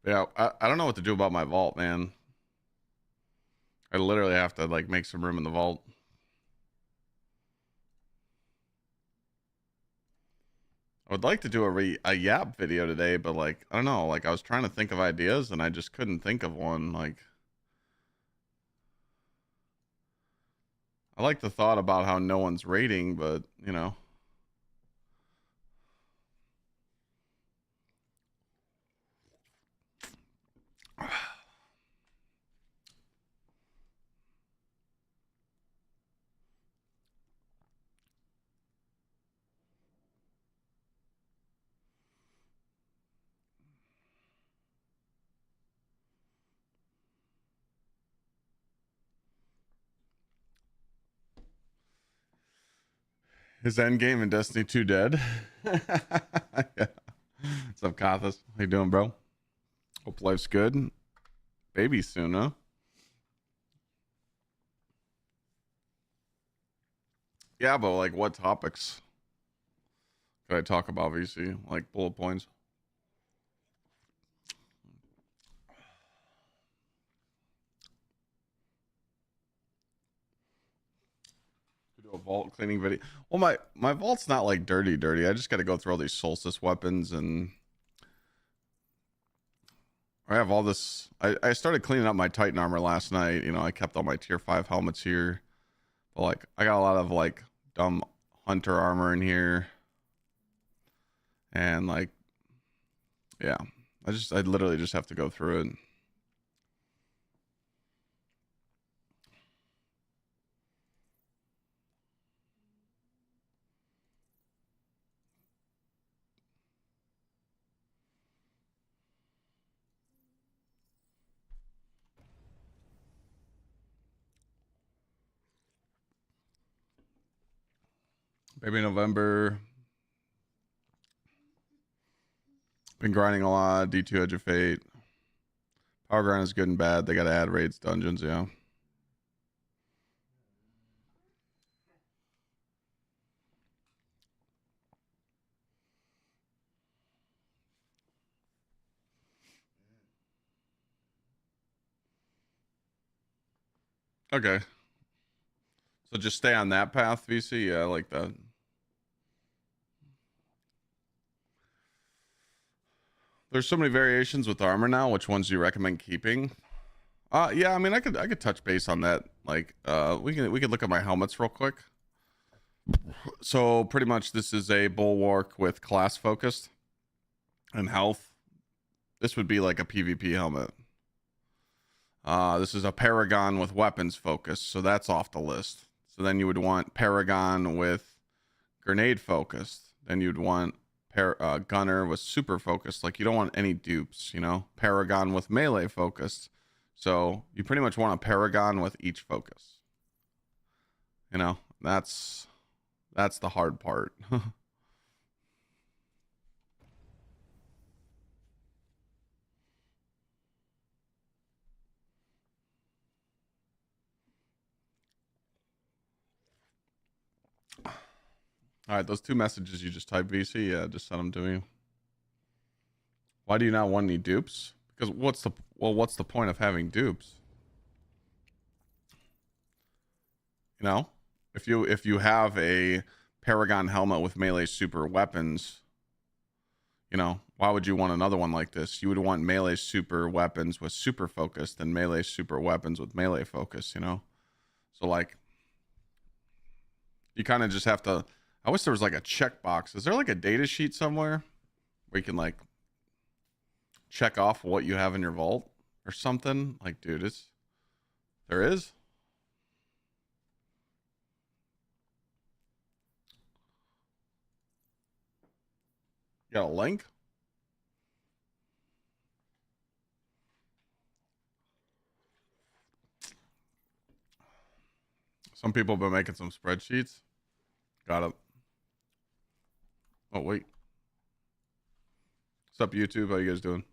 Yeah, I don't know what to do about my vault, man. I literally have to like make some room in the vault. I would like to do a Yap video today, but like I don't know, like I was trying to think of ideas and I just couldn't think of one. Like I like the thought about how no one's rating, but you know. Is Endgame in Destiny 2 dead? Yeah. What's up, Kathas? How you doing, bro? Hope life's good. Baby soon, huh? Yeah, but like what topics could I talk about, VC? Like bullet points? Do a vault cleaning video. Well, my vault's not like dirty. I just got to go through all these solstice weapons, and I have all this. I started cleaning up my Titan armor last night. You know, I kept all my tier 5 helmets here, but like I got a lot of like dumb hunter armor in here, and like yeah, I literally just have to go through it. Maybe November. Been grinding a lot. D2 Edge of Fate. Power grind is good and bad. They got to add raids, dungeons. Yeah. Okay. So just stay on that path, VC. Yeah, I like that. There's so many variations with armor now. Which ones do you recommend keeping? Yeah, I mean, I could touch base on that. Like, we could look at my helmets real quick. So pretty much, this is a bulwark with class focused and health. This would be like a PvP helmet. This is a Paragon with weapons focus, so that's off the list. So then you would want Paragon with grenade focused. Then you'd want Gunner with super focused. Like you don't want any dupes, you know. Paragon with melee focused. So you pretty much want a Paragon with each focus. You know, that's the hard part. All right, those two messages you just typed, VC, yeah, just send them to me. Why do you not want any dupes? Because what's the point of having dupes? You know, if you have a Paragon helmet with melee super weapons, you know, why would you want another one like this? You would want melee super weapons with super focus than melee super weapons with melee focus, you know? So like you kind of just have to. I wish there was like a checkbox. Is there like a data sheet somewhere where you can like check off what you have in your vault or something? Like, dude, there is. You got a link? Some people have been making some spreadsheets. Got it. Oh wait. What's up, YouTube? How you guys doing?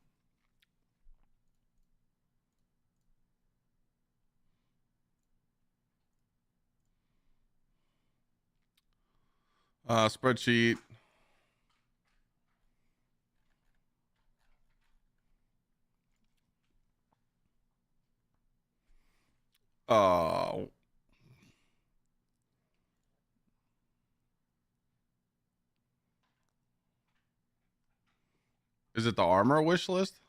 Spreadsheet. Oh. Is it the armor wish list?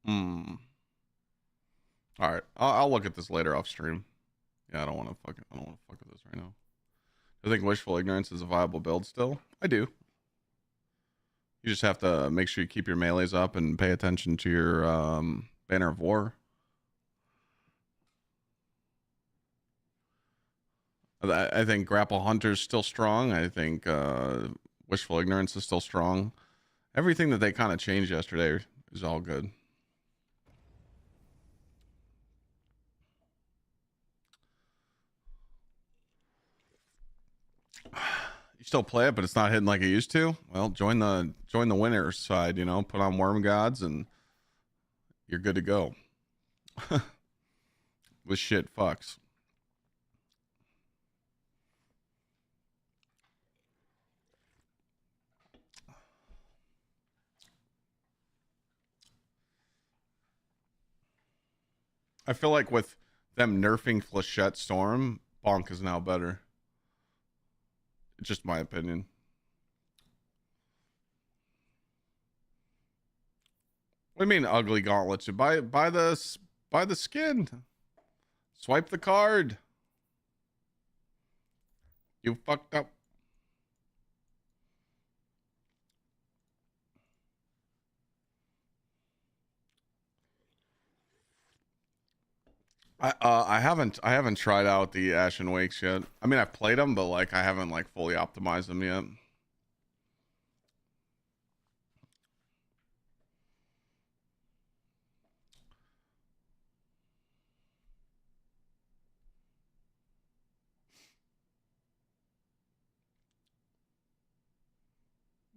Hmm. All right. I'll look at this later off stream. Yeah, I don't want to fuck with this right now. I think wishful ignorance is a viable build still. I do. You just have to make sure you keep your melees up and pay attention to your banner of war. I think grapple hunter's still strong. I think wishful ignorance is still strong. Everything that they kind of changed yesterday is all good. You still play it, but it's not hitting like it used to. Well, join the winner's side. You know, put on worm gods, and you're good to go. With shit fucks. I feel like with them nerfing Flechette Storm, Bonk is now better. It's just my opinion. What do you mean ugly gauntlets? You buy the skin. Swipe the card. You fucked up. I haven't tried out the Ashen Wakes yet. I mean, I've played them, but like I haven't like fully optimized them yet.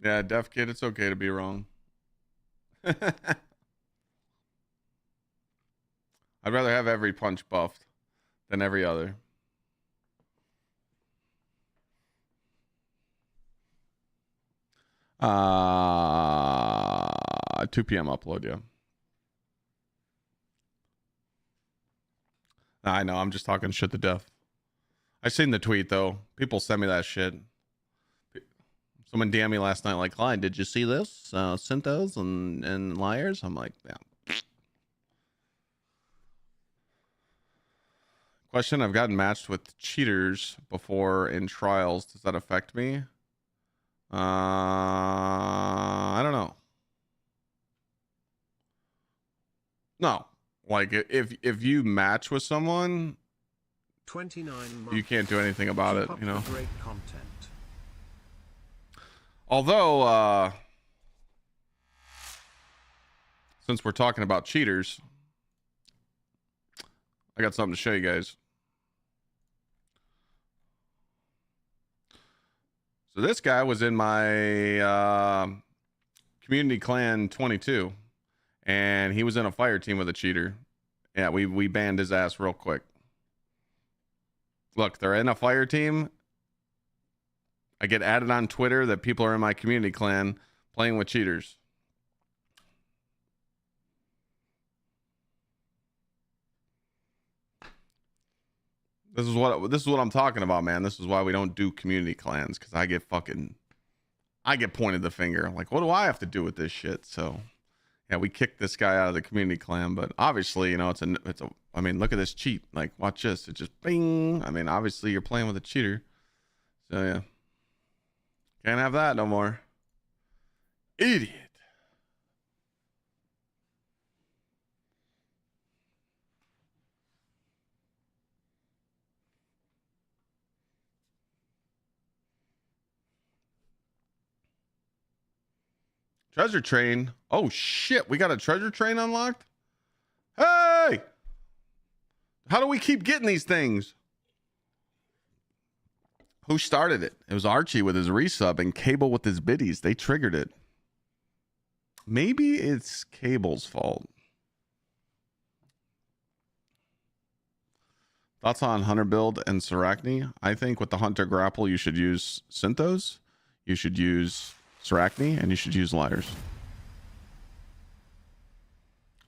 Yeah, Deaf Kid, it's okay to be wrong. I'd rather have every punch buffed than every other. 2 p.m. upload, yeah. I know, I'm just talking shit to death. I seen the tweet though. People send me that shit. Someone DM me last night like, Clyde, did you see this? Synthos and liars? I'm like, yeah. Question, I've gotten matched with cheaters before in trials. Does that affect me? I don't know. No. Like if you match with someone, 29 months. You can't do anything about Keep it, up you know. the great content. Although since we're talking about cheaters, I got something to show you guys. So this guy was in my community clan 22, and he was in a fire team with a cheater. Yeah, we banned his ass real quick. Look, they're in a fire team. I get added on Twitter that people are in my community clan playing with cheaters. This is what I'm talking about, man. This is why we don't do community clans, because I get pointed the finger. Like, what do I have to do with this shit? So yeah, we kicked this guy out of the community clan, but obviously, you know, I mean, look at this cheat. Like, watch this. It just bing. I mean, obviously you're playing with a cheater. So yeah. Can't have that no more. Idiot. Treasure train. Oh shit, we got a treasure train unlocked? Hey! How do we keep getting these things? Who started it? It was Archie with his resub and Cable with his biddies. They triggered it. Maybe it's Cable's fault. Thoughts on Hunter build and Sarachne? I think with the Hunter grapple, you should use Synthos, you should use Sarachne, and you should use Liars.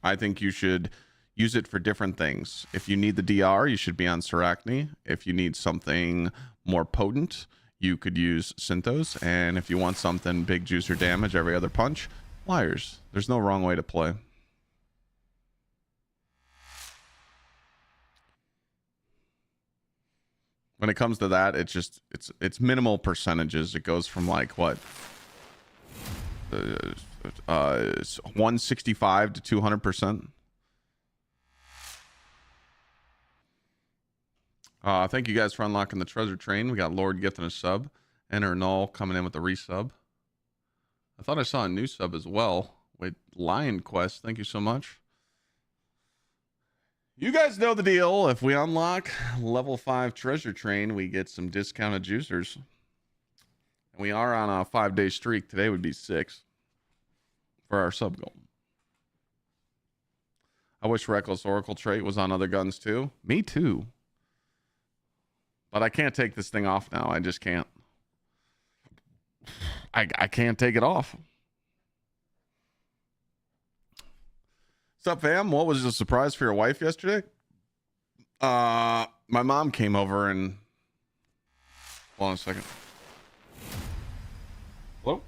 I think you should use it for different things. If you need the DR, you should be on Sarachne. If you need something more potent, you could use Synthos. And if you want something big juice or damage every other punch, Liars. There's no wrong way to play. When it comes to that, it's minimal percentages. It goes from like what, 165 to 200%. Thank you guys for unlocking the treasure train. We got Lord gifting a sub. Enter Null coming in with a resub. I thought I saw a new sub as well. Wait, Lion Quest. Thank you so much. You guys know the deal. If we unlock level 5 treasure train, we get some discounted juicers. And we are on a 5-day streak. Today would be 6 for our sub goal. I wish Reckless Oracle trait was on other guns too. Me too. But I can't take this thing off now. I just can't. I can't take it off. What's up, fam? What was the surprise for your wife yesterday? My mom came over and... Hold on a second. Hello?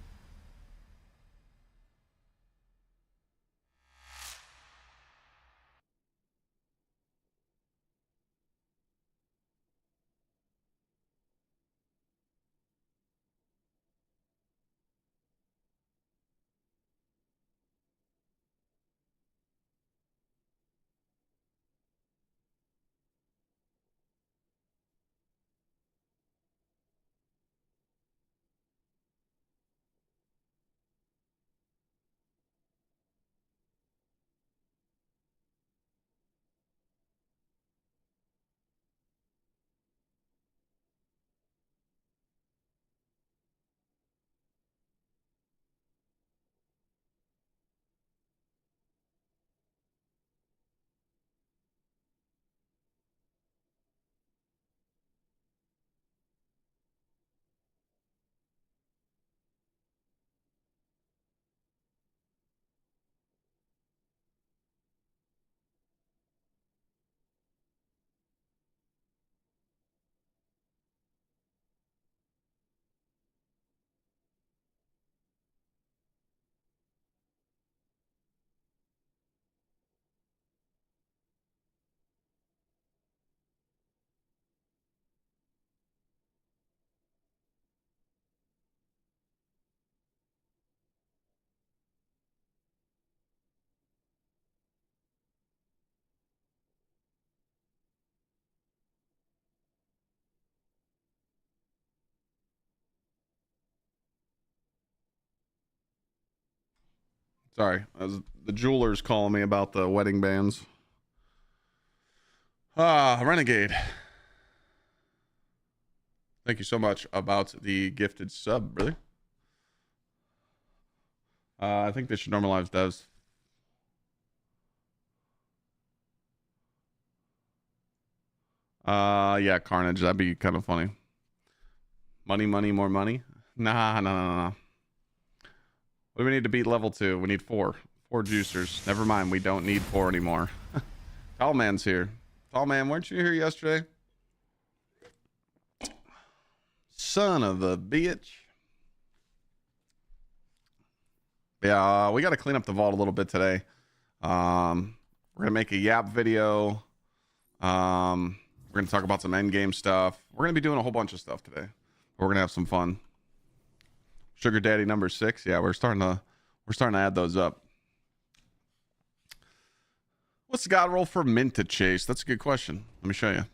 Sorry, the jeweler's calling me about the wedding bands. Renegade. Thank you so much about the gifted sub, brother. I think they should normalize devs. Yeah, Carnage. That'd be kind of funny. Money, more money. Nah. What do we need to beat level 2? We need 4. 4 juicers. Never mind. We don't need 4 anymore. Tall Man's here. Tall Man, weren't you here yesterday? Son of a bitch. Yeah, we got to clean up the vault a little bit today. We're going to make a Yap video. We're going to talk about some Endgame stuff. We're going to be doing a whole bunch of stuff today. We're going to have some fun. Sugar Daddy number 6. Yeah, we're starting to add those up. What's the god roll for mint to chase? That's a good question. Let me show you.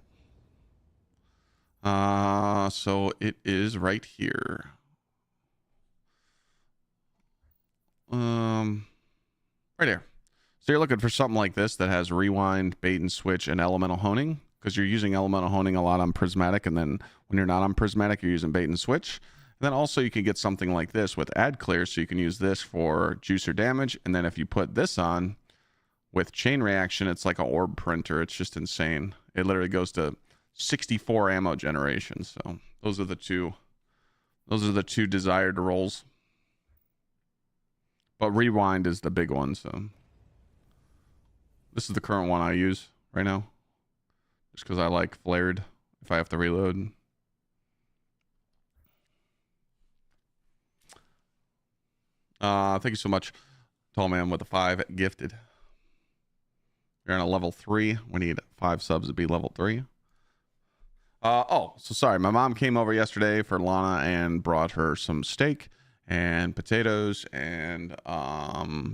So it is right here. Right here. So you're looking for something like this that has rewind, bait and switch, and elemental honing, because you're using elemental honing a lot on prismatic, and then when you're not on prismatic, you're using bait and switch. And then also you can get something like this with add clear, so you can use this for juicer damage, and then if you put this on, with chain reaction, it's like an orb printer. It's just insane. It literally goes to 64 ammo generations. So those are the two. Those are the two desired rolls. But rewind is the big one. So this is the current one I use right now, just because I like flared if I have to reload. Thank you so much, Tall Man with the 5 gifted. You're on a level 3. We need 5 subs to be level 3. Oh, so sorry. My mom came over yesterday for Lana and brought her some steak and potatoes and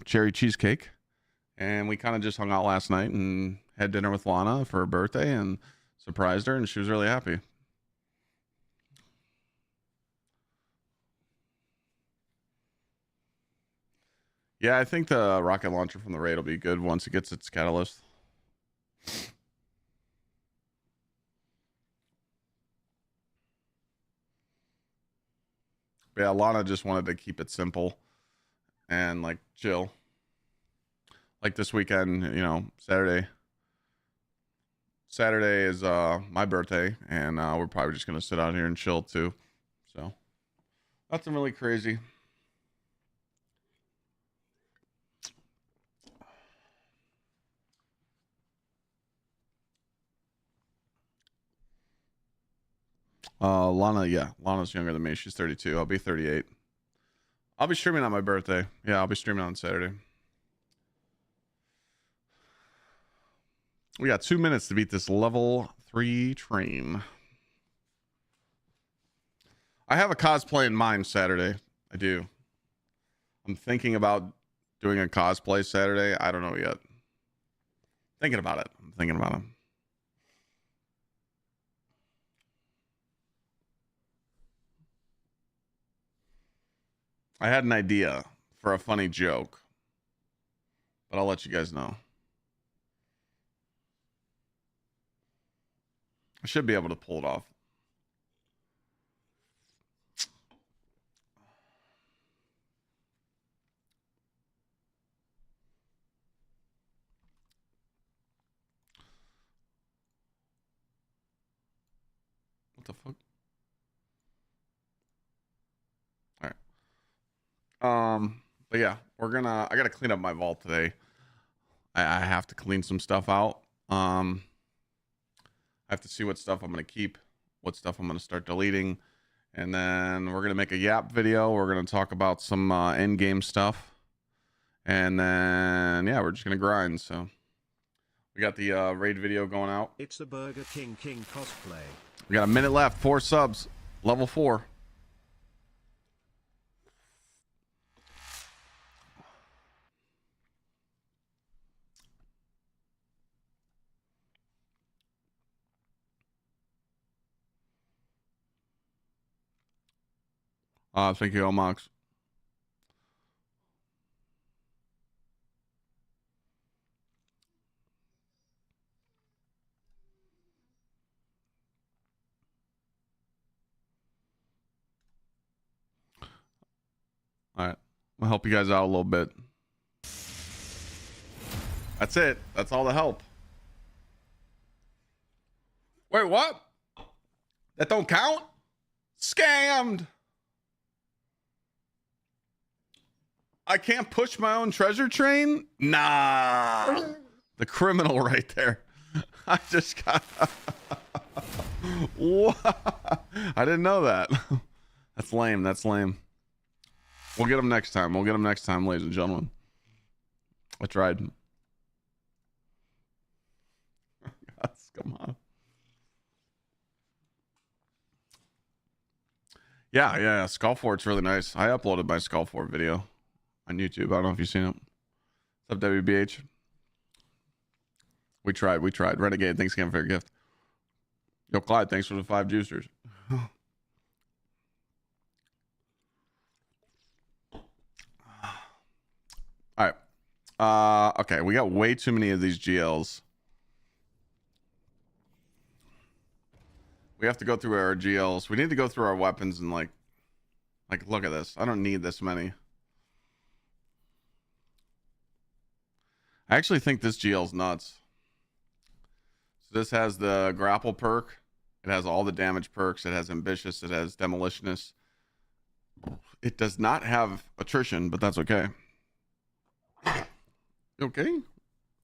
cherry cheesecake. And we kind of just hung out last night and had dinner with Lana for her birthday and surprised her, and she was really happy. Yeah, I think the rocket launcher from the raid will be good once it gets its catalyst. But yeah, Lana just wanted to keep it simple and like chill. Like this weekend, you know, Saturday is my birthday, and we're probably just gonna sit out here and chill too. So nothing really crazy. Lana, yeah, Lana's younger than me. She's 32. I'll be 38. I'll be streaming on my birthday. Yeah, I'll be streaming on Saturday. We got 2 minutes to beat this level 3 train. I have a cosplay in mind Saturday. I do. I'm thinking about doing a cosplay Saturday. I don't know yet. Thinking about it. I'm thinking about it. I had an idea for a funny joke, but I'll let you guys know. I should be able to pull it off. What the fuck? All right. But yeah, I gotta clean up my vault today. I have to clean some stuff out. I have to see what stuff I'm gonna keep, what stuff I'm gonna start deleting, and then we're gonna make a Yap video. We're gonna talk about some Endgame stuff, and then yeah, we're just gonna grind. So we got the raid video going out. It's the Burger King cosplay. We got a minute left. 4 subs, level 4. Thank you, Elmox. All right, I'll help you guys out a little bit. That's it. That's all the help. Wait, what? That don't count? Scammed. I can't push my own treasure train? Nah. The criminal right there. I just got... What? I didn't know that. That's lame. That's lame. We'll get them next time. We'll get them next time, ladies and gentlemen. I tried. Yes, come on. Yeah. Skullfort's really nice. I uploaded my Skullfort video on YouTube. I don't know if you've seen it. What's up, WBH? We tried. Renegade, thanks again for your gift. Yo, Clyde, thanks for the 5 juicers. All right. Okay, we got way too many of these GLs. We have to go through our GLs. We need to go through our weapons and like look at this. I don't need this many. I actually think this GL's nuts. So this has the grapple perk. It has all the damage perks. It has ambitious. It has demolitionist. It does not have attrition, but that's okay. Okay?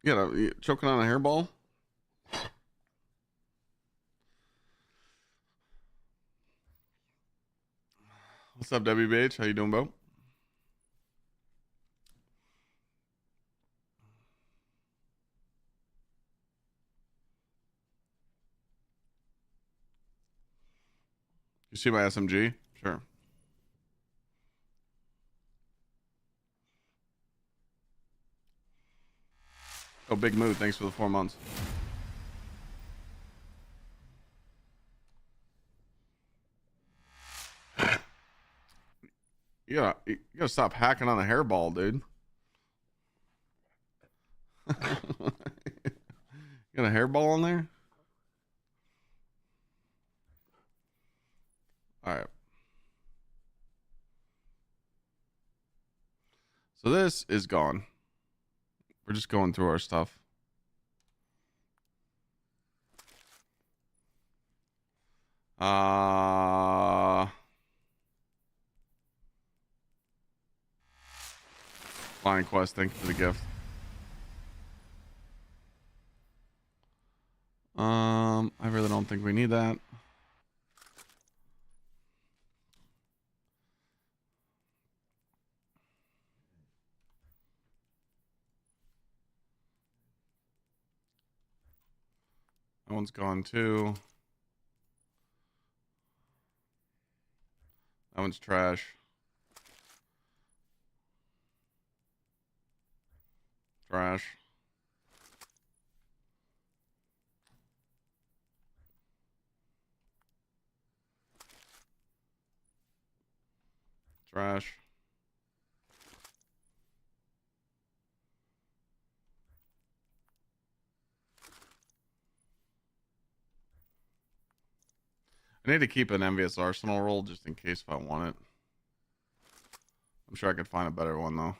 You choking on a hairball? What's up, WBH? How you doing, Bo? You see my SMG? Sure. Oh, Big Mood. Thanks for the 4 months. You gotta stop hacking on a hairball, dude. You got a hairball on there? All right. So this is gone. We're just going through our stuff. Flying Quest, thank you for the gift. I really don't think we need that. That one's gone too. That one's trash. Trash. Trash. I need to keep an envious arsenal roll just in case if I want it. I'm sure I could find a better one though.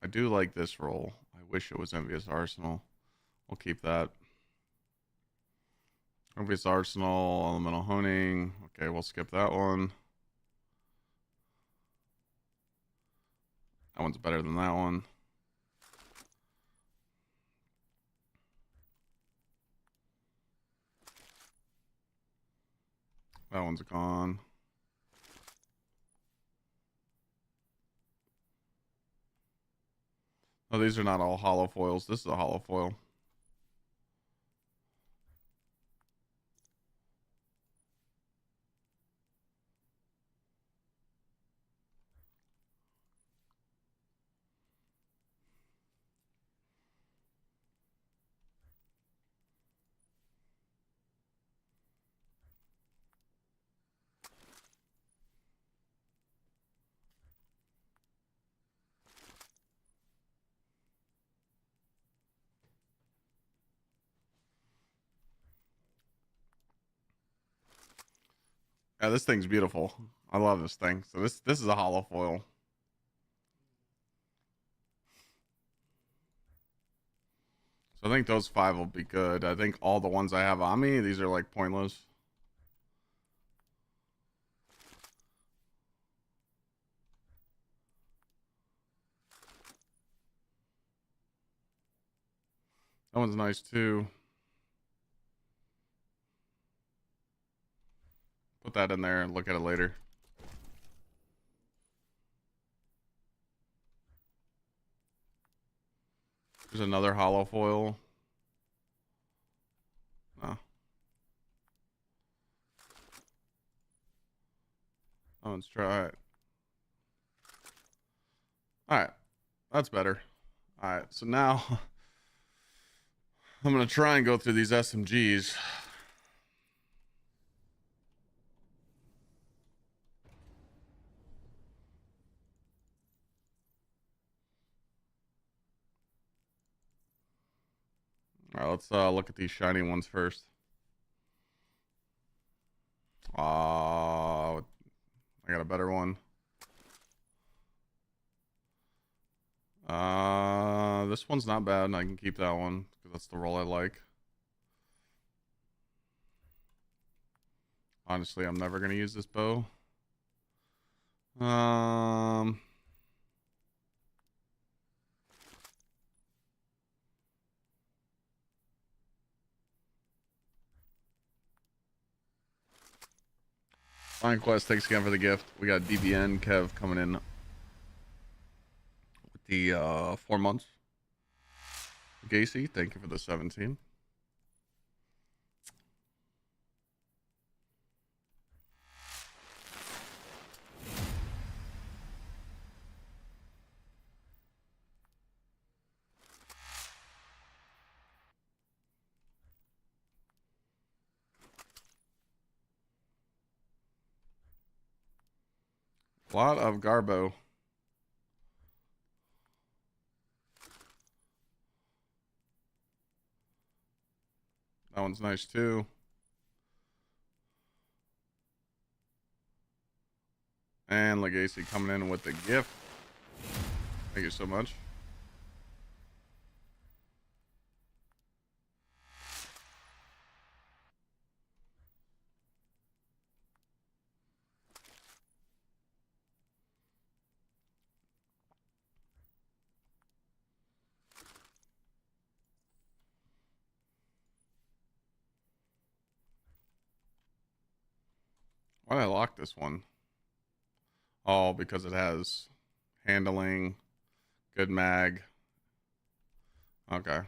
I do like this roll. I wish it was envious arsenal. We'll keep that. Envious arsenal, elemental honing. Okay, we'll skip that one. That one's better than that one. That one's gone. Oh, these are not all hollow foils. This is a hollow foil. Yeah, this thing's beautiful. I love this thing. So this is a hollow foil. So I think those 5 will be good. I think all the ones I have on me, these are like pointless. That one's nice too. Put that in there and look at it later. There's another hollow foil. No. Oh, let's try it. All right. That's better. All right. So now I'm going to try and go through these SMGs. All right, let's look at these shiny ones first. I got a better one. This one's not bad. I can keep that one because that's the roll I like. Honestly, I'm never gonna use this bow. Fine Quest, thanks again for the gift. We got DBN Kev coming in with the 4 months. Gacy, thank you for the 17. A lot of Garbo. That one's nice too. And Legacy coming in with the gift. Thank you so much. Why did I lock this one? Oh, because it has handling, good mag. Okay.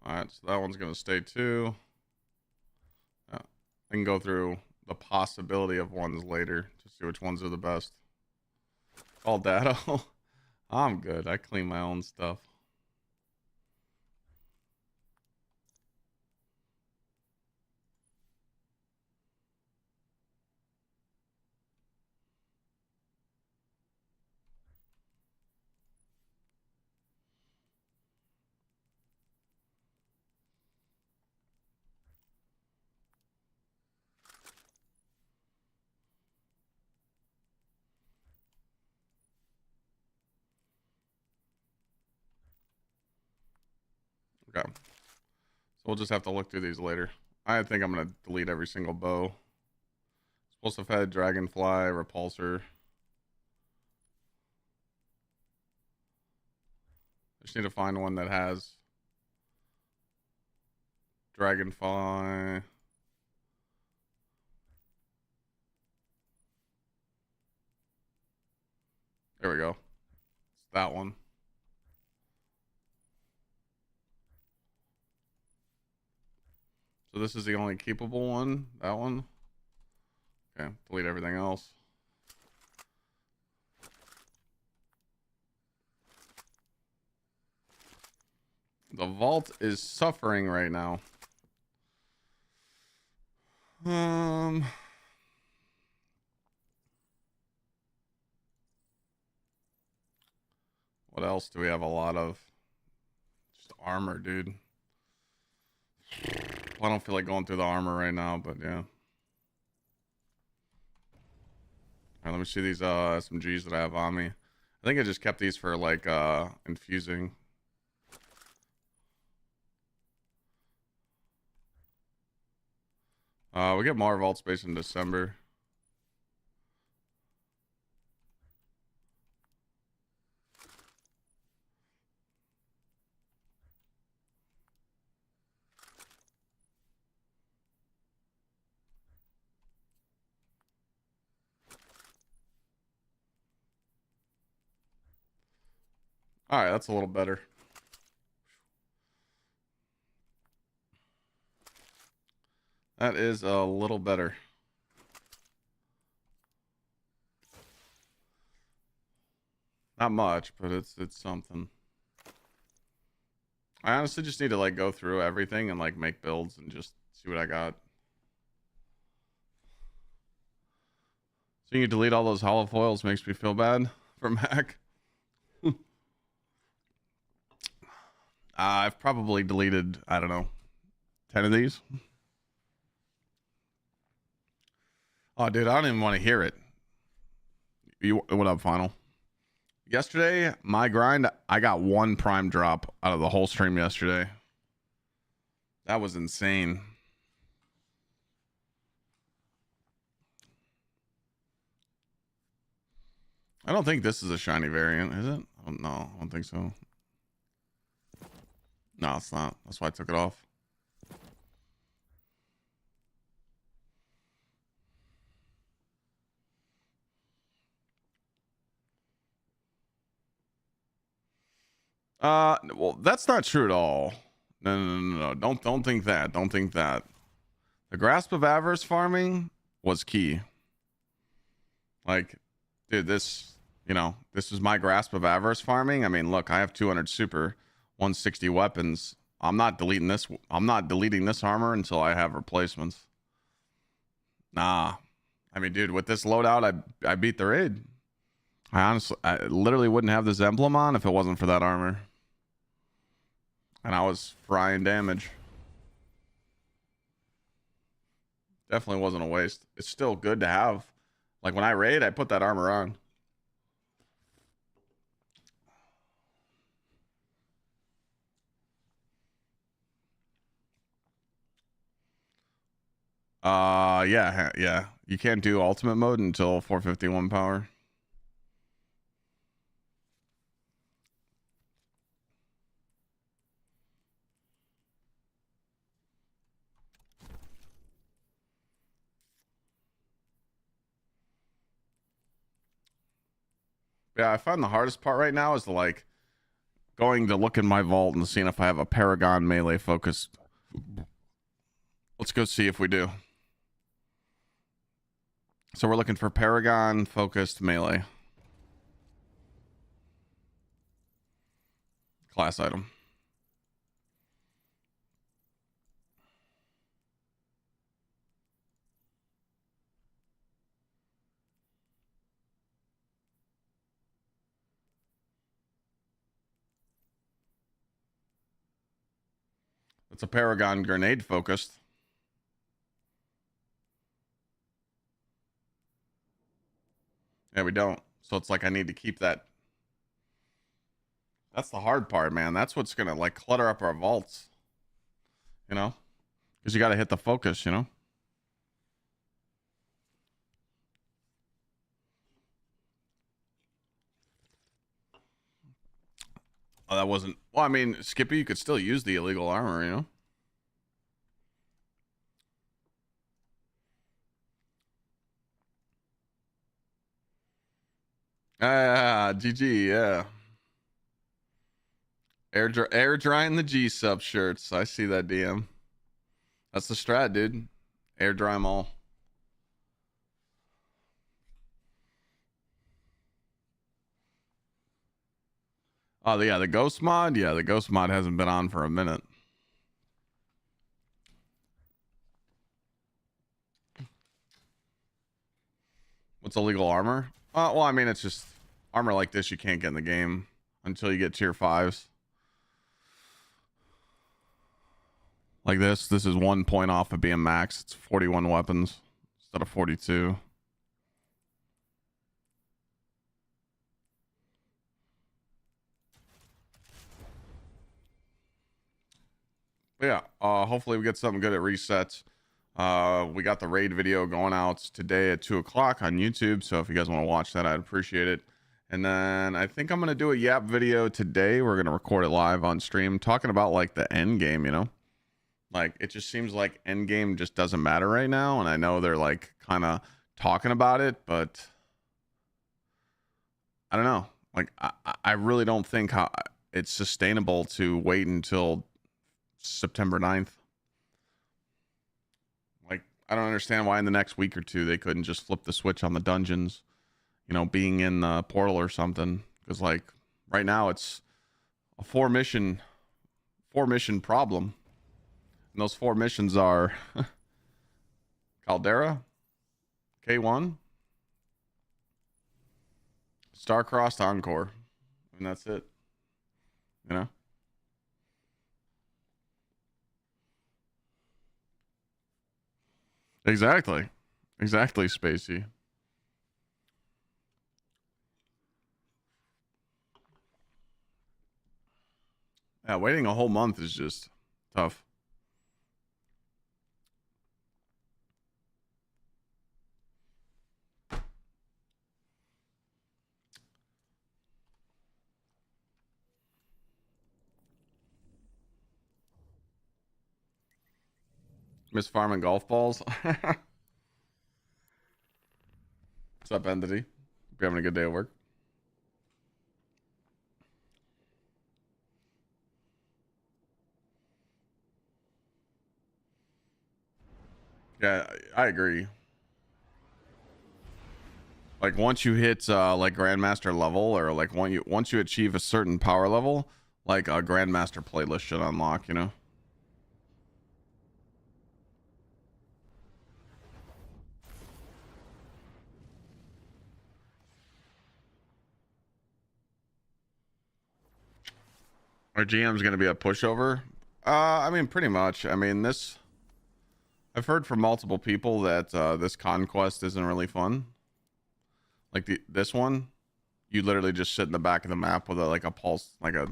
Alright, so that one's going to stay too. I can go through the possibility of ones later to see which ones are the best. All data. I'm good. I clean my own stuff. Okay. So we'll just have to look through these later. I think I'm going to delete every single bow. Supposed to have had Dragonfly, Repulsor. I just need to find one that has Dragonfly. There we go. It's that one. So this is the only keepable one. That one. Okay, delete everything else. The vault is suffering right now. What else do we have a lot of? Just armor, dude. I don't feel like going through the armor right now, but yeah. All right, let me see these SMGs that I have on me. I think I just kept these for like infusing. We get more vault space in December. All right, that's a little better. That is a little better. Not much, but it's something. I honestly just need to like go through everything and like make builds and just see what I got. So you delete all those hollow foils makes me feel bad for Mac. I've probably deleted, I don't know, 10 of these. Oh, dude, I don't even want to hear it. What up, Final? Yesterday, my grind, I got one prime drop out of the whole stream yesterday. That was insane. I don't think this is a shiny variant, is it? Oh, no, I don't think so. No, it's not. That's why I took it off. Well, that's not true at all. No. Don't think that. Don't think that. The grasp of avarice farming was key. Like, dude, this is my grasp of avarice farming. I mean, look, I have 200 super, 160 weapons. I'm not deleting this. I'm not deleting this armor until I have replacements. Nah. I mean, dude, with this loadout, I beat the raid. I literally wouldn't have this emblem on if it wasn't for that armor. And I was frying damage. Definitely wasn't a waste. It's still good to have. Like when I raid, I put that armor on. Yeah. You can't do ultimate mode until 451 power. Yeah, I find the hardest part right now is going to look in my vault and seeing if I have a Paragon melee focused. Let's go see if we do. So we're looking for Paragon focused melee. Class item. It's a Paragon grenade focused. Yeah, we don't. So it's like I need to keep that. That's the hard part, man. That's what's gonna like clutter up our vaults. You know? Because you gotta hit the focus, you know? Oh, that wasn't. Well, I mean, Skippy, you could still use the illegal armor, you know? GG, yeah. Air drying the G sub shirts. I see that DM. That's the strat, dude. Air dry them all. Oh, yeah, the ghost mod. Yeah, the ghost mod hasn't been on for a minute. What's illegal armor? Well, I mean, it's just armor like this you can't get in the game until you get tier 5s. Like this is 1 point off of being max. It's 41 weapons instead of 42. But yeah, hopefully we get something good at resets. We got the raid video going out today at 2 o'clock on YouTube. So if you guys want to watch that, I'd appreciate it. And then I think I'm going to do a Yap video today. We're going to record it live on stream talking about like the end game, you know? Like it just seems like Endgame just doesn't matter right now, and I know they're like kind of talking about it, but I don't know. Like I really don't think how it's sustainable to wait until September 9th. Like I don't understand why in the next week or two they couldn't just flip the switch on the dungeons, you know, being in the portal or something. Because like right now it's a four mission problem. And those 4 missions are Caldera, K1, Star-crossed Encore. And that's it. You know? Exactly. Exactly, Spacey. Yeah, waiting a whole month is just tough. Miss farming golf balls. What's up, Entity? Hope you're having a good day at work. Yeah, I agree. Like once you hit like Grandmaster level, or like once you achieve a certain power level, like a Grandmaster playlist should unlock, you know? Our GM's gonna be a pushover. I mean, pretty much. I mean, this. I've heard from multiple people that this conquest isn't really fun. Like this one, you literally just sit in the back of the map with a pulse, like a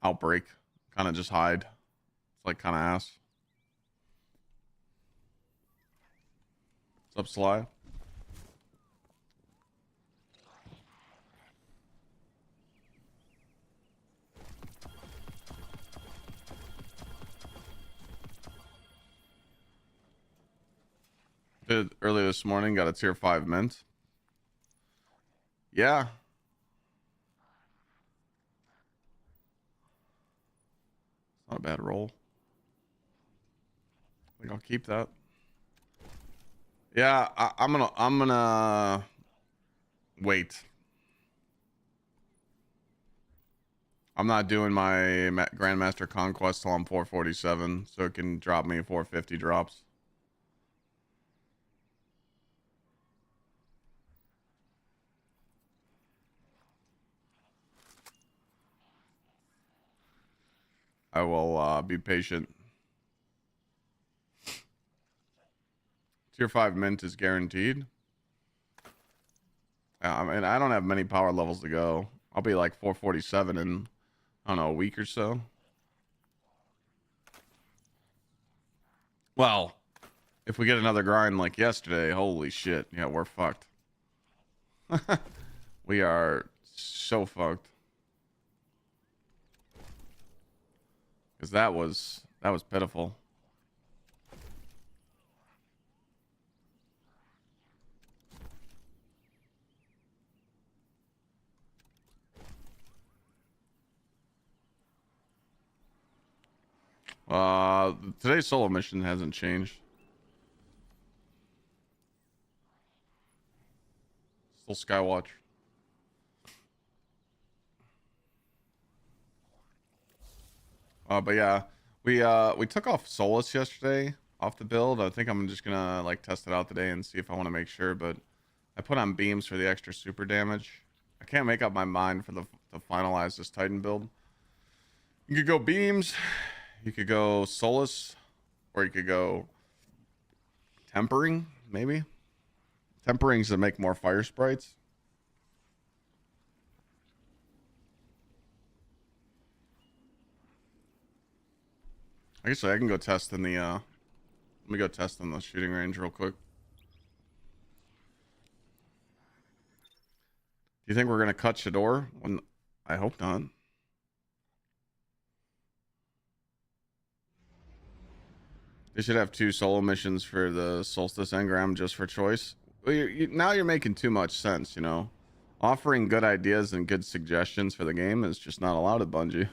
outbreak, kind of just hide. It's like kind of ass. What's up, Sly? Did earlier this morning, got a tier 5 mint. Yeah. Not a bad roll. I think I'll keep that. Yeah, I'm gonna wait. I'm not doing my Grandmaster Conquest till I'm 447, so it can drop me 450 drops. I will be patient. Tier 5 mint is guaranteed. I mean, I don't have many power levels to go. I'll be like 447 in, I don't know, a week or so. Well, if we get another grind like yesterday, holy shit. Yeah, we're fucked. We are so fucked. Because that was pitiful. Today's solo mission hasn't changed. Still Skywatch. But yeah, we took off Solus yesterday off the build. I think I'm just gonna like test it out today and see if I want to make sure. But I put on beams for the extra super damage. I can't make up my mind for to finalize this Titan build. You could go beams, you could go Solus, or you could go tempering. Maybe tempering's to make more fire sprites. I guess I can go test in the let me go test in the shooting range real quick. Do you think we're gonna cut Shador? When I hope not. They should have 2 solo missions for the Solstice Engram just for choice. Well, now you're making too much sense, you know. Offering good ideas and good suggestions for the game is just not allowed at Bungie.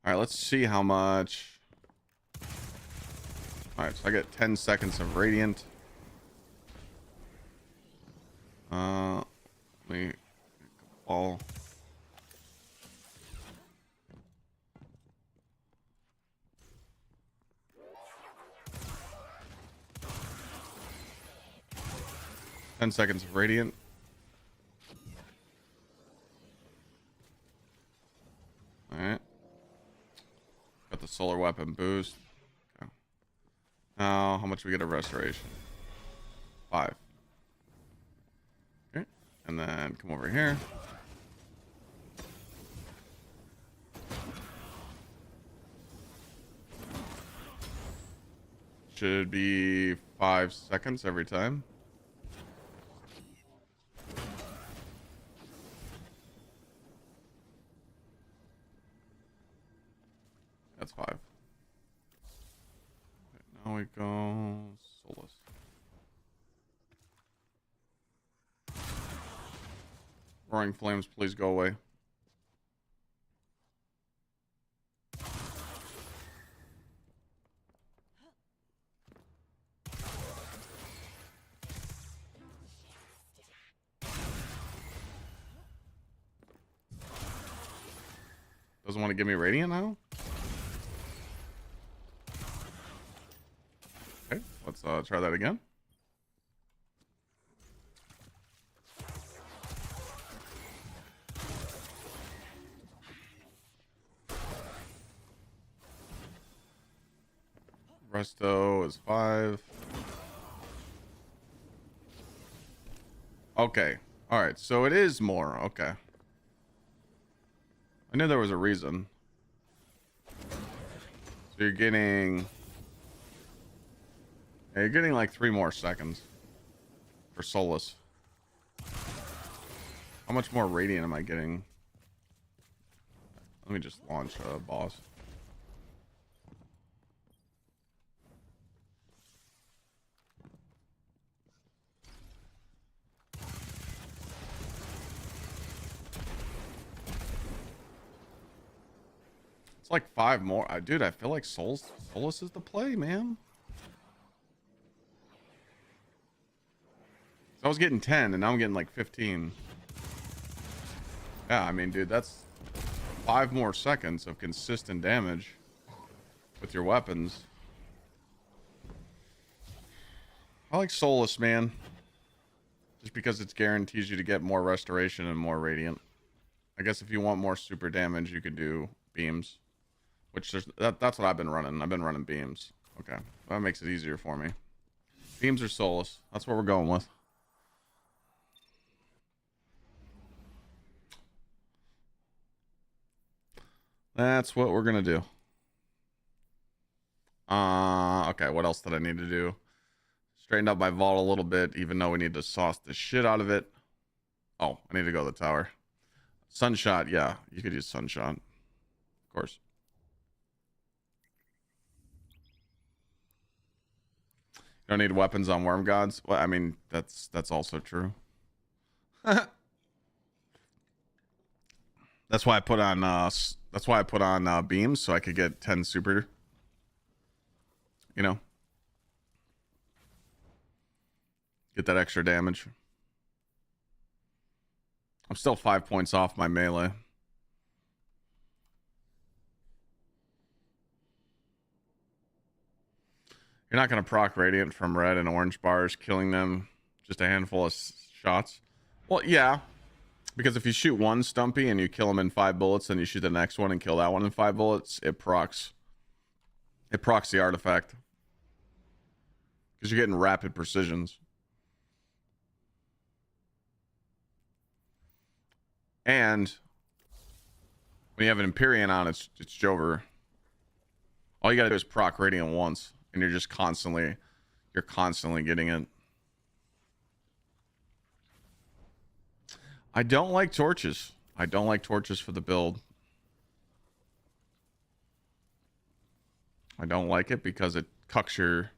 All right, let's see how much. All right, so I get 10 seconds of Radiant. Let me fall. 10 seconds of radiant. Alright. Got the solar weapon boost. Okay. Now, how much we get of restoration? 5. Okay. And then come over here. Should be 5 seconds every time. That's 5. Okay, now we go Solus. Roaring flames, please go away. Doesn't want to give me radiant now? Okay, let's try that again. Resto is 5. Okay. All right. So it is more. Okay. I knew there was a reason. So you're getting... Yeah, you're getting like 3 more seconds for Solus. How much more radiant am I getting? Let me just launch a boss. It's like 5 more. Dude, I feel like Solus is the play, man. I was getting 10 and now I'm getting like 15. Yeah, I mean, dude, that's 5 more seconds of consistent damage with your weapons. I like Solus, man. Just because it guarantees you to get more restoration and more radiant. I guess if you want more super damage, you could do beams. Which that's what I've been running. I've been running beams. Okay. That makes it easier for me. Beams or Solus. That's what we're going with. That's what we're gonna do. Okay, what else did I need to do? Straightened up my vault a little bit, even though we need to sauce the shit out of it. Oh, I need to go to the tower. Sunshot, yeah. You could use Sunshot. Of course. You don't need weapons on worm gods? Well, I mean, that's also true. That's why I put on beams so I could get 10 super. You know. Get that extra damage. I'm still 5 points off my melee. You're not going to proc radiant from red and orange bars, killing them just a handful of shots. Well, yeah. Because if you shoot one Stumpy and you kill him in 5 bullets, then you shoot the next one and kill that one in 5 bullets, it procs. It procs the artifact. Because you're getting rapid precisions. And when you have an Empyrean on, it's Jover. All you gotta do is proc radiant once, and you're constantly getting it. I don't like torches. I don't like torches for the build. I don't like it because it cucks your...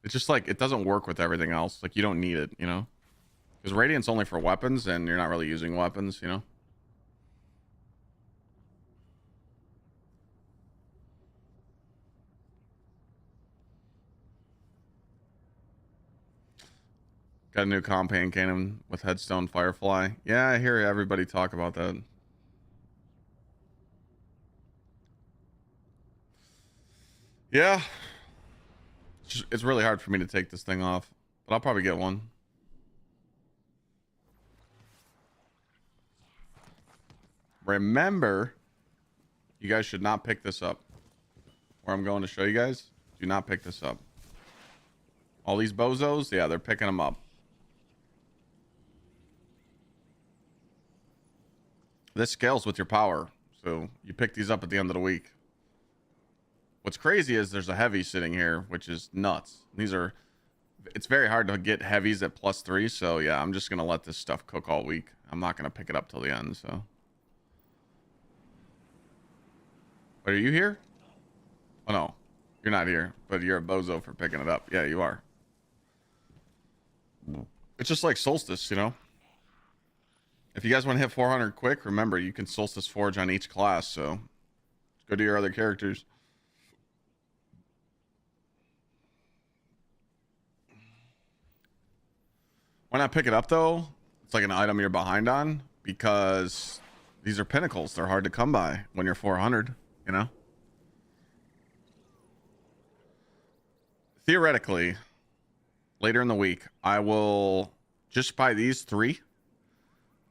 It's just like, it doesn't work with everything else. Like, you don't need it, you know? Because Radiant's only for weapons, and you're not really using weapons, you know? Got a new campaign cannon with Headstone Firefly. Yeah, I hear everybody talk about that. Yeah. It's really hard for me to take this thing off, but I'll probably get one. Remember, you guys should not pick this up. Where I'm going to show you guys, do not pick this up. All these bozos, yeah, they're picking them up. This scales with your power, so you pick these up at the end of the week. What's crazy is there's a heavy sitting here, which is nuts. It's very hard to get heavies at +3, so yeah, I'm just gonna let this stuff cook all week. I'm not gonna pick it up till the end, so. But are you here? Oh no, you're not here, but you're a bozo for picking it up. Yeah, you are. It's just like Solstice, you know? If you guys want to hit 400 quick, remember, you can Solstice Forge on each class, so go to your other characters. Why not pick it up, though? It's like an item you're behind on, because these are pinnacles. They're hard to come by when you're 400, you know? Theoretically, later in the week, I will just buy these 3.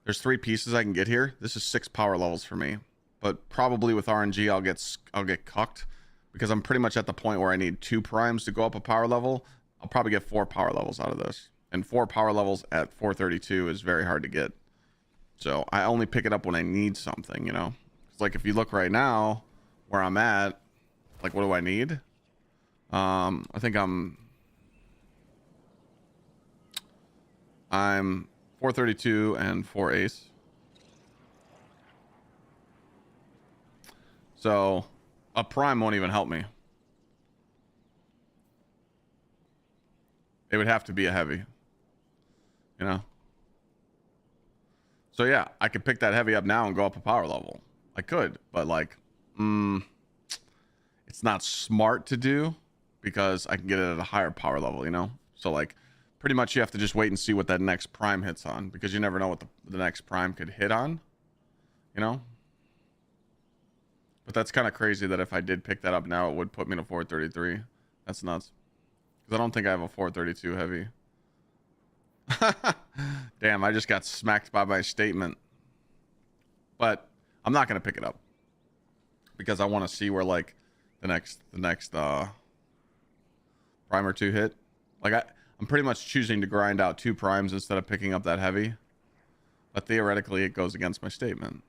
There's 3 pieces I can get here. This is 6 power levels for me, but probably with RNG I'll get cucked because I'm pretty much at the point where I need 2 primes to go up a power level. I'll probably get 4 power levels out of this, and 4 power levels at 432 is very hard to get. So I only pick it up when I need something, you know. It's like if you look right now where I'm at, like what do I need? I think I'm 432 and 4 ace. So a prime won't even help me. It would have to be a heavy, you know? So yeah, I could pick that heavy up now and go up a power level. I could, but like, it's not smart to do because I can get it at a higher power level, you know? So like, pretty much you have to just wait and see what that next prime hits on, because you never know what the next prime could hit on, you know? But that's kind of crazy that if I did pick that up now, it would put me to 433. That's nuts. Because I don't think I have a 432 heavy. Damn, I just got smacked by my statement. But I'm not going to pick it up. Because I want to see where, like, the next prime or 2 hit. Like, I'm pretty much choosing to grind out 2 primes instead of picking up that heavy. But theoretically, it goes against my statement.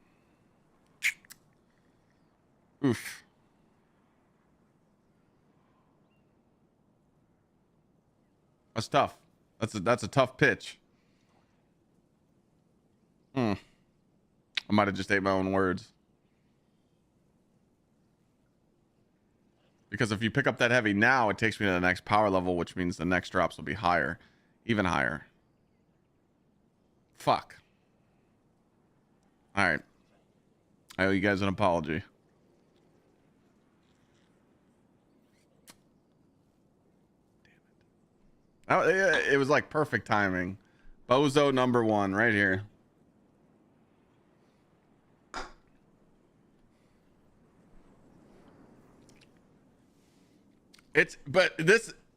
Oof. That's tough. That's a tough pitch. I might have just ate my own words. Because if you pick up that heavy now, it takes me to the next power level, which means the next drops will be higher. Even higher. Fuck. Alright. I owe you guys an apology. Damn it. It was like perfect timing. Bozo number 1 right here.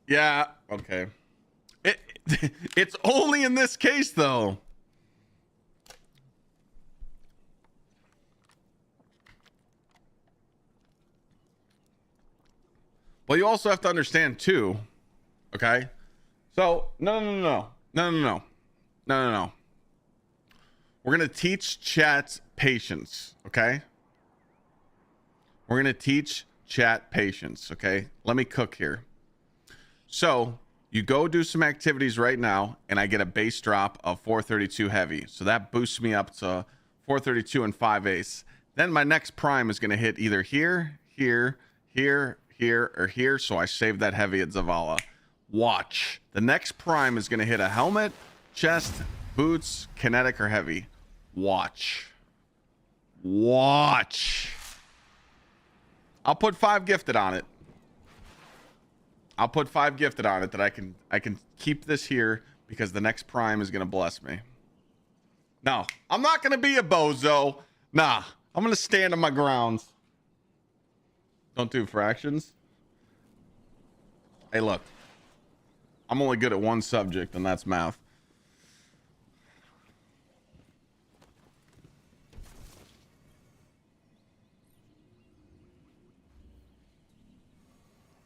Yeah, okay. It's only in this case though. Well, you also have to understand too, okay? So, no. We're going to teach chat patience, okay? We're going to teach chat patience, okay? Let me cook here. So, you go do some activities right now, and I get a base drop of 432 heavy. So that boosts me up to 432 and 5 ace. Then my next prime is going to hit either here, or here. So I save that heavy at Zavala. Watch. The next prime is going to hit a helmet, chest, boots, kinetic, or heavy. Watch. I'll put 5 gifted on it. That I can keep this here because the next prime is going to bless me. No, I'm not going to be a bozo. Nah, I'm going to stand on my grounds. Don't do fractions. Hey, look. I'm only good at one subject, and that's math.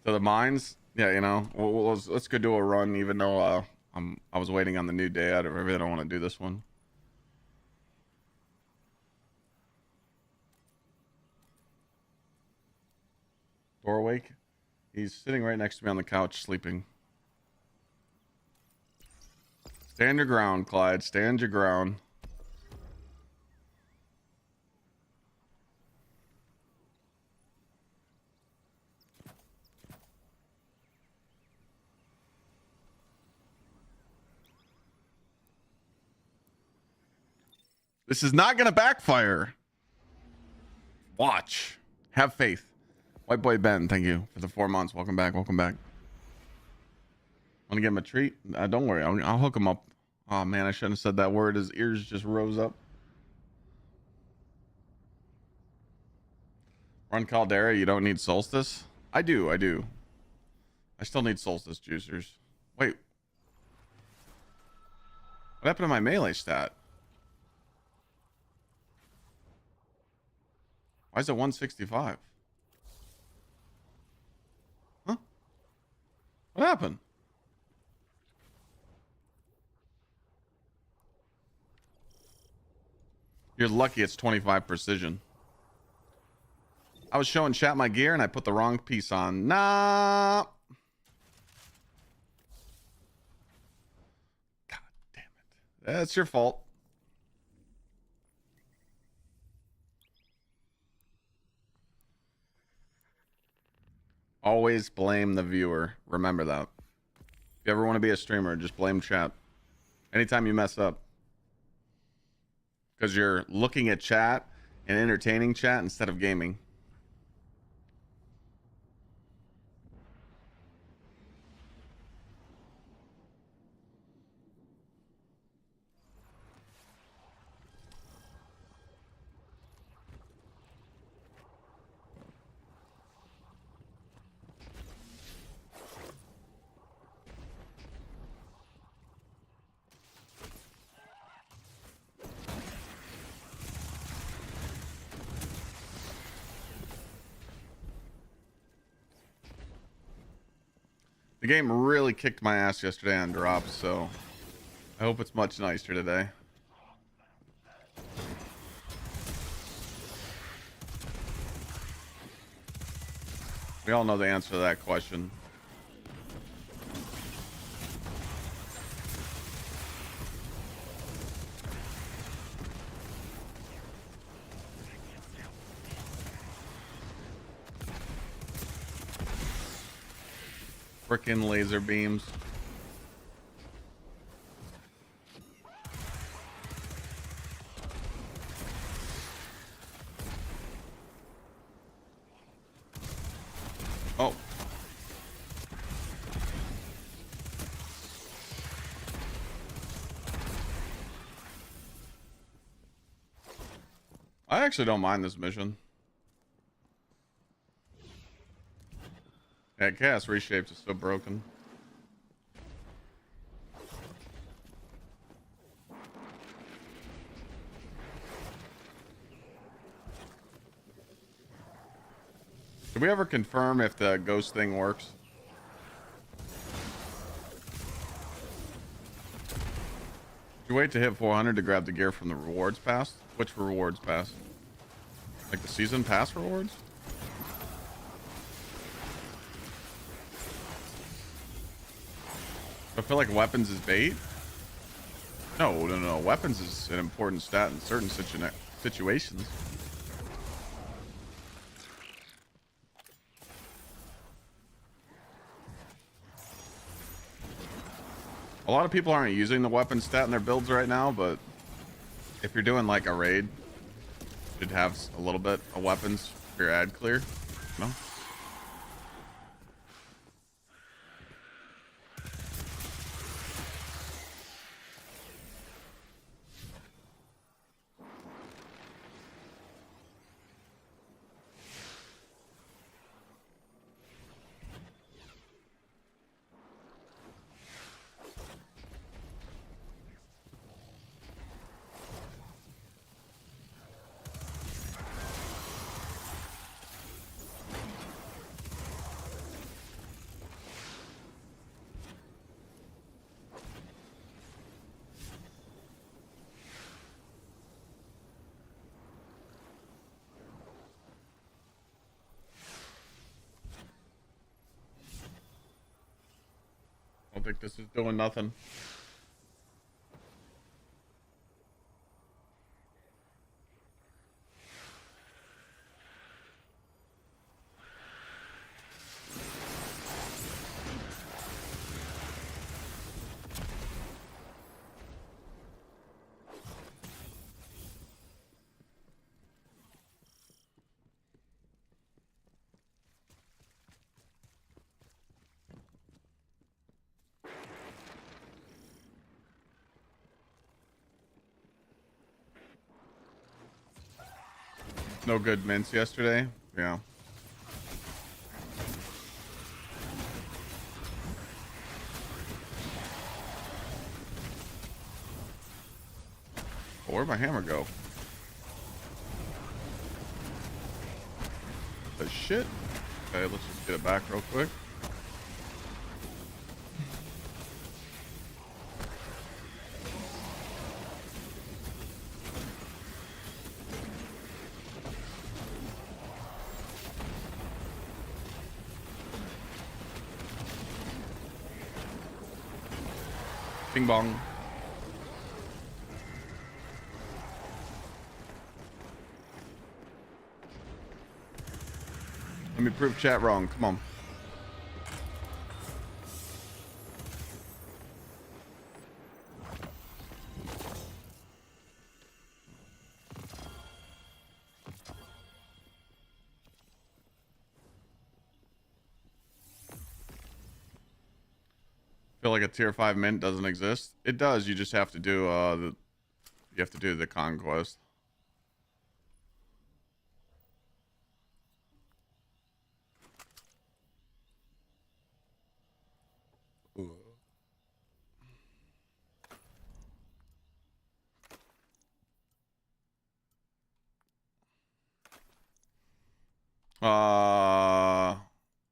So the mines, yeah, you know, let's go do a run. Even though I was waiting on the new day. I really don't want to do this one. Door awake. He's sitting right next to me on the couch, sleeping. Stand your ground, Clyde. Stand your ground. This is not going to backfire. Watch. Have faith. White Boy Ben, thank you for the 4 months. Welcome back. Welcome back. Want to give him a treat? Don't worry. I'll hook him up. Oh, man, I shouldn't have said that word. His ears just rose up. Run Caldera. You don't need Solstice? I do. I still need Solstice juicers. Wait. What happened to my melee stat? Why is it 165? Huh? What happened? You're lucky it's 25 precision. I was showing chat my gear and I put the wrong piece on. Nah. God damn it. That's your fault. Always blame the viewer. Remember that. If you ever want to be a streamer, just blame chat. Anytime you mess up. Because you're looking at chat and entertaining chat instead of gaming. The game really kicked my ass yesterday on drops, so I hope it's much nicer today. We all know the answer to that question. Frickin' laser beams. Oh. I actually don't mind this mission. Yeah, Chaos Reshaped is so broken. Did we ever confirm if the ghost thing works? Did you wait to hit 400 to grab the gear from the rewards pass? Which rewards pass? Like the season pass rewards? I feel like weapons is bait. No. Weapons is an important stat in certain situations. A lot of people aren't using the weapon stat in their builds right now, but if you're doing like a raid, you should have a little bit of weapons for your ad clear. No? think this is doing nothing. No good mints yesterday. Yeah. Oh, where'd my hammer go? The shit? Okay, let's just get it back real quick. Bing bong. Let me prove chat wrong. Come on. Feel like a tier 5 mint doesn't exist. It does. You just have to do the conquest.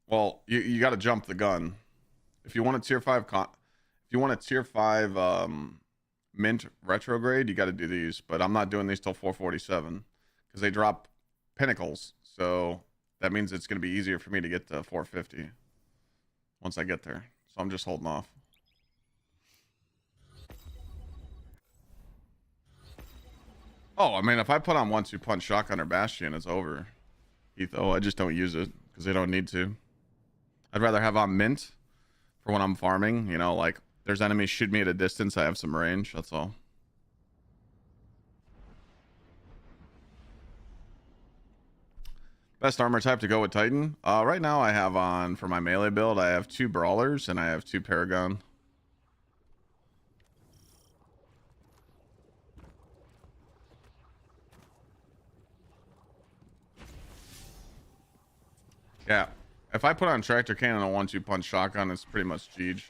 Well, you got to jump the gun. If you want a tier 5 mint retrograde, you got to do these, but I'm not doing these till 447 because they drop pinnacles. So that means it's going to be easier for me to get to 450 once I get there. So I'm just holding off. Oh, I mean, if I put on 1-2 punch shotgun or bastion, it's over. Etho, I just don't use it because they don't need to. I'd rather have on mint for when I'm farming, you know, like there's enemies shoot me at a distance, I have some range, that's all. Best armor type to go with Titan? Right now I have on, for my melee build, I have 2 brawlers and I have 2 paragon. Yeah, if I put on tractor cannon and a 1-2 punch shotgun, it's pretty much Gg.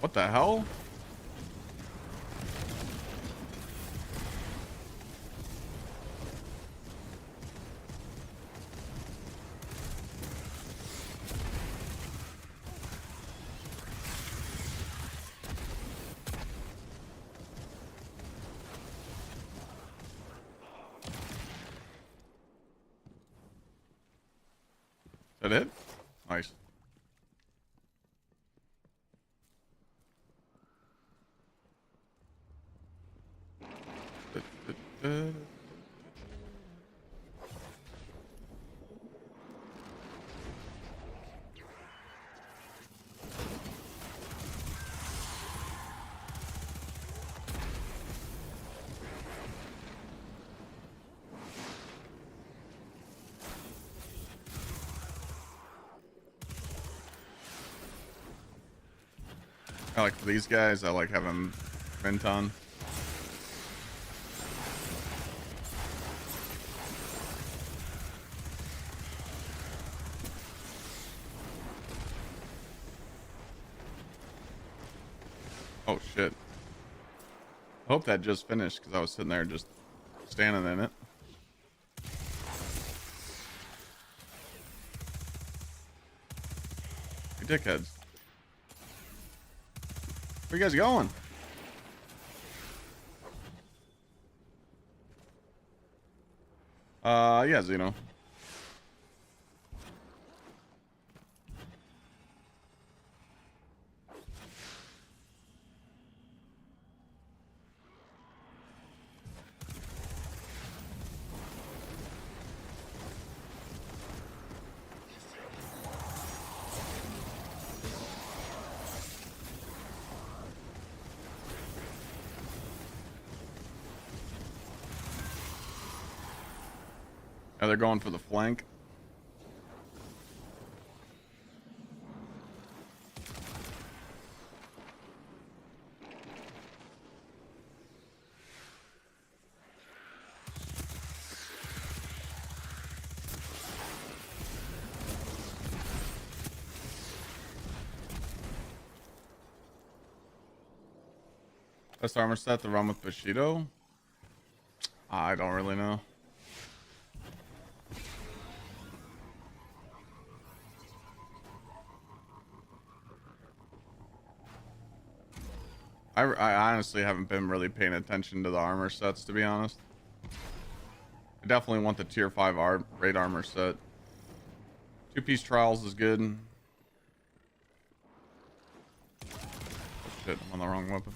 What the hell? Is that it? Nice. I like for these guys, I like having mint on. Oh shit. I hope that just finished because I was sitting there just standing in it. You dickheads. Where you guys going? Yeah, Zeno. Yeah, they're going for the flank. Best armor set to run with Bushido? I don't really know. I honestly haven't been really paying attention to the armor sets, to be honest. I definitely want the tier 5 raid armor set. 2-piece trials is good. Oh, shit, I'm on the wrong weapon.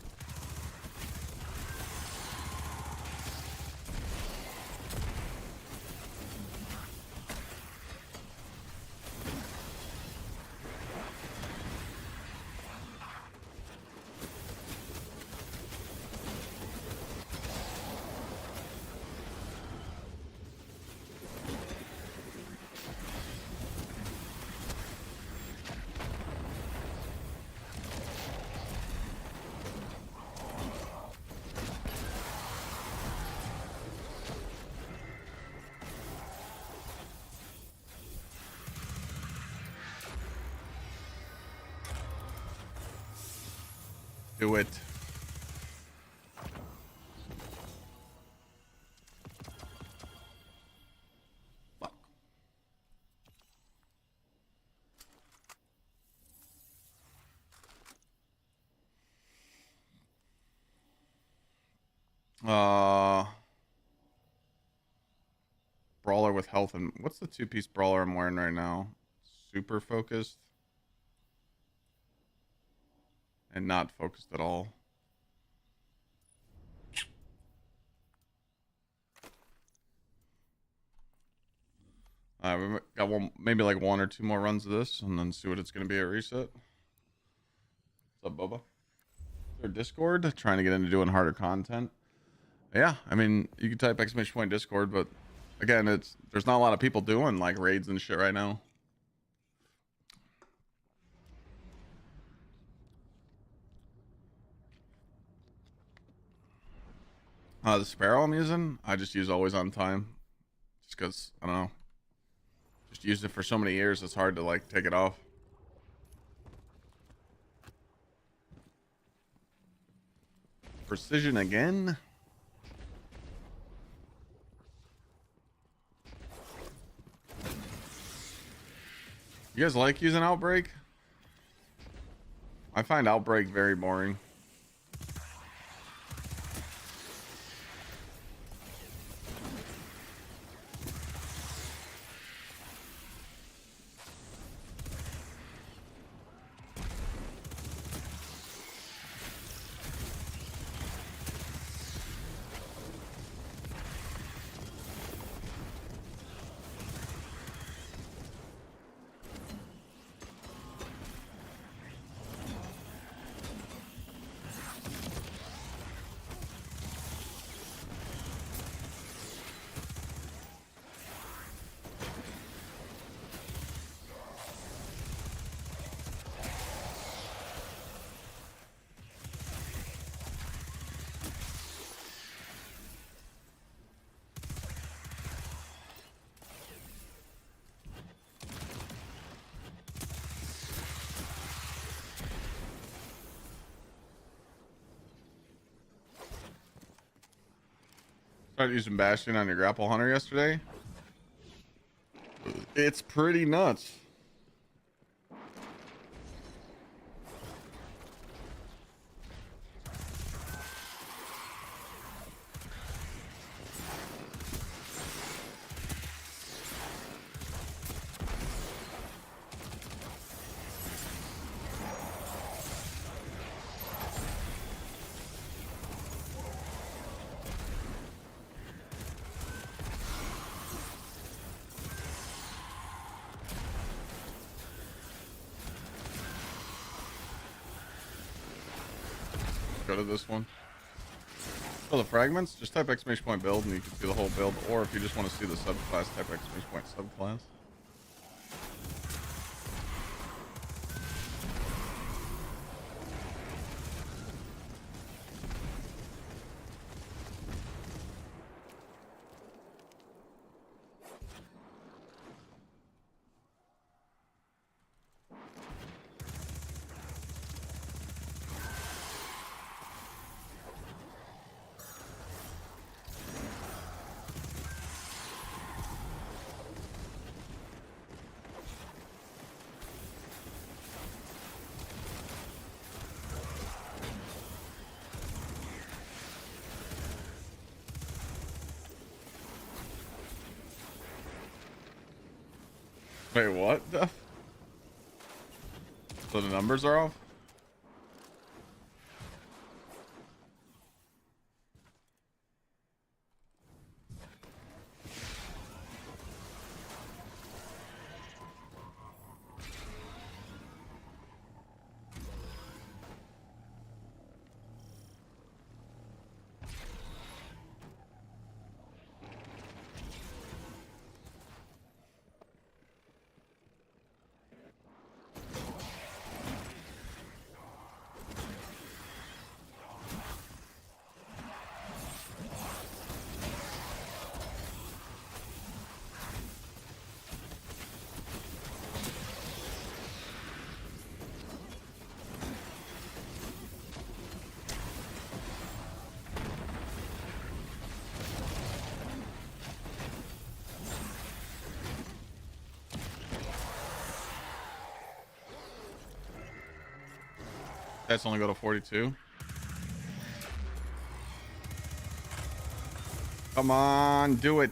Do it. Fuck. Brawler with health and what's the 2-piece brawler I'm wearing right now? Super focused and not focused at all. We got one, maybe like 1 or 2 more runs of this, and then see what it's gonna be at reset. What's up, Bubba? Is there Discord? Trying to get into doing harder content. Yeah, I mean, you can type !Discord, but again, there's not a lot of people doing like raids and shit right now. The Sparrow I'm using, I just use always on time, just because I don't know. Just used it for so many years, it's hard to like take it off. Precision again. You guys like using Outbreak? I find Outbreak very boring. Started using Bastion on your Grapple Hunter yesterday. It's pretty nuts. Go to this one. For the fragments, just type exclamation point build and you can see the whole build, or if you just want to see the subclass, type exclamation point subclass. Wait, what? So the numbers are off? That's only go to 42. Come on, do it.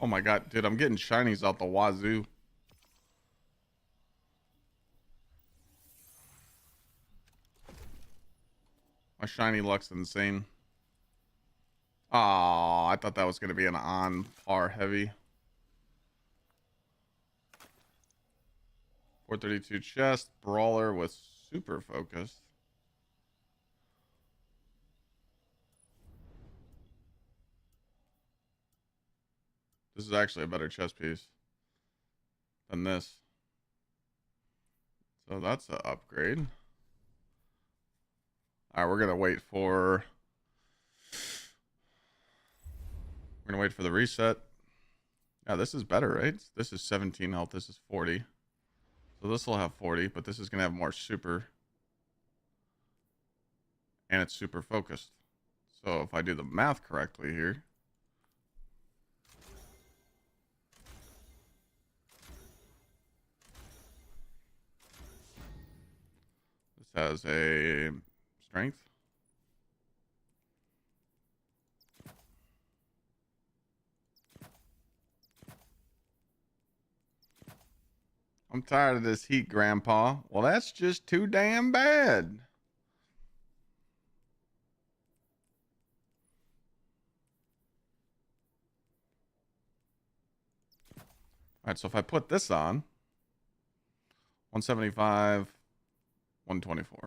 Oh my god, dude, I'm getting shinies out the wazoo. My shiny luck's insane. Oh, I thought that was going to be an on par heavy. 432 chest, brawler with super focus. This is actually a better chest piece than this. So that's an upgrade. All right, we're going to wait for... We're going to wait for the reset. Yeah, this is better, right? This is 17 health. This is 40. So this will have 40, but this is going to have more super. And it's super focused. So if I do the math correctly here. This has a strength. I'm tired of this heat, Grandpa. Well, that's just too damn bad. All right, so if I put this on, 175, 124.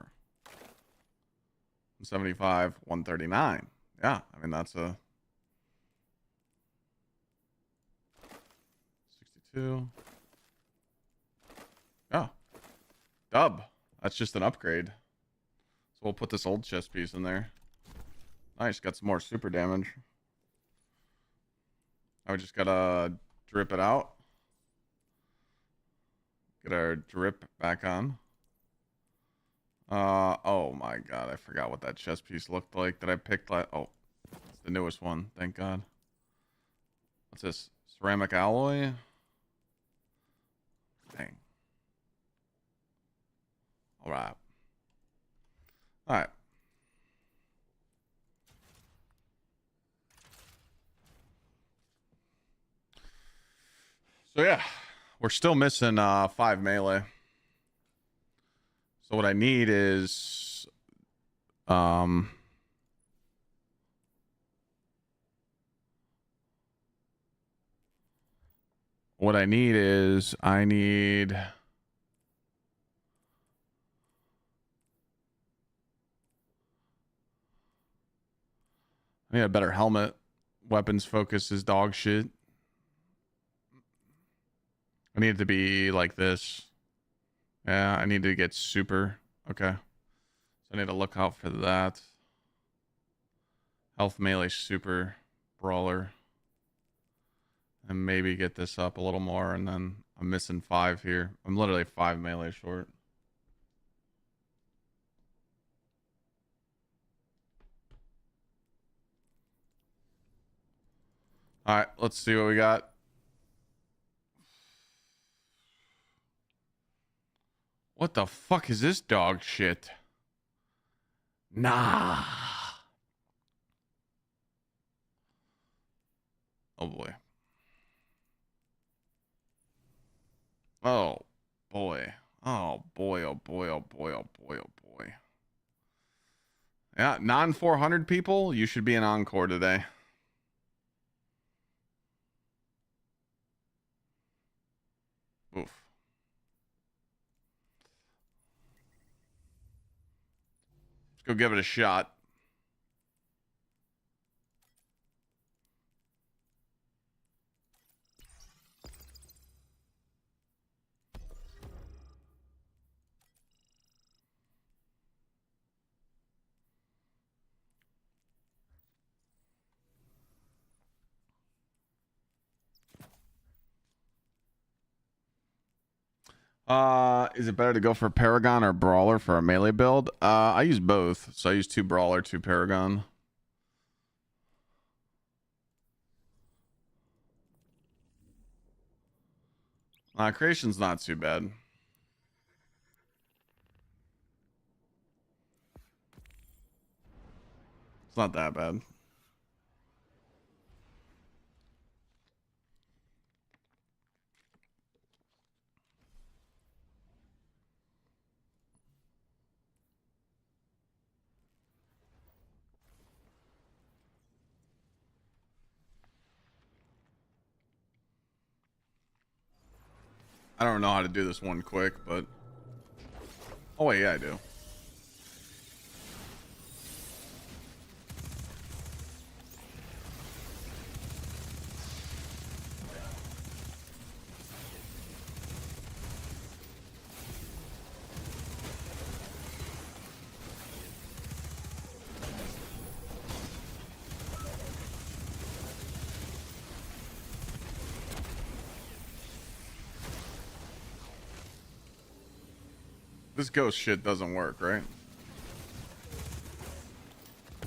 175, 139. Yeah, I mean, that's a 62. Yeah. Dub. That's just an upgrade. So we'll put this old chest piece in there. Nice, got some more super damage. I just gotta drip it out. Get our drip back on. Oh my god, I forgot what that chess piece looked like that I picked. Oh, it's the newest one. Thank God. What's this? Ceramic alloy? Dang. All right. All right. So yeah, we're still missing 5 melee. So what I need is what I need is I need a better helmet. Weapons focus is dog shit. I need it to be like this. Yeah, I need to get super. Okay. So I need to look out for that. Health melee super brawler. And maybe get this up a little more, and then I'm missing 5 here. I'm literally 5 melee short. All right, let's see what we got. What the fuck is this dog shit? Nah. Oh boy. Oh boy. Oh boy. Oh boy. Oh boy. Oh boy. Oh boy. Yeah, non 400 people, you should be an encore today. Oof. Let's go give it a shot. Is it better to go for Paragon or Brawler for a melee build? I use both. So I use 2 Brawler, 2 Paragon. Creation's not too bad. It's not that bad. I don't know how to do this one quick, but... Oh, wait, yeah, I do. This ghost shit doesn't work, right? I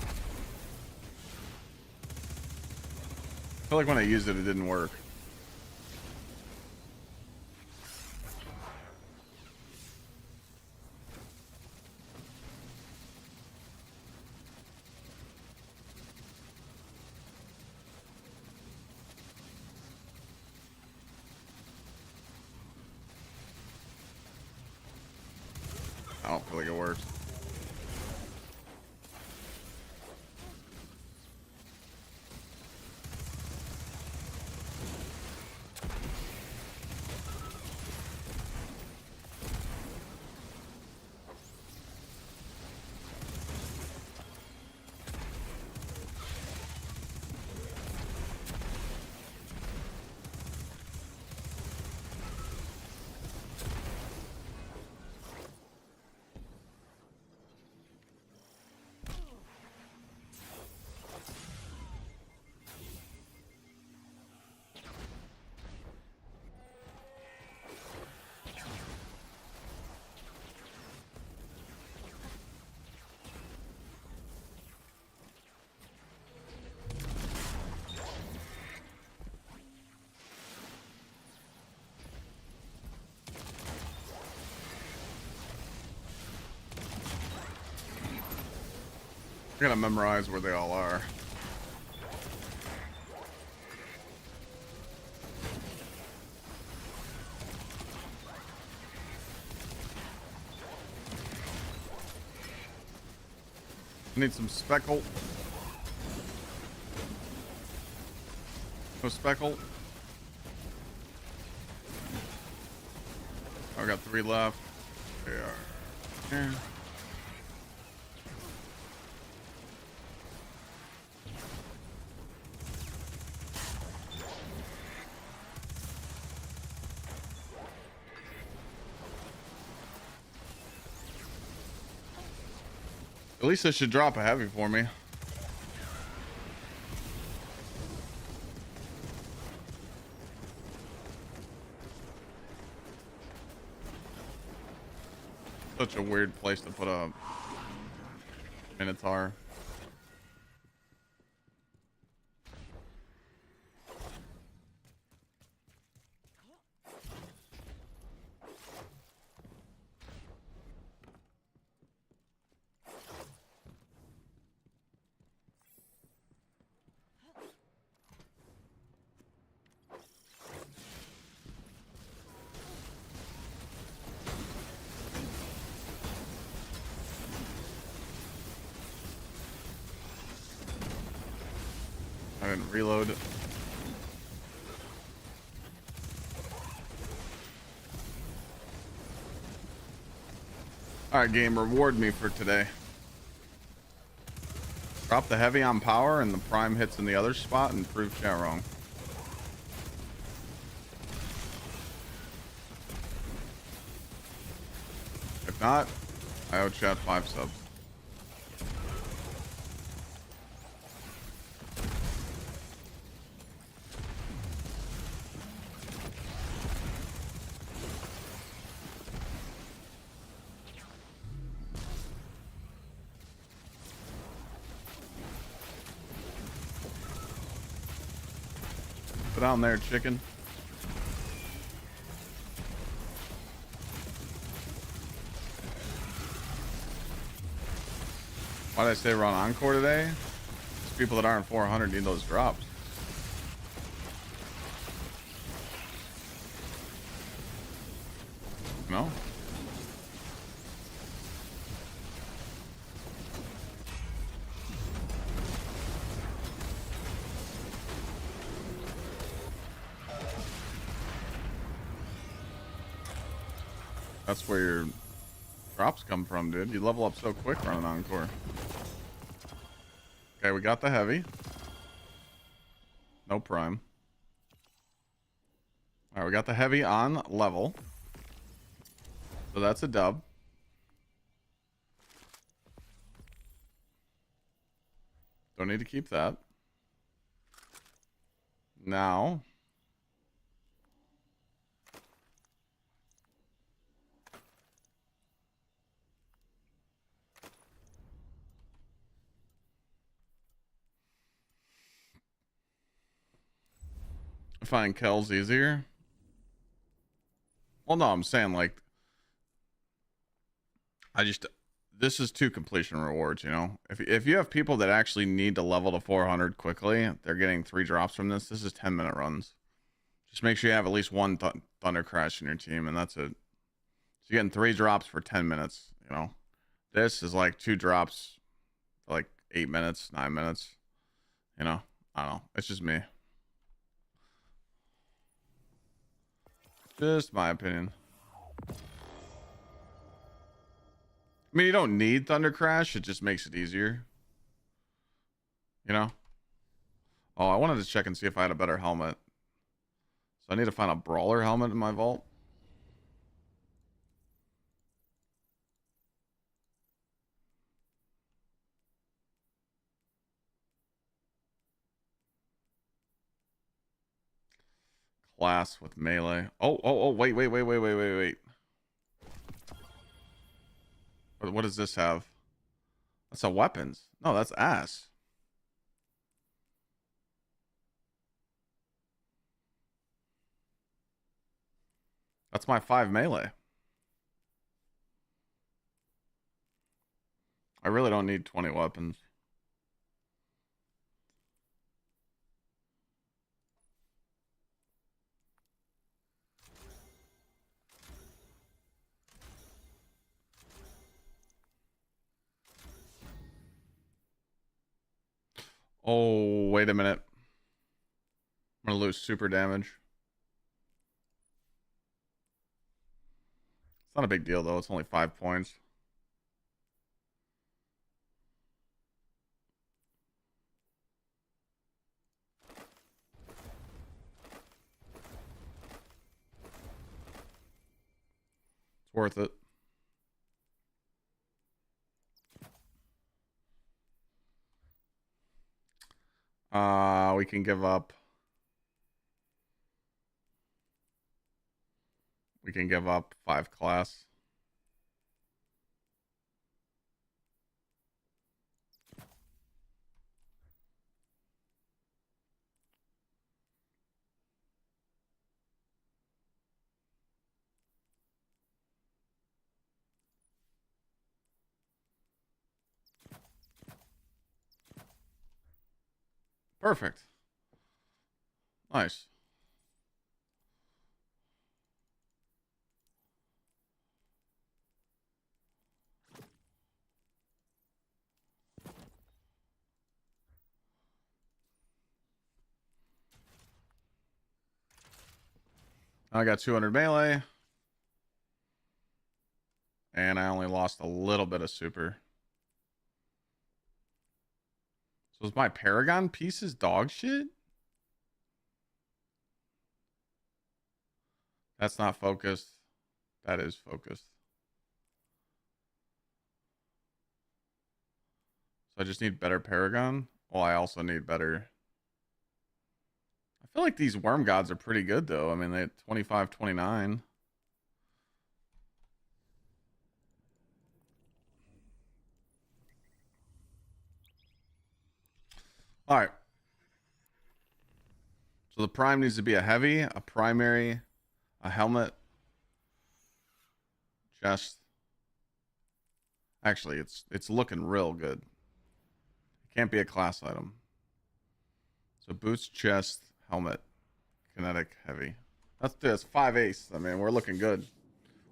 feel like when I used it, it didn't work. I don't feel like it works. gotta memorize where they all are. I need some speckle. No speckle. I got 3 left. They are here. At least this should drop a heavy for me. Such a weird place to put a Minotaur. I didn't reload. Alright, game, reward me for today. Drop the heavy on power and the prime hits in the other spot and prove chat wrong. If not, I owe chat 5 subs. Put down there, chicken. Why did I say we're on Encore today? These people that aren't 400 need those drops. No? That's where your drops come from, dude. You level up so quick running Encore. Okay, we got the heavy. No prime. Alright, we got the heavy on level. So that's a dub. Don't need to keep that. Now... I find Kel's easier. Well, no, I'm saying like... this is 2 completion rewards, you know? If you have people that actually need to level to 400 quickly, they're getting 3 drops from this. This is 10-minute runs. Just make sure you have at least 1 Thunder Crash in your team, and that's it. So you're getting 3 drops for 10 minutes, you know? This is like 2 drops for like 8 minutes, 9 minutes. You know? I don't know. It's just me. Just my opinion. I mean, you don't need Thunder Crash. It just makes it easier. You know? Oh, I wanted to check and see if I had a better helmet. So I need to find a Brawler helmet in my vault. Class with melee. Oh, wait. What does this have? That's a weapons. No, that's ass. That's my 5 melee. I really don't need 20 weapons. Oh, wait a minute. I'm gonna lose super damage. It's not a big deal though. It's only 5 points. It's worth it. We can give up. We can give up 5 class. Perfect. Nice. I got 200 melee. And I only lost a little bit of super. So is my Paragon pieces dog shit? That's not focused. That is focused. So I just need better Paragon. Well, I also need better. I feel like these worm gods are pretty good though. I mean, they had 25, 29. All right. So the prime needs to be a heavy, a primary, a helmet, chest. Actually, it's looking real good. It can't be a class item. So boots, chest, helmet, kinetic, heavy. That's 5 ace. I mean, we're looking good.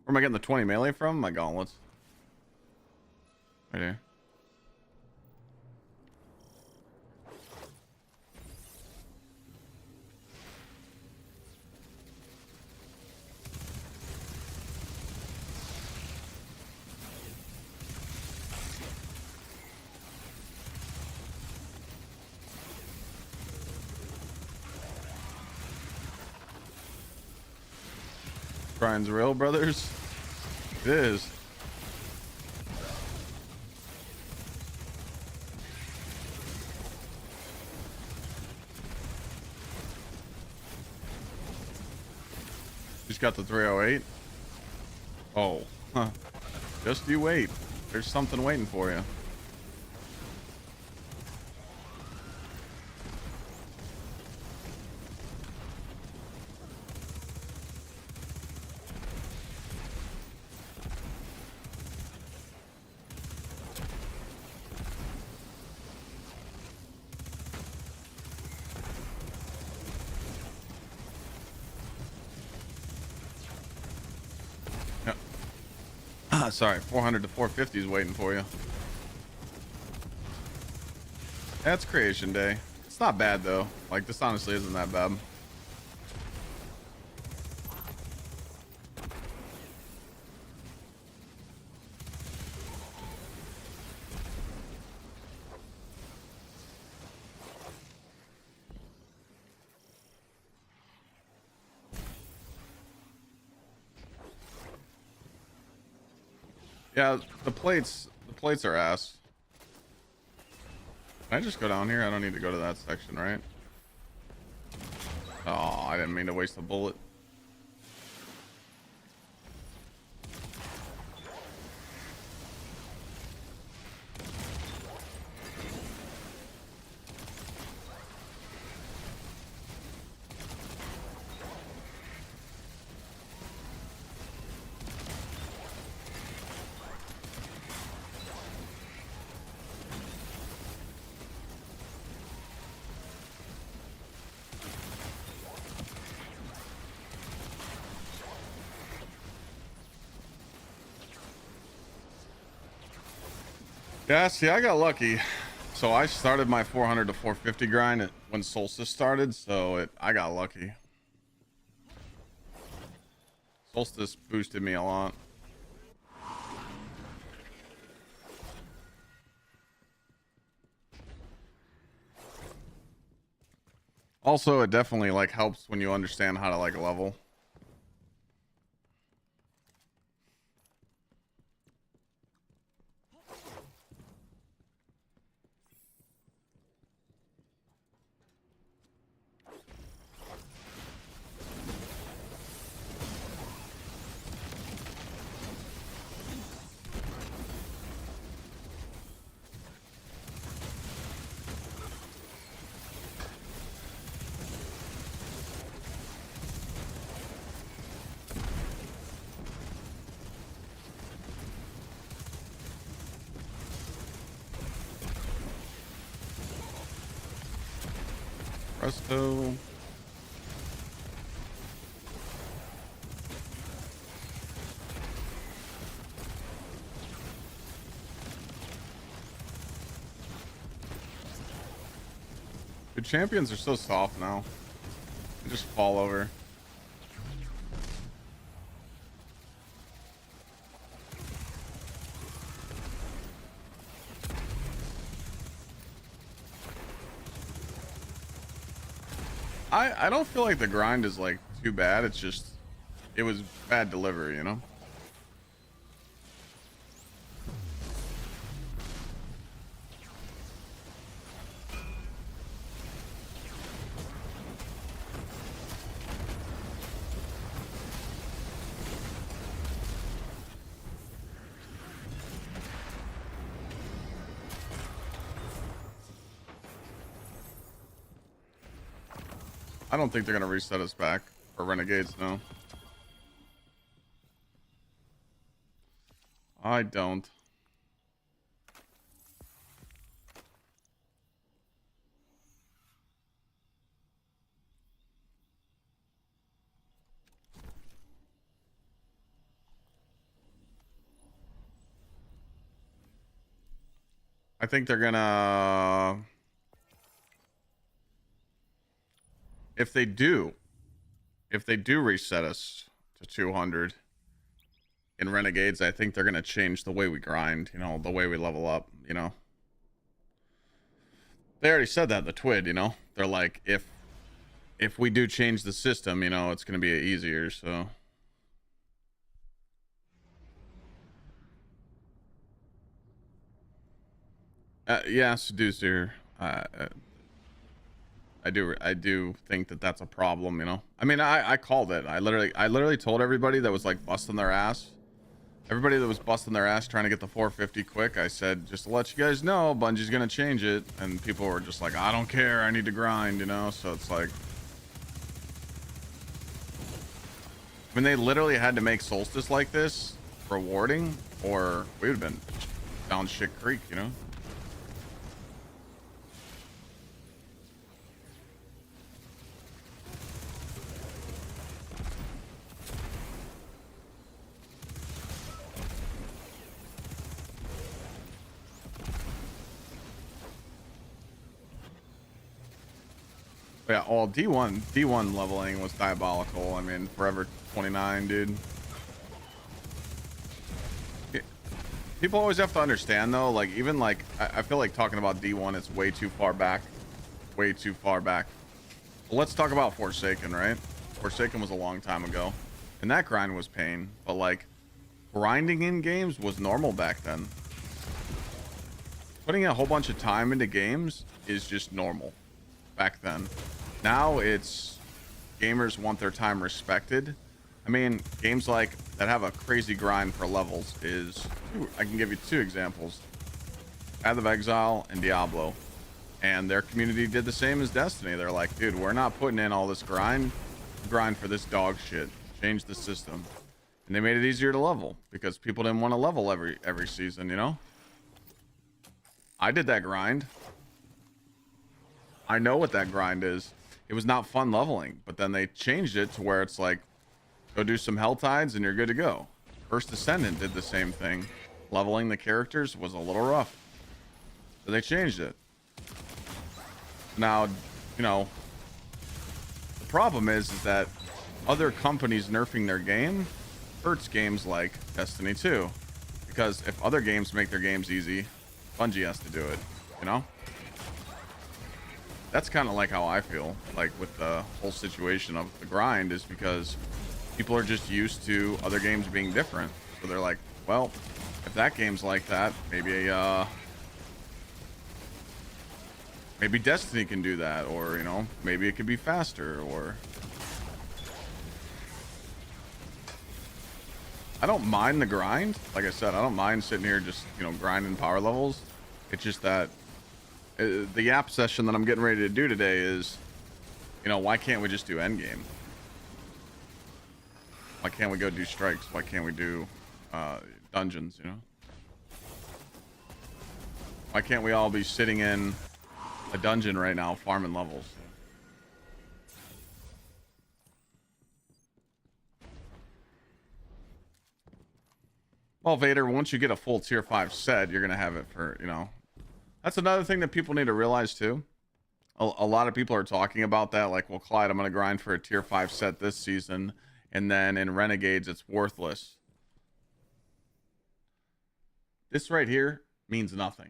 Where am I getting the 20 melee from? My gauntlets. Right here. Brian's real, brothers. It is. Just got the 308. Oh, huh. Just you wait. There's something waiting for you. Sorry, 400 to 450 is waiting for you. That's creation day. It's not bad though. Like, this honestly isn't that bad. Yeah, the plates are ass. Can I just go down here? I don't need to go to that section, right? Oh, I didn't mean to waste a bullet. Yeah, see, I got lucky. So I started my 400 to 450 grind when Solstice started, so I got lucky. Solstice boosted me a lot. Also, it definitely like helps when you understand how to like level. Presto. The champions are so soft now. They just fall over. I don't feel like the grind is like too bad. It's just it was bad delivery, you know? I don't think they're gonna reset us back for Renegades, no. I don't. I think they're gonna, if they do reset us to 200 in Renegades, I think they're gonna change the way we grind, you know, the way we level up, you know. They already said that in the TWID, you know. They're like, if we do change the system, you know, it's gonna be easier, so. Yeah, Seducer. I do think that that's a problem, you know. I mean, I called it. I literally told everybody that was like busting their ass. Everybody that was busting their ass trying to get the 450 quick, I said, just to let you guys know, Bungie's gonna change it. And people were just like, I don't care, I need to grind, you know. So it's like, I mean, they literally had to make Solstice like this rewarding, or we would have been down shit creek, you know. Yeah, all D1 leveling was diabolical. I mean, Forever 29, dude. People always have to understand though, like even like I feel like talking about D1 is way too far back. Way too far back. Well, let's talk about Forsaken, right? Forsaken was a long time ago. And that grind was pain, but like grinding in games was normal back then. Putting a whole bunch of time into games is just normal back then. Now it's gamers want their time respected. I mean, games like that have a crazy grind for levels is, I can give you two examples. Path of Exile and Diablo. And their community did the same as Destiny. They're like, dude, we're not putting in all this grind for this dog shit. Change the system. And they made it easier to level because people didn't want to level every season, you know? I did that grind. I know what that grind is. It was not fun leveling, but then they changed it to where it's like, go do some Hell Tides and you're good to go. First Ascendant did the same thing. Leveling the characters was a little rough. So they changed it. Now, you know, the problem is that other companies nerfing their game hurts games like Destiny 2. Because if other games make their games easy, Bungie has to do it, you know? That's kind of like how I feel, like with the whole situation of the grind, is because people are just used to other games being different. So they're like, well, if that game's like that, maybe Destiny can do that, or, you know, maybe it could be faster, or... I don't mind the grind. Like I said, I don't mind sitting here just, you know, grinding power levels. It's just that the app session that I'm getting ready to do today is, you know, why can't we just do Endgame? Why can't we go do strikes? Why can't we do dungeons, you know? Why can't we all be sitting in a dungeon right now farming levels? Well, Vader, once you get a full tier 5 set, you're going to have it for, you know. That's another thing that people need to realize too. A lot of people are talking about that. Like, well, Clyde, I'm going to grind for a tier 5 set this season. And then in Renegades, it's worthless. This right here means nothing.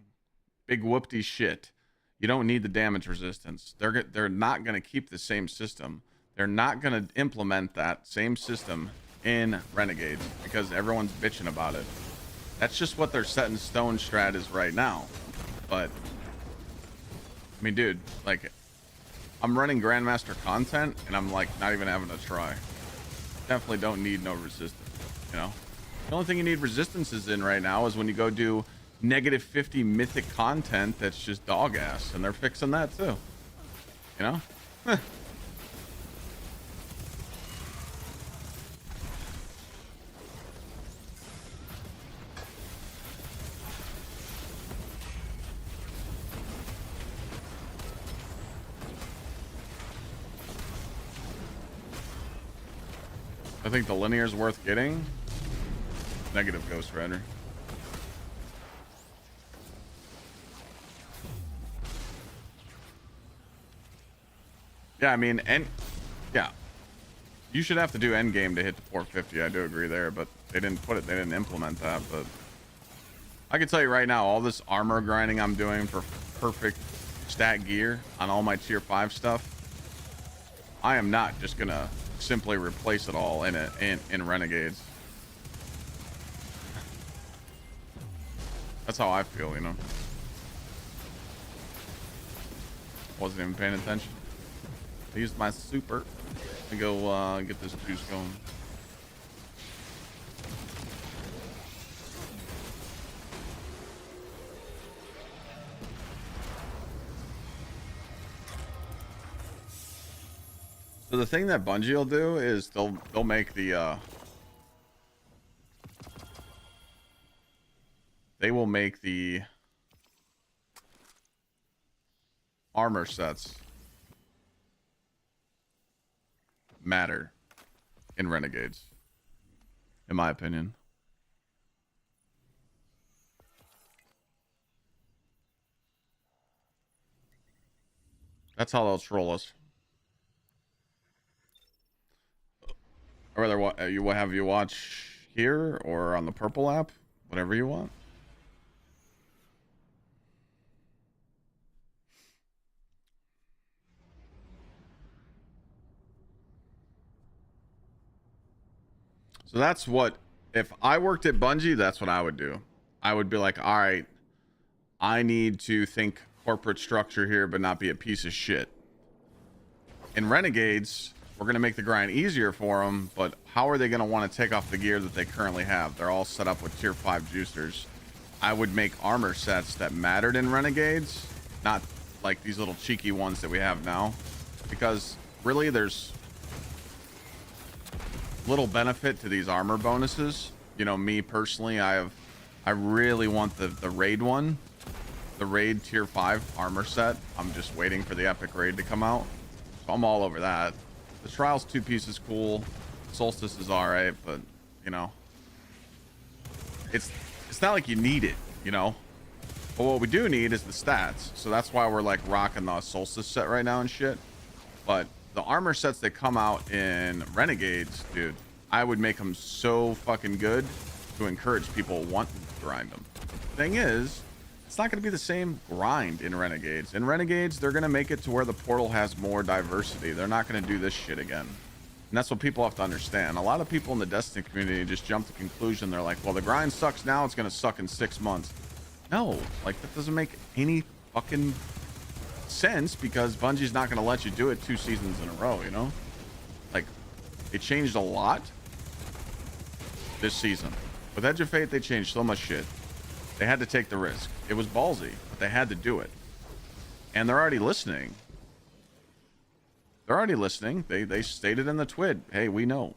Big whoopty shit. You don't need the damage resistance. They're not going to keep the same system. They're not going to implement that same system in Renegades because everyone's bitching about it. That's just what their set in stone strat is right now. But I mean, dude, like, I'm running Grandmaster content and I'm like not even having a try. Definitely don't need no resistance, you know. The only thing you need resistances in right now is when you go do -50 mythic content that's just dog ass, and they're fixing that too, you know. I think the linear is worth getting. Negative Ghost Rider. Yeah, I mean, yeah, you should have to do Endgame to hit the 450. I do agree there, but they didn't put it. They didn't implement that. But I can tell you right now, all this armor grinding I'm doing for perfect stat gear on all my tier 5 stuff, I am not just gonna simply replace it all in Renegades. That's how I feel, you know. Wasn't even paying attention. I used my super to go get this juice going. So the thing that Bungie will do is they'll make the they will make the armor sets matter in Renegades, in my opinion. That's how they'll troll us. Or whether what you have you watch here or on the purple app, whatever you want. So that's what, if I worked at Bungie, that's what I would do. I would be like, all right, I need to think corporate structure here, but not be a piece of shit. In Renegades, we're going to make the grind easier for them, but how are they going to want to take off the gear that they currently have? They're all set up with tier 5 juicers. I would make armor sets that mattered in Renegades, not like these little cheeky ones that we have now, because really there's little benefit to these armor bonuses. You know, me personally, I really want the raid one, the raid tier 5 armor set. I'm just waiting for the epic raid to come out, so I'm all over that. The trials 2-piece is cool, Solstice is all right, but you know, it's not like you need it, you know. But what we do need is the stats. So that's why we're like rocking the Solstice set right now and shit. But the armor sets that come out in Renegades, dude, I would make them so fucking good to encourage people wanting to grind them. Thing is, it's not going to be the same grind in Renegades. In Renegades, they're going to make it to where the portal has more diversity. They're not going to do this shit again. And that's what people have to understand. A lot of people in the Destiny community just jump to conclusion. They're like, well, the grind sucks now. It's going to suck in 6 months. No, like that doesn't make any fucking sense because Bungie's not going to let you do it 2 seasons in a row, you know? Like, it changed a lot this season. With Edge of Fate, they changed so much shit. They had to take the risk. It was ballsy, but they had to do it. And they're already listening. They're already listening. They stated in the TWID, hey, we know.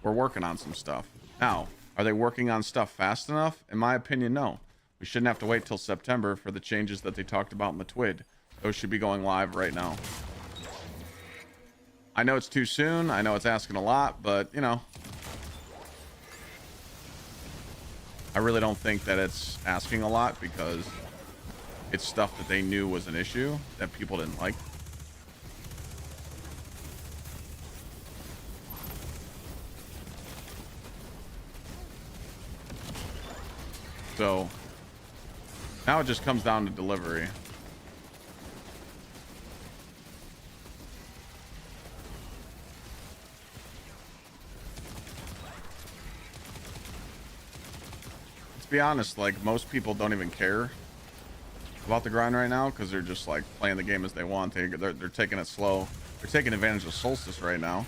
We're working on some stuff. Now, are they working on stuff fast enough? In my opinion, no. We shouldn't have to wait till September for the changes that they talked about in the TWID. Those should be going live right now. I know it's too soon. I know it's asking a lot, but, you know, I really don't think that it's asking a lot because it's stuff that they knew was an issue that people didn't like. So now it just comes down to delivery. Be honest, like most people don't even care about the grind right now because they're just like playing the game as they want. They're taking it slow. They're taking advantage of Solstice right now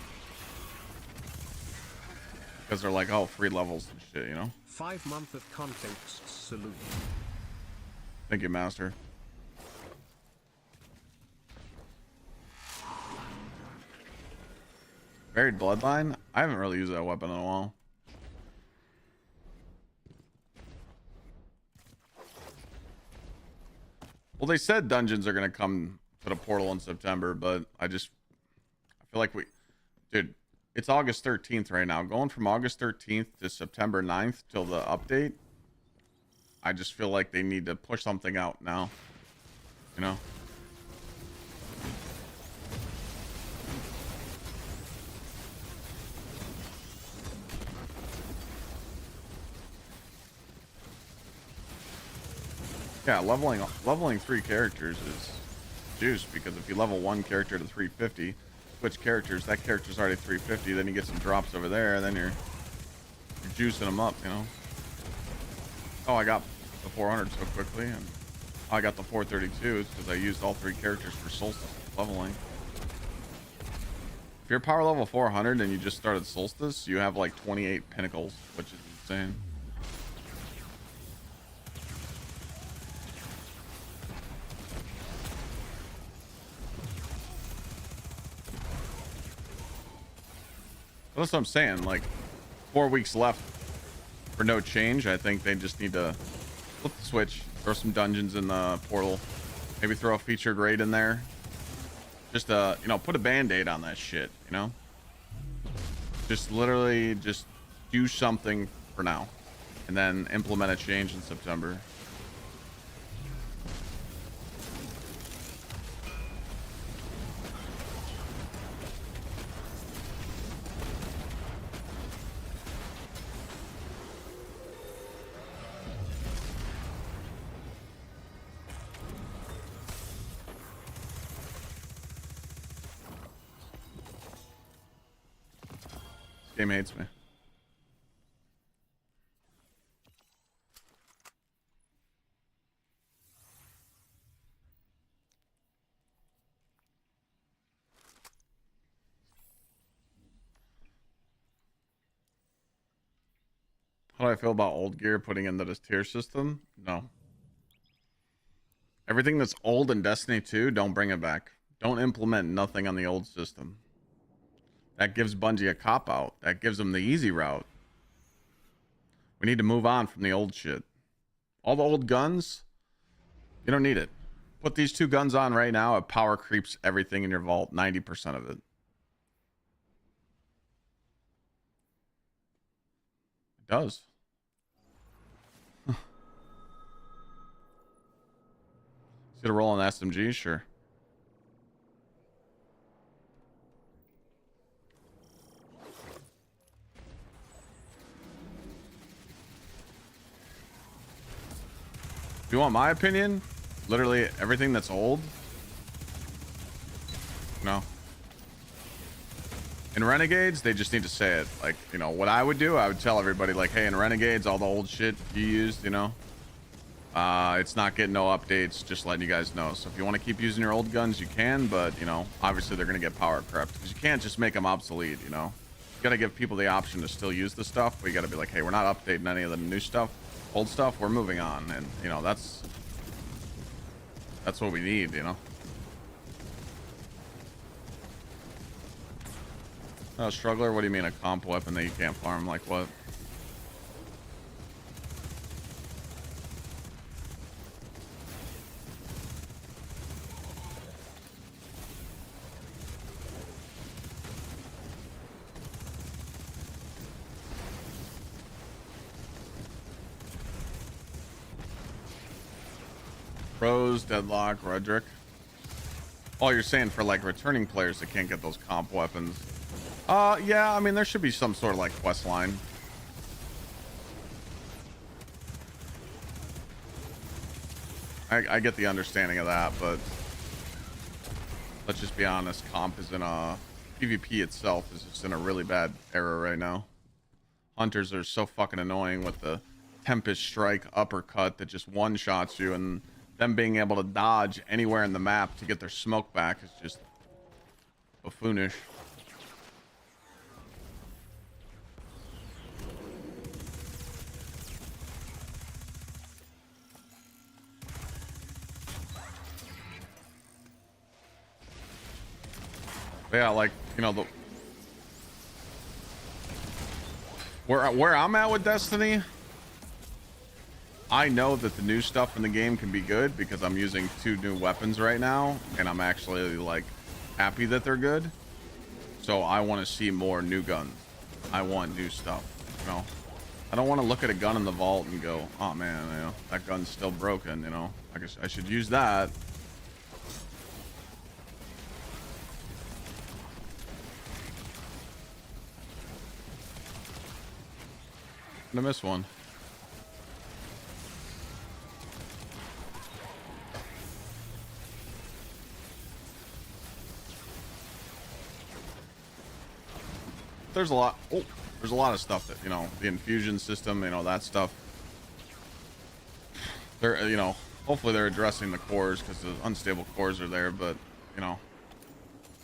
because they're like, oh, free levels and shit, you know. 5 months of context salute. Thank you, Master. Buried Bloodline. I haven't really used that weapon in a while. Well, they said dungeons are going to come to the portal in September, but I feel like dude, it's August 13th right now. Going from August 13th to September 9th till the update, I just feel like they need to push something out now, you know? Yeah, leveling 3 characters is juice because if you level 1 character to 350, switch characters, that character's already 350, then you get some drops over there, then you're juicing them up, you know. Oh, I got the 400 so quickly, and I got the 432 because I used all 3 characters for Solstice leveling. If you're power level 400 and you just started Solstice, you have like 28 pinnacles, which is insane. That's what I'm saying. Like 4 weeks left for no change. I think they just need to flip the switch, throw some dungeons in the portal, maybe throw a featured raid in there. Just you know, put a band-aid on that shit, you know? Just literally just do something for now and then implement a change in September. Game hates me. How do I feel about old gear putting into this tier system? No. Everything that's old in Destiny 2, don't bring it back. Don't implement nothing on the old system. That gives Bungie a cop-out. That gives them the easy route. We need to move on from the old shit. All the old guns, you don't need it. Put these 2 guns on right now, it power creeps everything in your vault, 90% of it. It does. Get a roll on the SMG, sure. If you want my opinion, literally everything that's old. No. In Renegades, they just need to say it. Like, you know, what I would do, I would tell everybody, like, hey, in Renegades, all the old shit you used, you know, it's not getting no updates, just letting you guys know. So if you want to keep using your old guns, you can, but, you know, obviously they're going to get power crept because you can't just make them obsolete, you know. You got to give people the option to still use the stuff, but you got to be like, hey, we're not updating any of the new stuff. Old stuff, we're moving on. And, you know, that's what we need, you know. Struggler, what do you mean a comp weapon that you can't farm? Like what? Pros, Deadlock, Roderick. Oh, you're saying for like returning players that can't get those comp weapons. Yeah, I mean, there should be some sort of like quest line. I get the understanding of that, but let's just be honest, comp is in a PvP itself is just in a really bad era right now. Hunters are so fucking annoying with the Tempest Strike uppercut that just one-shots you, and them being able to dodge anywhere in the map to get their smoke back is just buffoonish. Yeah, like, you know, the where I'm at with Destiny, I know that the new stuff in the game can be good because I'm using 2 new weapons right now, and I'm actually like happy that they're good. So I want to see more new guns. I want new stuff, you know. I don't want to look at a gun in the vault and go, oh man, you know, that gun's still broken, you know. I guess I should use that. I missed one. There's a lot. Oh, there's a lot of stuff that, you know, the infusion system, you know, that stuff. They're, you know, hopefully they're addressing the cores because the unstable cores are there, but, you know,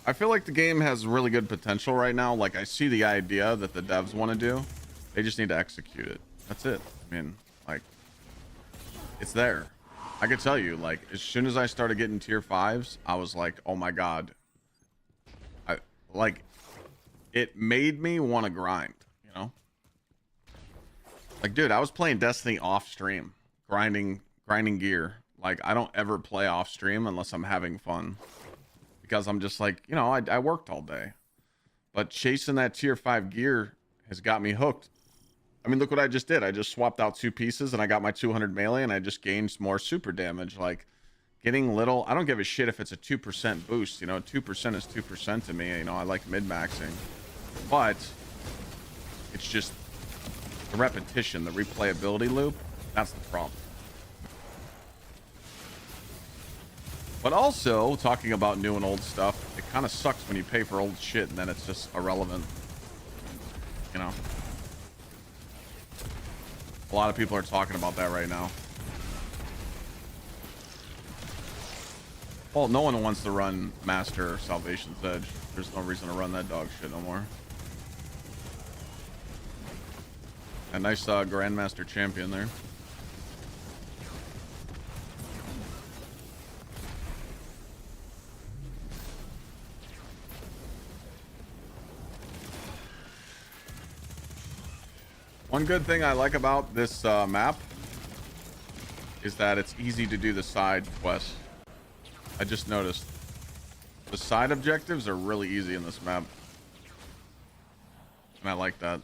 I feel like the game has really good potential right now. Like, I see the idea that the devs want to do. They just need to execute it. That's it. I mean, like, it's there. I could tell you, like, as soon as I started getting tier 5s, I was like, oh my god. It made me want to grind, you know? Like, dude, I was playing Destiny off stream, grinding gear. Like, I don't ever play off stream unless I'm having fun. Because I'm just like, you know, I worked all day. But chasing that tier 5 gear has got me hooked. I mean, look what I just did. I just swapped out 2 pieces and I got my 200 melee and I just gained more super damage. Like, getting little, I don't give a shit if it's a 2% boost. You know, 2% is 2% to me. You know, I like mid-maxing. But it's just the repetition, the replayability loop. That's the problem. But also, talking about new and old stuff, it kind of sucks when you pay for old shit and then it's just irrelevant. You know? A lot of people are talking about that right now. Well, no one wants to run Master or Salvation's Edge. There's no reason to run that dog shit no more. A nice Grandmaster champion there. One good thing I like about this map is that it's easy to do the side quests. I just noticed the side objectives are really easy in this map, and I like that.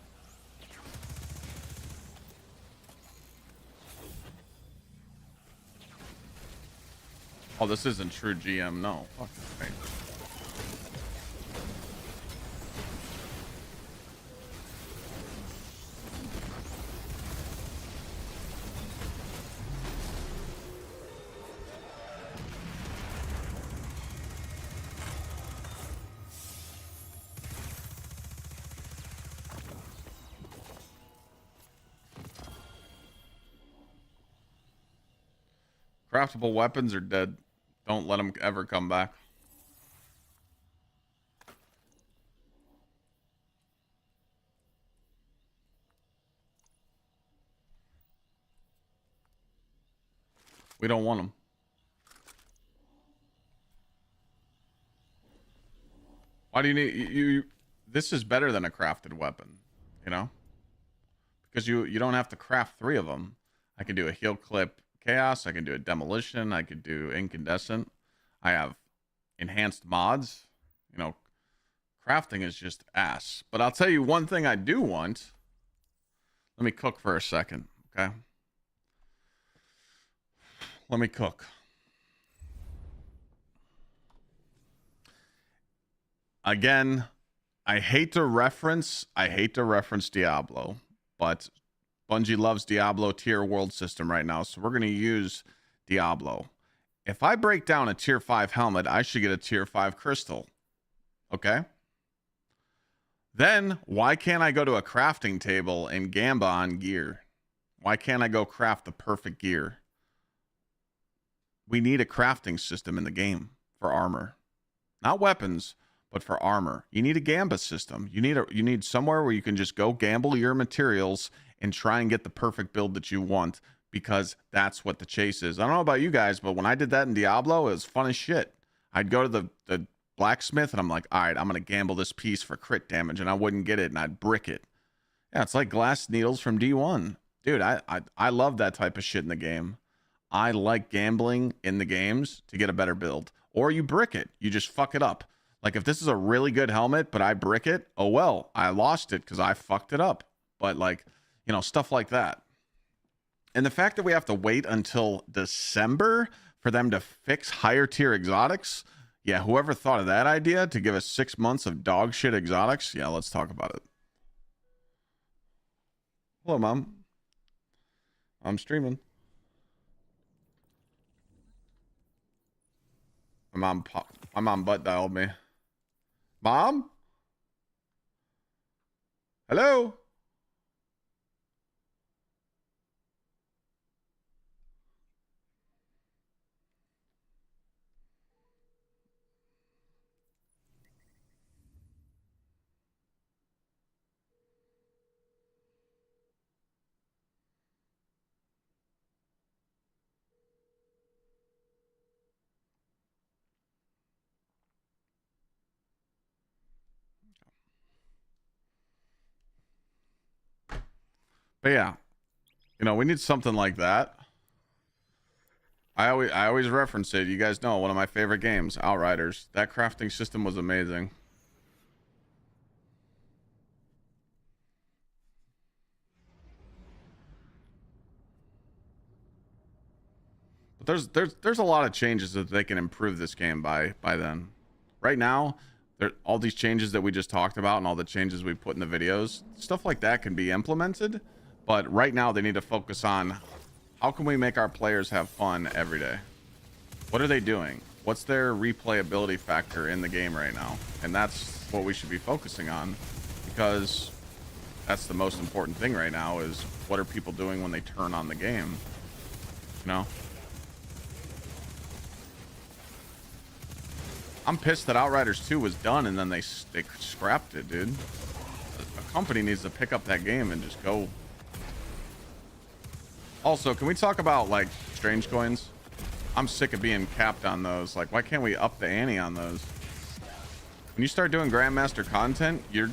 Oh, this isn't true GM. No. Fuck me. Craftable weapons are dead. Don't let them ever come back. We don't want them. Why do you need you? This is better than a crafted weapon, you know, because you don't have to craft 3 of them. I can do a heal clip chaos. I can do a demolition. I could do incandescent. I have enhanced mods. You know, crafting is just ass. But I'll tell you one thing I do want. Let me cook for a second, okay? Let me cook. Again, I hate to reference Diablo, but Bungie loves Diablo tier world system right now, so we're going to use Diablo. If I break down a tier 5 helmet, I should get a tier 5 crystal. Okay? Then, why can't I go to a crafting table and gamba on gear? Why can't I go craft the perfect gear? We need a crafting system in the game for armor. Not weapons, but for armor. You need a gamba system. You need somewhere where you can just go gamble your materials and try and get the perfect build that you want, because that's what the chase is. I don't know about you guys, but when I did that in Diablo, it was fun as shit. I'd go to the blacksmith and I'm like, all right, I'm going to gamble this piece for crit damage, and I wouldn't get it and I'd brick it. Yeah, it's like glass needles from D1. Dude, I love that type of shit in the game. I like gambling in the games to get a better build. Or you brick it. You just fuck it up. Like, if this is a really good helmet, but I brick it, oh well, I lost it because I fucked it up. But, like, you know, stuff like that. And the fact that we have to wait until December for them to fix higher tier exotics, yeah, whoever thought of that idea to give us 6 months of dog shit exotics, yeah, let's talk about it. Hello, Mom. I'm streaming. My mom butt dialed me. Mom? Hello? But yeah, you know, we need something like that. I always reference it. You guys know one of my favorite games, Outriders. That crafting system was amazing. But there's a lot of changes that they can improve this game by then. Right now, all these changes that we just talked about and all the changes we put in the videos, stuff like that can be implemented. But right now, they need to focus on how can we make our players have fun every day? What are they doing? What's their replayability factor in the game right now? And that's what we should be focusing on, because that's the most important thing right now is what are people doing when they turn on the game? You know? I'm pissed that Outriders 2 was done and then they scrapped it, dude. A company needs to pick up that game and just go. Also, can we talk about, like, strange coins? I'm sick of being capped on those. Like, why can't we up the ante on those? When you start doing Grandmaster content, you're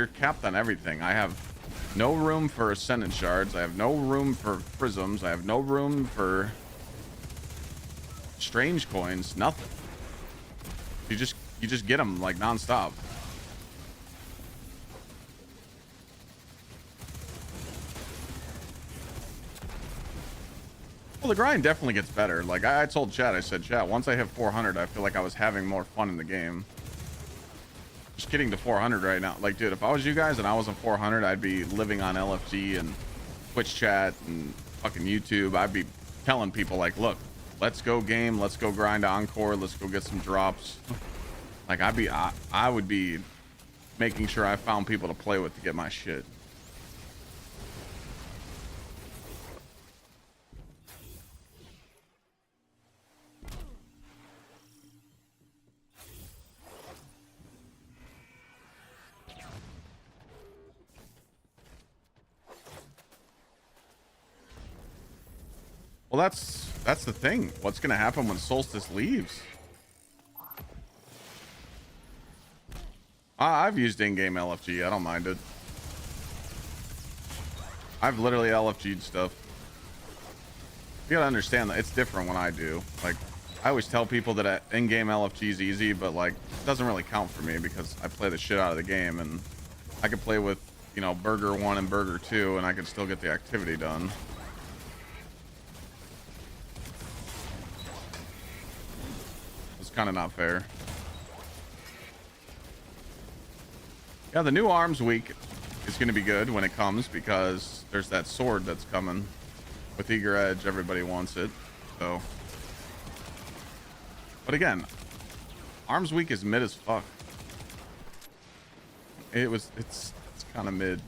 capped on everything. I have no room for Ascendant Shards. I have no room for Prisms. I have no room for strange coins. Nothing. You just get them, like, nonstop. Well, the grind definitely gets better. Like I told chat, I said, chat, once I hit 400, I feel like I was having more fun in the game. Just getting to 400 right now. Like, dude, if I was you guys and I was on 400, I'd be living on LFG and Twitch chat and fucking YouTube. I'd be telling people like, look, let's go game, let's go grind Encore, let's go get some drops. Like I would be making sure I found people to play with to get my shit. Well, that's the thing. What's gonna happen when Solstice leaves? I've used in-game LFG. I don't mind it. I've literally LFG'd stuff. You gotta understand that it's different when I do. Like, I always tell people that in-game LFG is easy, but like, it doesn't really count for me because I play the shit out of the game, and I could play with, you know, Burger 1 and Burger 2, and I could still get the activity done. It's kind of not fair. Yeah, the new arms week is going to be good when it comes because there's that sword that's coming with Eager Edge. Everybody wants it. So, but again, arms week is mid as fuck. It's kind of mid.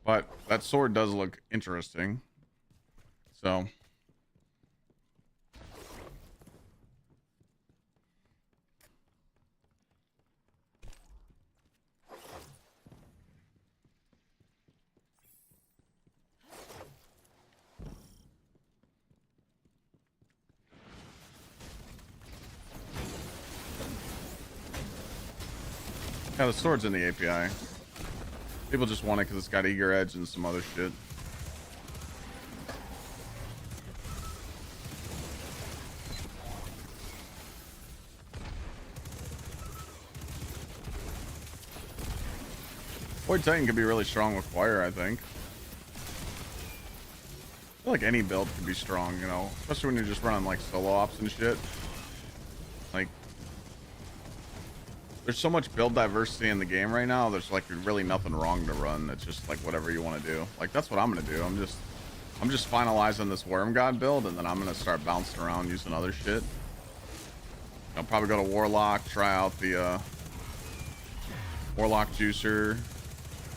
But that sword does look interesting. So. Yeah, the sword's in the API. People just want it because it's got Eager Edge and some other shit. Void Titan could be really strong with Choir, I think. I feel like any build could be strong, you know, especially when you're just running like solo ops and shit. Like, there's so much build diversity in the game right now. There's like really nothing wrong to run. It's just like whatever you want to do. Like that's what I'm gonna do. I'm just finalizing this Worm God build, and then I'm gonna start bouncing around using other shit. I'll probably go to Warlock, try out the Warlock Juicer.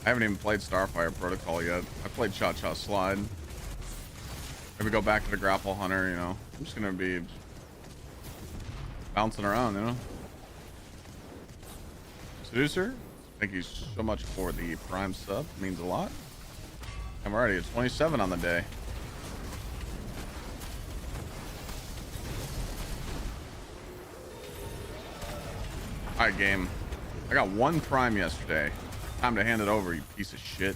I haven't even played Starfire Protocol yet. I played GsxrClyde. Maybe go back to the Grapple Hunter, you know. I'm just gonna be bouncing around, you know. Seducer, thank you so much for the Prime sub. It means a lot. And we're already at 27 on the day. Alright, game. I got one Prime yesterday. Time to hand it over, you piece of shit.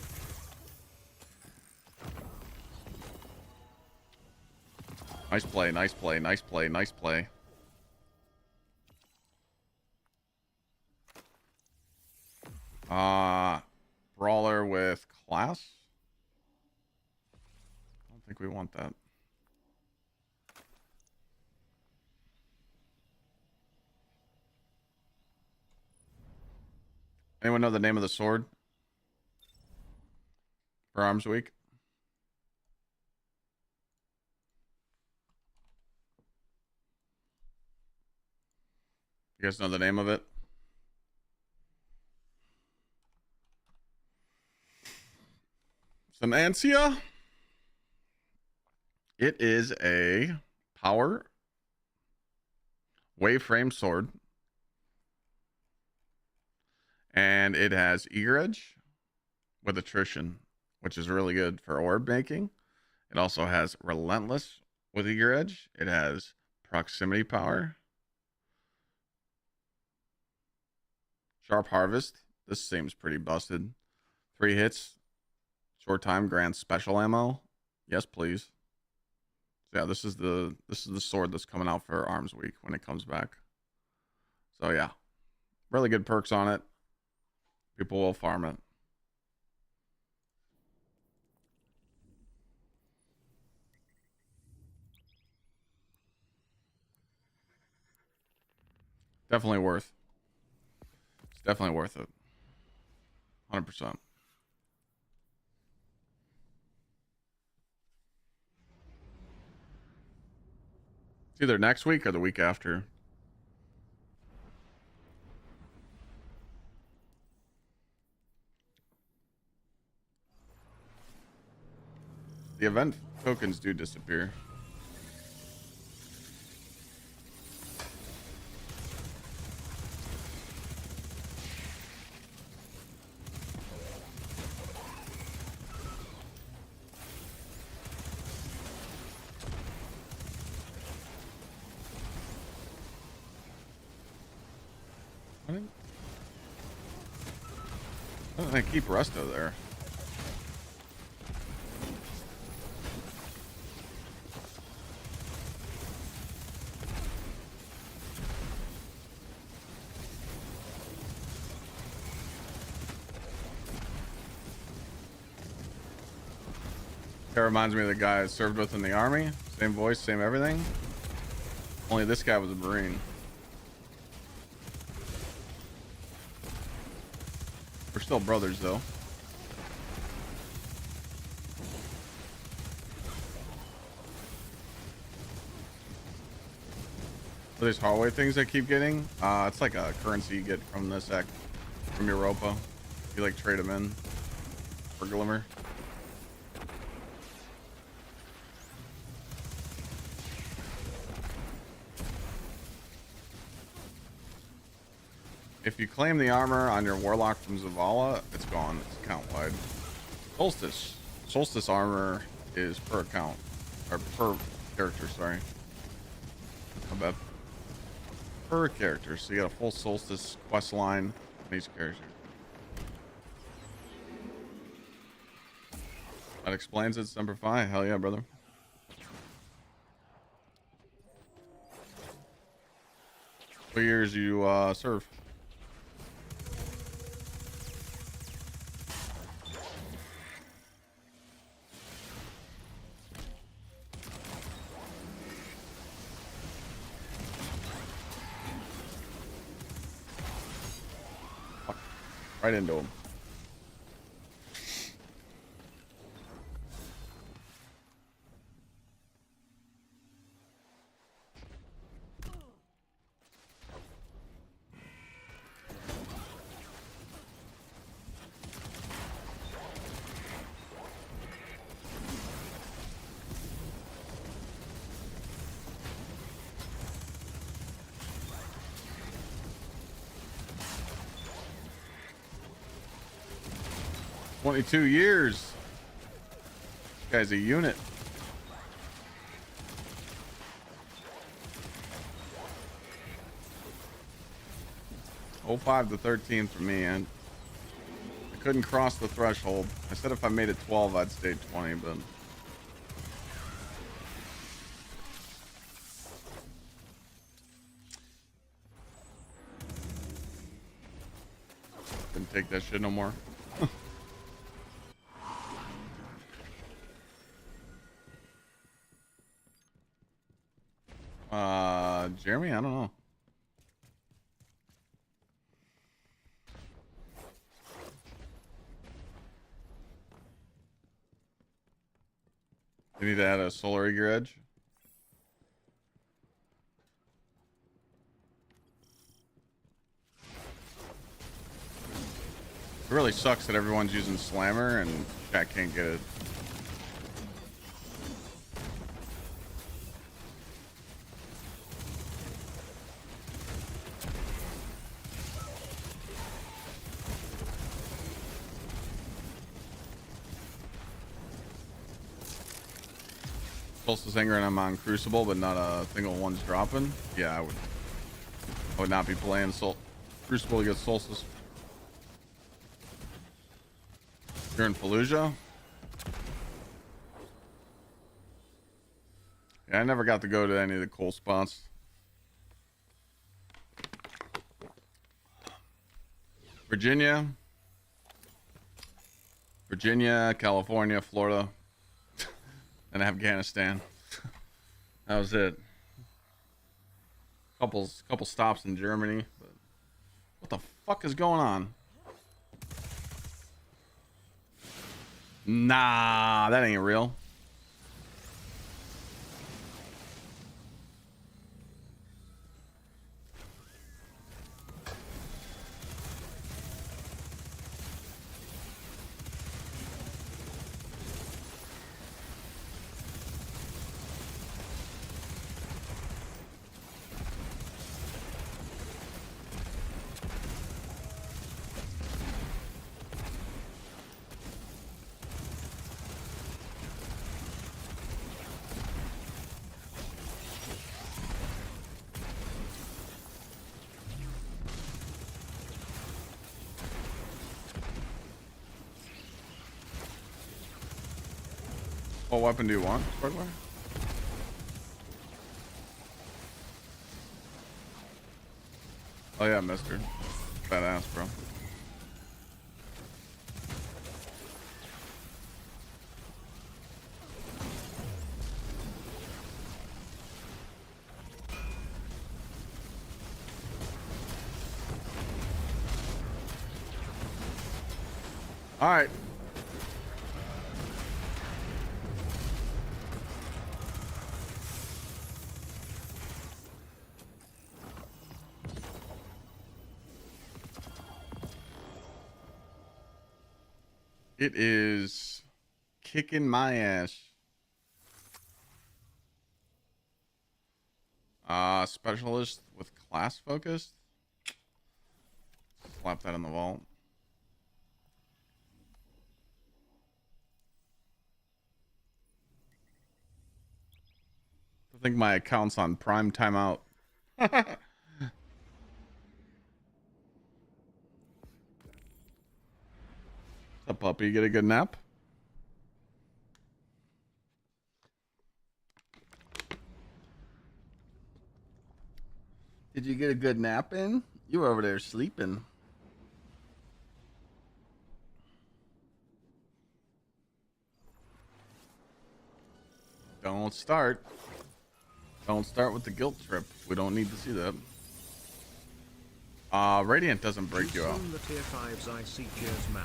Nice play, nice play, nice play, nice play. Brawler with class. I don't think we want that. Anyone know the name of the sword for Arms Week? You guys know the name of it? Some Ansia. It is a power waveframe sword. And it has Eager Edge with attrition, which is really good for orb making. It also has Relentless with Eager Edge. It has proximity power. Sharp Harvest. This seems pretty busted. 3 hits. Short time grant special ammo. Yes, please. So yeah, this is the sword that's coming out for Arms Week when it comes back. So yeah, really good perks on it. People will farm it. Definitely worth. It's definitely worth it. 100%. It's either next week or the week after. The event tokens do disappear. Why don't I keep Resto there? That reminds me of the guy I served with in the army. Same voice, same everything. Only this guy was a Marine. We're still brothers, though. These hallway things I keep getting, it's like a currency you get from this act from Europa. You like trade them in for Glimmer. If you claim the armor on your Warlock from Zavala, it's gone. It's account wide. Solstice armor is per account. Or per character, sorry. My bad. Per character. So you got a full Solstice quest line on each character. That explains it, Semper Fi. Hell yeah, brother. What years you serve? Right into him. "22 years. This guy's a unit." "05 to 13 for me, and I couldn't cross the threshold. I said if I made it 12, I'd stay 20, but couldn't take that shit no more." Jeremy, I don't know. You need to add a solar eager edge. It really sucks that everyone's using Slammer and chat can't get it. Solstice Anger and I'm on Crucible, but not a single one's dropping. Yeah, I would not be playing Crucible against Solstice. You're in Fallujah? Yeah, I never got to go to any of the cool spots. Virginia, California, Florida, and Afghanistan. That was it. Couple stops in Germany. But what the fuck is going on? Nah, that ain't real. What weapon do you want, Sparkler? Oh yeah, mister. Badass, bro. All right. It is kicking my ass. Specialist with class focused. Slap that in the vault. I think my account's on prime timeout. What's up, puppy? Get a good nap? Did you get a good nap in? You were over there sleeping. Don't start. Don't start with the guilt trip. We don't need to see that. Radiant doesn't break you out. The tier 5's icy cheers, man.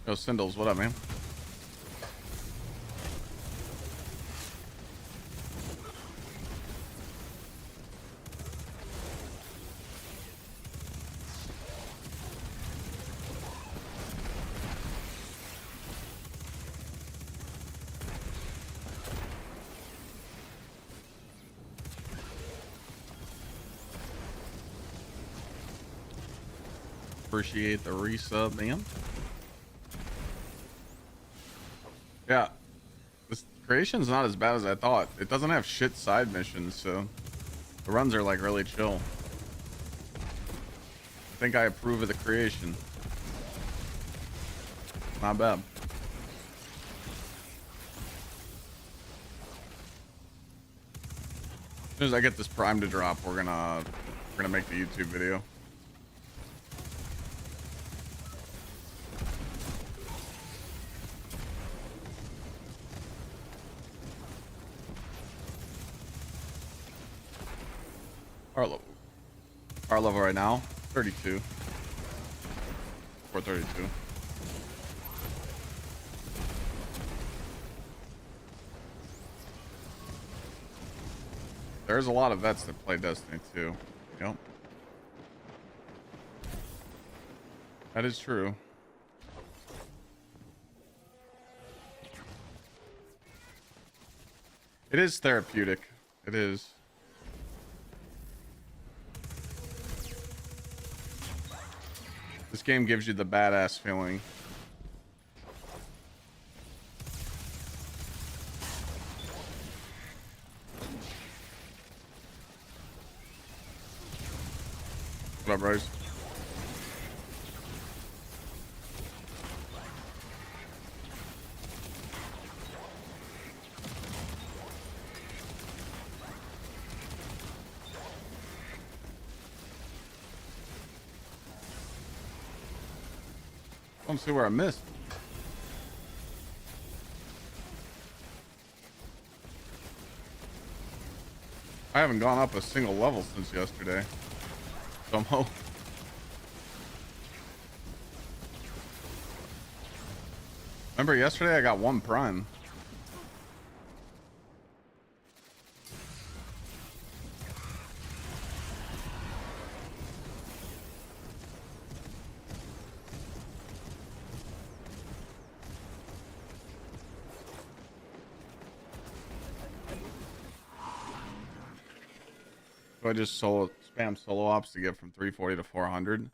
Yo, Sindles, what up, man? Appreciate the resub, man. Yeah, this creation's not as bad as I thought. It doesn't have shit side missions, so the runs are like really chill. I think I approve of the creation. Not bad. As soon as I get this prime to drop, we're gonna make the YouTube video. Our level right now, 32. 432. There's a lot of vets that play Destiny too. Yep. That is true. It is therapeutic. It is. This game gives you the badass feeling. What up, Rose? want to see where I missed. I haven't gone up a single level since yesterday. Somehow. Remember yesterday I got 1 prime. So I just spam solo ops to get from 340 to 400.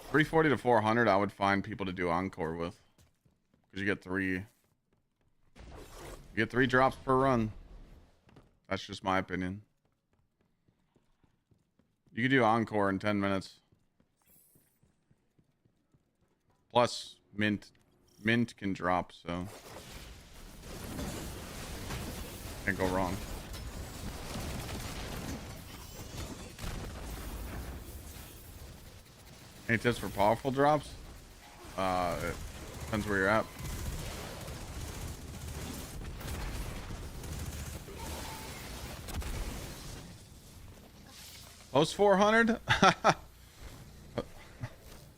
340 to 400 I would find people to do encore with, because you get 3 drops per run. That's just my opinion. You can do encore in 10 minutes. Plus mint can drop, so can't go wrong. Any tips for powerful drops? It depends where you're at. Post 400?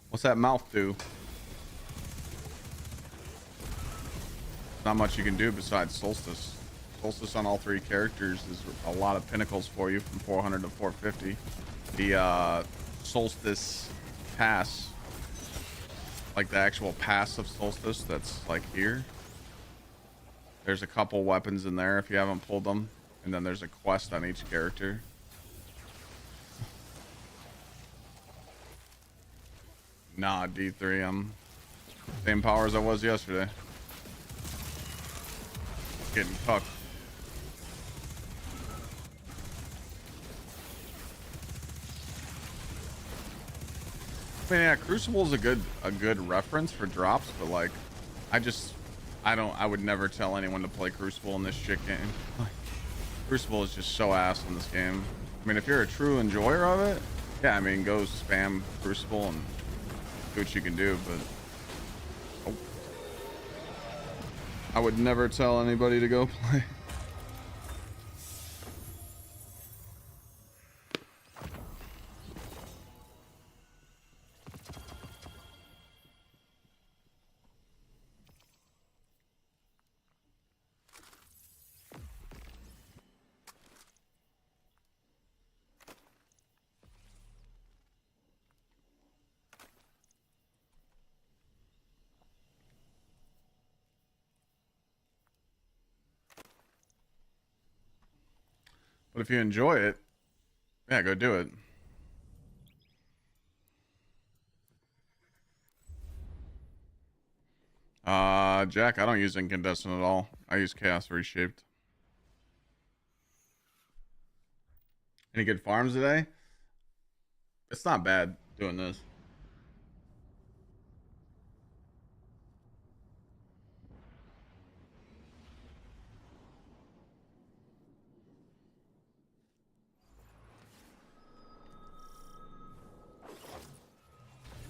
What's that mouth do? Not much you can do besides Solstice. Solstice on all 3 characters is a lot of pinnacles for you from 400 to 450. The Solstice pass, like the actual pass of Solstice that's like here, there's a couple weapons in there if you haven't pulled them, and then there's a quest on each character. Nah, D3, I'm same power as I was yesterday. Getting cucked. I mean, yeah, Crucible is a good reference for drops, but like, I would never tell anyone to play Crucible in this shit game. Like, Crucible is just so ass in this game. I mean, if you're a true enjoyer of it, yeah, I mean, go spam Crucible and do what you can do, but I would never tell anybody to go play. But if you enjoy it, yeah, go do it. Jack, I don't use incandescent at all. I use chaos reshaped. Any good farms today? It's not bad doing this.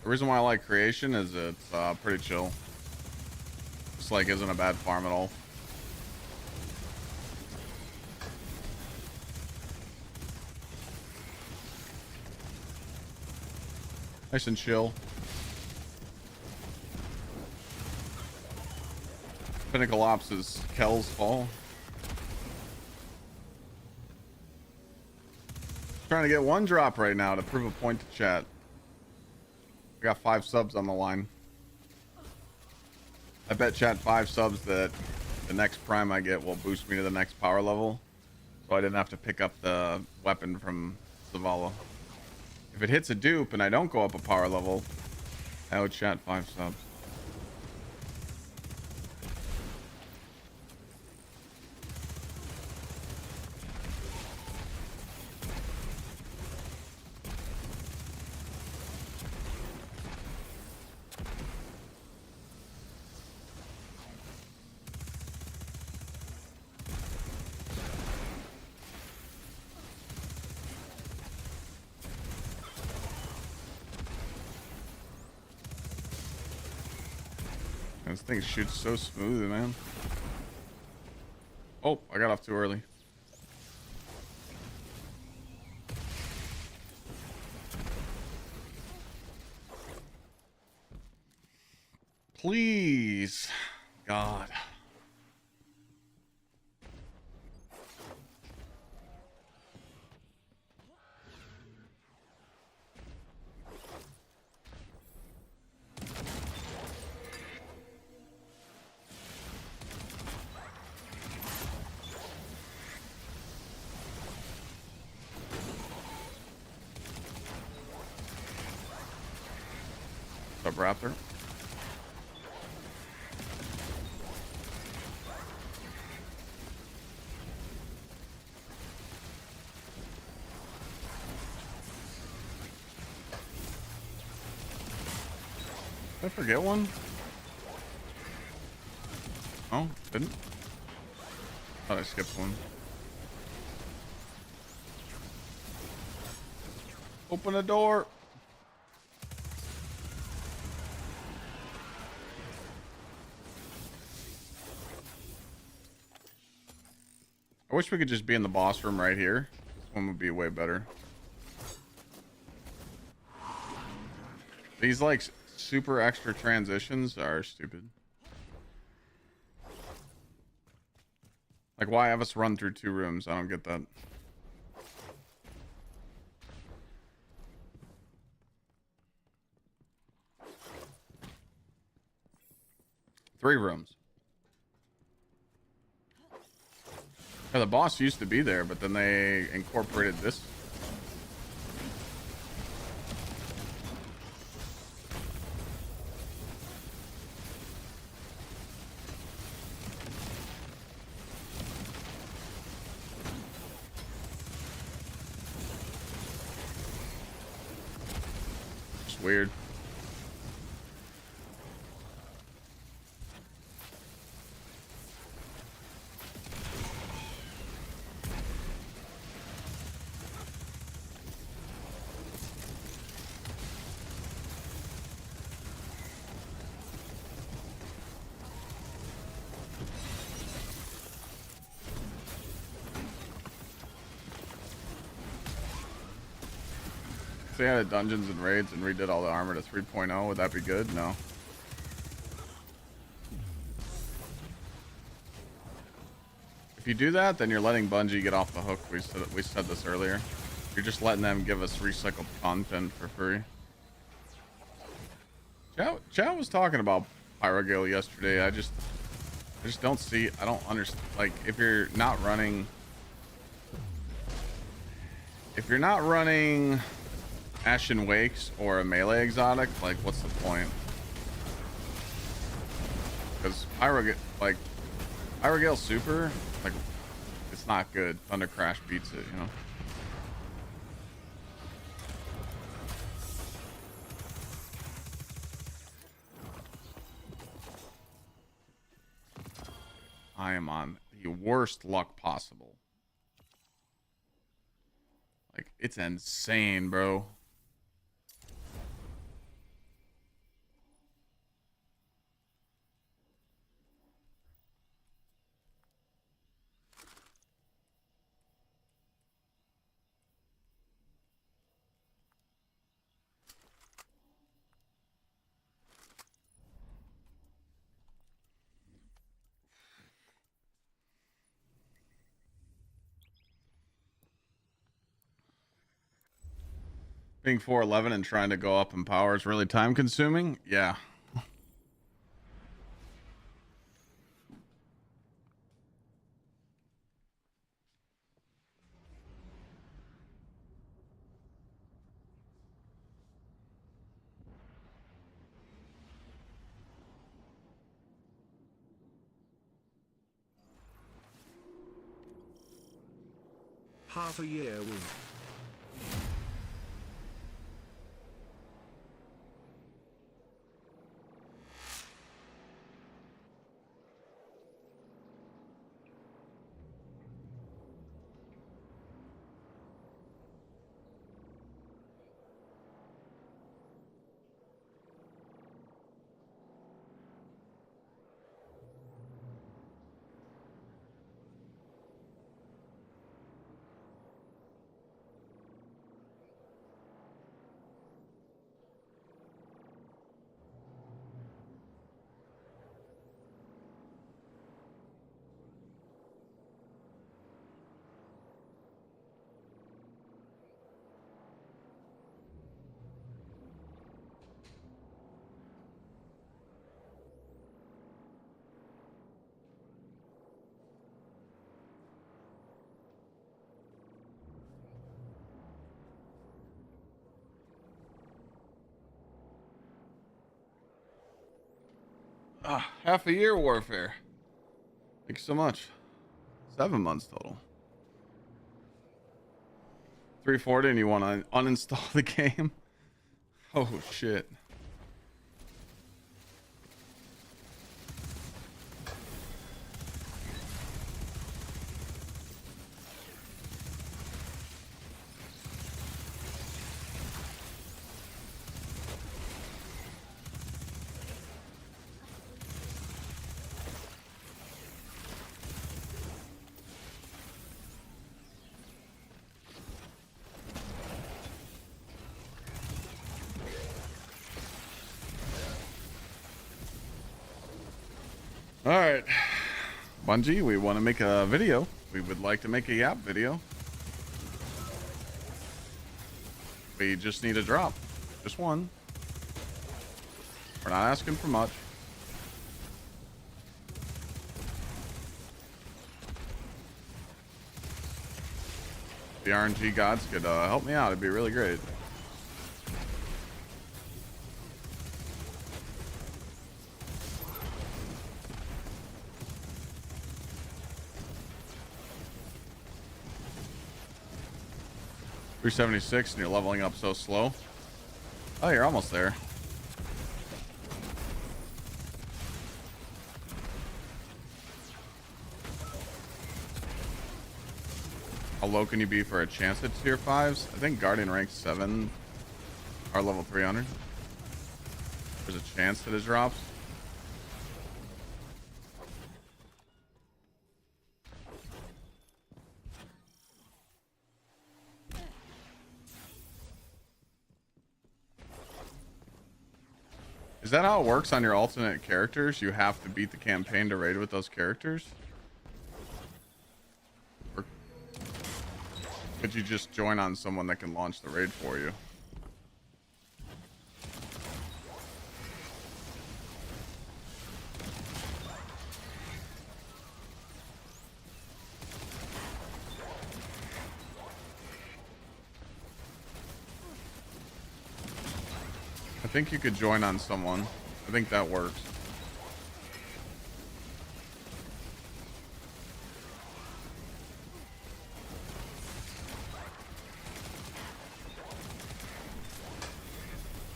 The reason why I like creation is it's pretty chill. Just like isn't a bad farm at all. Nice and chill. Pinnacle Ops is Kel's fall. Trying to get 1 drop right now to prove a point to chat. I got 5 subs on the line. I bet chat 5 subs that the next prime I get will boost me to the next power level, so I didn't have to pick up the weapon from Zavala. If it hits a dupe and I don't go up a power level, I would chat 5 subs. This thing shoots so smooth, man. Oh, I got off too early. Please, God. What's up, Raptor? Did I forget one? Oh, didn't. Thought I skipped one. Open the door. I wish we could just be in the boss room right here. This one would be way better. These like super extra transitions are stupid. Like, why have us run through 2 rooms? I don't get that. Three rooms. Yeah, the boss used to be there, but then they incorporated this. It's weird. If they added dungeons and raids and redid all the armor to 3.0, would that be good? No. If you do that, then you're letting Bungie get off the hook. We said this earlier. You're just letting them give us recycled content for free. Chat was talking about Pyrogale yesterday. I just don't see. I don't understand. Like, if you're not running Ashen Wakes or a melee exotic, like, what's the point? Because Pyrogale Super, like, it's not good. Thunder Crash beats it, you know. I am on the worst luck possible. Like, it's insane, bro. Being 411 and trying to go up in power is really time consuming. Yeah. Half a year win. Half a year warfare. Thank you so much. 7 months total. 340 and you want to uninstall the game? Oh shit. All right, Bungie, we want to make a video. We would like to make a Yap video. We just need a drop. Just one. We're not asking for much. The RNG gods could help me out. It'd be really great. $376 and you're leveling up so slow. Oh, you're almost there. How low can you be for a chance at tier 5s? I think Guardian rank 7 are level 300. There's a chance that it drops. Is that how it works on your alternate characters? You have to beat the campaign to raid with those characters? Or could you just join on someone that can launch the raid for you? I think you could join on someone. I think that works.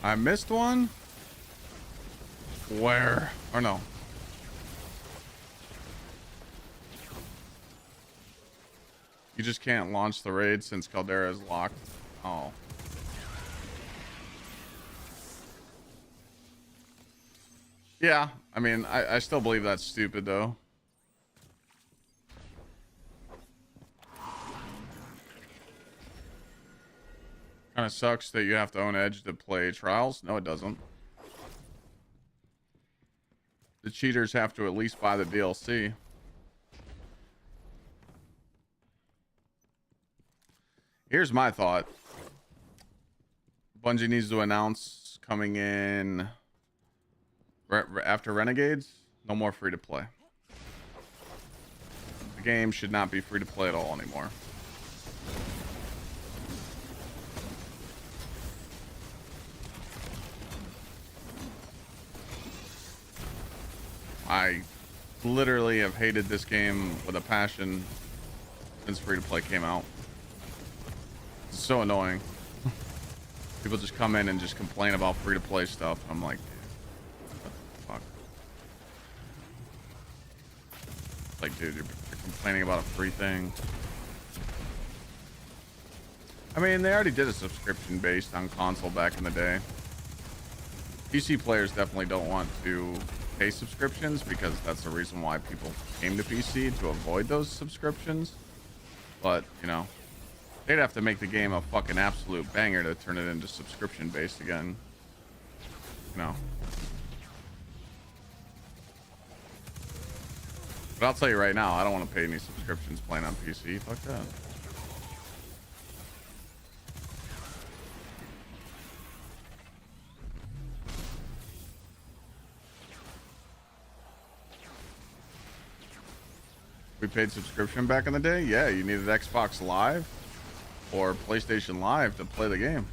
I missed one? Where? Or no. You just can't launch the raid since Caldera is locked. Oh. Yeah, I mean, I still believe that's stupid, though. Kind of sucks that you have to own Edge to play Trials. No, it doesn't. The cheaters have to at least buy the DLC. Here's my thought. Bungie needs to announce coming in... after Renegades, no more free to play. The game should not be free to play at all anymore. I literally have hated this game with a passion since free to play came out. It's so annoying. People just come in and just complain about free to play stuff. I'm like, fuck. Like, dude, you're complaining about a free thing. I mean, they already did a subscription based on console back in the day. PC players definitely don't want to pay subscriptions because that's the reason why people came to PC, to avoid those subscriptions. But, you know, they'd have to make the game a fucking absolute banger to turn it into subscription based again. You know. But I'll tell you right now, I don't want to pay any subscriptions playing on PC. Fuck that. We paid subscription back in the day? Yeah, you needed Xbox Live or PlayStation Live to play the game.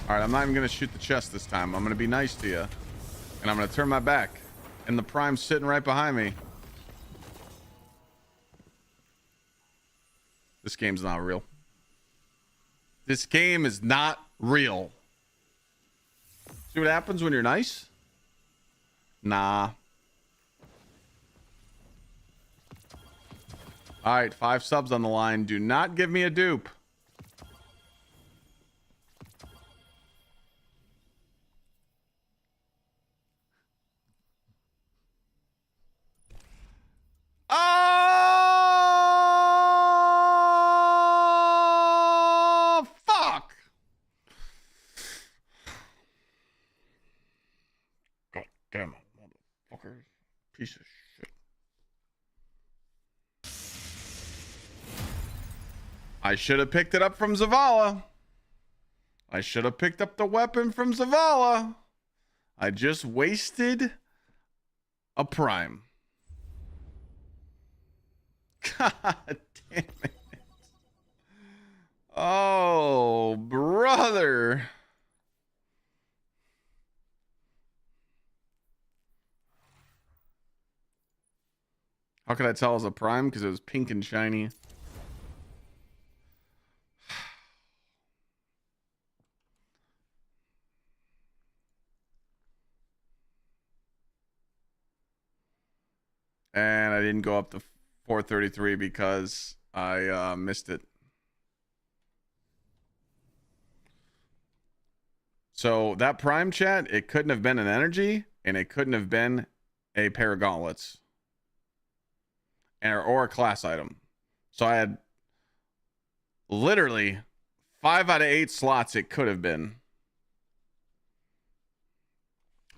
All right, I'm not even gonna shoot the chest this time. I'm gonna be nice to you, and I'm gonna turn my back. And the prime's sitting right behind me. This game's not real. This game is not real. See what happens when you're nice? Nah. All right, 5 subs on the line. Do not give me a dupe. Oh, fuck. God damn it, motherfucker. Piece of shit. I should have picked it up from Zavala. I should have picked up the weapon from Zavala. I just wasted a prime. God damn it. Oh, brother. How could I tell it was a prime? Because it was pink and shiny. And I didn't go up to 433 because I missed it. So that prime chat, it couldn't have been an energy, and it couldn't have been a pair of gauntlets. Or a class item. So I had literally 5 out of 8 slots it could have been.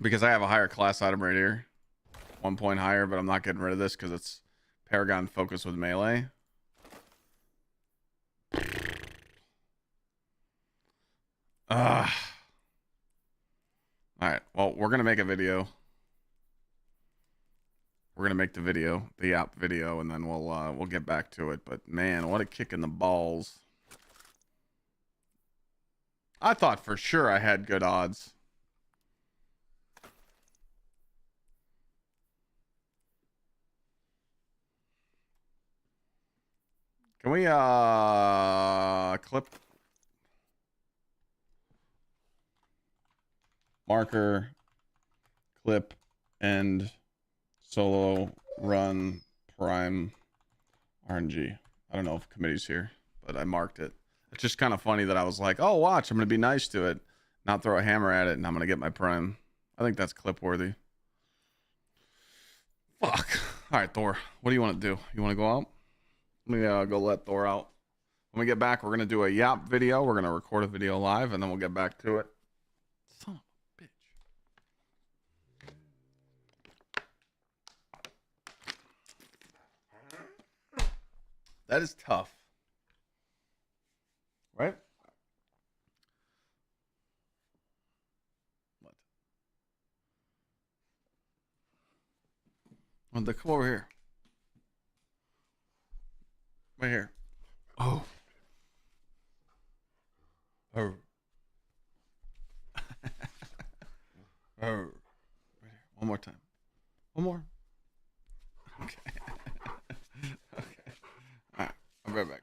Because I have a higher class item right here. 1 point higher, but I'm not getting rid of this because it's Paragon focus with melee. Ugh. Alright, well, we're gonna make a video. We're gonna make the video, the app video, and then we'll get back to it. But man, what a kick in the balls. I thought for sure I had good odds. Can we clip marker, clip, and solo run prime RNG? I don't know if committee's here, but I marked it. It's just kind of funny that I was like, oh, watch, I'm going to be nice to it, not throw a hammer at it, and I'm going to get my prime. I think that's clip worthy. Fuck. All right, Thor, what do you want to do? You want to go out? Let me go let Thor out. When we get back, we're going to do a Yap video. We're going to record a video live, and then we'll get back to it. Son of a bitch. That is tough. Right? What? Come over here. Right here. Oh. Oh. Oh. Right here. One more time. One more. Okay. Okay. All right. I'll be right back.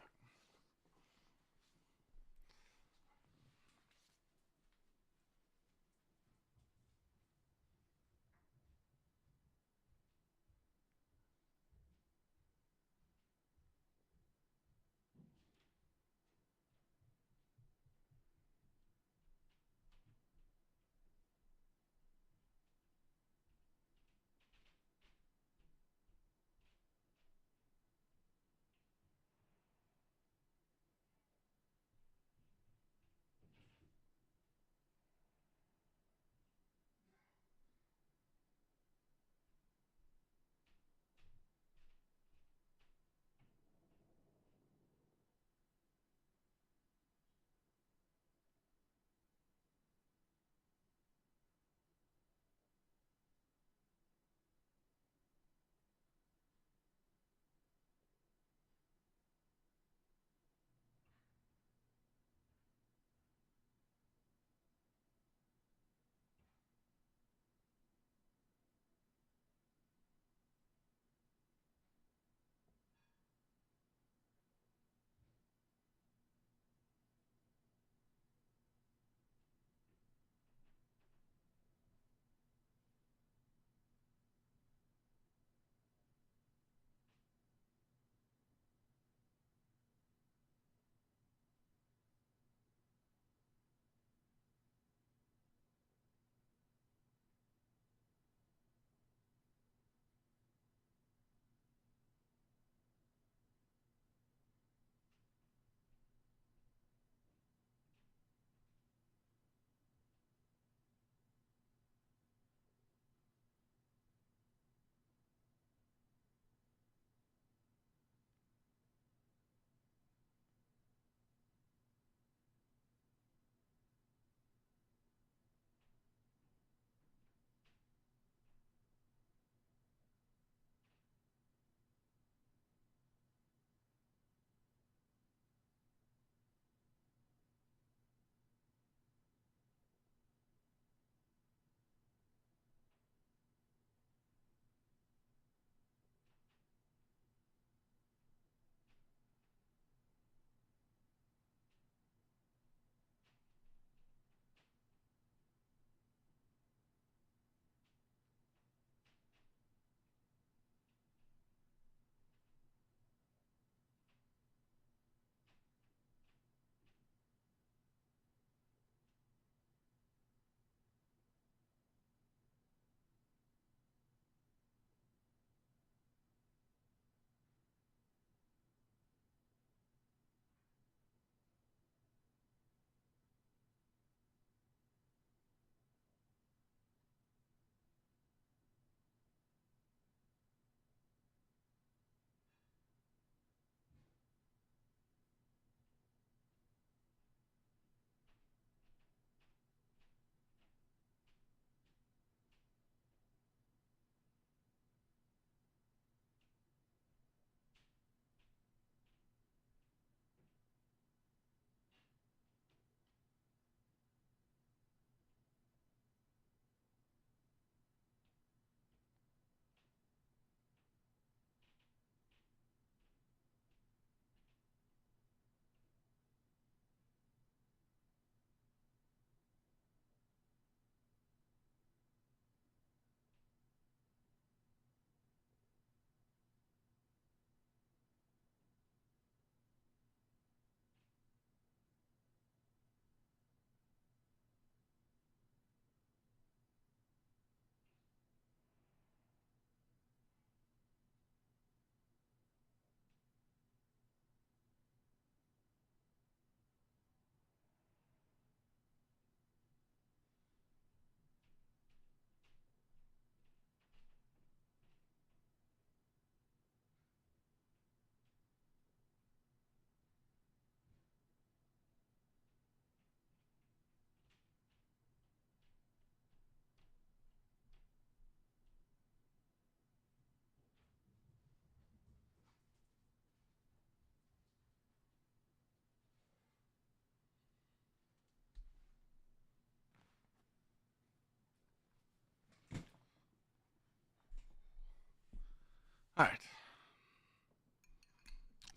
All right.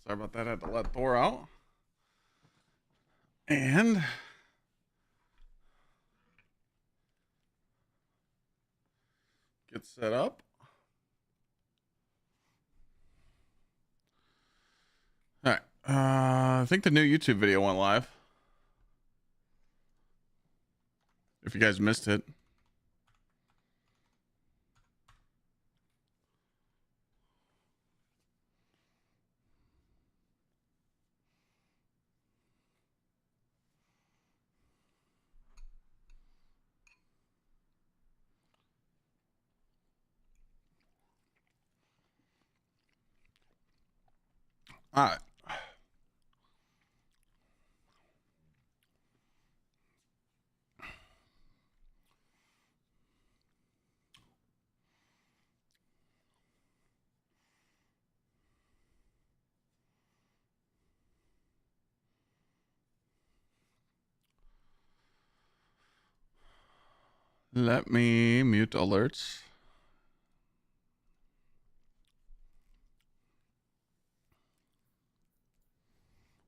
Sorry about that. I had to let Thor out. And get set up. All right. I think the new YouTube video went live. If you guys missed it. All right. Let me mute alerts.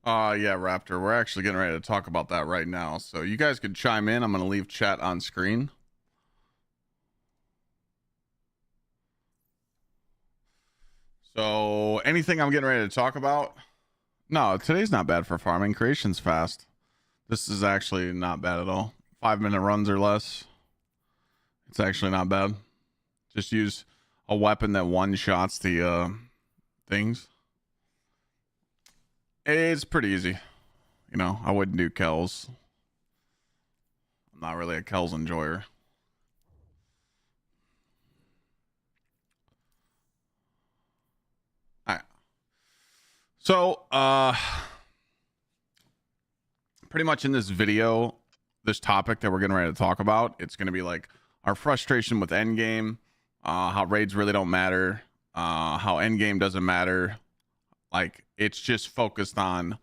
Yeah, Raptor. We're actually getting ready to talk about that right now. So you guys could chime in. I'm going to leave chat on screen. So anything I'm getting ready to talk about? No, today's not bad for farming. Creation's fast. This is actually not bad at all. 5-minute runs or less. It's actually not bad. Just use a weapon that one-shots the things. It's pretty easy. You know, I wouldn't do Kells. I'm not really a Kells enjoyer. Alright. So, pretty much in this video, this topic that we're getting ready to talk about, it's going to be like our frustration with Endgame, how raids really don't matter, how Endgame doesn't matter. Like, it's just focused on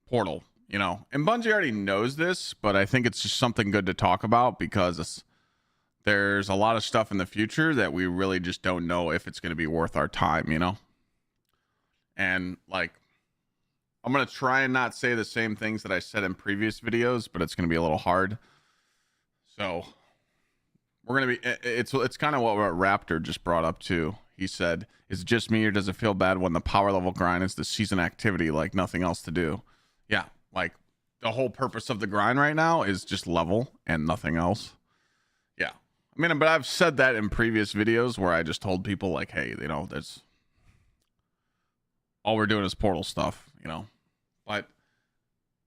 Portal, you know. And Bungie already knows this, but I think it's just something good to talk about because there's a lot of stuff in the future that we really just don't know if it's going to be worth our time, you know. And like, I'm going to try and not say the same things that I said in previous videos, but it's going to be a little hard. So we're going to be, it's kind of what Raptor just brought up too. He said, is it just me or does it feel bad when the power level grind is the season activity, like nothing else to do? Yeah. Like the whole purpose of the grind right now is just level and nothing else. Yeah. I mean, but I've said that in previous videos where I just told people like, hey, you know, there's all we're doing is Portal stuff, you know. But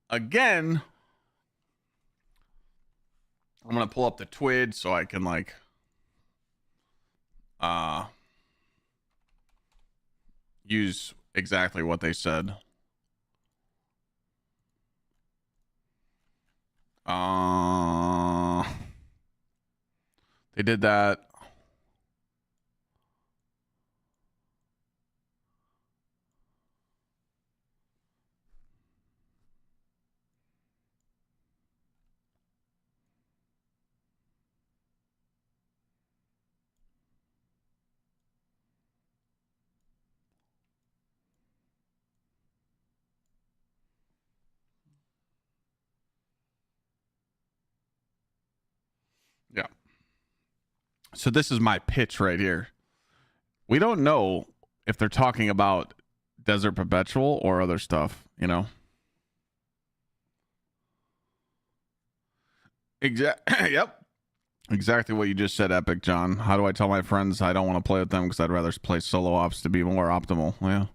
again, I'm gonna pull up the TWID so I can like use exactly what they said. They did that. Yeah. So this is my pitch right here. We don't know if they're talking about Desert Perpetual or other stuff, you know? Yep. Exactly what you just said, Epic John. How do I tell my friends I don't want to play with them because I'd rather play solo ops to be more optimal? Yeah.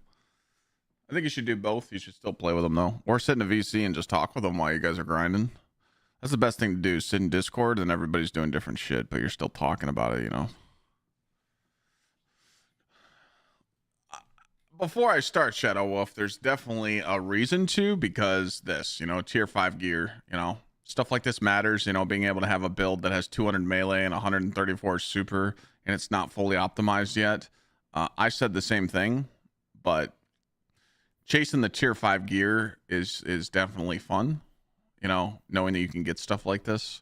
I think you should do both. You should still play with them, though. Or sit in a VC and just talk with them while you guys are grinding. That's the best thing to do. Sit in Discord and everybody's doing different shit, but you're still talking about it, you know? Before I start Shadow Wolf, there's definitely a reason to, because this, you know, tier 5 gear, you know, stuff like this matters, you know, being able to have a build that has 200 melee and 134 super and it's not fully optimized yet. I said the same thing, but chasing the tier 5 gear is definitely fun, you know, knowing that you can get stuff like this.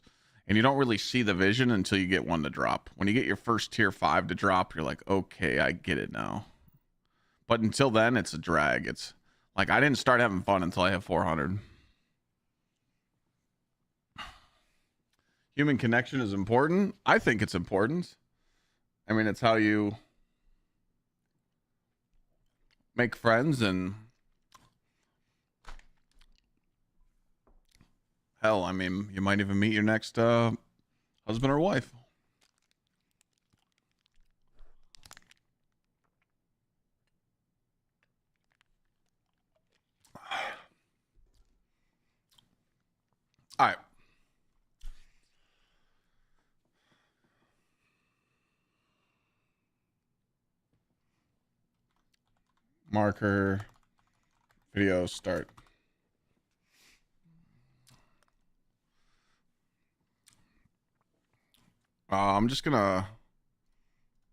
and you don't really see the vision until you get one to drop. When you get your first tier 5 to drop, you're like, okay, I get it now. But until then, it's a drag. It's like I didn't start having fun until I hit 400. Human connection is important. I think it's important. I mean, it's how you make friends, and hell, I mean, you might even meet your next husband or wife. All right. Marker, video start. I'm just gonna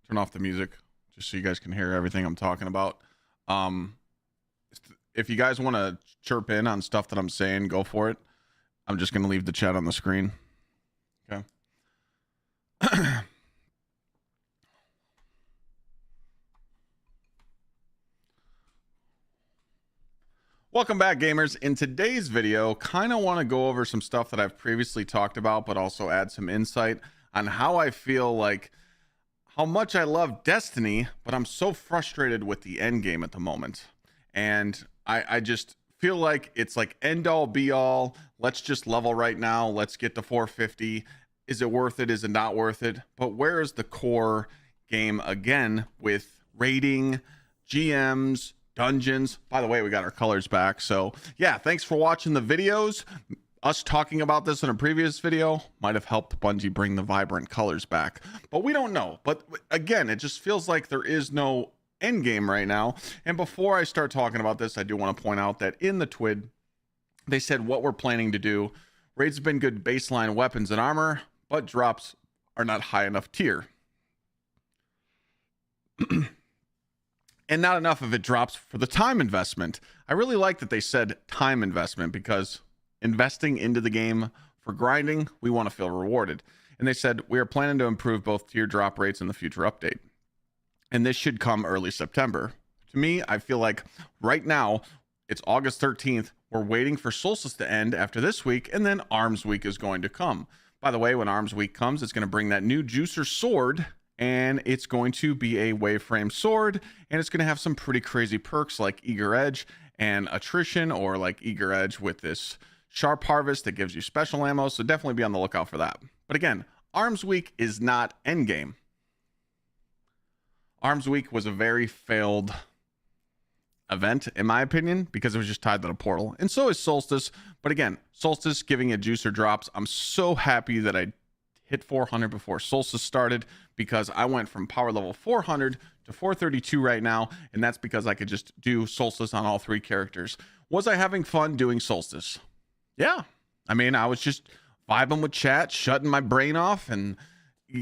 turn off the music just so you guys can hear everything I'm talking about. If you guys want to chirp in on stuff that I'm saying, go for it. I'm just gonna leave the chat on the screen. Okay. Welcome back, gamers. In today's video, kind of want to go over some stuff that I've previously talked about, but also add some insight on how I feel like how much I love Destiny, but I'm so frustrated with the end game at the moment. And I just feel like it's like end all be all. Let's just level right now. Let's get to 450. Is it worth it? Is it not worth it? But where is the core game again with raiding, GMs, dungeons? By the way, we got our colors back. So yeah, thanks for watching the videos. Us talking about this in a previous video might have helped Bungie bring the vibrant colors back, but we don't know. But again, it just feels like there is no end game right now. And before I start talking about this, I do want to point out that in the TWID, they said what we're planning to do. Raids have been good baseline weapons and armor, but drops are not high enough tier. And not enough of it drops for the time investment. I really like that they said time investment, because investing into the game for grinding, we want to feel rewarded. And they said we are planning to improve both tier drop rates in the future update, and this should come early September. To me, I feel like right now it's August 13th. We're waiting for Solstice to end after this week, and then Arms Week is going to come. By the way, when Arms Week comes, it's going to bring that new juicer sword, and it's going to be a waveframe sword, and it's going to have some pretty crazy perks like Eager Edge and Attrition, or like Eager Edge with this Sharp Harvest that gives you special ammo. So definitely be on the lookout for that. But again, Arms Week is not Endgame. Arms Week was a very failed event, in my opinion, because it was just tied to the portal. And so is Solstice. But again, Solstice giving a juicer drops. I'm so happy that I hit 400 before Solstice started, because I went from power level 400 to 432 right now. And that's because I could just do Solstice on all 3 characters. Was I having fun doing Solstice? Yeah. I mean, I was just vibing with chat, shutting my brain off, and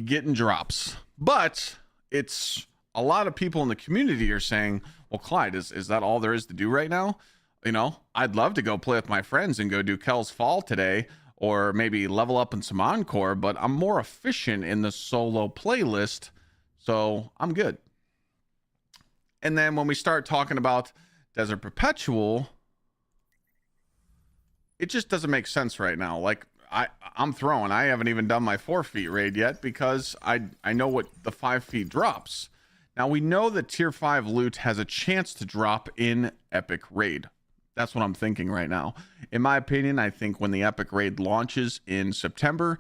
getting drops. But it's a lot of people in the community are saying, well, Clyde, is that all there is to do right now? You know, I'd love to go play with my friends and go do Kel's Fall today, or maybe level up in some Encore, but I'm more efficient in the solo playlist, so I'm good. And then when we start talking about Desert Perpetual, it just doesn't make sense right now. Like, I'm throwing. I haven't even done my 4 feet raid yet, because I know what the 5 feet drops. Now, we know that tier 5 loot has a chance to drop in Epic Raid. That's what I'm thinking right now. In my opinion, I think when the Epic Raid launches in September,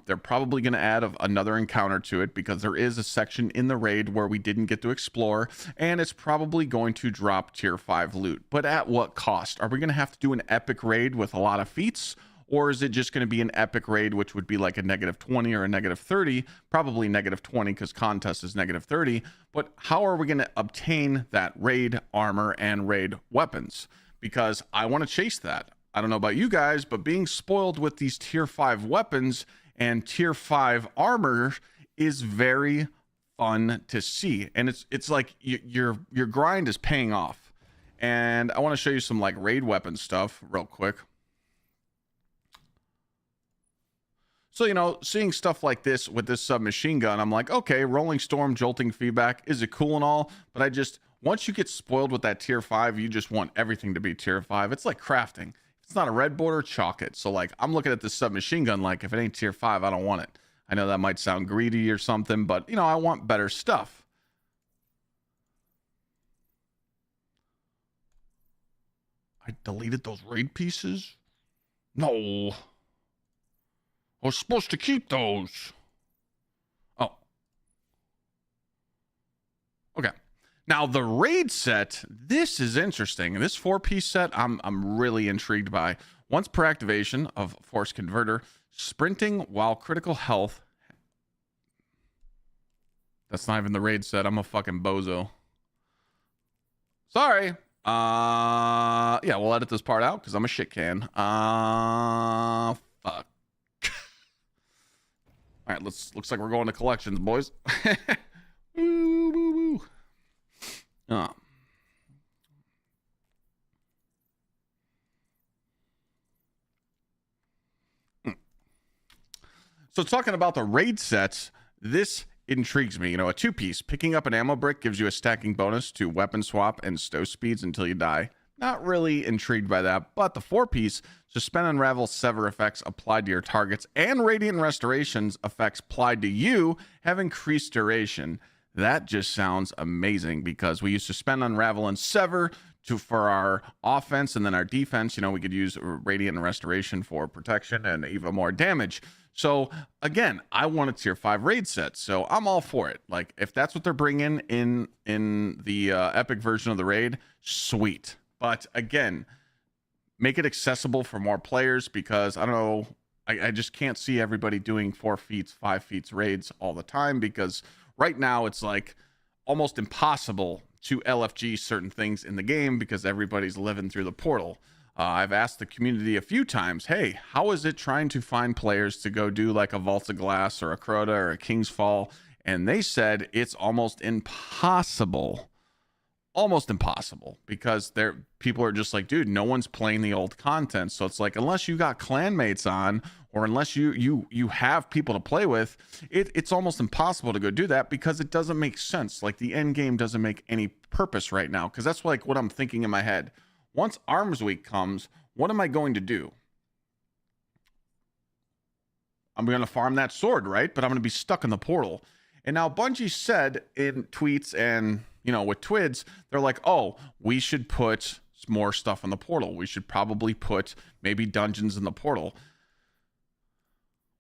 they're probably going to add another encounter to it, because there is a section in the raid where we didn't get to explore, and it's probably going to drop tier 5 loot. But at what cost? Are we going to have to do an Epic Raid with a lot of feats? Or is it just going to be an epic raid, which would be like a -20 or a -30? Probably -20, because contest is -30. But how are we going to obtain that raid armor and raid weapons? Because I want to chase that. I don't know about you guys, but being spoiled with these tier 5 weapons and tier 5 armor is very fun to see. And it's like your grind is paying off. And I want to show you some like raid weapon stuff real quick. So, you know, seeing stuff like this with this submachine gun, I'm like, okay, rolling storm, jolting feedback, is it cool and all? But I just, once you get spoiled with that tier 5, you just want everything to be tier 5. It's like crafting. If it's not a red border, chalk it. So, like, I'm looking at this submachine gun like, if it ain't tier 5, I don't want it. I know that might sound greedy or something, but, you know, I want better stuff. I deleted those raid pieces? No. I was supposed to keep those. Oh. Okay. Now the raid set, this is interesting. This 4-piece set, I'm really intrigued by. Once per activation of Force Converter, sprinting while critical health. That's not even the raid set. I'm a fucking bozo. Sorry. Yeah, we'll edit this part out because I'm a shit can. Fuck. All right, looks like we're going to collections, boys. Woo, woo, woo. Oh. So talking about the raid sets, this intrigues me. You know, a 2-piece, picking up an ammo brick gives you a stacking bonus to weapon swap and stow speeds until you die. Not really intrigued by that, but the 4-piece, suspend, unravel, sever effects applied to your targets and radiant restorations effects applied to you have increased duration. That just sounds amazing because we use suspend, unravel, and sever for our offense, and then our defense, you know, we could use radiant and restoration for protection and even more damage. So again, I want a tier 5 raid set, so I'm all for it. Like, if that's what they're bringing in the epic version of the raid, sweet. But again, make it accessible for more players because I don't know, I just can't see everybody doing 4 feet, 5 feet raids all the time because right now it's like almost impossible to LFG certain things in the game because everybody's living through the portal. I've asked the community a few times, hey, how is it trying to find players to go do like a Vault of Glass or a Crota or a King's Fall? And they said it's almost impossible. Almost impossible because people are just like, dude, no one's playing the old content. So it's like, unless you got clanmates on or unless you have people to play with, it's almost impossible to go do that because it doesn't make sense. Like the end game doesn't make any purpose right now because that's like what I'm thinking in my head. Once Arms Week comes, what am I going to do? I'm going to farm that sword, right? But I'm going to be stuck in the portal. And now Bungie said in tweets and, you know, with Twids, they're like, oh, we should put more stuff in the portal. We should probably put maybe dungeons in the portal.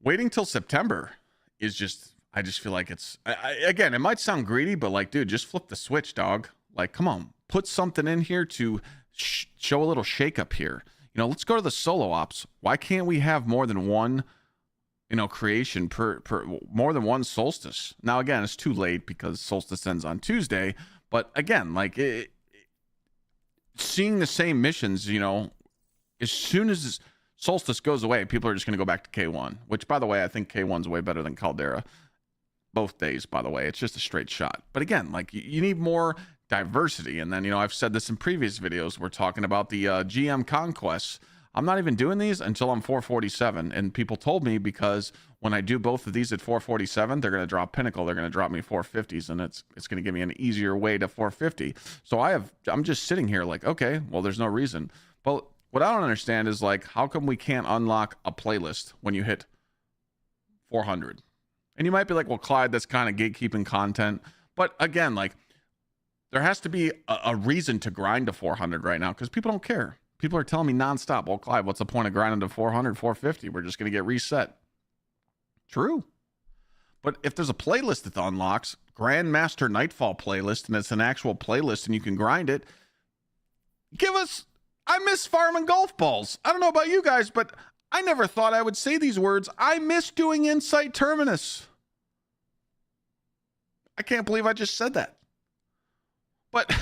Waiting till September is just, I just feel like it's, again, it might sound greedy, but like, dude, just flip the switch, dog. Like, come on, put something in here to show a little shakeup here. You know, let's go to the solo ops. Why can't we have more than one, you know, creation per more than one solstice? Now, again, it's too late because solstice ends on Tuesday. But again, like seeing the same missions, you know, as soon as solstice goes away, people are just going to go back to K1, which, by the way, I think K1's way better than Caldera. Both days, by the way. It's just a straight shot. But again, like you need more diversity. And then, you know, I've said this in previous videos. We're talking about the GM conquests. I'm not even doing these until I'm 447. And people told me because when I do both of these at 447, they're going to drop Pinnacle. They're going to drop me 450s, and it's going to give me an easier way to 450. So I'm just sitting here like, okay, well, there's no reason. But what I don't understand is like, how come we can't unlock a playlist when you hit 400? And you might be like, well, Clyde, that's kind of gatekeeping content. But again, like, there has to be a reason to grind to 400 right now because people don't care. People are telling me nonstop, well, Clyde, what's the point of grinding to 400, 450? We're just going to get reset. True. But if there's a playlist that unlocks, Grandmaster Nightfall playlist, and it's an actual playlist and you can grind it, give us, I miss farming golf balls. I don't know about you guys, but I never thought I would say these words. I miss doing Insight Terminus. I can't believe I just said that. But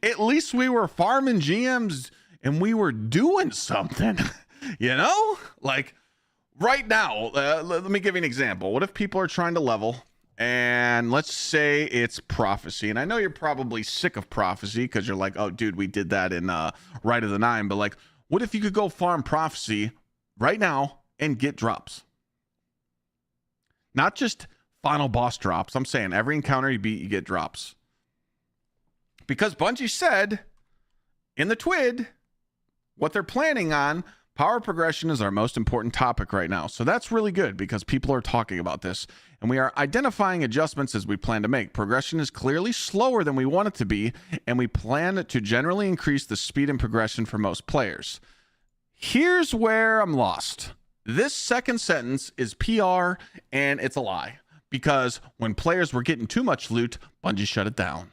at least we were farming GMs and we were doing something, you know? Like right now, let me give you an example. What if people are trying to level and let's say it's Prophecy? And I know you're probably sick of Prophecy because you're like, oh, dude, we did that in Rite of the Nine. But like, what if you could go farm Prophecy right now and get drops? Not just final boss drops. I'm saying every encounter you beat, you get drops. Because Bungie said in the TWID what they're planning on, power progression is our most important topic right now. So that's really good because people are talking about this and we are identifying adjustments as we plan to make. Progression is clearly slower than we want it to be, and we plan to generally increase the speed and progression for most players. Here's where I'm lost. This second sentence is PR and it's a lie because when players were getting too much loot, Bungie shut it down.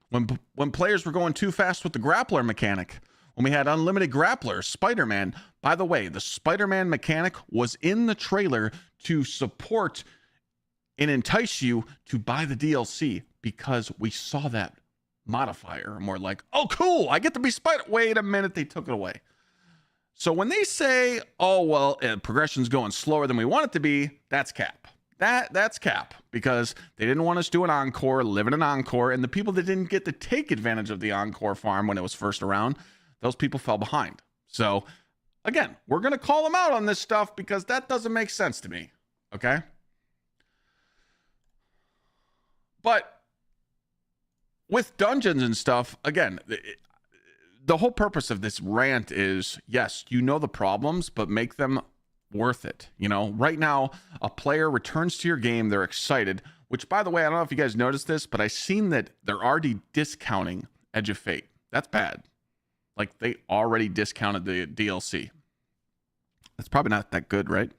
When players were going too fast with the grappler mechanic, when we had unlimited grapplers, Spider-Man, by the way, the Spider-Man mechanic was in the trailer to support and entice you to buy the DLC because we saw that modifier and we're like, oh, cool, I get to be Spider. Wait a minute, they took it away. So when they say, oh, well, progression's going slower than we want it to be, that's cap. That's cap because they didn't want us doing Encore, living an Encore, and the people that didn't get to take advantage of the Encore farm when it was first around, those people fell behind. So again, we're going to call them out on this stuff because that doesn't make sense to me. Okay. But with dungeons and stuff, again, the whole purpose of this rant is, yes, you know the problems, but make them worth it. You know, right now, a player returns to your game, they're excited, which, by the way, I don't know if you guys noticed this, but I seen that they're already discounting Edge of Fate. That's bad. Like, they already discounted the DLC. That's probably not that good, right?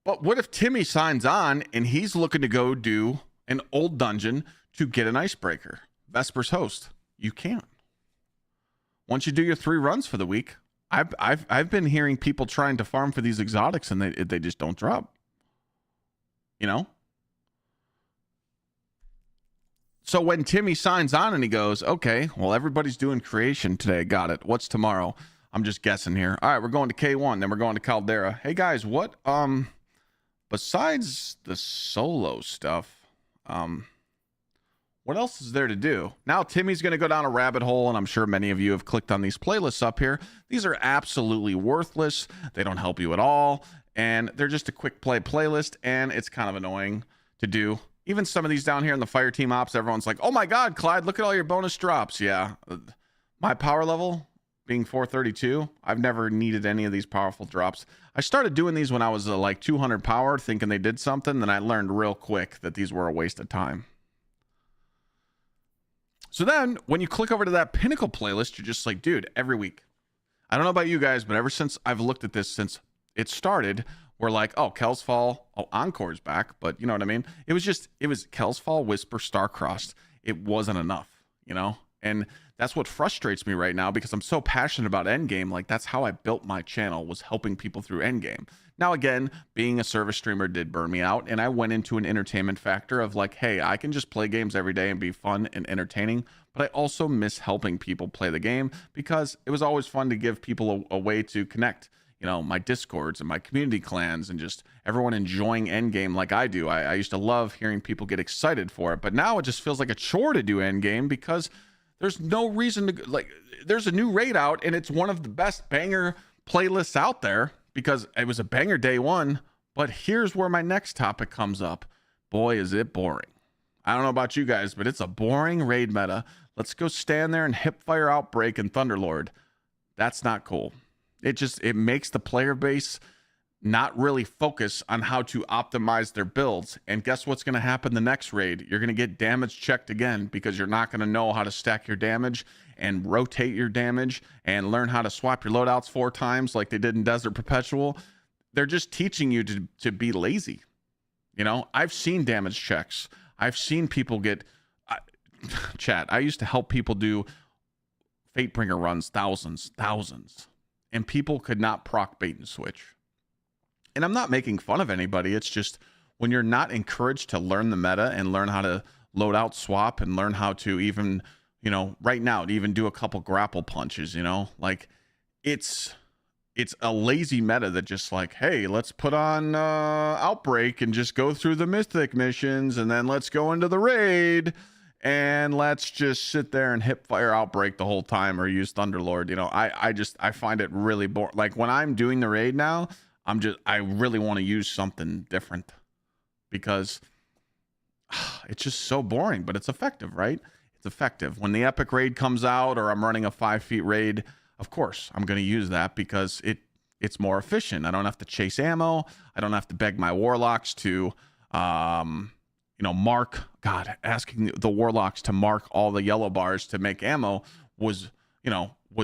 But what if Timmy signs on and he's looking to go do an old dungeon to get an icebreaker? Vesper's host. You can't. Once you do your 3 runs for the week, I've been hearing people trying to farm for these exotics and they just don't drop. You know? So when Timmy signs on and he goes, okay, well, everybody's doing creation today. Got it. What's tomorrow? I'm just guessing here. All right, we're going to K1, then we're going to Caldera. Hey guys, what besides the solo stuff, what else is there to do? Now Timmy's going to go down a rabbit hole, and I'm sure many of you have clicked on these playlists up here. These are absolutely worthless. They don't help you at all, and they're just a quick play playlist, and it's kind of annoying to do. Even some of these down here in the fire team ops, everyone's like, oh my God, Clyde, look at all your bonus drops. Yeah. My power level being 432, I've never needed any of these powerful drops. I started doing these when I was like 200 power, thinking they did something. Then I learned real quick that these were a waste of time. So then when you click over to that Pinnacle playlist, you're just like, dude, every week. I don't know about you guys, but ever since I've looked at this since it started, we're like, oh, Kel's Fall, oh, Encore's back, but you know what I mean? It was Kel's Fall, Whisper, Starcrossed. It wasn't enough, you know? And that's what frustrates me right now because I'm so passionate about Endgame. Like, that's how I built my channel, was helping people through Endgame. Now, again, being a service streamer did burn me out, and I went into an entertainment factor of like, hey, I can just play games every day and be fun and entertaining, but I also miss helping people play the game because it was always fun to give people a way to connect. You know, my Discords and my community clans and just everyone enjoying Endgame like I do. I used to love hearing people get excited for it, but now it just feels like a chore to do Endgame because there's no reason to, like, there's a new raid out and it's one of the best banger playlists out there because it was a banger day one. But here's where my next topic comes up. Boy, is it boring. I don't know about you guys, but it's a boring raid meta. Let's go stand there and hipfire Outbreak and Thunderlord. That's not cool. It makes the player base not really focus on how to optimize their builds. And guess what's going to happen the next raid? You're going to get damage checked again because you're not going to know how to stack your damage and rotate your damage and learn how to swap your loadouts 4 times like they did in Desert Perpetual. They're just teaching you to be lazy. You know, I've seen damage checks. I've seen people get chat. I used to help people do Fatebringer runs, thousands. And people could not proc bait and switch. And I'm not making fun of anybody. It's just when you're not encouraged to learn the meta and learn how to load out swap and learn how to even, you know, right now, to even do a couple grapple punches, you know, like it's a lazy meta that just like, hey, let's put on Outbreak and just go through the mythic missions and then let's go into the raid. And let's just sit there and hip fire Outbreak the whole time or use Thunderlord. You know, I find it really boring. Like when I'm doing the raid now, I really want to use something different because it's just so boring, but it's effective, right? It's effective. When the epic raid comes out or I'm running a 5 feet raid, of course, I'm going to use that because it's more efficient. I don't have to chase ammo. I don't have to beg my warlocks to, mark. God, asking the warlocks to mark all the yellow bars to make ammo was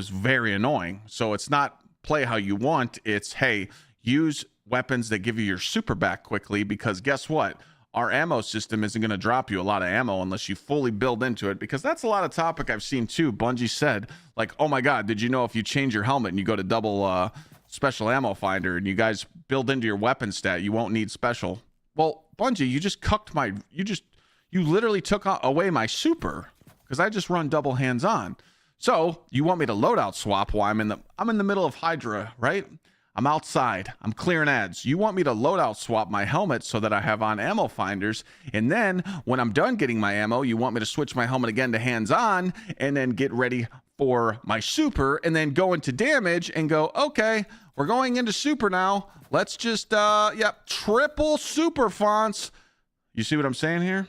very annoying. So it's not play how you want. It's, hey, use weapons that give you your super back quickly, because guess what? Our ammo system isn't going to drop you a lot of ammo unless you fully build into it, because that's a lot of topic I've seen too. Bungie said, like, oh my God, did you know if you change your helmet and you go to double special ammo finder and you guys build into your weapon stat, you won't need special? Well, Bungie, you just cucked you literally took away my super because I just run double hands on. So you want me to loadout swap while I'm in the middle of Hydra, right? I'm outside. I'm clearing ads. You want me to loadout swap my helmet so that I have on ammo finders. And then when I'm done getting my ammo, you want me to switch my helmet again to hands on and then get ready for my super and then go into damage and go, okay, we're going into super now. Let's just, triple super fonts. You see what I'm saying here?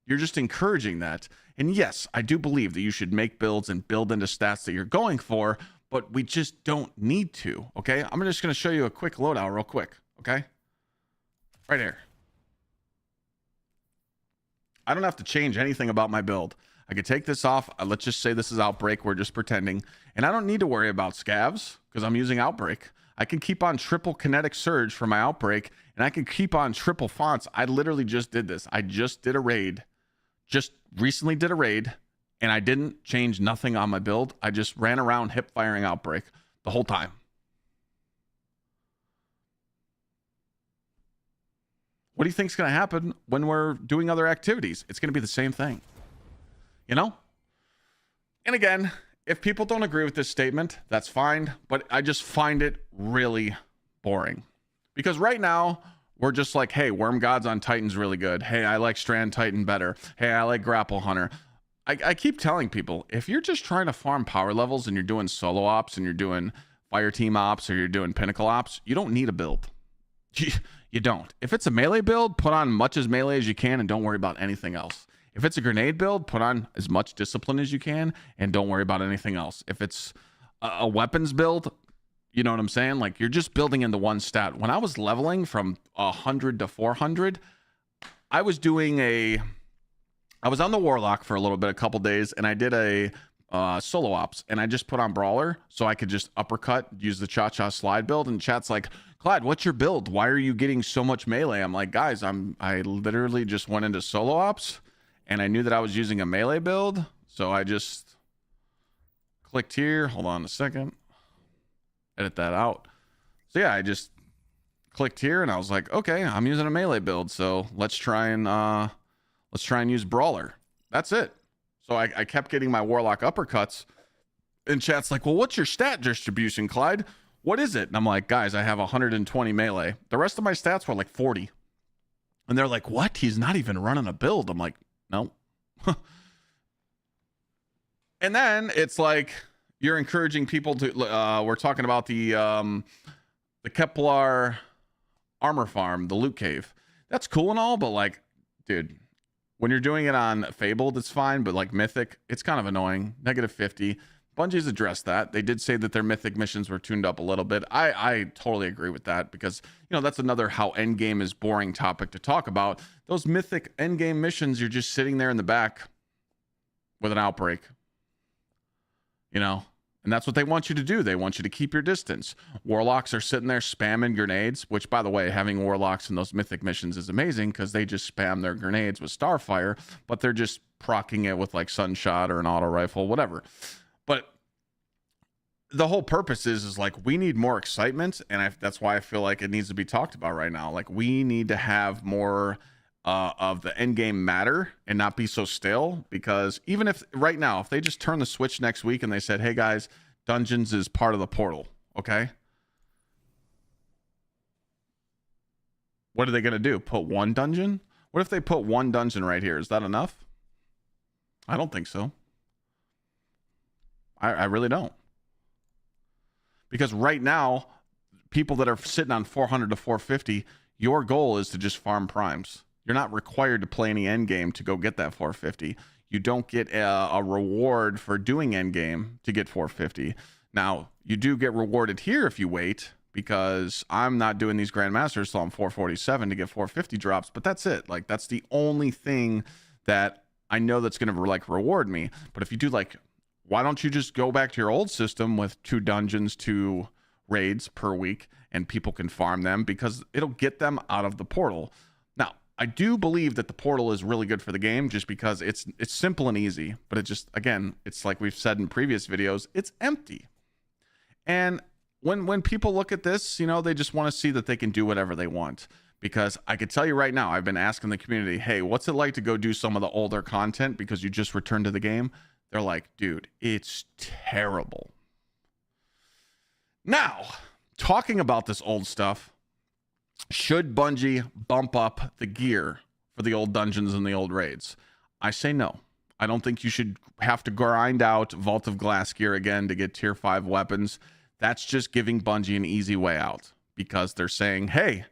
You're just encouraging that. And yes, I do believe that you should make builds and build into stats that you're going for, but we just don't need to, okay? I'm just going to show you a quick loadout real quick, okay? Right here. I don't have to change anything about my build. I could take this off. Let's just say this is Outbreak. We're just pretending. And I don't need to worry about scavs because I'm using Outbreak. I can keep on triple kinetic surge for my Outbreak, and I can keep on triple fonts. I literally just did this. I just did a raid. Just recently did a raid, and I didn't change nothing on my build. I just ran around hip firing Outbreak the whole time. What do you think is going to happen when we're doing other activities? It's going to be the same thing, you know? And again, if people don't agree with this statement, that's fine, but I just find it really boring. Because right now, we're just like, hey, Worm Gods on Titan's really good. Hey, I like Strand Titan better. Hey, I like Grapple Hunter. I keep telling people, if you're just trying to farm power levels and you're doing solo ops and you're doing fire team ops or you're doing pinnacle ops, you don't need a build. You don't. If it's a melee build, put on much as melee as you can and don't worry about anything else. If it's a grenade build, put on as much discipline as you can and don't worry about anything else. If it's a weapons build, you know what I'm saying? Like, you're just building into one stat. When I was leveling from 100 to 400, I was on the Warlock for a little bit, a couple days, and I did a solo ops, and I just put on Brawler so I could just uppercut, use the cha-cha slide build, and chat's like, Clyde, what's your build? Why are you getting so much melee? I'm like, guys, I literally just went into solo ops, and I knew that I was using a melee build, so I just clicked here. Hold on a second. Edit that out. So yeah, I just clicked here, and I was like, okay, I'm using a melee build, so let's try and use Brawler. That's it. So I kept getting my Warlock uppercuts, and chat's like, well, what's your stat distribution, Clyde? What is it? And I'm like, guys, I have 120 melee. The rest of my stats were like 40. And they're like, what? He's not even running a build. I'm like, no. And then it's like, you're encouraging people to, we're talking about the Kepler armor farm, the loot cave. That's cool and all, but like, dude, when you're doing it on Fabled, it's fine, but like Mythic, it's kind of annoying. -50. Bungie's addressed that. They did say that their Mythic missions were tuned up a little bit. I totally agree with that because, that's another how Endgame is boring topic to talk about. Those Mythic Endgame missions, you're just sitting there in the back with an Outbreak, and that's what they want you to do. They want you to keep your distance. Warlocks are sitting there spamming grenades, which, by the way, having Warlocks in those Mythic missions is amazing because they just spam their grenades with Starfire, but they're just proccing it with like Sunshot or an auto rifle, whatever. But the whole purpose is like, we need more excitement, and that's why I feel like it needs to be talked about right now. Like, we need to have more of the end game matter and not be so stale, because even if right now, if they just turn the switch next week and they said, hey guys, dungeons is part of the portal, okay, what are they going to do? Put one dungeon? What if they put one dungeon right here? Is that enough? I don't think so. I really don't, because right now people that are sitting on 400 to 450, your goal is to just farm primes. You're not required to play any endgame to go get that 450. You don't get a reward for doing endgame to get 450. Now, you do get rewarded here if you wait, because I'm not doing these Grandmasters till I'm 447 to get 450 drops, but that's it. Like, that's the only thing that I know that's going to like reward me. But if you do, like, why don't you just go back to your old system with 2 dungeons, 2 raids per week, and people can farm them because it'll get them out of the portal. Now, I do believe that the portal is really good for the game just because it's simple and easy, but it just, again, it's like we've said in previous videos, it's empty. And when people look at this, you know, they just want to see that they can do whatever they want. Because I could tell you right now, I've been asking the community, hey, what's it like to go do some of the older content because you just returned to the game? They're like, dude, it's terrible. Now, talking about this old stuff, should Bungie bump up the gear for the old dungeons and the old raids? I say no. I don't think you should have to grind out Vault of Glass gear again to get tier 5 weapons. That's just giving Bungie an easy way out, because they're saying, hey,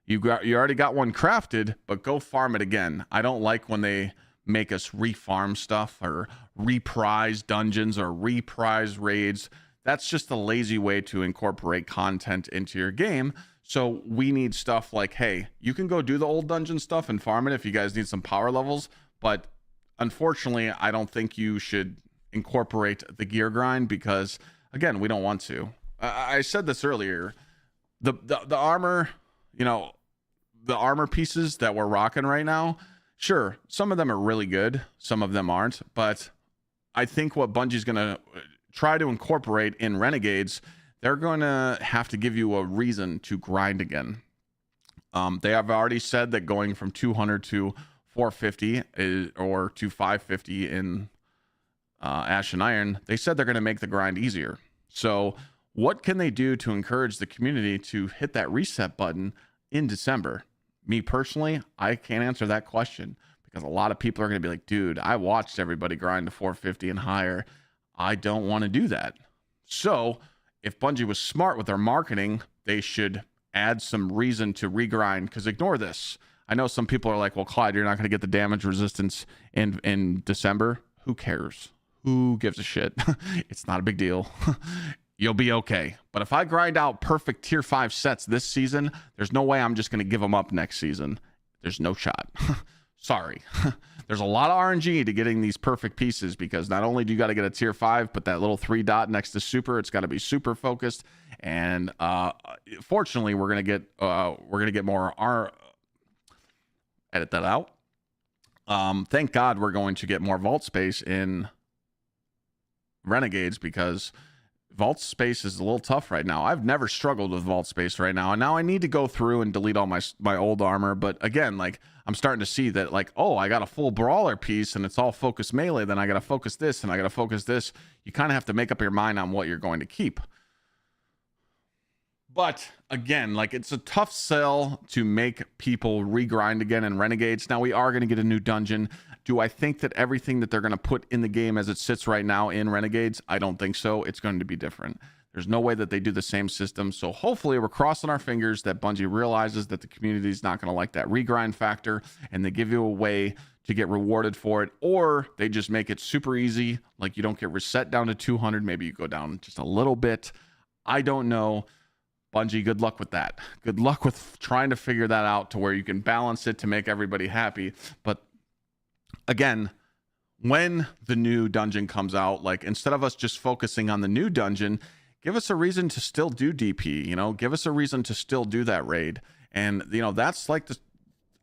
you already got one crafted, but go farm it again. I don't like when they make us refarm stuff or reprise dungeons or reprise raids. That's just a lazy way to incorporate content into your game. So we need stuff like, hey, you can go do the old dungeon stuff and farm it if you guys need some power levels, but unfortunately, I don't think you should incorporate the gear grind because, again, we don't want to. I said this earlier. The armor, you know, the armor pieces that we're rocking right now, sure, some of them are really good, some of them aren't, but I think what Bungie's going to try to incorporate in Renegades, they're going to have to give you a reason to grind again. They have already said that going from 200 to 450 or to 550 in Ash and Iron, they said they're going to make the grind easier. So what can they do to encourage the community to hit that reset button in December? Me personally, I can't answer that question because a lot of people are going to be like, dude, I watched everybody grind to 450 and higher. I don't want to do that. So if Bungie was smart with their marketing, they should add some reason to regrind, because ignore this. I know some people are like, well, Clyde, you're not going to get the damage resistance in December. Who cares? Who gives a shit? It's not a big deal. You'll be okay. But if I grind out perfect tier 5 sets this season, there's no way I'm just going to give them up next season. There's no shot. Sorry. There's a lot of RNG to getting these perfect pieces, because not only do you got to get a tier 5, but that little 3 dot next to super, it's got to be super focused. And fortunately, we're going to get more edit that out. Thank God we're going to get more vault space in Renegades, because vault space is a little tough right now. I've never struggled with vault space right now, and now I need to go through and delete all my old armor. But again, like, I'm starting to see that, like, oh, I got a full brawler piece and it's all focus melee, then I got to focus this and I got to focus this. You kind of have to make up your mind on what you're going to keep. But again, like, it's a tough sell to make people regrind again in Renegades. Now we are going to get a new dungeon. Do I think that everything that they're going to put in the game as it sits right now in Renegades? I don't think so. It's going to be different. There's no way that they do the same system. So hopefully we're crossing our fingers that Bungie realizes that the community is not going to like that regrind factor, and they give you a way to get rewarded for it, or they just make it super easy. Like, you don't get reset down to 200. Maybe you go down just a little bit. I don't know. Bungie, good luck with that. Good luck with trying to figure that out to where you can balance it to make everybody happy. But again, when the new dungeon comes out, like, instead of us just focusing on the new dungeon, give us a reason to still do DP, you know, give us a reason to still do that raid. And, you know, that's like the,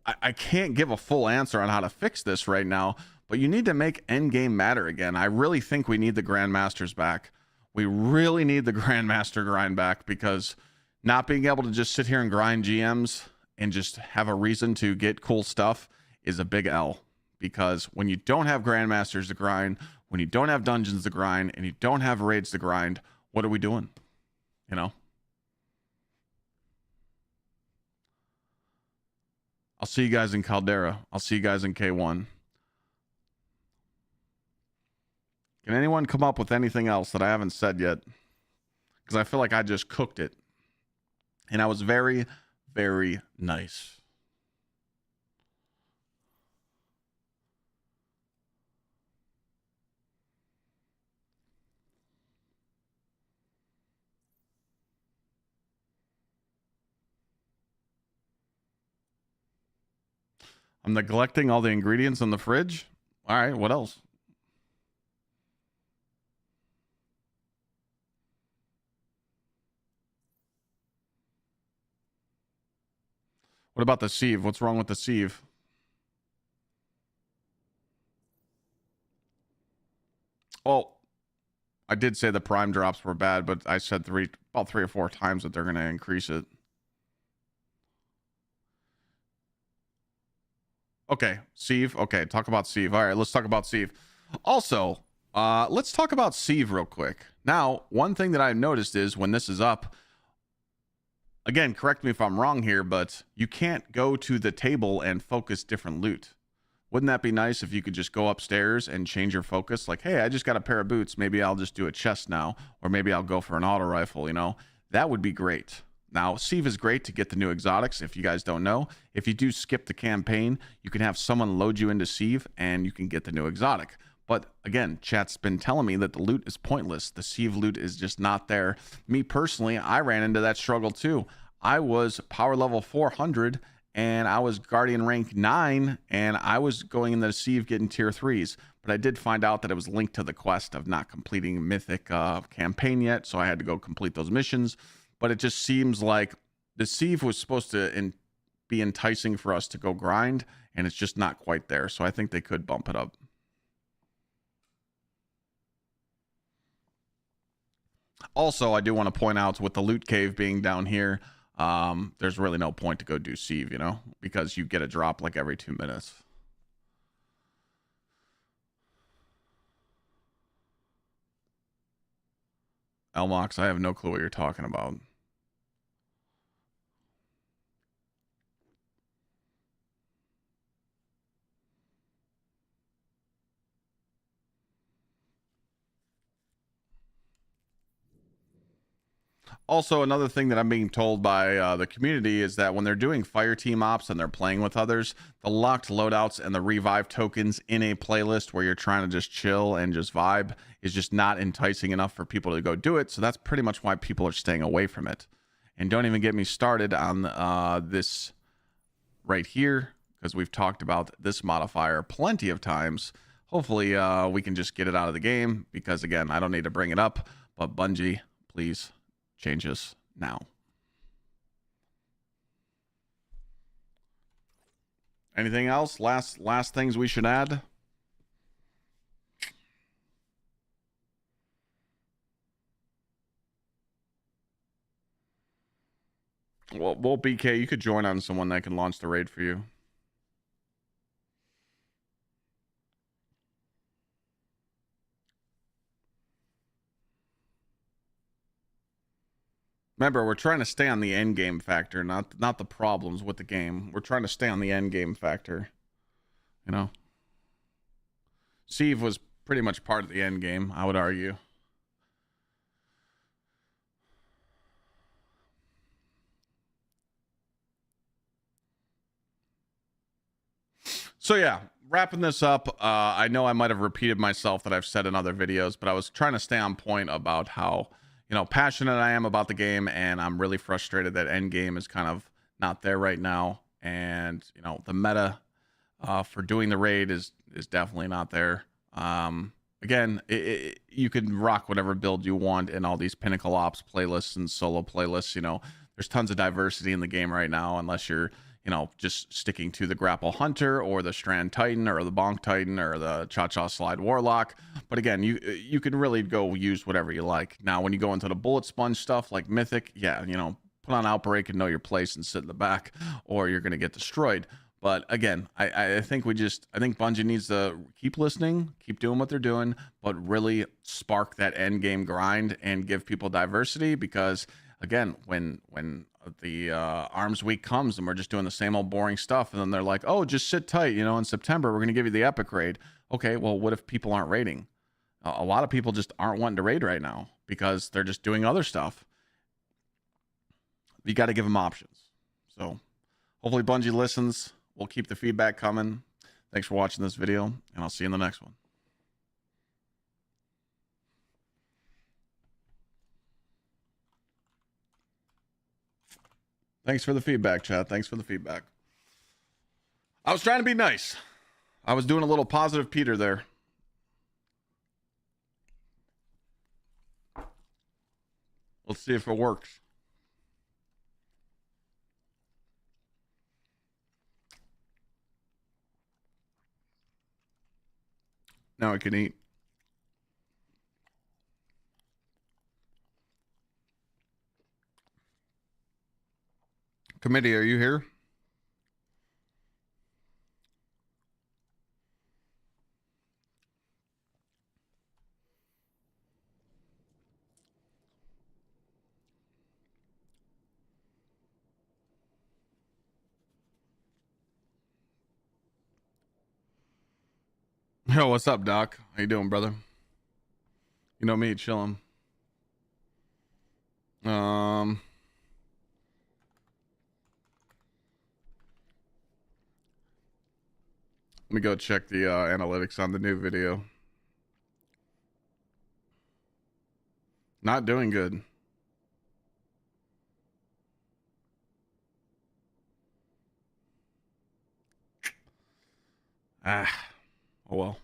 I can't give a full answer on how to fix this right now, but you need to make endgame matter again. I really think we need the Grandmasters back. We really need the Grandmaster grind back, because not being able to just sit here and grind GMs and just have a reason to get cool stuff is a big L. Because when you don't have Grandmasters to grind, when you don't have dungeons to grind, and you don't have raids to grind, what are we doing? You know? I'll see you guys in Caldera. I'll see you guys in K1. Can anyone come up with anything else that I haven't said yet? Because I feel like I just cooked it. And I was very, very nice. I'm neglecting all the ingredients in the fridge. All right, what else? What about the sieve? What's wrong with the sieve? Well, I did say the prime drops were bad, but I said about three or four times that they're going to increase it. Okay, sieve. Okay, talk about sieve. All right, let's talk about sieve. Also, let's talk about sieve real quick. Now, one thing that I've noticed is when this is up, again, correct me if I'm wrong here, but you can't go to the table and focus different loot. Wouldn't that be nice if you could just go upstairs and change your focus? Like, hey, I just got a pair of boots. Maybe I'll just do a chest now, or maybe I'll go for an auto rifle, you know? That would be great. Now, sieve is great to get the new exotics, if you guys don't know. If you do skip the campaign, you can have someone load you into sieve, and you can get the new exotic. But again, chat's been telling me that the loot is pointless. The sieve loot is just not there. Me personally, I ran into that struggle too. I was power level 400, and I was guardian rank 9, and I was going in the sieve getting tier 3s. But I did find out that it was linked to the quest of not completing mythic campaign yet, so I had to go complete those missions. But it just seems like the sieve was supposed to be enticing for us to go grind, and it's just not quite there. So I think they could bump it up. Also, I do want to point out with the loot cave being down here, there's really no point to go do sieve, you know, because you get a drop like every 2 minutes. Elmox, I have no clue what you're talking about. Also, another thing that I'm being told by the community is that when they're doing fire team ops and they're playing with others, the locked loadouts and the revive tokens in a playlist where you're trying to just chill and just vibe is just not enticing enough for people to go do it. So that's pretty much why people are staying away from it. And don't even get me started on this right here, because we've talked about this modifier plenty of times. Hopefully we can just get it out of the game, because again, I don't need to bring it up, but Bungie, please changes now. Anything else? Last things we should add? Well, BK, you could join on someone that can launch the raid for you. Remember, we're trying to stay on the end game factor, not the problems with the game. We're trying to stay on the end game factor. You know? Sieve was pretty much part of the end game, I would argue. So yeah, wrapping this up, I know I might have repeated myself that I've said in other videos, but I was trying to stay on point about how, you know, passionate I am about the game, and I'm really frustrated that Endgame is kind of not there right now. And, you know, the meta for doing the raid is definitely not there. Again, you can rock whatever build you want in all these Pinnacle Ops playlists and solo playlists. You know, there's tons of diversity in the game right now, unless you're, you know, just sticking to the Grapple Hunter or the Strand Titan or the Bonk Titan or the GsxrClyde Warlock. But again, you can really go use whatever you like. Now, when you go into the Bullet Sponge stuff like Mythic, yeah, you know, put on Outbreak and know your place and sit in the back, or you're going to get destroyed. But again, I think I think Bungie needs to keep listening, keep doing what they're doing, but really spark that end game grind and give people diversity. Because again, when the arms week comes and we're just doing the same old boring stuff, and then they're like, oh, just sit tight, you know, in September we're going to give you the epic raid. Okay, well, what if people aren't raiding? A lot of people just aren't wanting to raid right now because they're just doing other stuff. You got to give them options. So hopefully Bungie listens. We'll keep the feedback coming. Thanks for watching this video, and I'll see you in the next one. Thanks for the feedback, chat. Thanks for the feedback. I was trying to be nice. I was doing a little positive Peter there. Let's see if it works. Now I can eat. Committee, are you here? Yo, what's up, Doc? How you doing, brother? You know me, chilling. Let me go check the analytics on the new video. Not doing good. Oh well.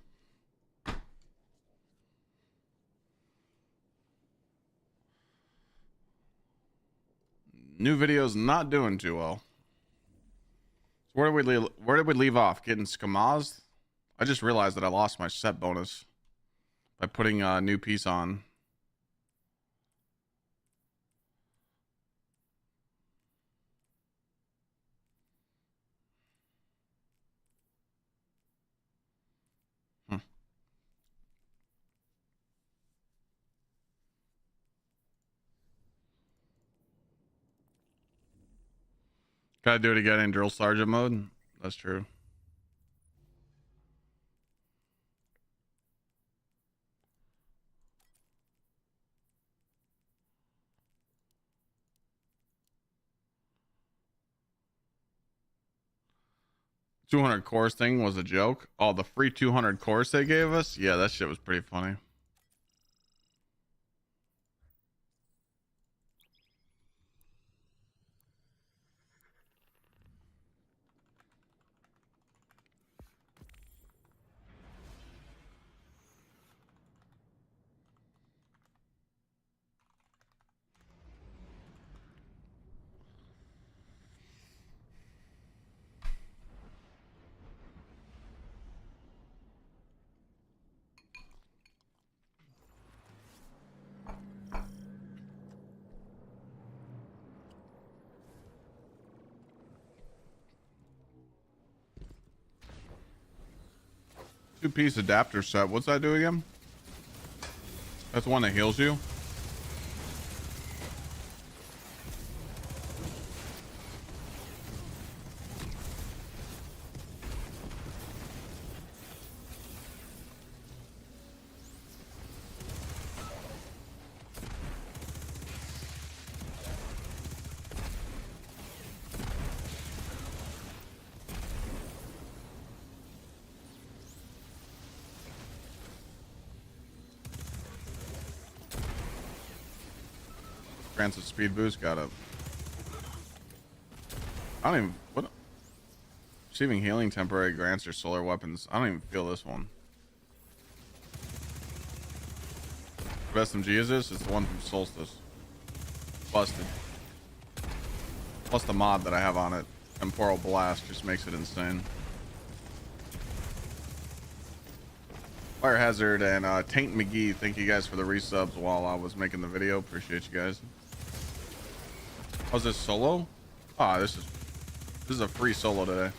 New video's not doing too well. So where did we leave off? Getting skamazed? I just realized that I lost my set bonus by putting a new piece on. Gotta do it again in drill sergeant mode. That's true. $200 course thing was a joke. Oh, the free 200 course they gave us? Yeah, that shit was pretty funny. Two-piece adapter set. What's that do again? That's the one that heals you? Grants a speed boost. Got it. I don't even... What? Receiving healing temporary grants or solar weapons. I don't even feel this one. What SMG is this? It's the one from Solstice. Busted. Plus the mod that I have on it. Temporal Blast just makes it insane. Fire Hazard and Taint McGee, thank you guys for the resubs while I was making the video. Appreciate you guys. Was this solo? Ah, this is a free solo today.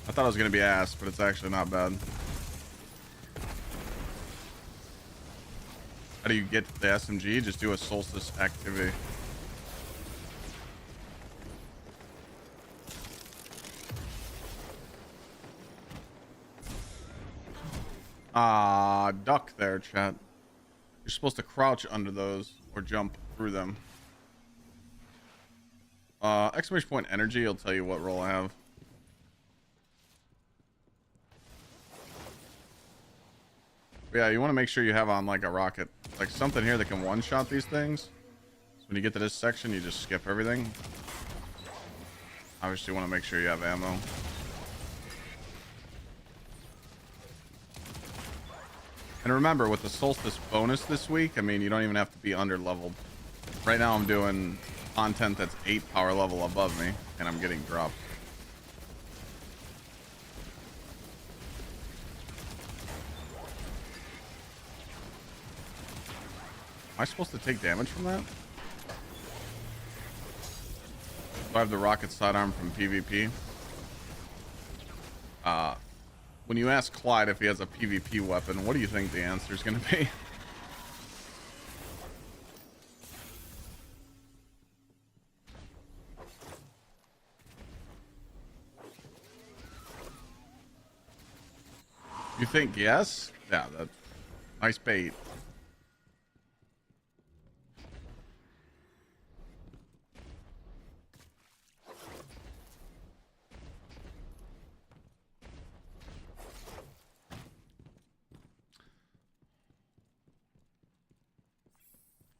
I thought it was gonna be ass, but it's actually not bad. How do you get the SMG? Just do a Solstice activity. Ah, duck there, chat. You're supposed to crouch under those or jump through them. Exclamation point energy will tell you what roll I have. But yeah, you want to make sure you have on like a rocket, like something here that can one-shot these things. So when you get to this section, you just skip everything. Obviously, you want to make sure you have ammo. And remember, with the solstice bonus this week, I mean, you don't even have to be under leveled. Right now, I'm doing content that's 8 power level above me, and I'm getting dropped. Am I supposed to take damage from that? Do I have the rocket sidearm from PvP? When you ask Clyde if he has a PvP weapon, what do you think the answer is going to be? You think yes? Yeah, that's nice bait.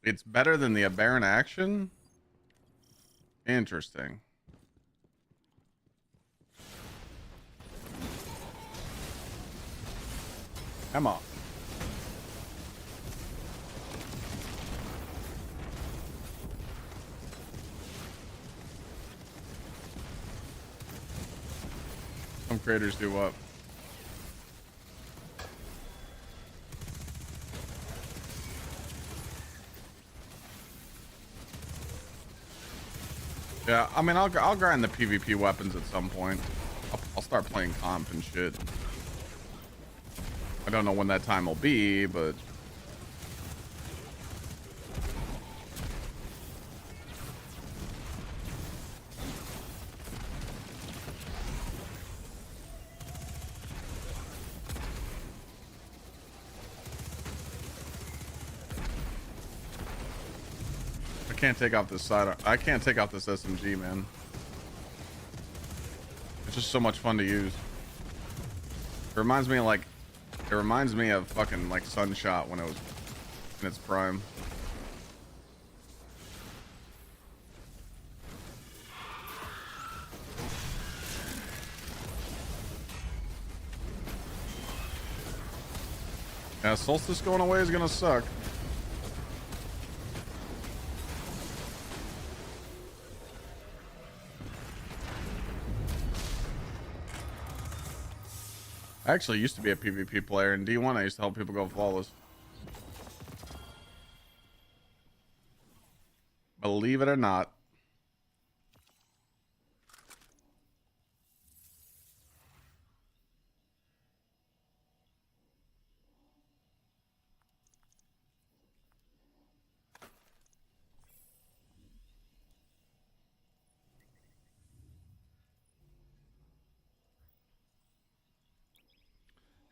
It's better than the aberrant action? Interesting. Come on. Some creators do what? Yeah, I mean, I'll grind the PvP weapons at some point. I'll start playing comp and shit. I don't know when that time will be, but I can't take off this side. I can't take off this SMG, man. It's just so much fun to use. It reminds me of like, it reminds me of fucking like Sunshot when it was in its prime. Yeah, Solstice going away is gonna suck. I actually used to be a PvP player in D1. I used to help people go flawless. Believe it or not.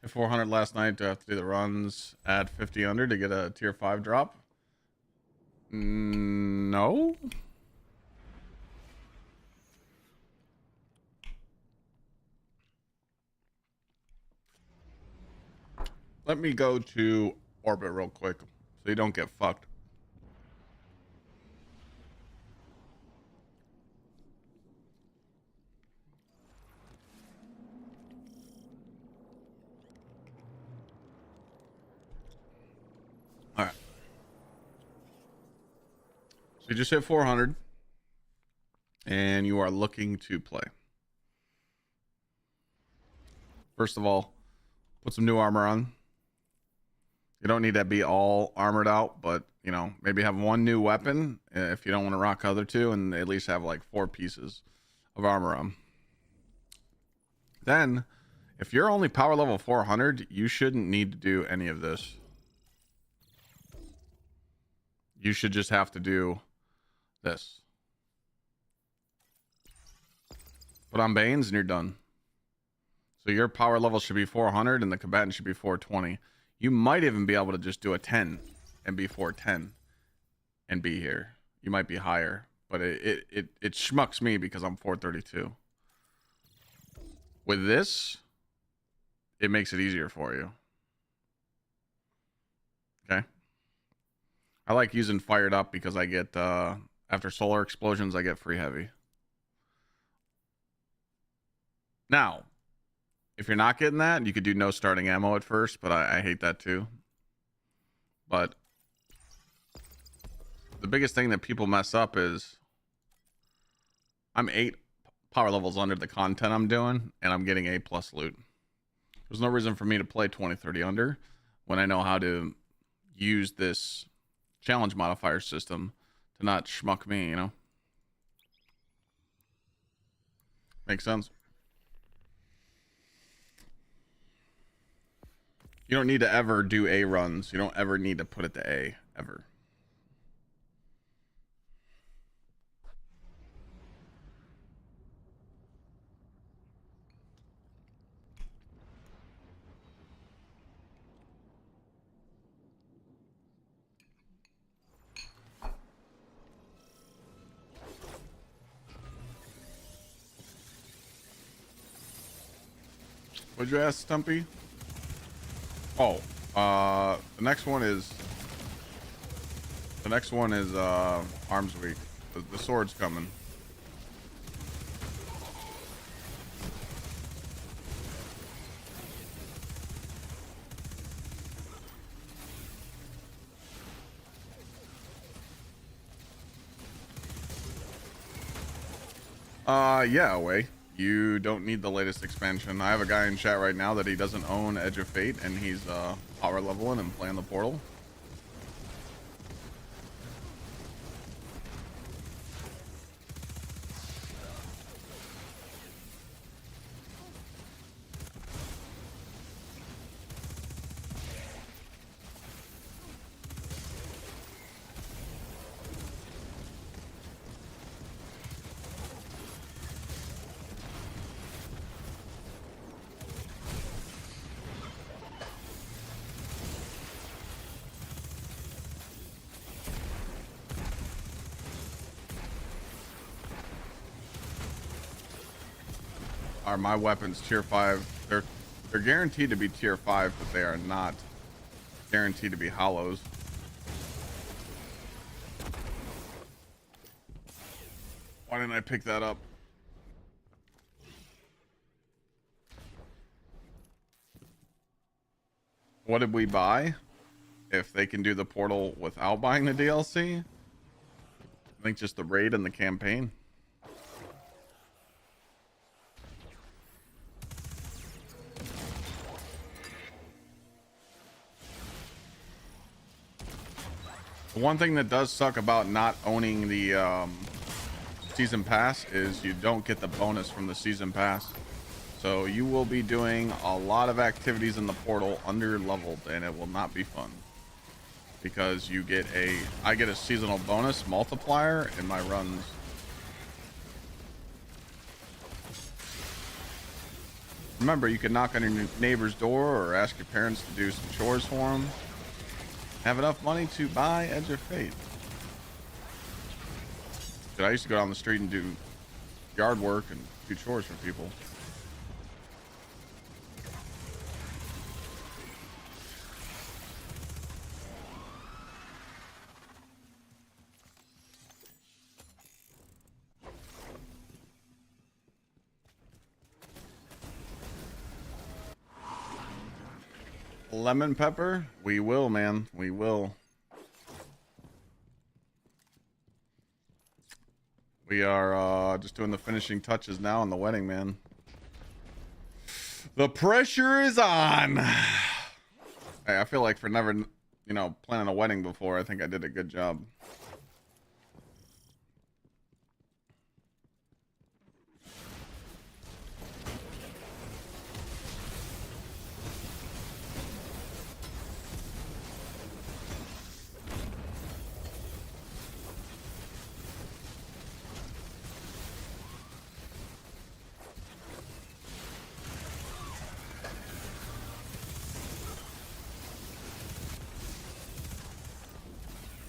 Hit 400 last night. Do I have to do the runs? Add 50 under to get a tier 5 drop? No. Let me go to orbit real quick so you don't get fucked. All right. So you just hit 400 and you are looking to play. First of all, put some new armor on. You don't need to be all armored out, but you know, maybe have one new weapon if you don't want to rock other two, and at least have like 4 pieces of armor on. Then, if you're only power level 400, you shouldn't need to do any of this. You should just have to do this. Put on Banes and you're done. So your power level should be 400 and the combatant should be 420. You might even be able to just do a 10 and be 410 and be here. You might be higher, but it schmucks me because I'm 432. With this, it makes it easier for you. Okay. I like using fired up because I get after solar explosions I get free heavy. Now, if you're not getting that, you could do no starting ammo at first, but I hate that too. But the biggest thing that people mess up is I'm 8 power levels under the content I'm doing, and I'm getting A+ loot. There's no reason for me to play 20, 30 under when I know how to use this challenge modifier system to not schmuck me, you know? Makes sense. You don't need to ever do A runs. You don't ever need to put it to A, ever. What'd you ask, Stumpy? Oh, the next one is Arms Week. The sword's coming. Yeah, away. You don't need the latest expansion. I have a guy in chat right now that he doesn't own Edge of Fate, and he's power leveling and playing the portal. Are my weapons tier 5? They're guaranteed to be tier 5, but they are not guaranteed to be hollows. Why didn't I pick that up? What did we buy? If they can do the portal without buying the DLC? I think just the raid and the campaign. The one thing that does suck about not owning the season pass is you don't get the bonus from the season pass. So you will be doing a lot of activities in the portal under leveled, and it will not be fun. Because you get I get a seasonal bonus multiplier in my runs. Remember, you can knock on your neighbor's door or ask your parents to do some chores for them. Have enough money to buy Edge of Fate. Dude, I used to go down the street and do yard work and do chores for people. Lemon pepper? We will, man. We will. We are just doing the finishing touches now on the wedding, man. The pressure is on. Hey, I feel like for never, planning a wedding before, I think I did a good job.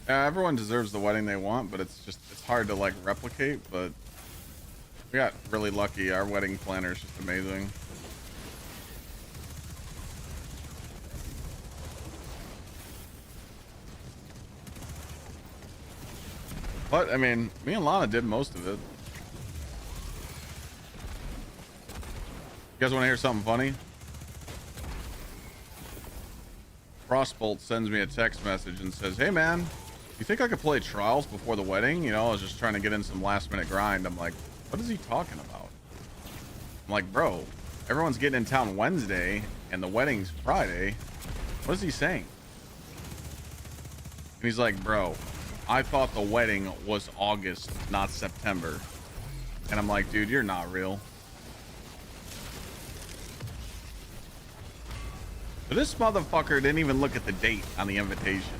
Everyone deserves the wedding they want, but it's hard to like replicate. But we got really lucky. Our wedding planner is just amazing. But I mean, me and Lana did most of it. You guys want to hear something funny? Frostbolt sends me a text message and says, "Hey man, you think I could play trials before the wedding? You know, I was just trying to get in some last minute grind." I'm like, what is he talking about? I'm like, bro, everyone's getting in town Wednesday and the wedding's Friday. What is he saying? And he's like, bro, I thought the wedding was August, not September. And I'm like, dude, you're not real. But this motherfucker didn't even look at the date on the invitation.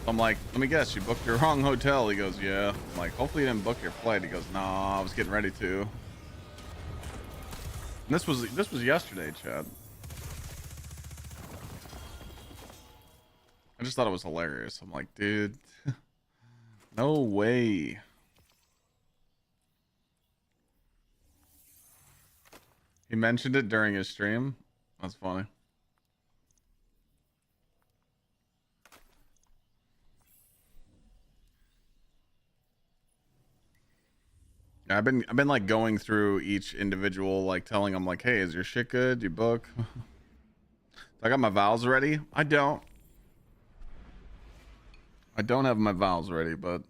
I'm like, let me guess, you booked your wrong hotel. He goes, yeah. I'm like, hopefully you didn't book your flight. He goes, no, I was getting ready to. And this was yesterday, Chad. I just thought it was hilarious. I'm like, dude, no way. He mentioned it during his stream. That's funny. Yeah, I've been like going through each individual, like telling them like, hey, is your shit good? You book? I got my vows ready. I don't have my vows ready, but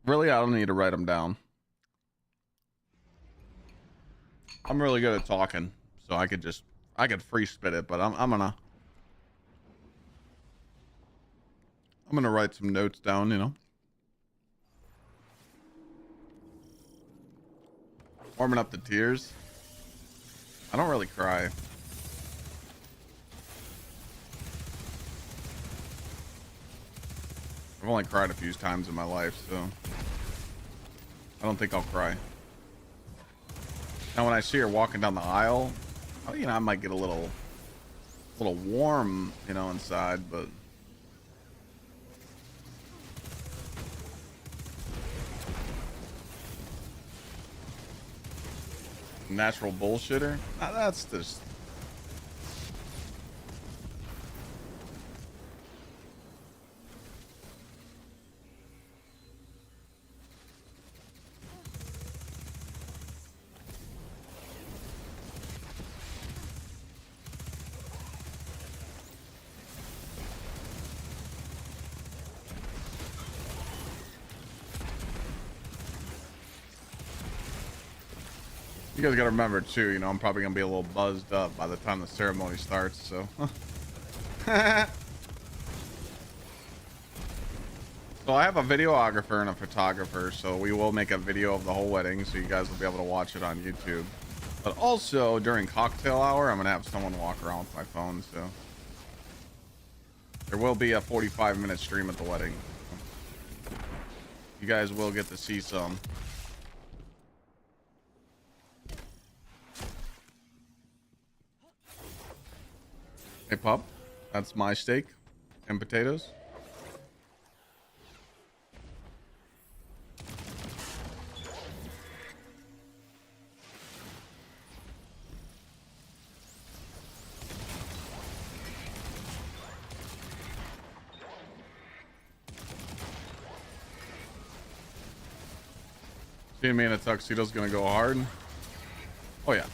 really I don't need to write them down. I'm really good at talking, so I could free spit it, but I'm gonna write some notes down, you know. Warming up the tears. I don't really cry. I've only cried a few times in my life, so I don't think I'll cry. Now when I see her walking down the aisle, you know, I might get a little warm, you know, inside, but natural bullshitter. That's just. You guys gotta remember too, you know, I'm probably gonna be a little buzzed up by the time the ceremony starts, so. So I have a videographer and a photographer, so we will make a video of the whole wedding, so you guys will be able to watch it on YouTube. But also during cocktail hour, I'm gonna have someone walk around with my phone, so there will be a 45-minute stream at the wedding. You guys will get to see some. Hey, pup, that's my steak and potatoes. Seeing me in a tuxedo's gonna go hard. Oh yeah.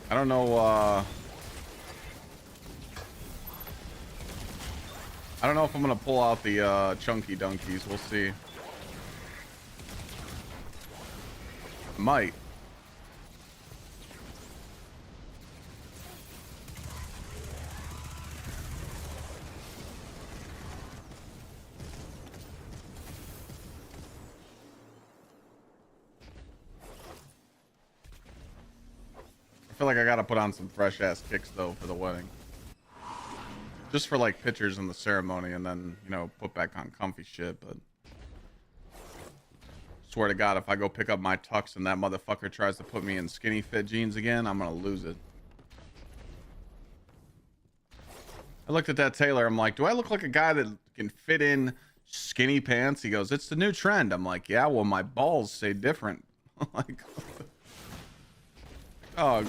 I don't know. I don't know if I'm gonna pull out the chunky dunkies. We'll see. Might. I feel like I gotta put on some fresh ass kicks though for the wedding. Just for like pictures in the ceremony, and then, you know, put back on comfy shit. But swear to God, if I go pick up my tux and that motherfucker tries to put me in skinny fit jeans again, I'm gonna lose it. I looked at that tailor. I'm like, do I look like a guy that can fit in skinny pants? He goes, it's the new trend. I'm like, yeah, well, my balls say different. Like, oh.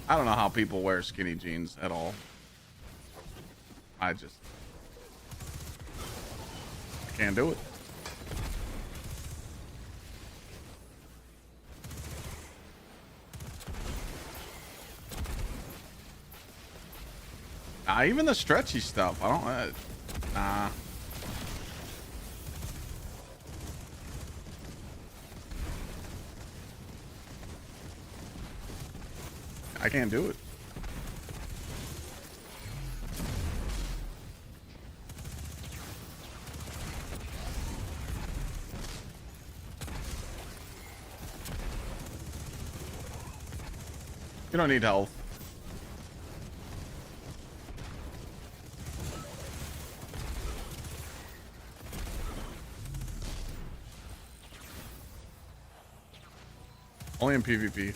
I don't know how people wear skinny jeans at all. I can't do it. Even the stretchy stuff. I don't. Nah. I can't do it. You don't need health. Only in PvP.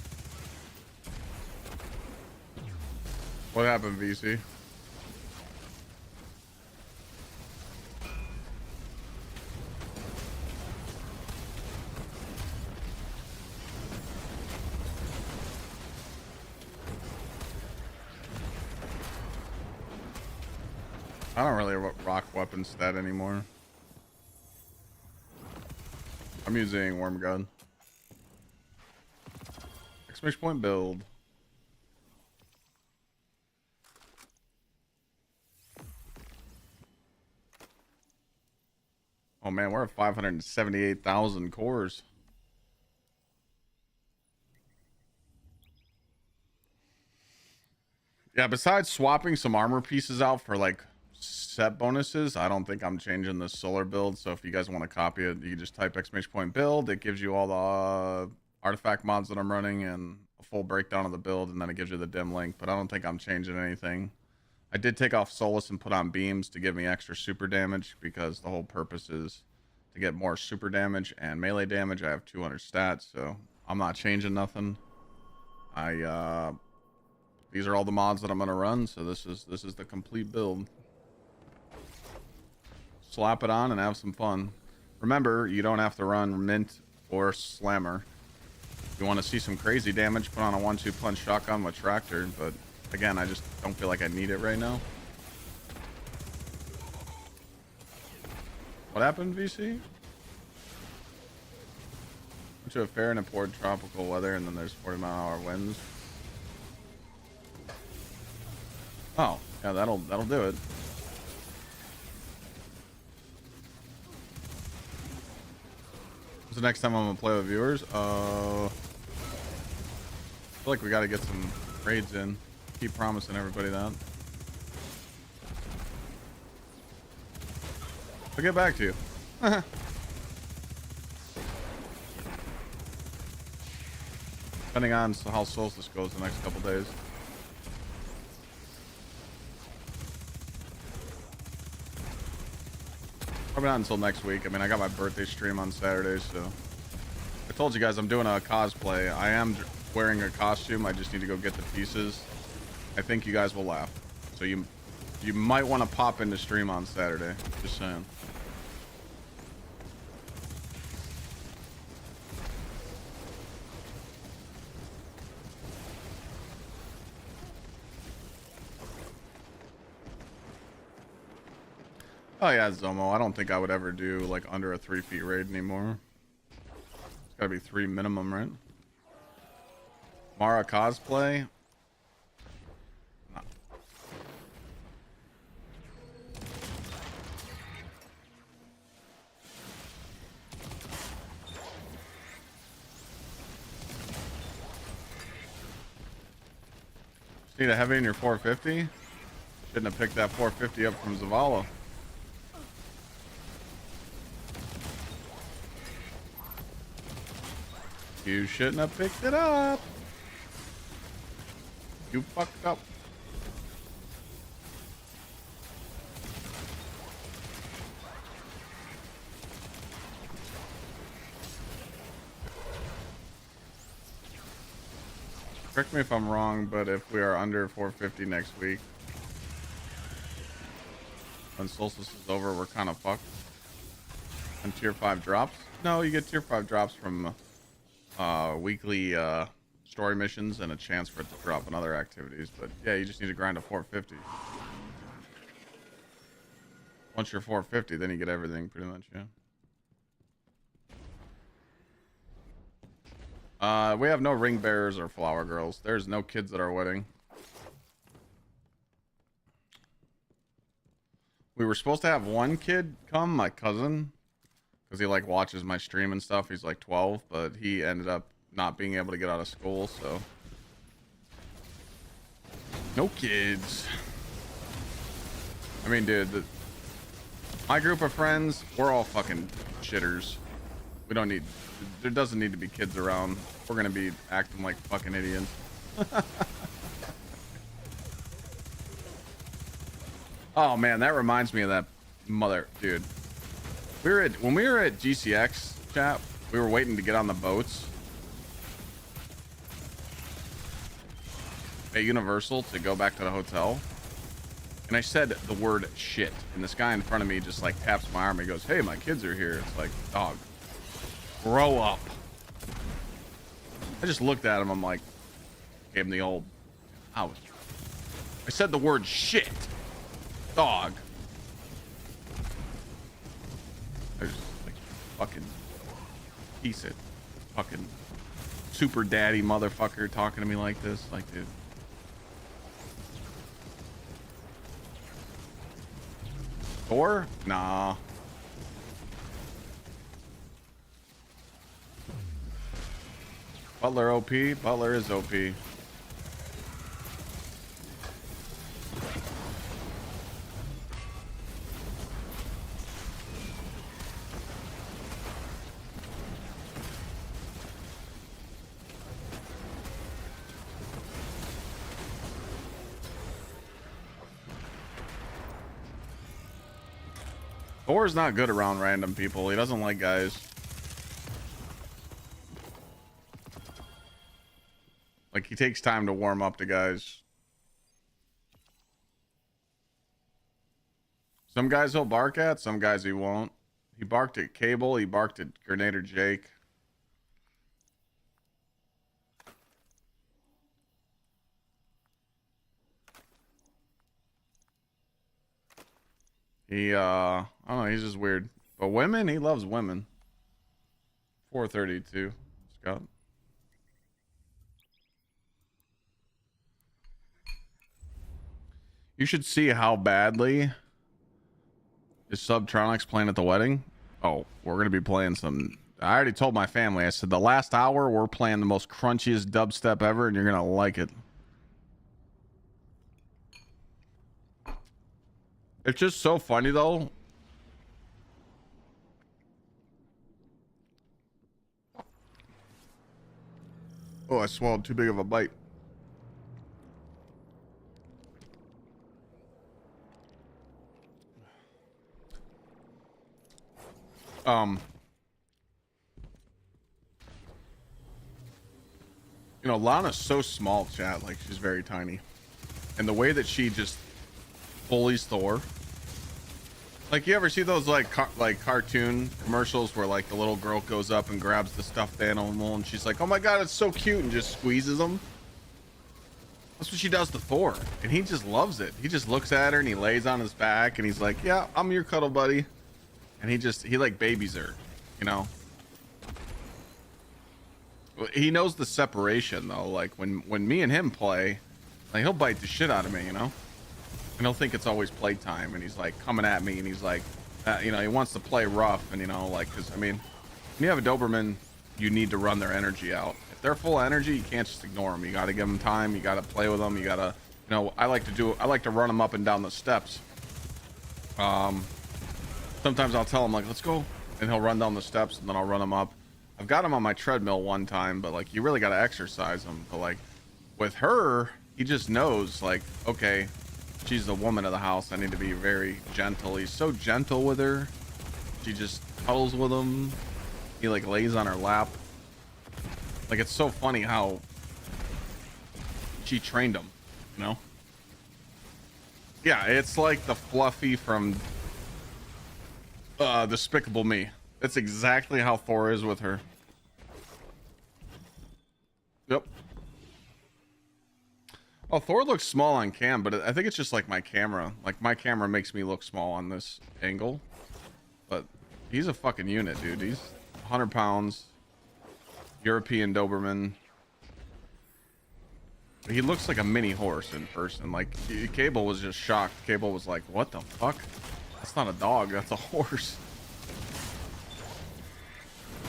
What happened, VC? I don't really rock weapon stat anymore. I'm using Worm Gun. Exclamation point build. Oh man, we're at 578,000 cores. Yeah, besides swapping some armor pieces out for like set bonuses, I don't think I'm changing the solar build. So if you guys want to copy it, you can just type exclamation point build. It gives you all the artifact mods that I'm running and a full breakdown of the build, and then it gives you the dim link. But I don't think I'm changing anything. I did take off Solus and put on beams to give me extra super damage, because the whole purpose is to get more super damage and melee damage. I have 200 stats, so I'm not changing nothing. These are all the mods that I'm gonna run, so this is the complete build. Slap it on and have some fun. Remember, you don't have to run Mint or Slammer. If you want to see some crazy damage, put on a 1-2 punch shotgun with Tractor, but again, I just don't feel like I need it right now. What happened, VC? Went to a fair and import tropical weather, and then there's 40-mile-an-hour winds. Oh, yeah, that'll do it. What's the next time I'm gonna play with viewers? I feel like we gotta get some raids in. Keep promising everybody that. I'll get back to you. Depending on how Solstice goes the next couple days. Probably not until next week. I mean, I got my birthday stream on Saturday, so I told you guys I'm doing a cosplay. I am wearing a costume. I just need to go get the pieces. I think you guys will laugh. So you might want to pop into stream on Saturday. Just saying. Oh yeah, Zomo. I don't think I would ever do like under a 3 feet raid anymore. It's gotta be 3 minimum, right? Mara cosplay? No. Just need a heavy in your 450? Shouldn't have picked that 450 up from Zavala. You shouldn't have picked it up. You fucked up. Correct me if I'm wrong, but if we are under 450 next week, when Solstice is over, we're kind of fucked. And tier 5 drops? No, you get tier 5 drops from weekly story missions and a chance for it to drop in other activities. But yeah, you just need to grind to 450. Once you're 450, then you get everything pretty much, yeah. We have no ring bearers or flower girls. There's no kids at our wedding. We were supposed to have one kid come, my cousin, because he like watches my stream and stuff. He's like 12, but he ended up not being able to get out of school, so no kids. I mean, dude, my group of friends, we're all fucking shitters. We don't need, there doesn't need to be kids around. We're gonna be acting like fucking idiots. Oh man, that reminds me of that mother, dude. When we were at GCX chat, we were waiting to get on the boats at Universal to go back to the hotel. And I said the word shit, and this guy in front of me just like taps my arm and goes, "Hey, my kids are here." It's like, dog, grow up. I just looked at him. I'm like, gave him the old ouch. I said the word shit, dog. There's like fucking piece of fucking super daddy motherfucker talking to me like this. Like, dude. Thor? Nah. Butler OP? Butler is OP. Thor's not good around random people. He doesn't like guys. Like, he takes time to warm up to guys. Some guys he'll bark at, some guys he won't. He barked at Cable, he barked at Grenadier Jake. I don't know, he's just weird. But women, he loves women. 432, Scott. You should see how badly is Subtronics playing at the wedding. Oh, we're gonna be playing some. I already told my family. I said the last hour we're playing the most crunchiest dubstep ever, and you're gonna like it. It's just so funny though. Oh, I swallowed too big of a bite. You know, Lana's so small, chat. Like, she's very tiny, and the way that she just bullies Thor. Like, you ever see those like cartoon commercials where like the little girl goes up and grabs the stuffed animal and she's like, "Oh my god, it's so cute," and just squeezes him? That's what she does to Thor, and he just loves it. He just looks at her and he lays on his back and he's like, "Yeah, I'm your cuddle buddy," and he like babies her, you know. He knows the separation though. Like when me and him play, like, he'll bite the shit out of me, you know. And he'll think it's always playtime, and he's like coming at me, and he's like, you know, he wants to play rough, and you know, like, because I mean, when you have a Doberman, you need to run their energy out. If they're full of energy, you can't just ignore them. You got to give them time. You got to play with them. You got to, you know, I like to run them up and down the steps. Sometimes I'll tell him like, "Let's go," and he'll run down the steps, and then I'll run him up. I've got him on my treadmill one time, but like, you really got to exercise him. But like with her, he just knows, like, okay, she's the woman of the house. I need to be very gentle. He's so gentle with her. She just cuddles with him. He like lays on her lap. Like, it's so funny how she trained him, you know? Yeah, it's like the Fluffy from Despicable Me. That's exactly how Thor is with her. Yep. Oh, Thor looks small on cam, but I think it's just like my camera. Like my camera makes me look small on this angle. But he's a fucking unit, dude. He's 100 pounds. European Doberman. He looks like a mini horse in person. Like Cable was just shocked. Cable was like, "What the fuck? That's not a dog. That's a horse."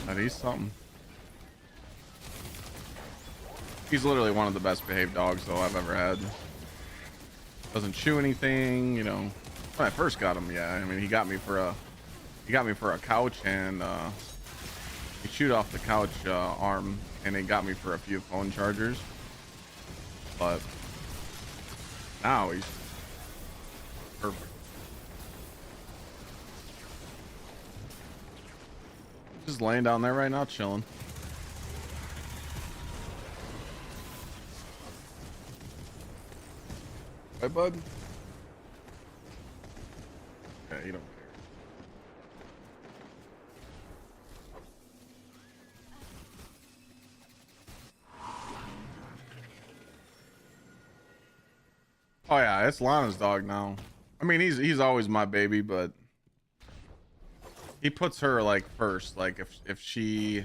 But he's something. He's literally one of the best behaved dogs though I've ever had. Doesn't chew anything, you know. When I first got him, yeah. I mean, he got me for a couch, and he chewed off the couch arm, and he got me for a few phone chargers. But now he's perfect. Just laying down there right now, chilling. Hey, bud. Yeah, you don't care. Oh yeah, it's Lana's dog now. I mean, he's always my baby, but he puts her like first. Like if she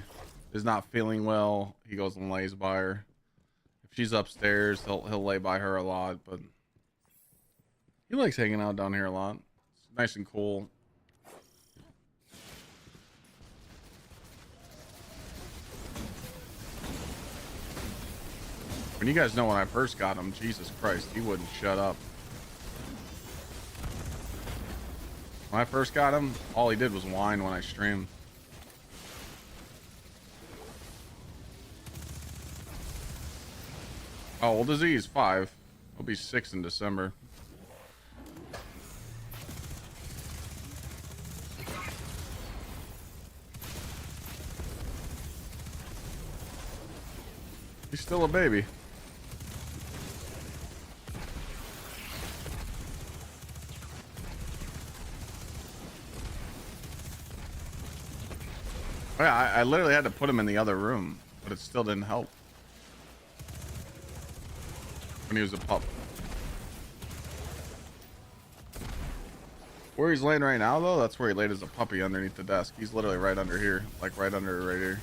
is not feeling well, he goes and lays by her. If she's upstairs, he'll lay by her a lot, but he likes hanging out down here a lot. It's nice and cool. When you guys know when I first got him, Jesus Christ, he wouldn't shut up. When I first got him, all he did was whine when I streamed. How old is he? He's 5. He'll be 6 in December. He's still a baby. Oh, yeah, I literally had to put him in the other room, but it still didn't help. When he was a pup. Where he's laying right now, though, that's where he laid as a puppy underneath the desk. He's literally right under here, like right under right here.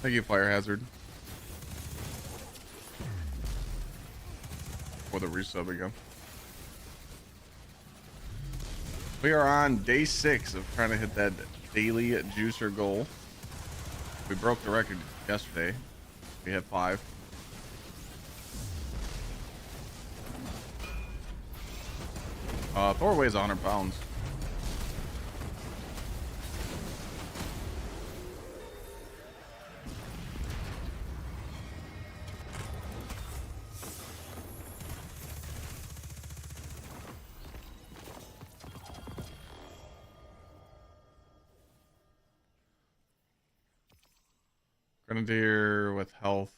Thank you, Fire Hazard. For the resub again. We are on day 6 of trying to hit that daily juicer goal. We broke the record yesterday. We hit 5. Thor weighs 100 pounds. Grenadier with health.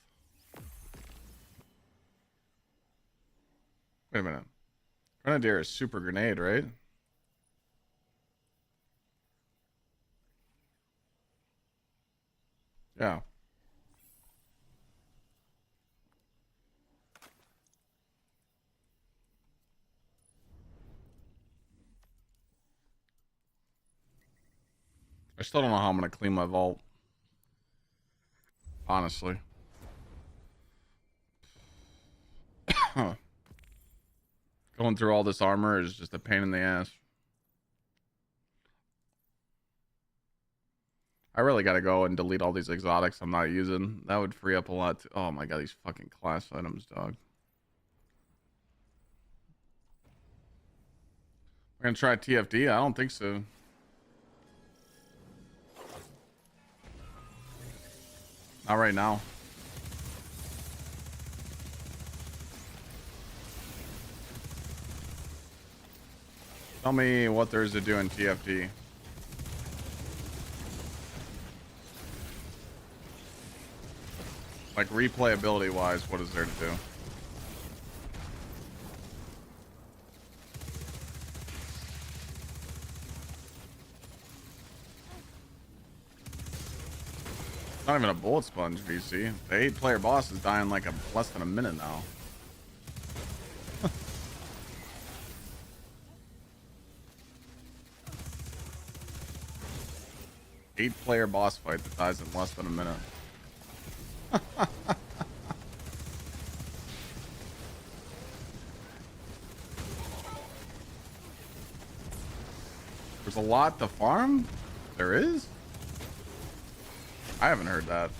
Wait a minute. Grenadier is super grenade, right? Yeah. I still don't know how I'm gonna clean my vault. Honestly. Going through all this armor is just a pain in the ass. I really gotta go and delete all these exotics I'm not using. That would free up a lot. Oh my god, these fucking class items, dog. We're gonna try TFD? I don't think so. Not right now. Tell me what there is to do in TFD. Like replayability wise, what is there to do? Not even a bullet sponge, VC. The 8-player boss is dying like less than a minute now. 8-player boss fight that dies in less than a minute. There's a lot to farm? There is? I haven't heard that.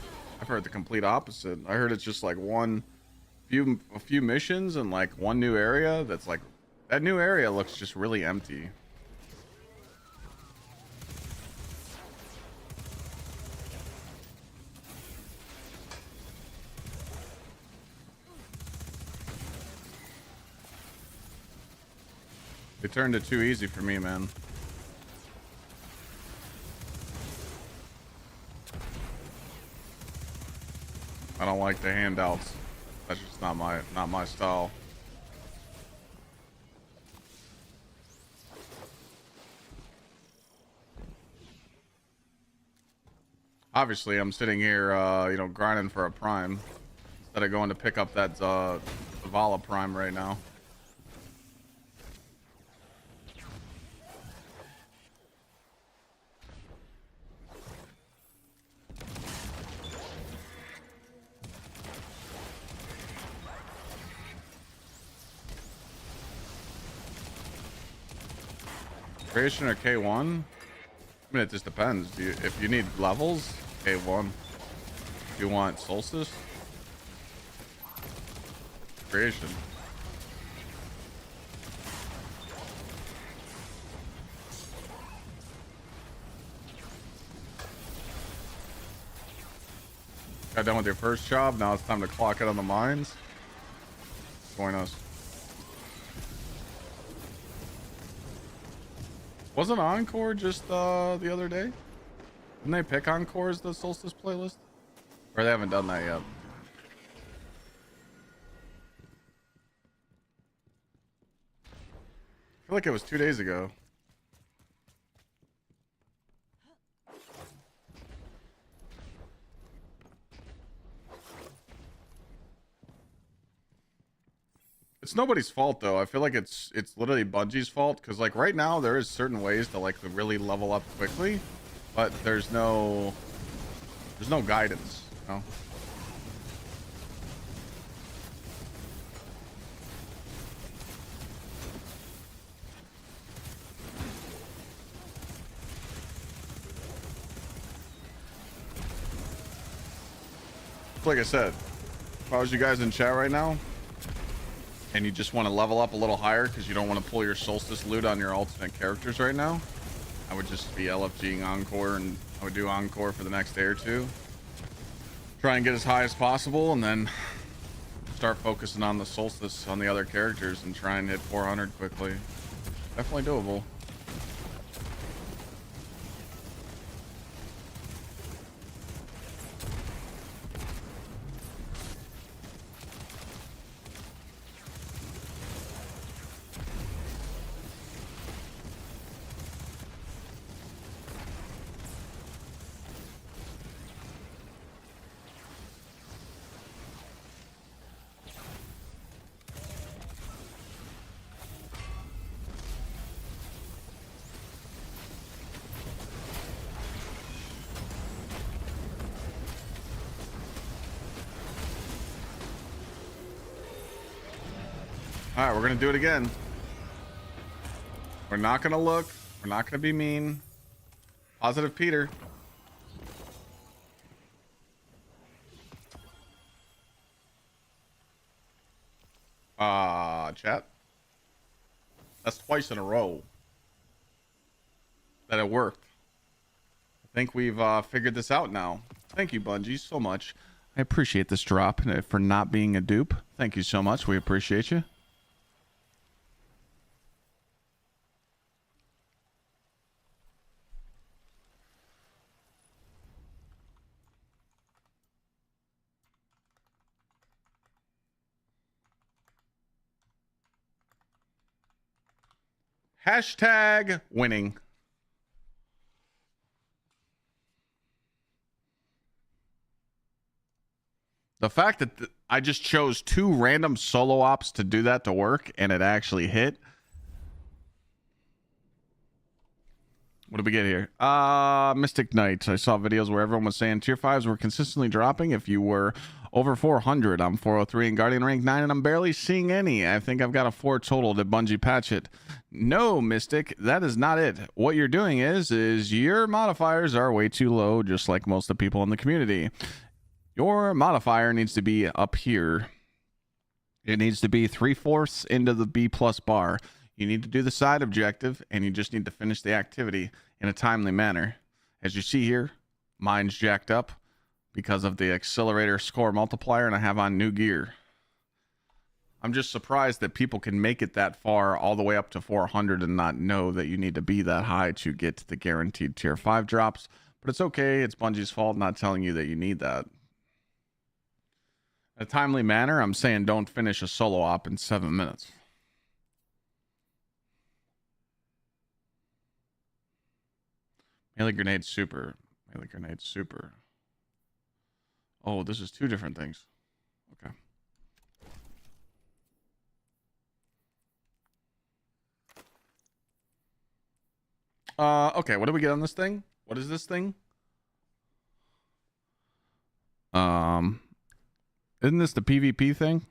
I've heard the complete opposite. I heard it's just like a few missions and like one new area that's like, that new area looks just really empty. They turned it too easy for me, man. I don't like the handouts. That's just not my style. Obviously, I'm sitting here, you know, grinding for a prime instead of going to pick up that Zavala prime right now. Curation or K1? I mean, it just depends. If you need levels, K1. If you want Solstice, Creation. Got done with your first job. Now it's time to clock it on the mines. Join us. Wasn't Encore just the other day? Didn't they pick Encore as the Solstice playlist? Or they haven't done that yet? I feel like it was 2 days ago. It's nobody's fault though. I feel like it's literally Bungie's fault because like right now there is certain ways to like really level up quickly, but there's no guidance, you know? Like I said, if I was you guys in chat right now and you just want to level up a little higher because you don't want to pull your Solstice loot on your alternate characters right now, I would just be LFGing Encore, and I would do Encore for the next day or two. Try and get as high as possible, and then start focusing on the Solstice on the other characters and try and hit 400 quickly. Definitely doable. All right, we're gonna do it again. We're not gonna look. We're not gonna be mean. Positive Peter. Chat. That's twice in a row that it worked. I think we've figured this out now. Thank you, Bungie, so much. I appreciate this drop for not being a dupe. Thank you so much. We appreciate you. Hashtag winning. The fact that I just chose 2 random solo ops to do that to work and it actually hit. What did we get here? Mystic Knight. I saw videos where everyone was saying tier 5s were consistently dropping if you were over 400. I'm 403 in Guardian rank 9 and I'm barely seeing any. I think I've got a 4 total. Did Bungie patch it? No, Mystic, that is not it. What you're doing is your modifiers are way too low, just like most of the people in the community. Your modifier needs to be up here. It needs to be 3/4 into the B+ bar. You need to do the side objective, and you just need to finish the activity in a timely manner. As you see here, mine's jacked up because of the accelerator score multiplier, and I have on new gear. I'm just surprised that people can make it that far all the way up to 400 and not know that you need to be that high to get to the guaranteed tier 5 drops. But it's okay. It's Bungie's fault not telling you that you need that. In a timely manner, I'm saying don't finish a solo op in 7 minutes. Melee grenade super. Melee grenade super. Oh, this is 2 different things. Okay. Okay, what do we get on this thing? What is this thing? Isn't this the PvP thing?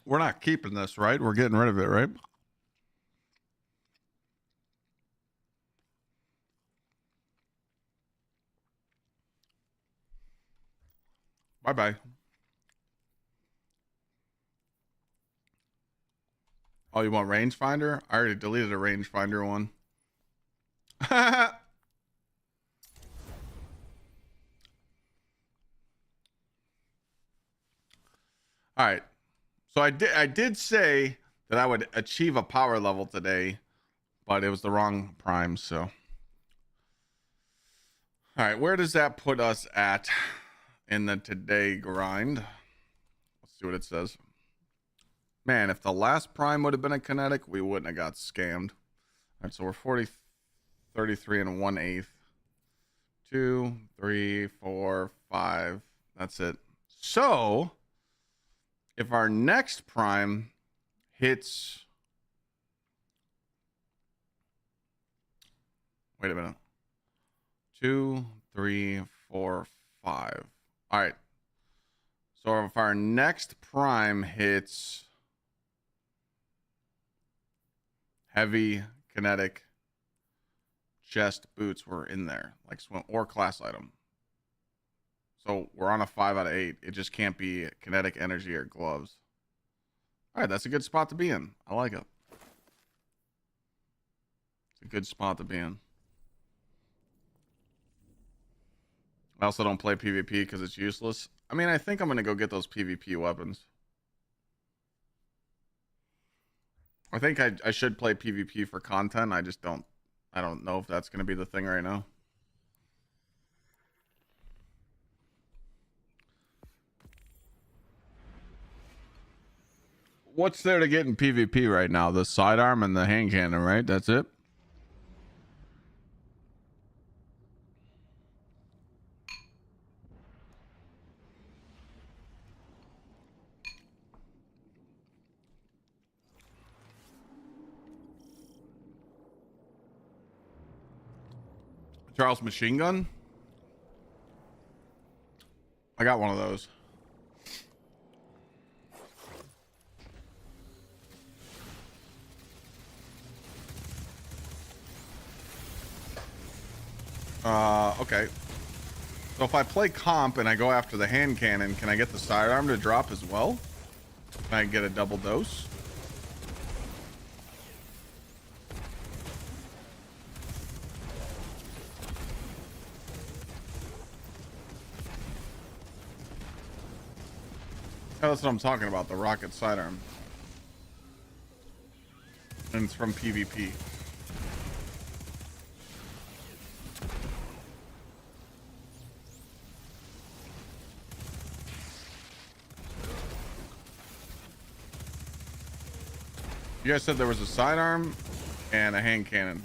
We're not keeping this, right? We're getting rid of it, right? Bye-bye. Oh, you want rangefinder? I already deleted a rangefinder one. All right. So I did say that I would achieve a power level today, but it was the wrong prime, so. All right, where does that put us at in the today grind? Let's see what it says. Man, if the last prime would have been a kinetic, we wouldn't have got scammed. All right, so we're 33 and 1/8. 2, 3, 4, 5. That's it. So if our next prime hits, wait a minute, 2, 3, 4, 5. All right. So if our next prime hits heavy, kinetic, chest, boots, we're in there, like swim or class item. So we're on a 5 out of 8. It just can't be kinetic, energy, or gloves. All right, that's a good spot to be in. I like it. It's a good spot to be in. I also don't play PvP because it's useless. I mean, I think I'm going to go get those PvP weapons. I think I should play PvP for content. I don't know if that's going to be the thing right now. What's there to get in PvP right now? The sidearm and the hand cannon, right? That's it. Charles machine gun. I got one of those. Okay. So if I play comp and I go after the hand cannon, can I get the sidearm to drop as well? Can I get a double dose? that's what I'm talking about, the rocket sidearm. And it's from PvP. You guys said there was a sidearm and a hand cannon.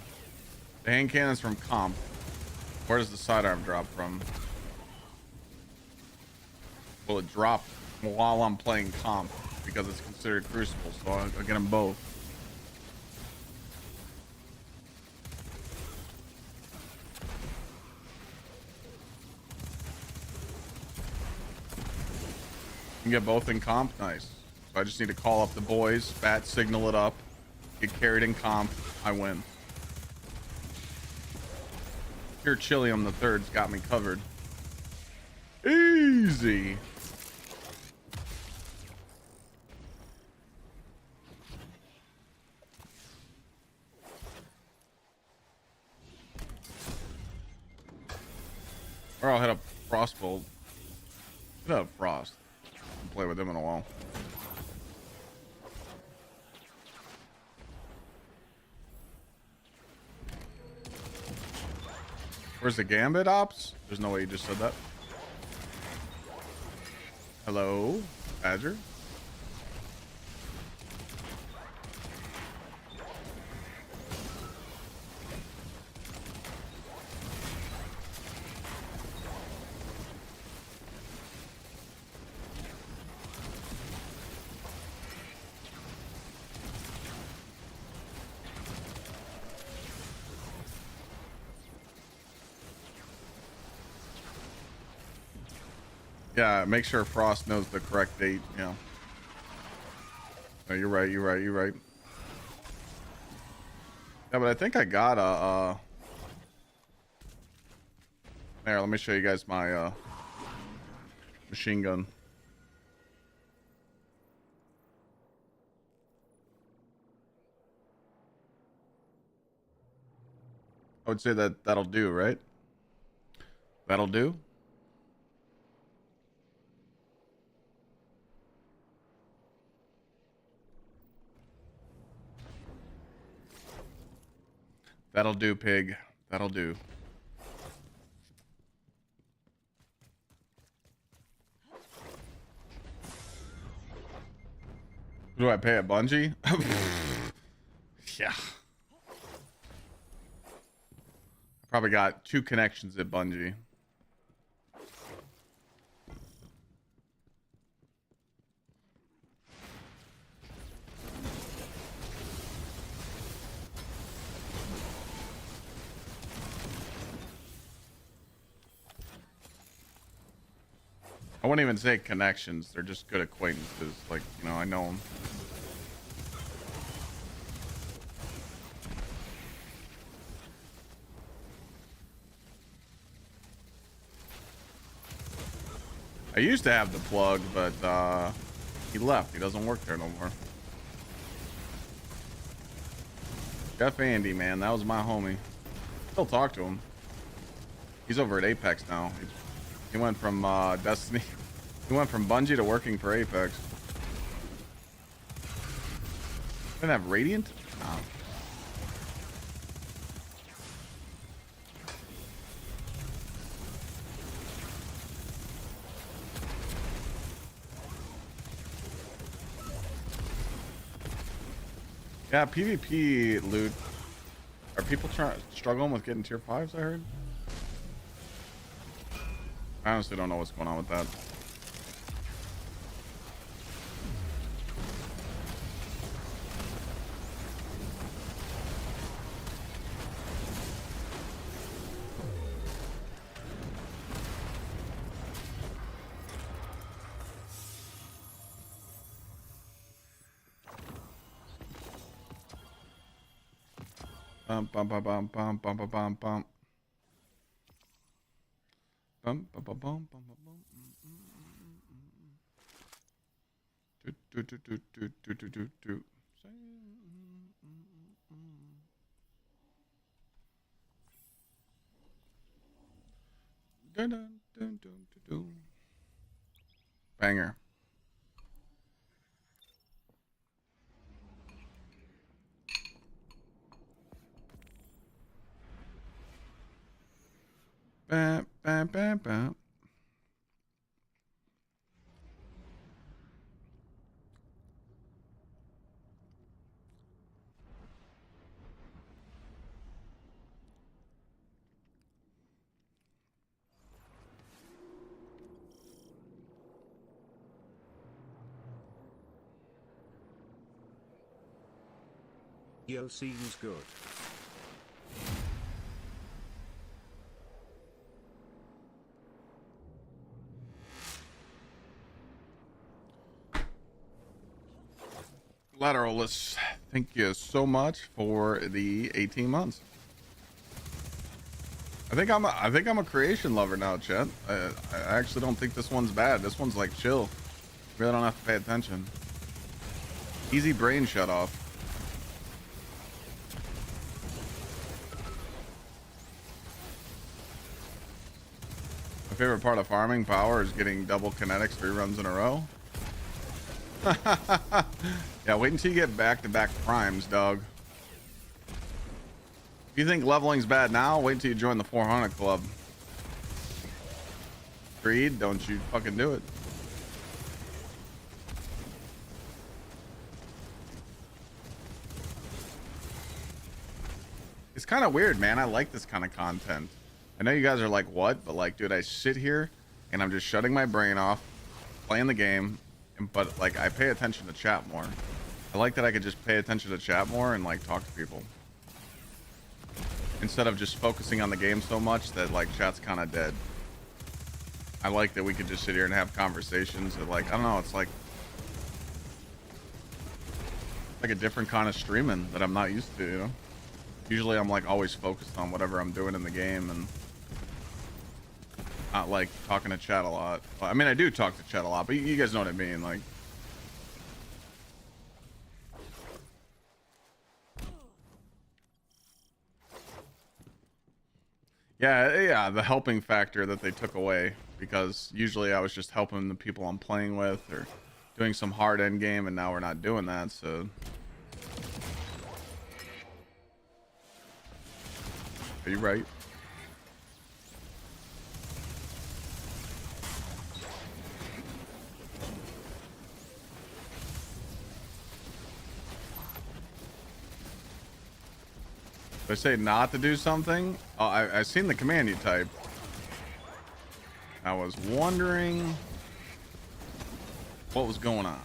The hand cannon's from comp. Where does the sidearm drop from? Well, it dropped while I'm playing comp because it's considered crucible, so I'll get them both. You can get both in comp? Nice. So I just need to call up the boys, bat signal it up, get carried in comp, I win. Here, Chilium the third's got me covered. Easy. Or I'll hit up Frostbolt. Hit up Frost. I'll play with him in a while. Where's the Gambit ops? There's no way you just said that. Hello, Badger. Yeah, make sure Frost knows the correct date. Yeah. No, you're right. You're right. You're right. Yeah, but I think I got a. There, let me show you guys my machine gun. I would say that'll do, right? That'll do. That'll do, pig. That'll do. Who do I pay at Bungie? Yeah. I probably got 2 connections at Bungie. I wouldn't even say connections. They're just good acquaintances. Like, you know, I know them. I used to have the plug, but he left. He doesn't work there no more. Jeff Andy, man, that was my homie. Still talk to him. He's over at Apex now. He went from Destiny. He went from Bungie to working for Apex. Didn't have Radiant? No. Yeah, PvP loot. Are people struggling with getting tier 5s, I heard? I honestly don't know what's going on with that. Bum bum bum bum bum bum bum bum bum. Bum bum bum bum bum bum. Do do do do do do do do. Dun dun dun dun dun. Banger. Bam, bam, bam, bam. Yo, seems good. Lateralist, thank you so much for the 18 months. I think I'm a creation lover now, Chet. I actually don't think this one's bad. This one's like chill. Really don't have to pay attention. Easy brain shut off. My favorite part of farming power is getting double kinetics 3 runs in a row. Yeah, wait until you get back-to-back primes, dog. If you think leveling's bad now, wait until you join the 400 club. Greed, don't you fucking do it. It's kind of weird, man. I like this kind of content. I know you guys are like, what? But like, dude, I sit here and I'm just shutting my brain off, playing the game, but like, I pay attention to chat more. I like that I could just pay attention to chat more and like talk to people. Instead of just focusing on the game so much that like chat's kind of dead. I like that we could just sit here and have conversations that like, I don't know, it's like a different kind of streaming that I'm not used to, you know? Usually I'm like always focused on whatever I'm doing in the game and not like talking to chat a lot. I mean, I do talk to chat a lot, but you guys know what I mean. Like, yeah, the helping factor that they took away, because usually I was just helping the people I'm playing with or doing some hard end game, and now we're not doing that. So are you right? If I say not to do something, oh, I seen the command you typed. I was wondering what was going on.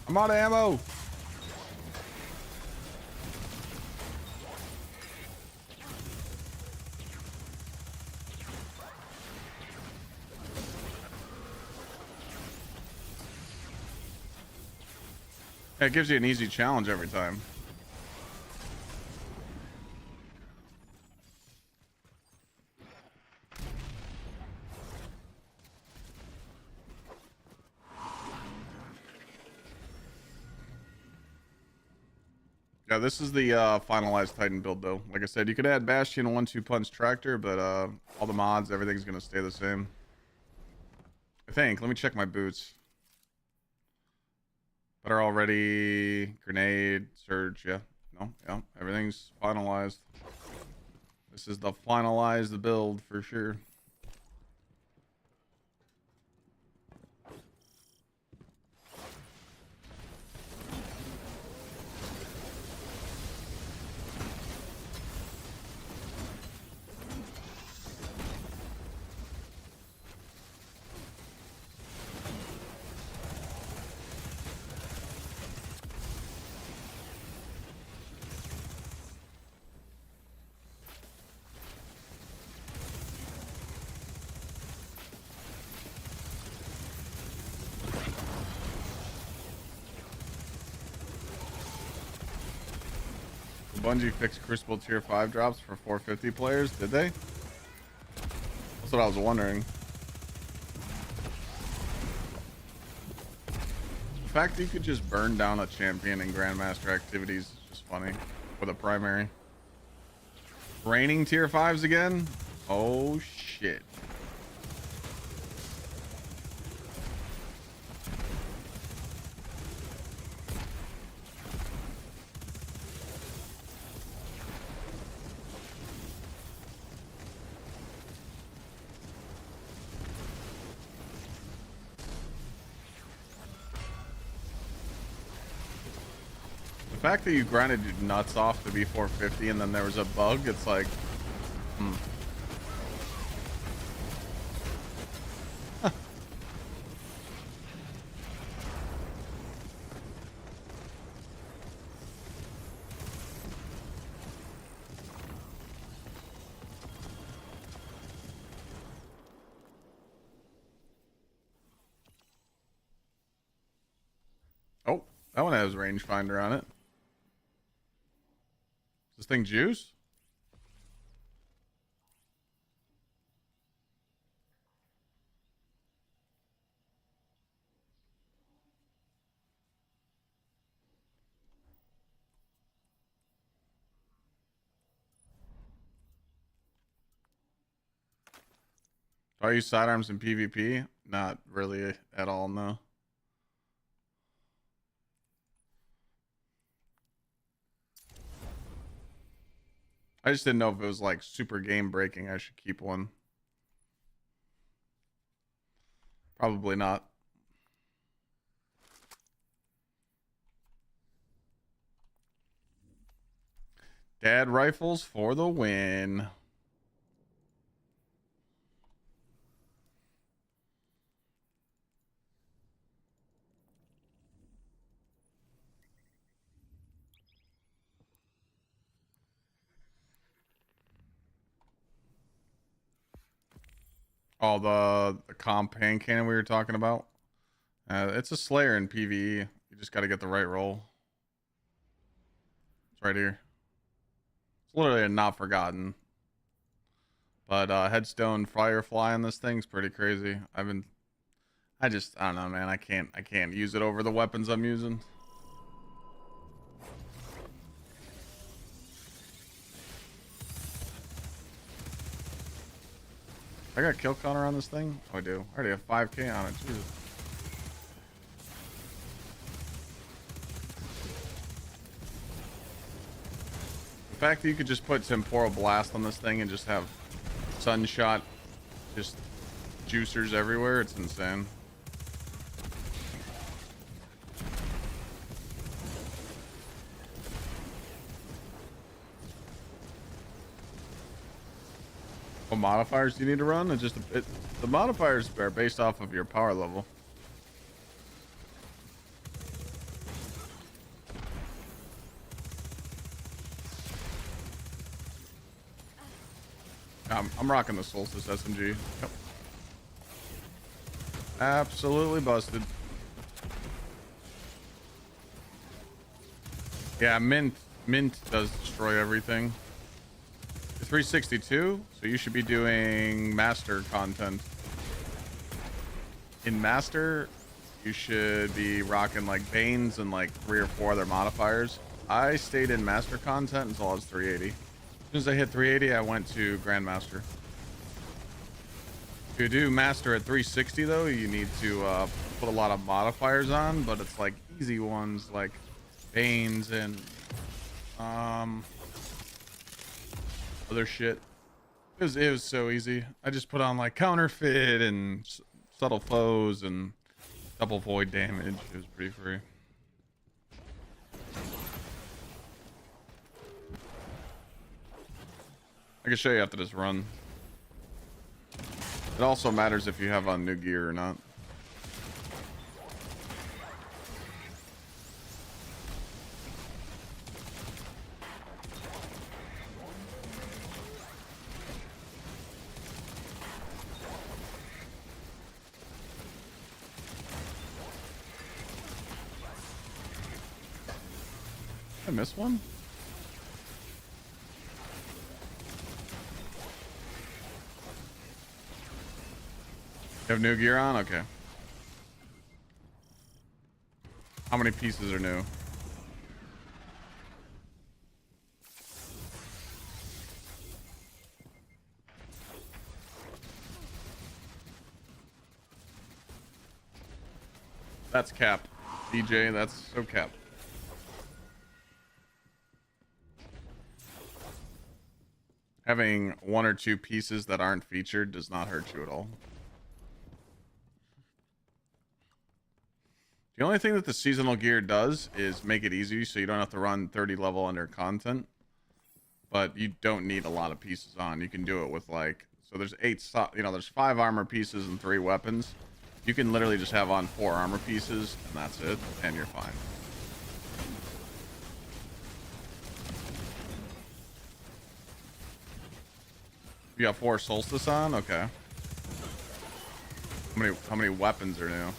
I'm out of ammo. Yeah, it gives you an easy challenge every time. Yeah, this is the finalized Titan build though. Like I said, you could add Bastion and 1-2 punch tractor, but all the mods, everything's gonna stay the same. I think. Let me check my boots. But are already grenade, surge, yeah. No, yeah, everything's finalized. This is the finalized build for sure. Bungie fixed Crucible tier 5 drops for 450 players, did they? That's what I was wondering. The fact that you could just burn down a champion in Grandmaster activities is just funny. With a primary. Raining tier 5s again? Oh shit. fact that you grinded your nuts off to be 450 and then there was a bug, it's like, oh, that one has rangefinder on it. This thing juice? Do I use sidearms in PvP? Not really at all, no. I just didn't know if it was like super game breaking. I should keep one. Probably not. Dad rifles for the win. Oh, the comp hand cannon we were talking about. It's a Slayer in PvE. You just got to get the right roll. It's right here. It's literally a not forgotten. But headstone firefly on this thing's pretty crazy. I don't know, man. I can't use it over the weapons I'm using. I got kill counter on this thing? Oh, I do. I already have 5k on it. Jesus. The fact that you could just put temporal blast on this thing and just have sunshot, just juicers everywhere, it's insane. What modifiers do you need to run? The modifiers are based off of your power level. I'm rocking the Solstice SMG. Yep. Absolutely busted. Yeah, mint does destroy everything. 362, so you should be doing master content. In master, you should be rocking like Banes and like 3 or 4 other modifiers. I stayed in master content until I was 380. As soon as I hit 380, I went to Grandmaster. To do master at 360 though, you need to put a lot of modifiers on, but it's like easy ones like Banes and other shit. It was so easy. I just put on like counterfeit and subtle foes and double void damage. It was pretty free. I can show you after this run. It also matters if you have on new gear or not. I missed one? You have new gear on? Okay. How many pieces are new? That's cap. DJ, that's so cap. Having 1 or 2 pieces that aren't featured does not hurt you at all. The only thing that the seasonal gear does is make it easy so you don't have to run 30 level under content. But you don't need a lot of pieces on. You can do it with like, so there's there's 5 armor pieces and 3 weapons. You can literally just have on 4 armor pieces and that's it, and you're fine. You got 4 solstice on? Okay. How many weapons are new?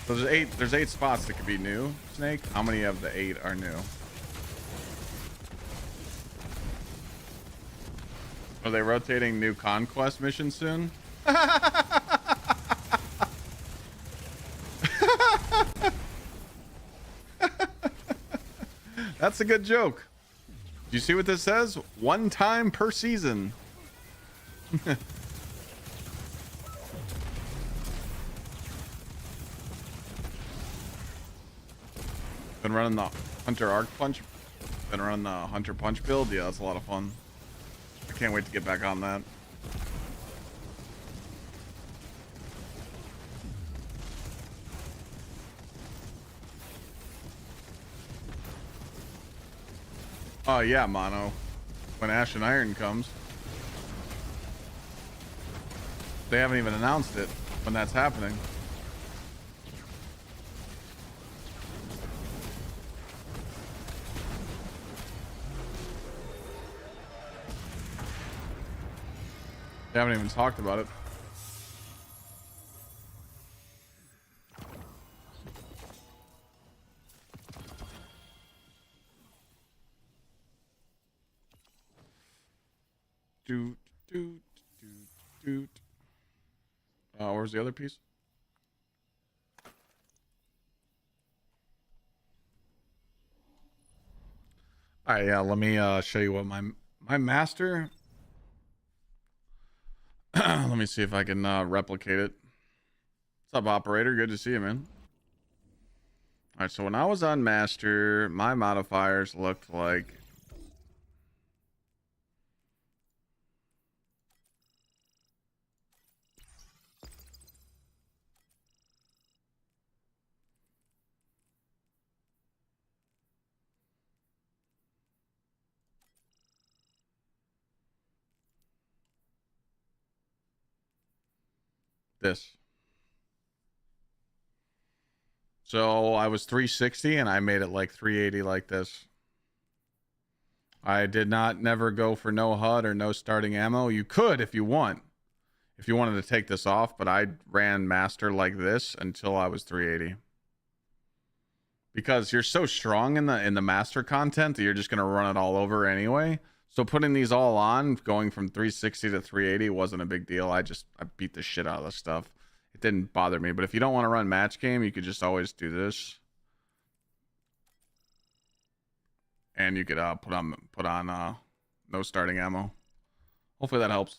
So there's 8 spots that could be new, Snake. How many of the 8 are new? Are they rotating new conquest missions soon? That's a good joke. Do you see what this says? 1 time per season. Been running the Hunter Arc Punch. Been running the Hunter Punch build. Yeah, that's a lot of fun. I can't wait to get back on that. Oh yeah, Mono. When Ash and Iron comes. They haven't even announced it when that's happening. They haven't even talked about it. Doot, doot, doot, doot. Where's the other piece? All right, yeah, let me show you what my master. Let me see if I can replicate it. What's up, operator? Good to see you, man. All right, so when I was on master, my modifiers looked like this. So I was 360 and I made it like 380 like this. I did not never go for no HUD or no starting ammo. You could if you want. If you wanted to take this off, but I ran master like this until I was 380. Because you're so strong in the master content that you're just going to run it all over anyway. So putting these all on, going from 360 to 380 wasn't a big deal. I beat the shit out of this stuff. It didn't bother me. But if you don't want to run match game, you could just always do this. And you could put on no starting ammo. Hopefully that helps.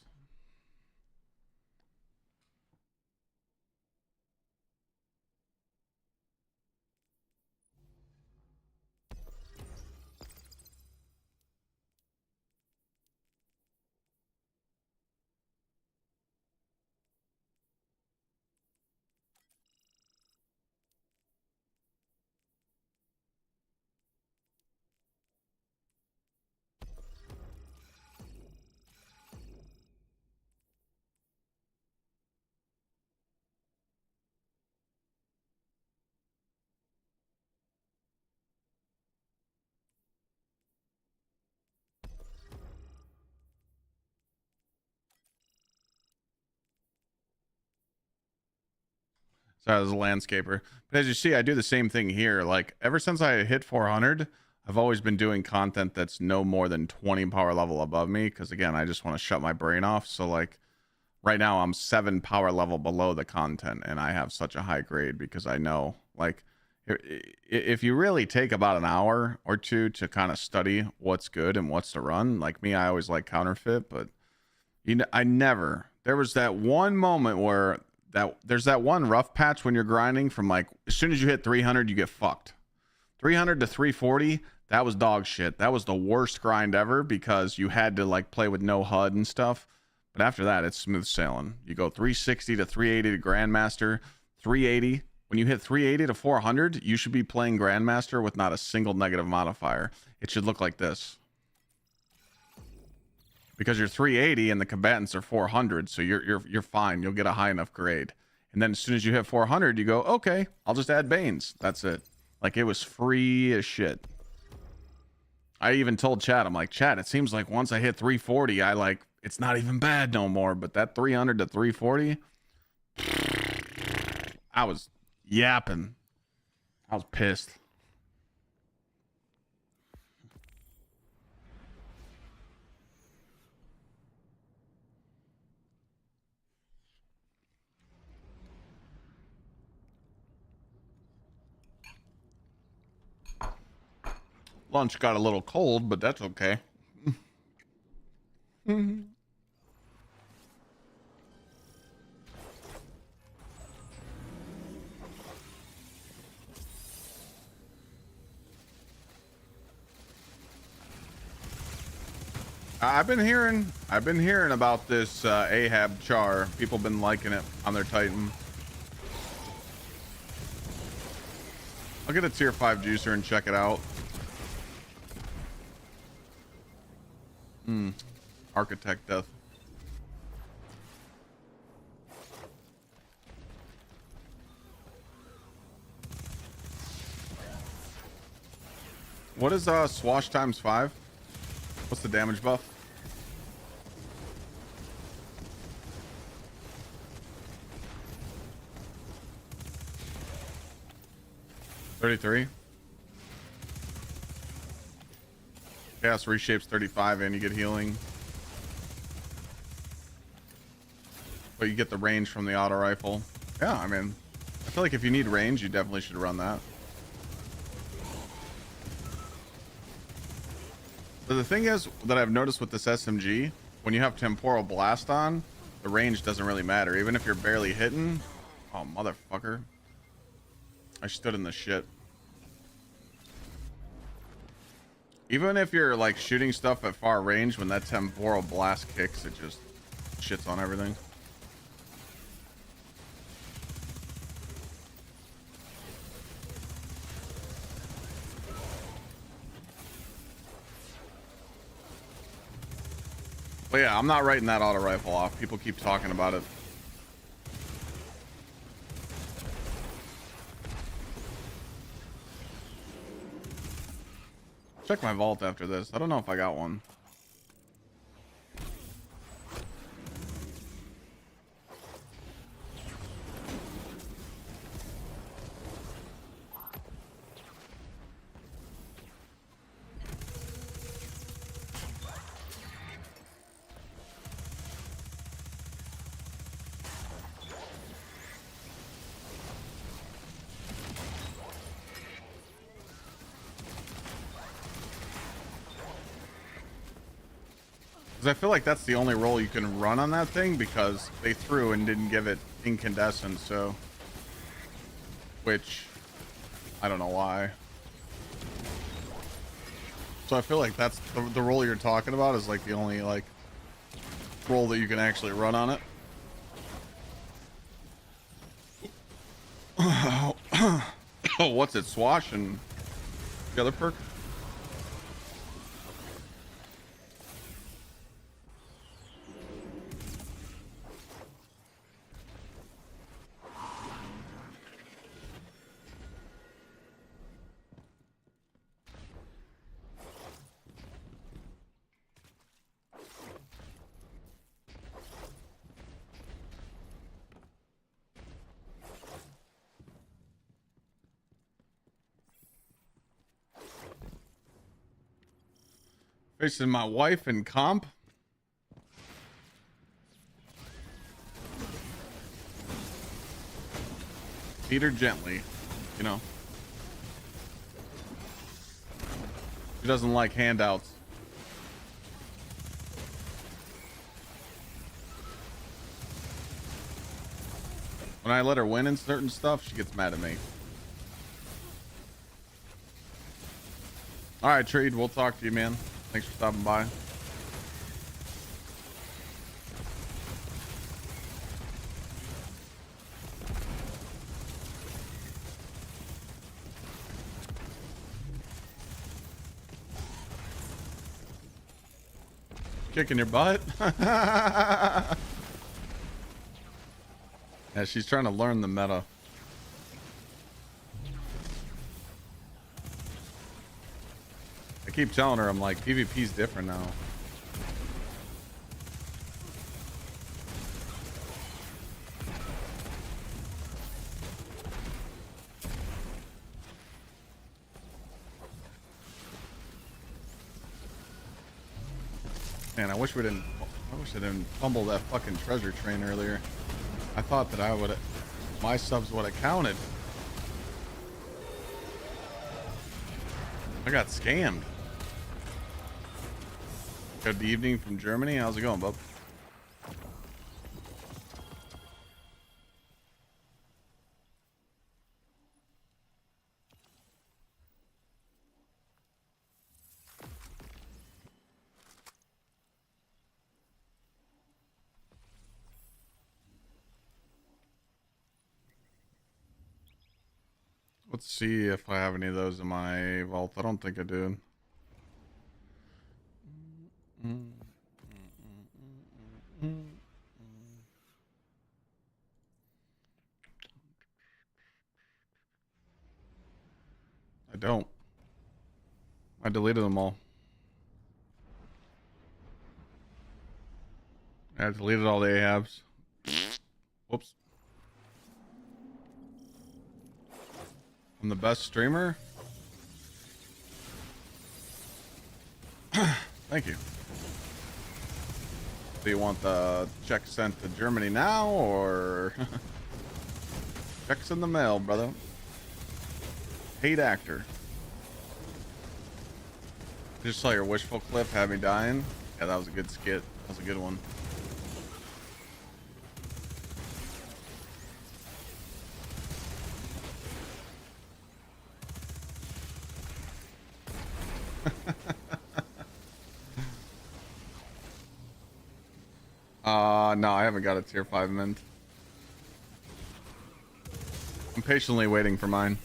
So I was a landscaper. But as you see, I do the same thing here. Like ever since I hit 400, I've always been doing content that's no more than 20 power level above me. Because again, I just want to shut my brain off. So like right now I'm 7 power level below the content and I have such a high grade because I know like if you really take about an hour or two to kind of study what's good and what's to run, like me, I always like counterfeit, but there was that one moment where there's that one rough patch when you're grinding from like as soon as you hit 300 you get fucked. 300 to 340, that was dog shit. That was the worst grind ever because you had to like play with no HUD and stuff. But after that, it's smooth sailing. You go 360 to 380 to Grandmaster, 380 When you hit 380 to 400, you should be playing Grandmaster with not a single negative modifier. It should look like this. Because you're 380 and the combatants are 400, so you're fine. You'll get a high enough grade. And then as soon as you hit 400, you go, okay, I'll just add Banes. That's it. Like, it was free as shit. I even told Chad, I'm like, Chad, it seems like once I hit 340, I like, it's not even bad no more. But that 300 to 340, I was yapping. I was pissed. Lunch got a little cold, but that's okay. I've been hearing about this Ahab char. People been liking it on their Titan. I'll get a tier 5 juicer and check it out. Architect death. What is swash times 5? What's the damage buff? $33. Chaos reshapes 35 and you get healing. But you get the range from the auto rifle. Yeah, I mean, I feel like if you need range, you definitely should run that. So the thing is that I've noticed with this SMG, when you have temporal blast on, the range doesn't really matter. Even if you're barely hitting. Oh, motherfucker. I stood in the shit. Even if you're like shooting stuff at far range, when that temporal blast kicks, it just shits on everything. But yeah, I'm not writing that auto rifle off. People keep talking about it. Check my vault after this. I don't know if I got one. Because I feel like that's the only roll you can run on that thing, because they threw and didn't give it incandescent, so... Which... I don't know why. So I feel like that's the roll you're talking about is like the only like roll that you can actually run on it. Oh, what's it? Swash and the other perk? Facing my wife in comp. Feed her gently, you know. She doesn't like handouts. When I let her win in certain stuff, she gets mad at me. All right, Treed, we'll talk to you, man. Thanks for stopping by. Kicking your butt. Yeah, she's trying to learn the meta. I keep telling her, I'm like, PvP's different now. Man, I wish I didn't fumble that fucking treasure train earlier. I thought that my subs would have counted. I got scammed. Good evening from Germany. How's it going, bub? Let's see if I have any of those in my vault. I don't think I do. I don't. I deleted them all. I deleted all the Ahabs. Whoops. I'm the best streamer? Thank you. Do you want the check sent to Germany now, or checks in the mail, brother? Paid actor. Just saw your wishful clip, had me dying. Yeah, that was a good skit. That was a good one. No, I haven't got a tier 5 mint. I'm patiently waiting for mine.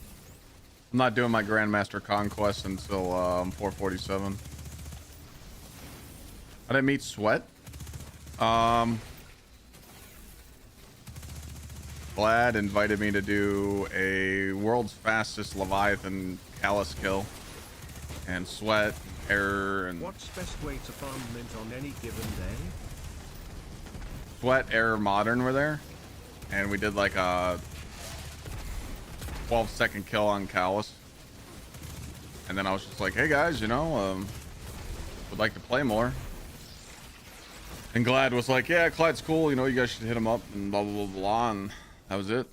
I'm not doing my Grandmaster conquest until 447. I didn't meet Sweat. Vlad invited me to do a world's fastest Leviathan Callus kill. And Sweat, Error, and... What's best way to farm mint on any given day? Sweat, Error, Modern were there. And we did like a 12-second kill on Callus. And then I was just like, hey guys, you know, would like to play more. And Glad was like, yeah, Clyde's cool, you know, you guys should hit him up and blah, blah, blah, blah. And that was it.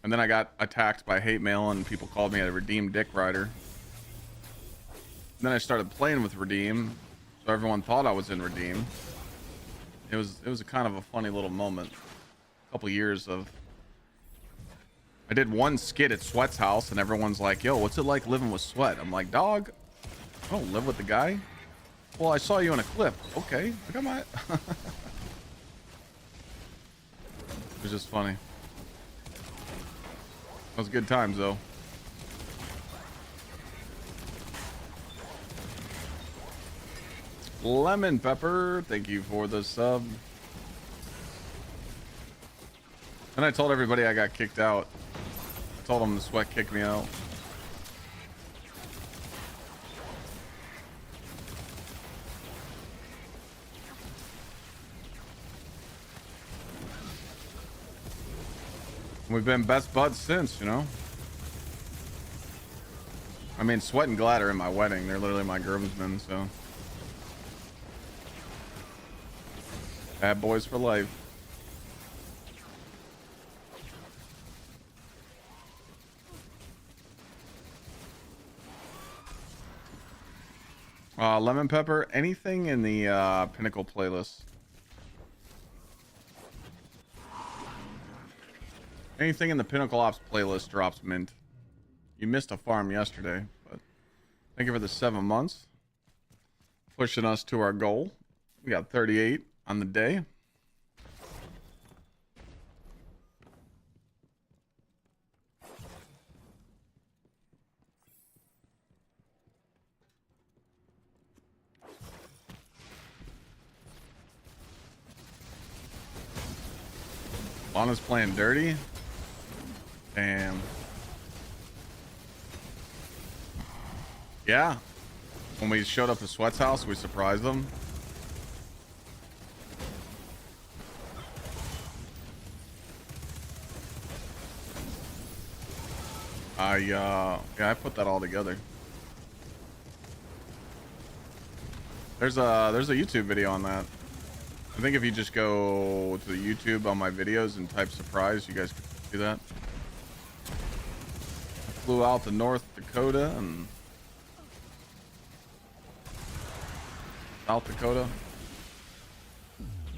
And then I got attacked by hate mail and people called me a redeemed dick rider. And then I started playing with Redeem. So everyone thought I was in Redeem. It was a kind of a funny little moment. A couple years of... I did one skit at Sweat's house and everyone's like, yo, what's it like living with Sweat? I'm like, dog, I don't live with the guy. Well, I saw you in a clip. Okay, I got my... It was just funny. That was good times, though. Lemon Pepper, thank you for the sub. And I told everybody I got kicked out. I told them the Sweat kicked me out. We've been best buds since, you know. I mean, Sweat and Glad are in my wedding. They're literally my groomsmen, so. Bad boys for life. Lemon Pepper, anything in the Pinnacle playlist. Anything in the Pinnacle Ops playlist drops mint. You missed a farm yesterday, but thank you for the 7 months. Pushing us to our goal. We got 38 on the day. Lana's playing dirty. Damn. Yeah. When we showed up to Sweat's house, we surprised them. Yeah, I put that all together. There's a YouTube video on that. I think if you just go to the YouTube on my videos and type surprise, you guys can see that. I flew out to North Dakota and South Dakota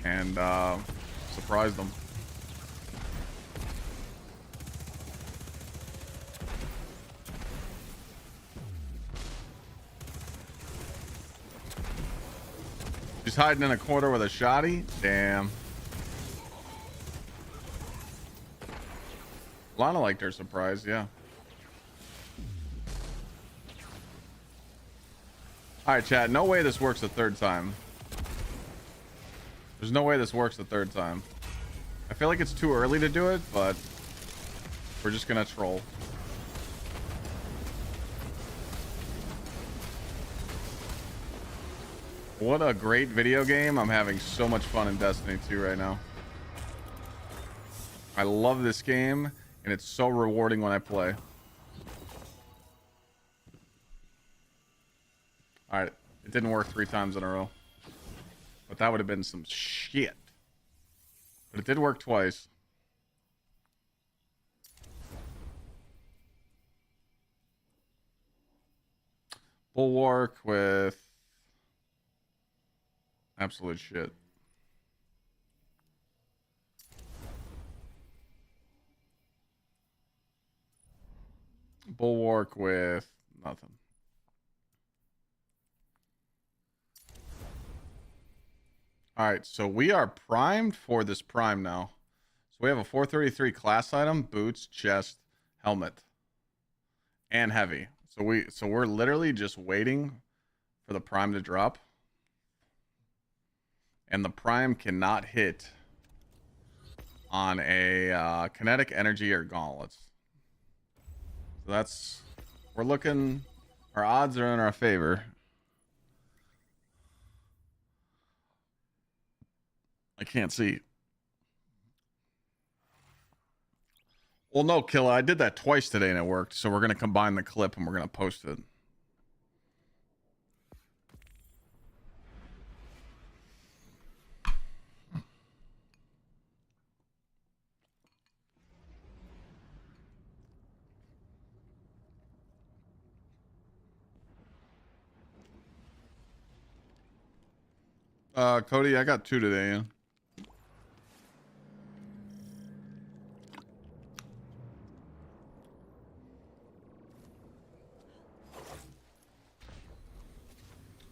and surprised them. She's hiding in a corner with a shotty. Damn. Lana liked her surprise, yeah. Alright, chat. No way this works a third time. There's no way this works the third time. I feel like it's too early to do it, but we're just gonna troll. What a great video game. I'm having so much fun in Destiny 2 right now. I love this game, and it's so rewarding when I play. Alright, it didn't work 3 times in a row. But that would have been some shit. But it did work twice. Bulwark with absolute shit. Bulwark with nothing. All right, so we are primed for this prime now. So we have a 433 class item, boots, chest, helmet, and heavy. So we're literally just waiting for the prime to drop. And the prime cannot hit on a kinetic energy or gauntlets. So that's, we're looking, our odds are in our favor. I can't see. Well, no, Killa, I did that twice today and it worked. So we're going to combine the clip and we're going to post it. Cody, I got 2 today, yeah.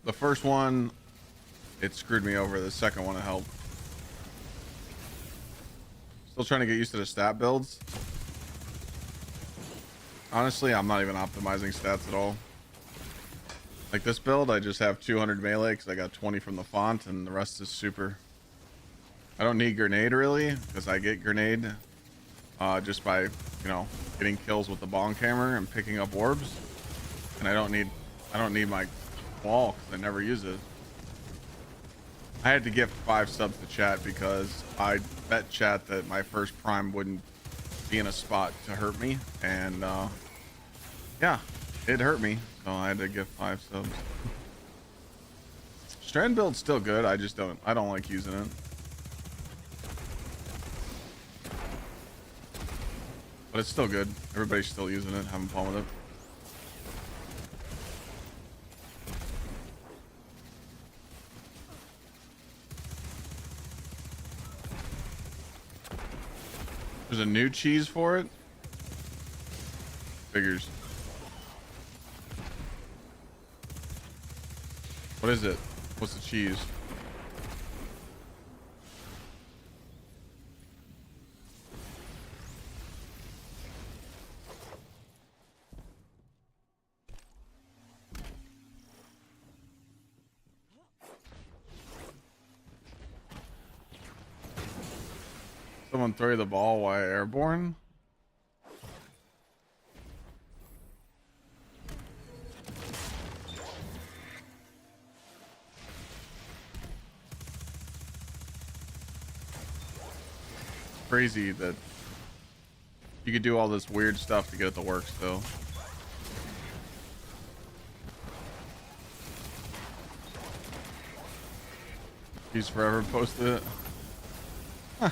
The first one, it screwed me over. The second one, it helped. Still trying to get used to the stat builds. Honestly, I'm not even optimizing stats at all. Like this build, I just have 200 melee because I got 20 from the font, and the rest is super. I don't need grenade really, because I get grenade just by, you know, getting kills with the bong hammer and picking up orbs. And I don't need my wall because I never use it. I had to give 5 subs to chat because I bet chat that my first prime wouldn't be in a spot to hurt me, and yeah, it hurt me, so I had to give 5 subs. Strand build's still good. I don't like using it. But it's still good. Everybody's still using it, having fun with it. There's a new cheese for it. Figures. What is it? What's the cheese? Someone throw you the ball while airborne. Crazy that you could do all this weird stuff to get it to work still. He's forever posted it. Huh.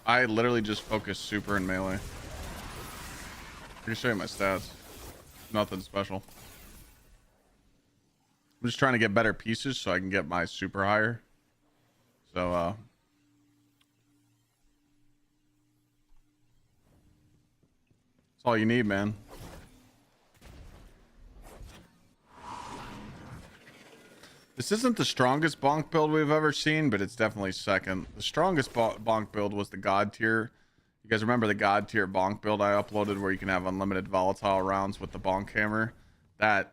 I literally just focus super and melee. I can show you my stats. Nothing special. I'm just trying to get better pieces so I can get my super higher. So that's all you need, man. This isn't the strongest bonk build we've ever seen, but it's definitely second. The strongest bonk build was the god tier. You guys remember the god tier bonk build I uploaded where you can have unlimited volatile rounds with the bonk hammer? That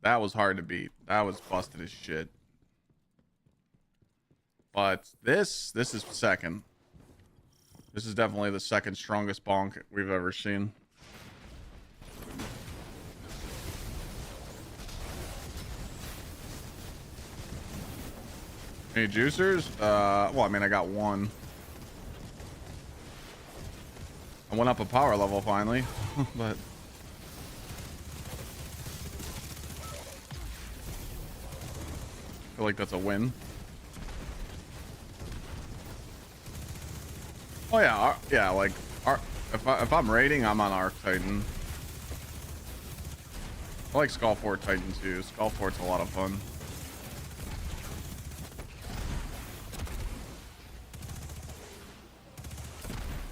was hard to beat. That was busted as shit. But this is second. This is definitely the second strongest bonk we've ever seen. Any juicers? Well, I mean, I got one. I went up a power level finally, but I feel like that's a win. Oh yeah, yeah. Like, if I'm raiding, I'm on Arc Titan. I like Skull Fort Titan too. Skull Fort's a lot of fun.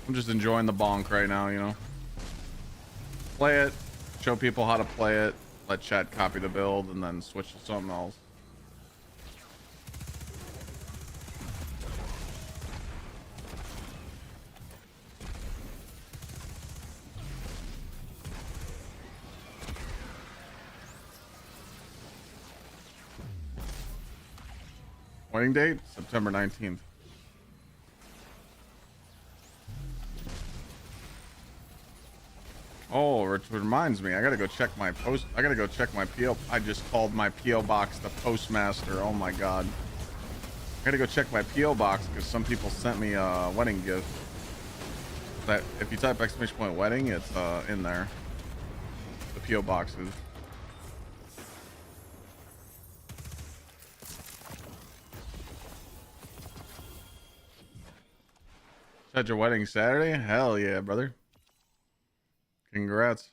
I'm just enjoying the bonk right now, you know. Play it, show people how to play it, let chat copy the build, and then switch to something else. Wedding date? September 19th. Oh, it reminds me, I gotta go check my post. I gotta go check my PO. I just called my PO box the postmaster. Oh my god. I gotta go check my PO box because some people sent me a wedding gift. That if you type !! wedding, it's in there. The PO boxes. Had your wedding Saturday? Hell yeah, brother. Congrats.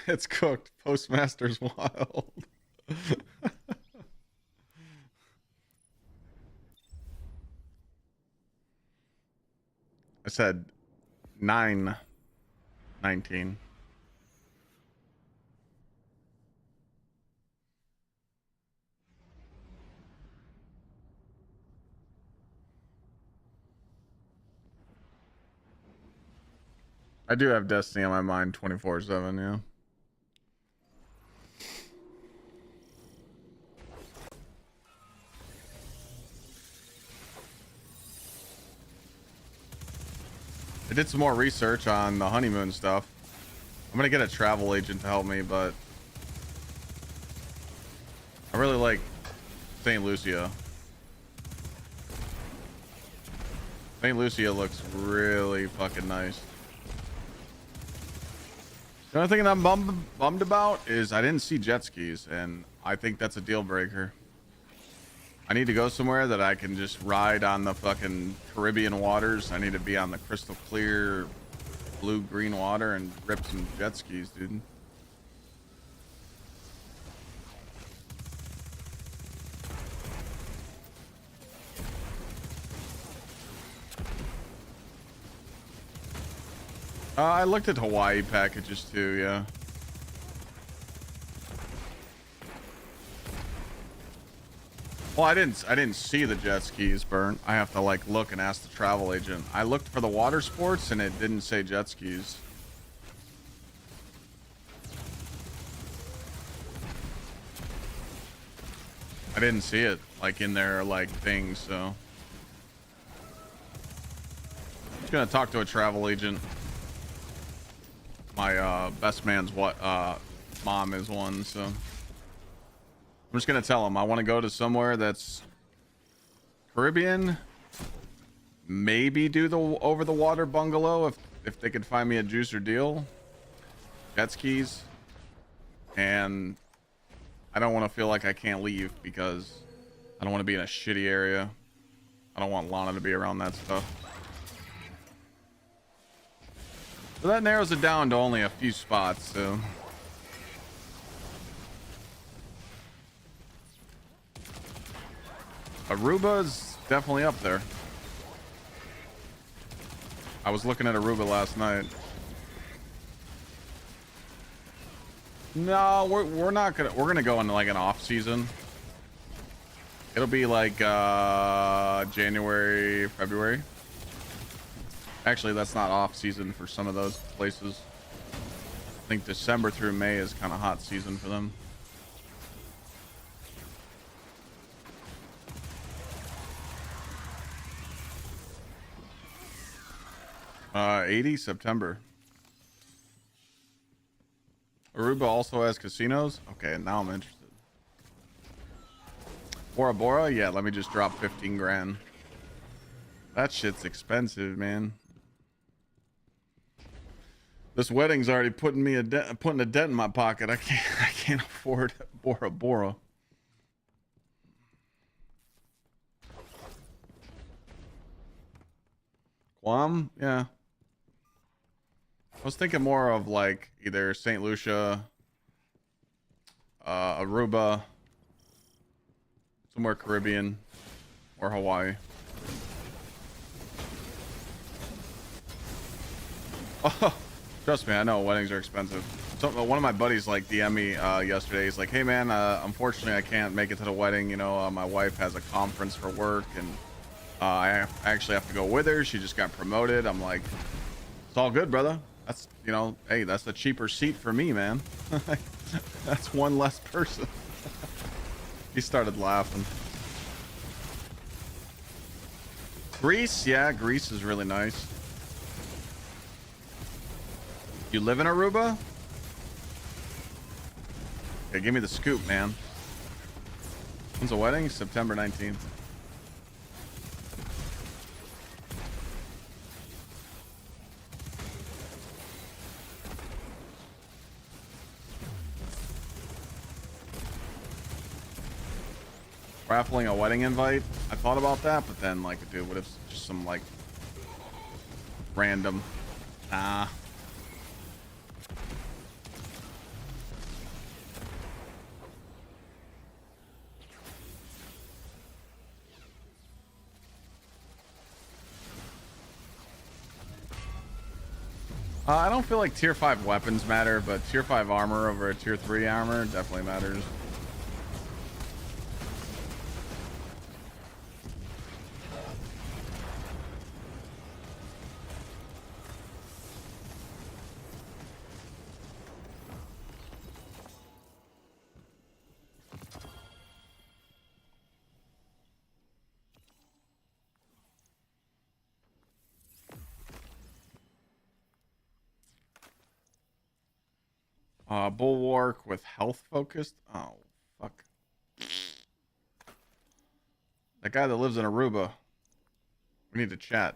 It's cooked. Postmaster's wild. I said 9/19. I do have Destiny on my mind 24/7, yeah. I did some more research on the honeymoon stuff. I'm gonna get a travel agent to help me, but I really like St. Lucia. St. Lucia looks really fucking nice. The only thing that I'm bummed about is I didn't see jet skis, and I think that's a deal breaker. I need to go somewhere that I can just ride on the fucking Caribbean waters. I need to be on the crystal clear blue-green water and rip some jet skis, dude. I looked at Hawaii packages too, yeah. Well, I didn't see the jet skis burnt. I have to like look and ask the travel agent. I looked for the water sports and it didn't say jet skis. I didn't see it like in their like thing, so I'm just gonna talk to a travel agent. My best man's mom is one, so I'm just gonna tell him I want to go to somewhere that's Caribbean. Maybe do the over the water bungalow if they could find me a juicer deal. Jet skis, and I don't want to feel like I can't leave because I don't want to be in a shitty area. I don't want Lana to be around that stuff. So that narrows it down to only a few spots, so. Aruba's definitely up there. I was looking at Aruba last night. No, we're not gonna. We're gonna go into like an off season. It'll be like January, February. Actually, that's not off season for some of those places. I think December through May is kind of hot season for them. 80 September. Aruba also has casinos. Okay, now I'm interested. Bora Bora, yeah. Let me just drop 15 grand. That shit's expensive, man. This wedding's already putting a dent in my pocket. I can't afford Bora Bora. Guam, yeah. I was thinking more of like either St. Lucia, Aruba, somewhere Caribbean, or Hawaii. Oh, trust me, I know weddings are expensive. So one of my buddies like DM me yesterday. He's like, "Hey man, unfortunately I can't make it to the wedding. You know, my wife has a conference for work, and I actually have to go with her. She just got promoted." I'm like, "It's all good, brother. That's, you know, hey, that's the cheaper seat for me, man." That's one less person. He started laughing. Greece, yeah, Greece is really nice. You live in Aruba? Okay, give me the scoop, man. When's the wedding? September 19th. Raffling a wedding invite. I thought about that, but then like, dude, what if just some like random? Nah. I don't feel like tier 5 weapons matter, but tier 5 armor over a tier 3 armor definitely matters. Bulwark with health focused. Oh, fuck. That guy that lives in Aruba. We need to chat.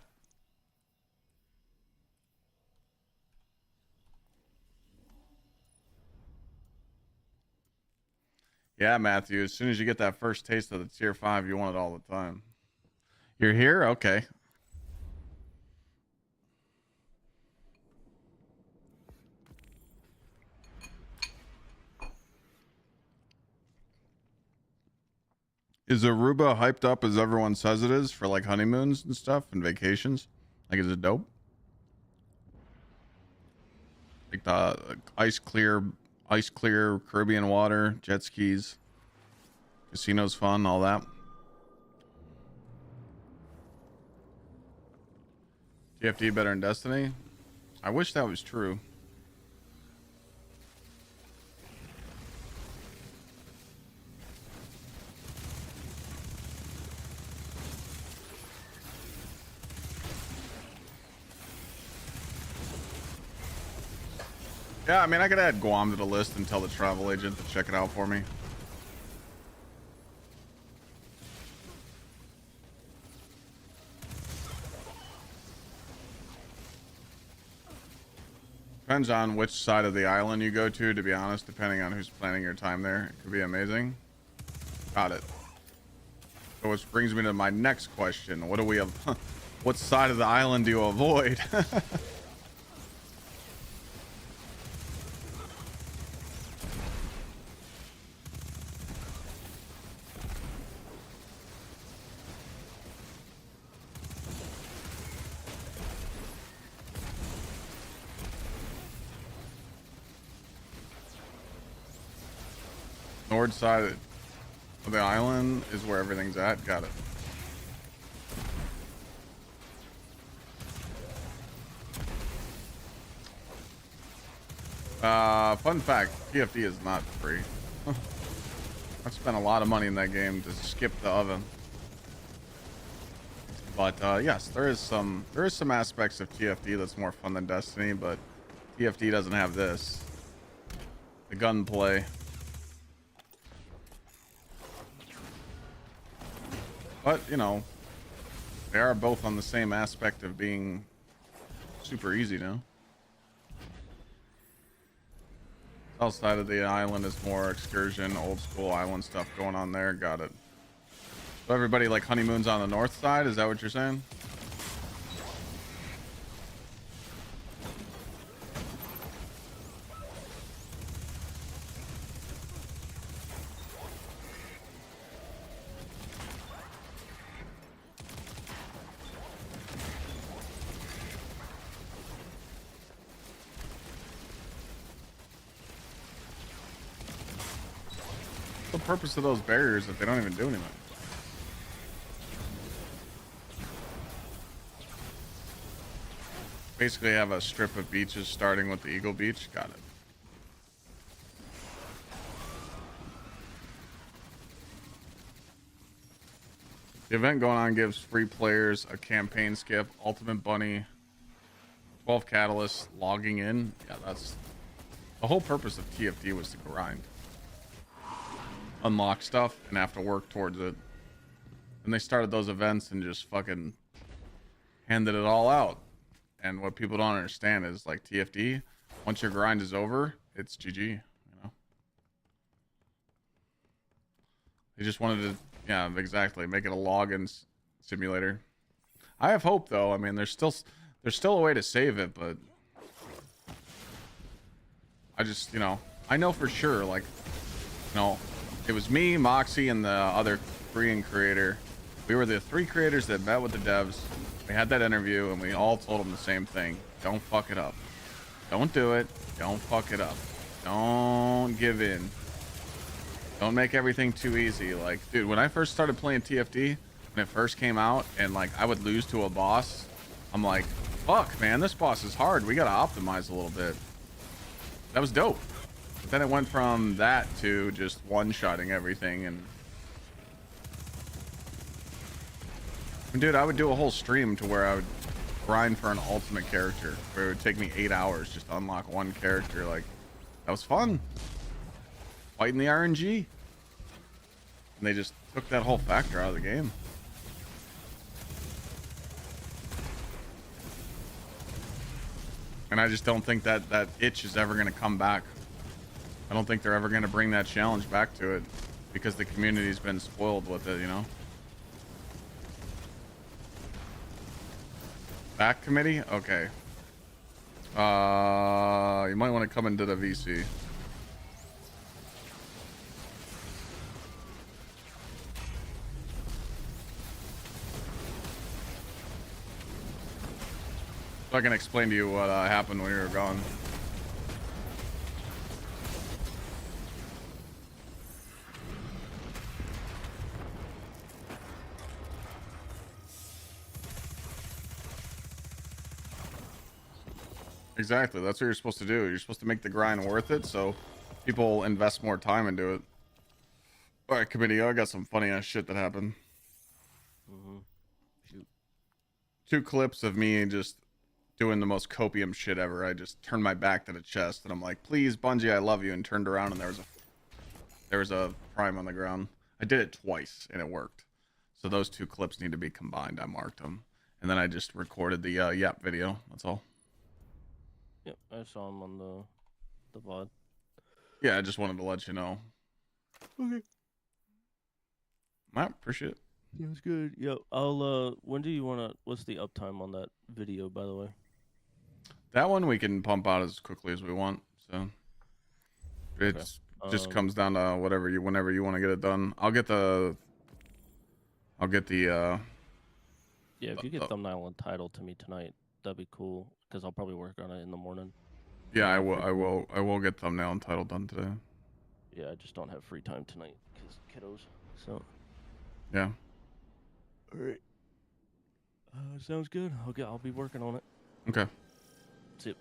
Yeah, Matthew. As soon as you get that first taste of the tier 5, you want it all the time. You're here? Okay. Is Aruba hyped up as everyone says it is for like honeymoons and stuff and vacations? Like, is it dope? Like the ice clear Caribbean water, jet skis, casinos fun, all that. TFT better than Destiny? I wish that was true. Yeah, I mean, I could add Guam to the list and tell the travel agent to check it out for me. Depends on which side of the island you go to be honest, depending on who's planning your time there. It could be amazing. Got it. So which brings me to my next question. What do we have? What side of the island do you avoid? North side of the island is where everything's at. Got it. Fun fact, TFT is not free. I've spent a lot of money in that game to skip the oven. But yes, there is some aspects of TFT that's more fun than Destiny, but TFT doesn't have this. The gunplay. But, you know, they are both on the same aspect of being super easy now. South side of the island is more excursion, old school island stuff going on there. Got it. So everybody like honeymoons on the north side? Is that what you're saying? What's the purpose of those barriers if they don't even do anything? Basically have a strip of beaches starting with the Eagle Beach. Got it. The event going on gives free players a campaign skip, ultimate bunny, 12 catalysts, logging in. Yeah, that's the whole purpose of TFT, was to grind, unlock stuff, and have to work towards it. And they started those events and just fucking handed it all out. And what people don't understand is, like, TFT, once your grind is over, it's GG, you know? They just wanted to, yeah, exactly, make it a login simulator. I have hope, though. I mean, there's still a way to save it, but I just, you know, I know for sure, like, you know, it was me, Moxie, and the other Korean creator. We were the 3 creators that met with the devs. We had that interview, and we all told them the same thing. Don't fuck it up. Don't do it. Don't fuck it up. Don't give in. Don't make everything too easy. Like, dude, when I first started playing TFT, when it first came out, and, like, I would lose to a boss, I'm like, fuck, man, this boss is hard. We gotta optimize a little bit. That was dope. But then it went from that to just one-shotting everything, and dude, I would do a whole stream to where I would grind for an ultimate character, where it would take me 8 hours just to unlock one character. Like, that was fun. Fighting the RNG. And they just took that whole factor out of the game. And I just don't think that that itch is ever going to come back. I don't think they're ever going to bring that challenge back to it, because the community's been spoiled with it, you know? Back committee? Okay. You might want to come into the VC. So I can explain to you what happened when you were gone. Exactly. That's what you're supposed to do. You're supposed to make the grind worth it, so people invest more time into it. All right, committee. I got some funny ass shit that happened. Shoot. 2 clips of me just doing the most copium shit ever. I just turned my back to the chest and I'm like, "Please, Bungie, I love you," and turned around and there was a prime on the ground. I did it twice and it worked. So those 2 clips need to be combined. I marked them, and then I just recorded the yap video. That's all. Yep, I saw him on the VOD. Yeah, I just wanted to let you know. Okay. I appreciate it. Sounds good. Yep. I'll when do you wanna what's the uptime on that video, by the way? That one we can pump out as quickly as we want. So Okay. it's just comes down to whenever you want to get it done. I'll get the yeah, if you get thumbnail and title to me tonight, that'd be cool. Because I'll probably work on it in the morning. yeah, I will get thumbnail and title done today. Yeah, I just don't have free time tonight because kiddos. So Yeah. all right. Sounds good. Okay, I'll be working on it. Okay. See you.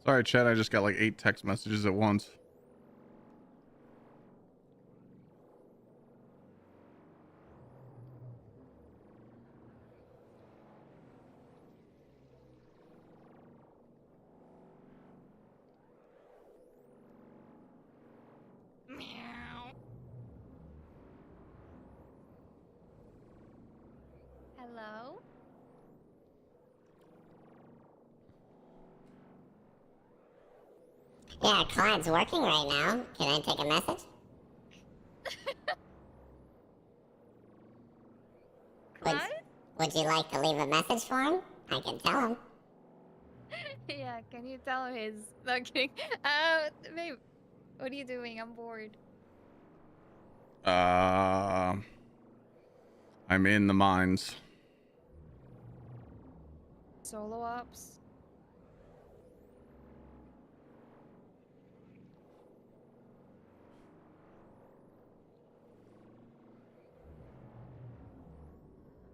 Sorry, Chad. I just got like 8 text messages at once. Hello? Yeah, Clyde's working right now. Can I take a message? Clyde? Would you like to leave a message for him? I can tell him. Yeah, can you tell him his... No, kidding. Babe, what are you doing? I'm bored. I'm in the mines. Solo ops?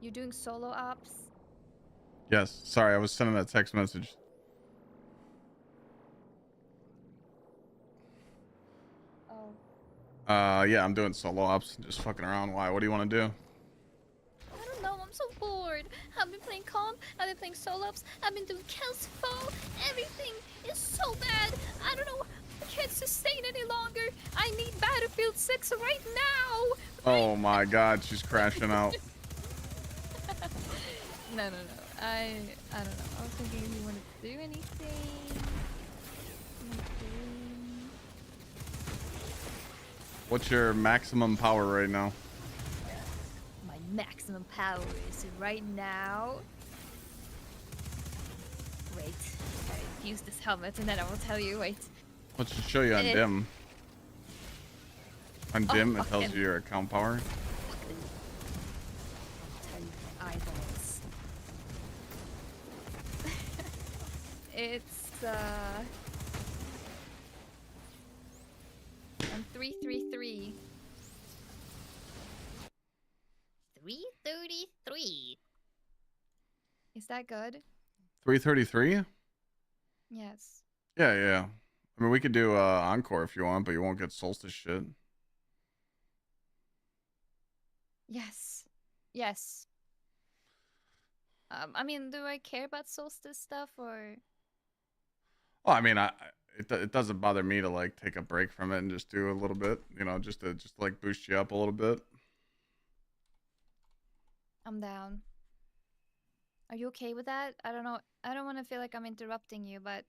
You doing solo ops? Yes. Sorry, I was sending that text message. Oh. Yeah, I'm doing solo ops. Just fucking around. Why? What do you want to do? I don't know, I'm so bored. I've been playing comp, I've been playing solo ops, I've been doing Calcifo. Everything is so bad. I don't know. I can't sustain any longer. I need Battlefield 6 right now. Oh my god, she's crashing out. No. I don't know. I was thinking if you wanted to do anything. What's your maximum power right now? My maximum power is right now. Wait, I use this helmet and then I will tell you. Wait. Let's just show you on dim. On dim, it tells fucking- you your account power. I'll tell you my eyeballs. It's I'm 333. 333. Is that good? 333? Yes. Yeah. I mean, we could do encore if you want, but you won't get solstice shit. Yes. I mean, do I care about solstice stuff or? Well, I mean, it doesn't bother me to like take a break from it and just do a little bit, you know, just to like boost you up a little bit. I'm down. Are you okay with that? I don't know. I don't want to feel like I'm interrupting you, but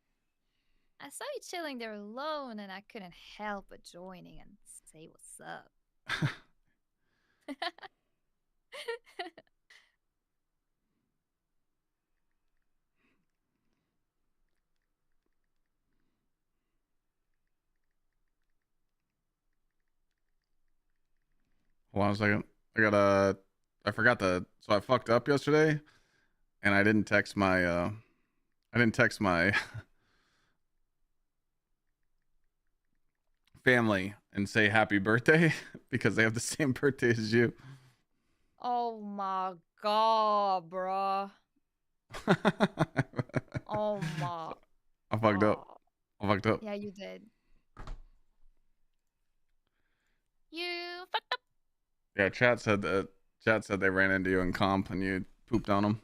I saw you chilling there alone and I couldn't help but joining and say what's up. Hold on a second. I forgot so I fucked up yesterday and I didn't text my family and say happy birthday because they have the same birthday as you. Oh my god, bruh. Oh my I fucked up. god. I fucked up. Yeah, you did. You fucked up. Yeah, chat said they ran into you in comp and you pooped on them.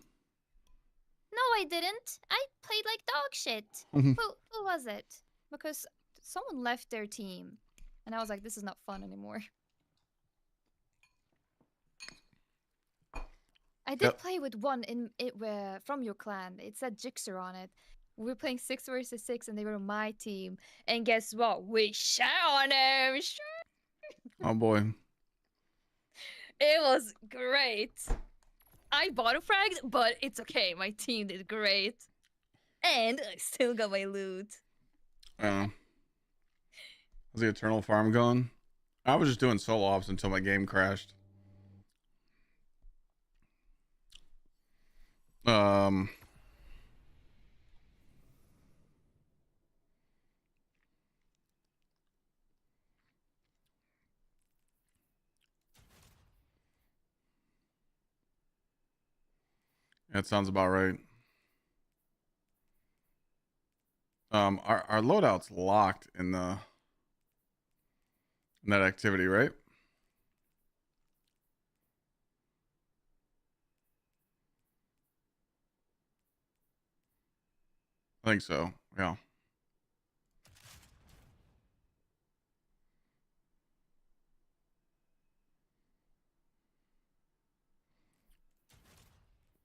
No, I didn't. I played like dog shit. Mhm. Who was it? Because someone left their team, and I was like, this is not fun anymore. I did Yep. play with one in it where from your clan. It said Gixxer on it. We were playing 6 versus 6, and they were on my team. And guess what? We shot on them. Oh boy. It was great. I bottom fragged, but it's okay. My team did great, and I still got my loot. How's the Eternal Farm going? I was just doing solo ops until my game crashed. Um, that sounds about right. Our loadout's locked in that activity, right? I think so. Yeah.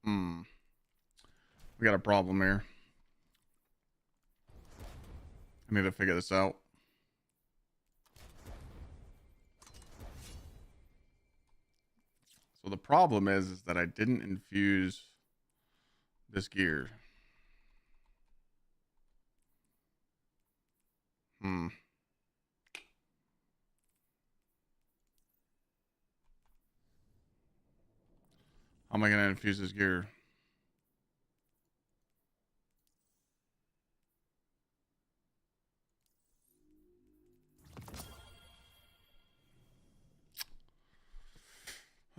Hmm. We got a problem here. I need to figure this out. So the problem is that I didn't infuse this gear. Hmm. How am I gonna infuse this gear?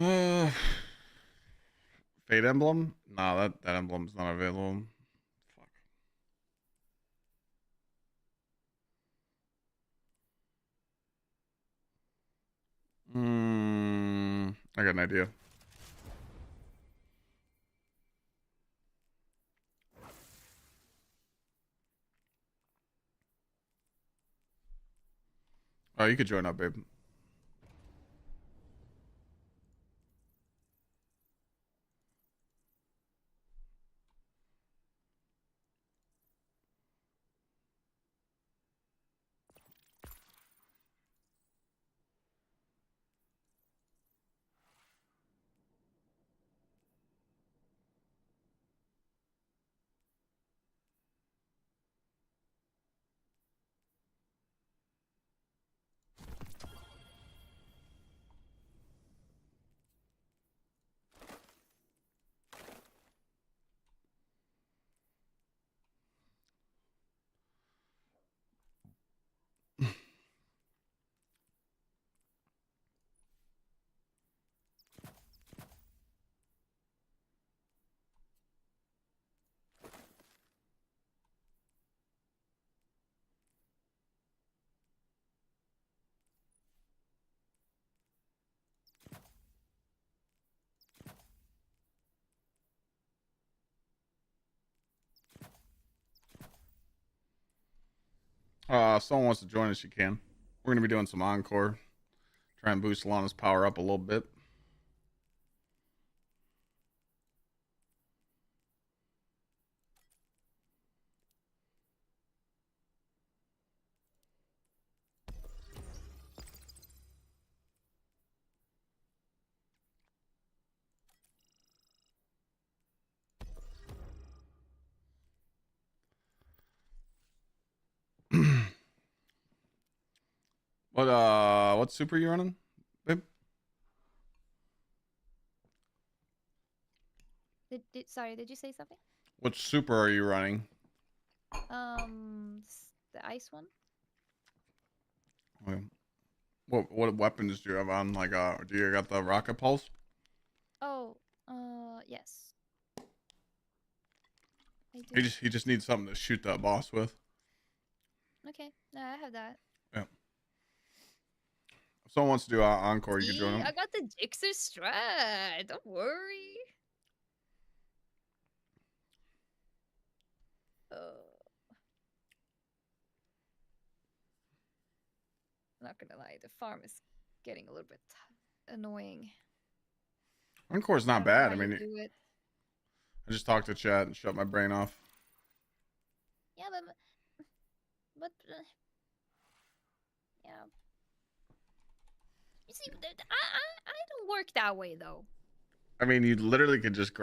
Uh, Fate emblem? Nah, that emblem's not available. Fuck. I got an idea. Oh, you could join up, babe. Someone wants to join us, you can. We're gonna be doing some encore. Try and boost Lana's power up a little bit. What super are you running, babe? Sorry, did you say something? What super are you running? The ice one. Okay. What weapons do you have on? Like, do you got the rocket pulse? Oh, yes. I He do. just needs something to shoot that boss with. Okay, no, I have that. Yeah. If someone wants to do encore, you can join See, them. I got the GsxrClyde. Don't worry. Not gonna lie, the farm is getting a little bit annoying. Encore's I not don't know bad. how I you mean, do it. I just talked to chat and shut my brain off. Yeah, but yeah. You see, I don't work that way though. I mean, you literally could just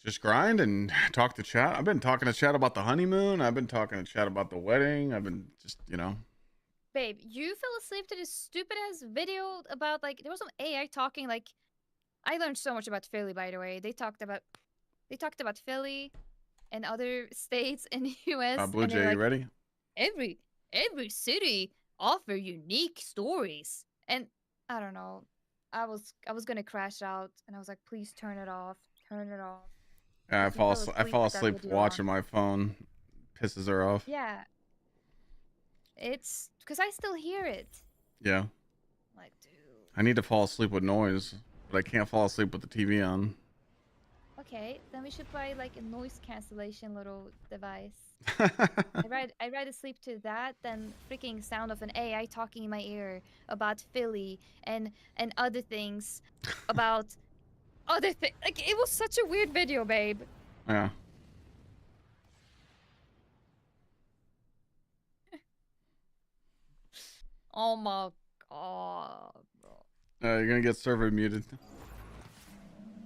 just grind and talk to chat. I've been talking to chat about the honeymoon. I've been talking to chat about the wedding. I've been just, Babe, you fell asleep to this stupid ass video about like there was some AI talking like I learned so much about Philly by the way. They talked about Philly and other states in the US Blue and they're Jay, you like ready? every city offer unique stories. And I don't know. I was gonna crash out and I was like, please turn it off. Turn it off. Yeah, Because you fell I asleep fall with that asleep video watching on. my phone. Pisses her off. Yeah. It's because I still hear it. Yeah. Like, dude. I need to fall asleep with noise, but I can't fall asleep with the TV on. Okay, then we should buy like a noise cancellation little device. I rather sleep to that than freaking sound of an AI talking in my ear about Philly and other things about other things. Like it was such a weird video, babe. Yeah. Oh my god, bro. You're gonna get server muted.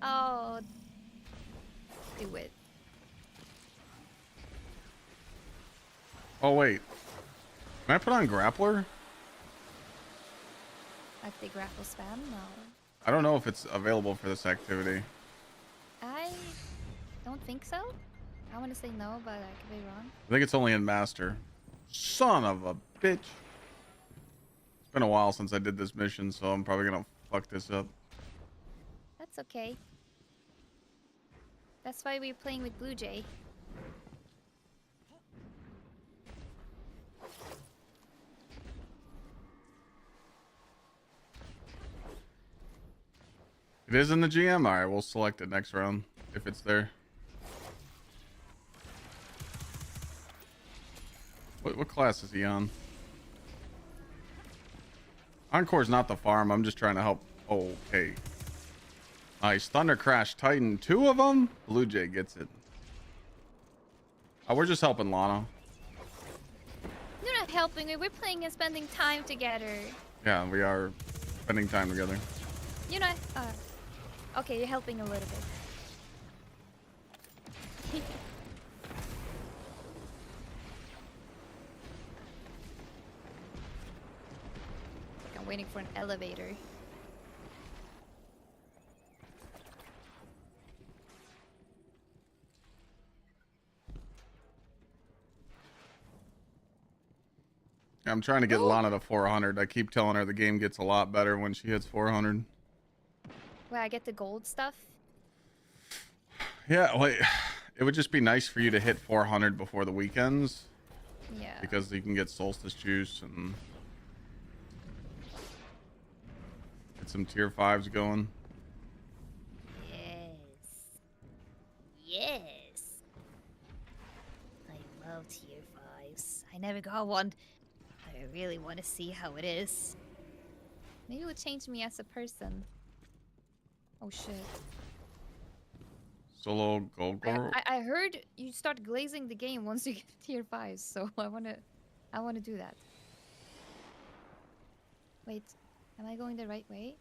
Oh, do it. Oh wait. Can I put on grappler? Like the grapple spam? No. I don't know if it's available for this activity. I don't think so. I want to say no, but I could be wrong. I think it's only in master. Son of a bitch. It's been a while since I did this mission, so I'm probably gonna fuck this up. That's okay. That's why we're playing with Blue Jay. It is in the GM? Alright, we'll select it next round if it's there. What class is he on? Encore's not the farm. I'm just trying to help. Okay. Nice. Thunder Crash Titan. 2 of them? Blue Jay gets it. We're just helping Lana. You're not helping me. We're playing and spending time together. Yeah, we are spending time together. You're not. Okay, you're helping a little bit. I'm waiting for an elevator. I'm trying to get Lana to 400. I keep telling her the game gets a lot better when she hits 400. Where I get the gold stuff? Yeah, like, it would just be nice for you to hit 400 before the weekends. Yeah. Because you can get solstice juice and get some tier 5s going. Yes. Yes. I love you. got one. I really want to see how it is. Maybe it would change me as a person. Oh shit. Solo gold. I heard you start glazing the game once you get tier 5, so I wanna do that. Wait, am I going the right way?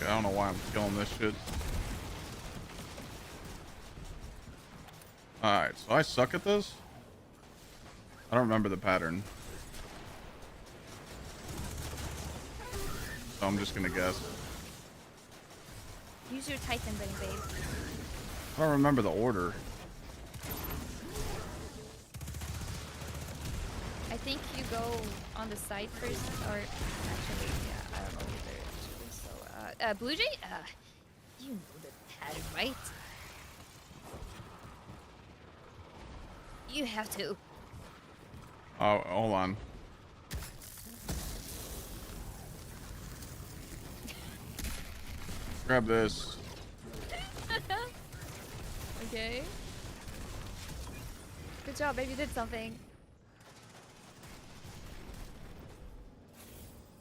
I don't know why I'm killing this shit. Alright, so I suck at this. I don't remember the pattern. So I'm just gonna guess. Use your Titan brain, babe. I don't remember the order. I think you go on the side first, or actually, yeah, I don't know either. Actually. So, Blue Jay, you know the pattern, right? You have to. Oh, hold on. Grab this. Okay. Good job, babe. You did something.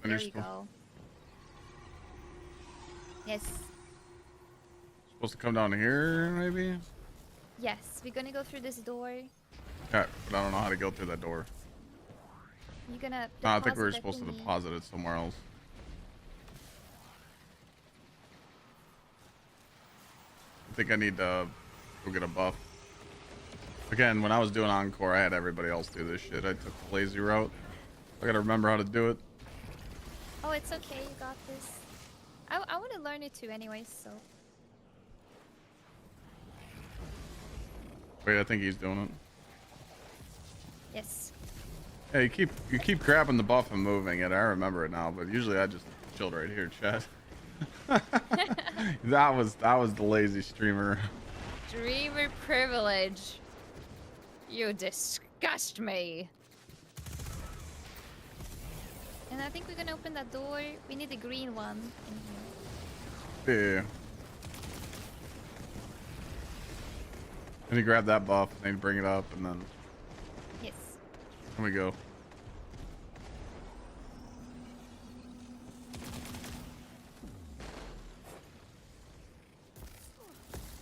And There you're you go. Yes. supposed to come down here, maybe? Yes, we're gonna go through this door. Okay, but I don't know how to go through that door. You're gonna. No, I think we were deposit that supposed to thingy. deposit it somewhere else. I think I need to go get a buff. Again, when I was doing Encore, I had everybody else do this shit. I took the lazy route. I gotta remember how to do it. Oh, it's okay. You got this. I want to learn it too, anyways. So. Wait, I think he's doing it. Yes. Yeah, you keep grabbing the buff and moving it. I remember it now, but usually I just chilled right here, chat. that was the lazy streamer. Dreamer privilege. You disgust me. And I think we're gonna open that door. We need the green one in here. Yeah. Then you grab that buff, and then you bring it up, and then Yes. here we go.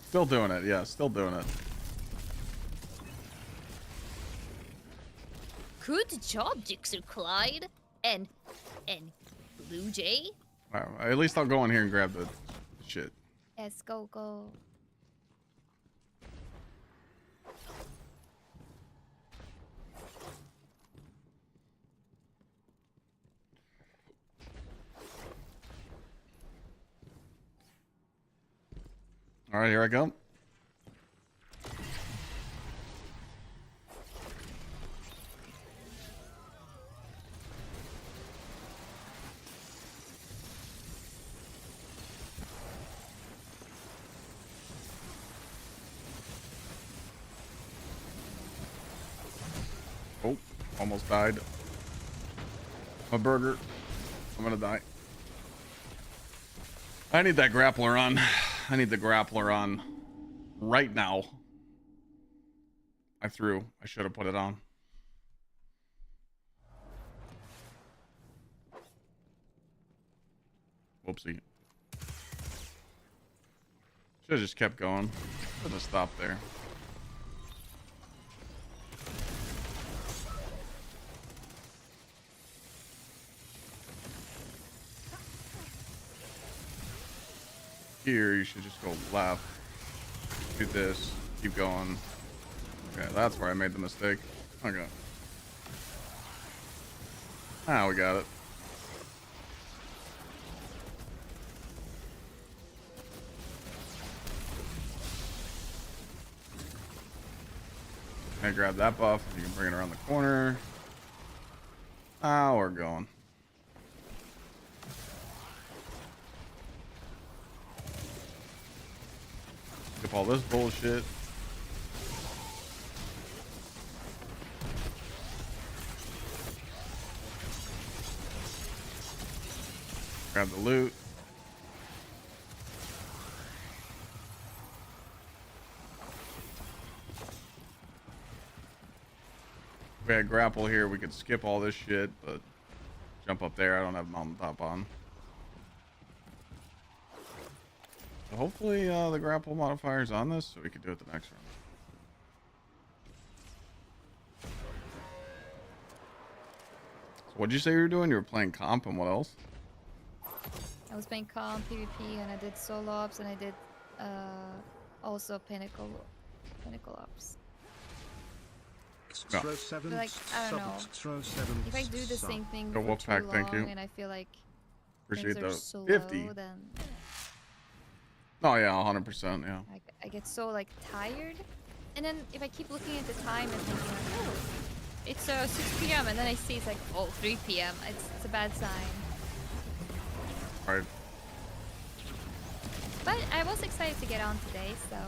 Still doing it, yeah, still doing it. Good job, GsxrClyde. And Blue Jay. Wow, at least I'll go in here and grab the shit. Yes, go. All right, here I go. Oh, almost died. My burger. I'm gonna die. I need that grappler on. I need the grappler on right now. I should have put it on. Whoopsie. Should have just kept going. Should have stopped there. Here, you should just go left. Do this. Keep going. Okay, that's where I made the mistake. Okay. Ah, we got it. I grab that buff. You can bring it around the corner. Ah, we're going. all this bullshit. Grab the loot. If we had grapple here, we could skip all this shit, but jump up there. I don't have mountaintop on. So hopefully the grapple modifier is on this, so we can do it the next round. So what'd you say you were doing? You were playing comp and what else? I was playing comp, PvP, and I did solo ops, and I did also pinnacle ops. No. GsxrClyde Like, I don't know. GsxrClyde If I do the same thing Go for wolf too pack, long, thank you. and I feel like Appreciate things are that. slow, 50. then Oh yeah, 100%. Yeah. I get so like tired. And then if I keep looking at the time and thinking like, oh, it's 6 p.m. and then I see it's like, oh, 3 p.m. It's a bad sign. Right. But I was excited to get on today, so.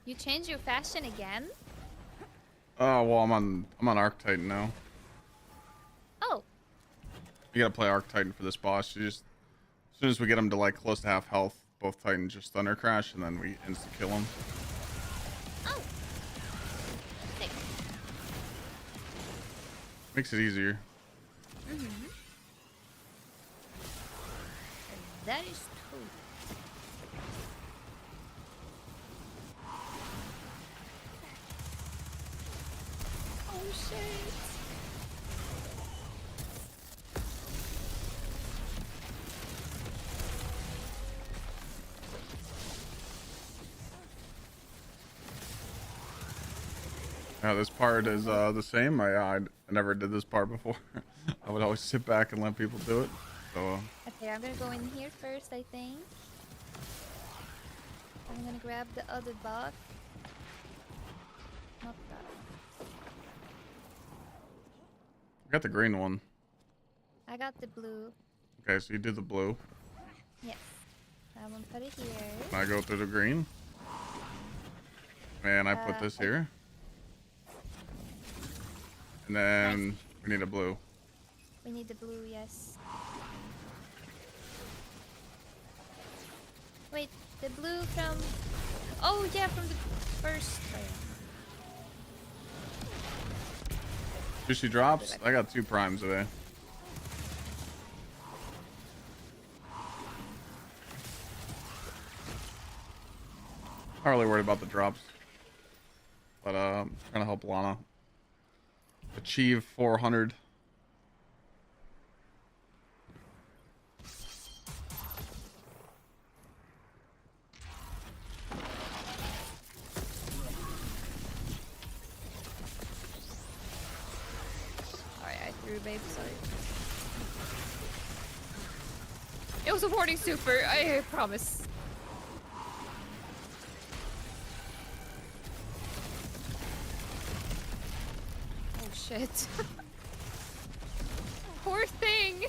You changed your fashion again? Oh well, I'm on Arc-Titan now. Oh, You gotta play Arc-Titan for this boss. You just as soon as we get him to like close to half health, both Titans just thunder crash, and then we insta kill him. oh. Sick. Makes it easier. That is cool. Oh shit. Yeah, this part is the same. I never did this part before. I would always sit back and let people do it. So Okay, I'm gonna go in here first, I think. I'm gonna grab the other buff. Not that. I got the green one. I got the blue. Okay, so you did the blue. Yes. I'm gonna put it here. And I go through the green. And I put this here. And then we need a blue. We need the blue, yes. Wait, the blue from... Oh yeah, from the first... Juicy drops. I got 2 primes today. Not really worried about the drops. But I'm trying to help Lana achieve 400. Alright, I threw, babe, sorry. It was a warning super, I promise. Oh shit. Poor thing!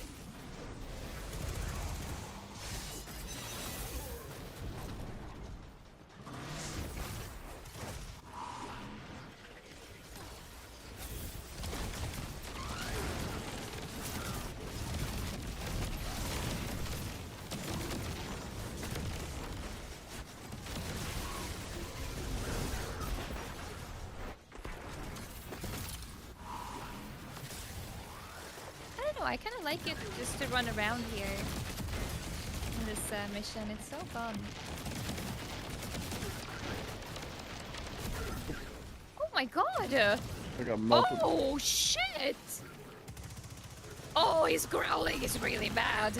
I don't know, I kind of like it just to run around here in this mission. It's so fun. Oh my god! I got multiple. Oh shit! Oh, his growling is really bad.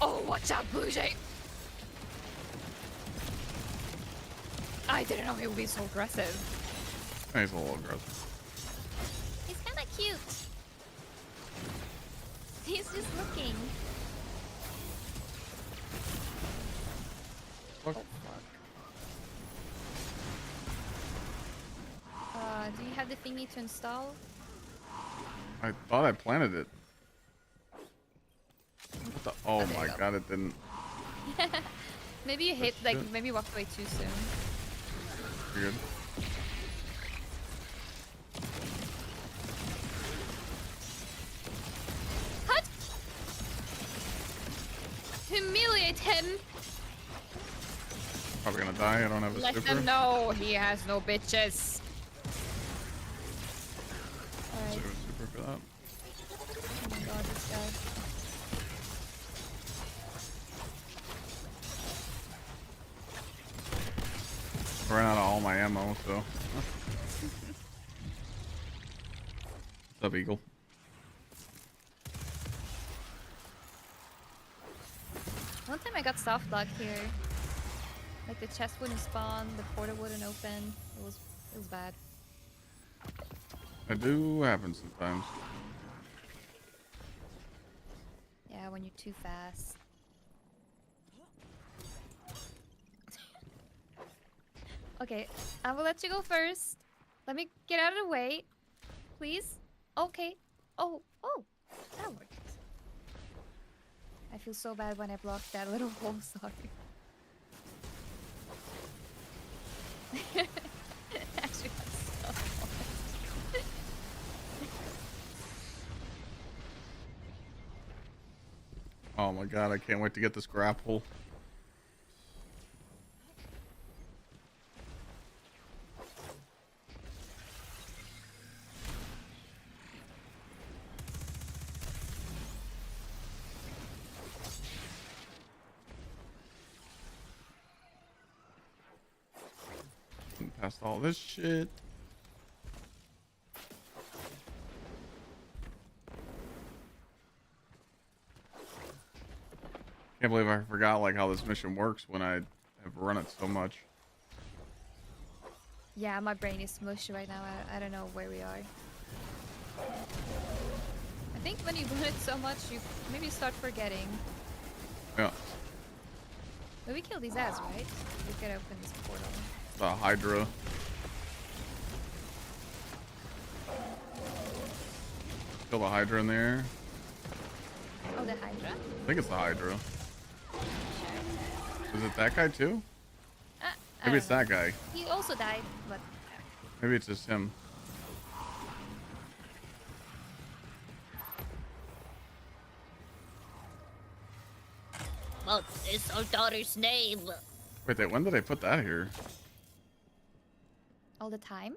Oh, watch out, Bougie! I didn't know he would be so aggressive. He's a little aggressive. He's kind of cute. He's just looking. Fuck. Oh, fuck. Do you have the thingy to install? I thought I planted it. What the? Oh there you my go. god, it didn't. Maybe you hit, like, shit. maybe you walked away too soon. You're good. What? Humiliate him! Probably gonna die. I don't have a Let super. them know he has no bitches. Alright. Save a super for that. Oh my god, this guy. I ran out of all my ammo, so. What's up, Eagle? One time I got soft locked here. Like the chest wouldn't spawn, the portal wouldn't open. It was bad. It do happen sometimes. Yeah, when you're too fast. Okay, I will let you go first. Let me get out of the way. Please? Okay. Oh, that worked. I feel so bad when I blocked that little hole, sorry. Actually, that's so honest. Oh my god, I can't wait to get this grapple. Past all this shit. Can't believe I forgot like how this mission works when I have run it so much. Yeah, my brain is mushy right now. I don't know where we are. I think when you run it so much, you maybe start forgetting. Yeah, But we killed these ass, right? We could open this portal. the Hydra. Kill the Hydra in there. Oh, the Hydra? I think it's the Hydra. Is it that guy too? I Maybe it's don't know. that guy. He also died, but Maybe it's just him. What is our daughter's name? Wait, when did I put that here? all the time.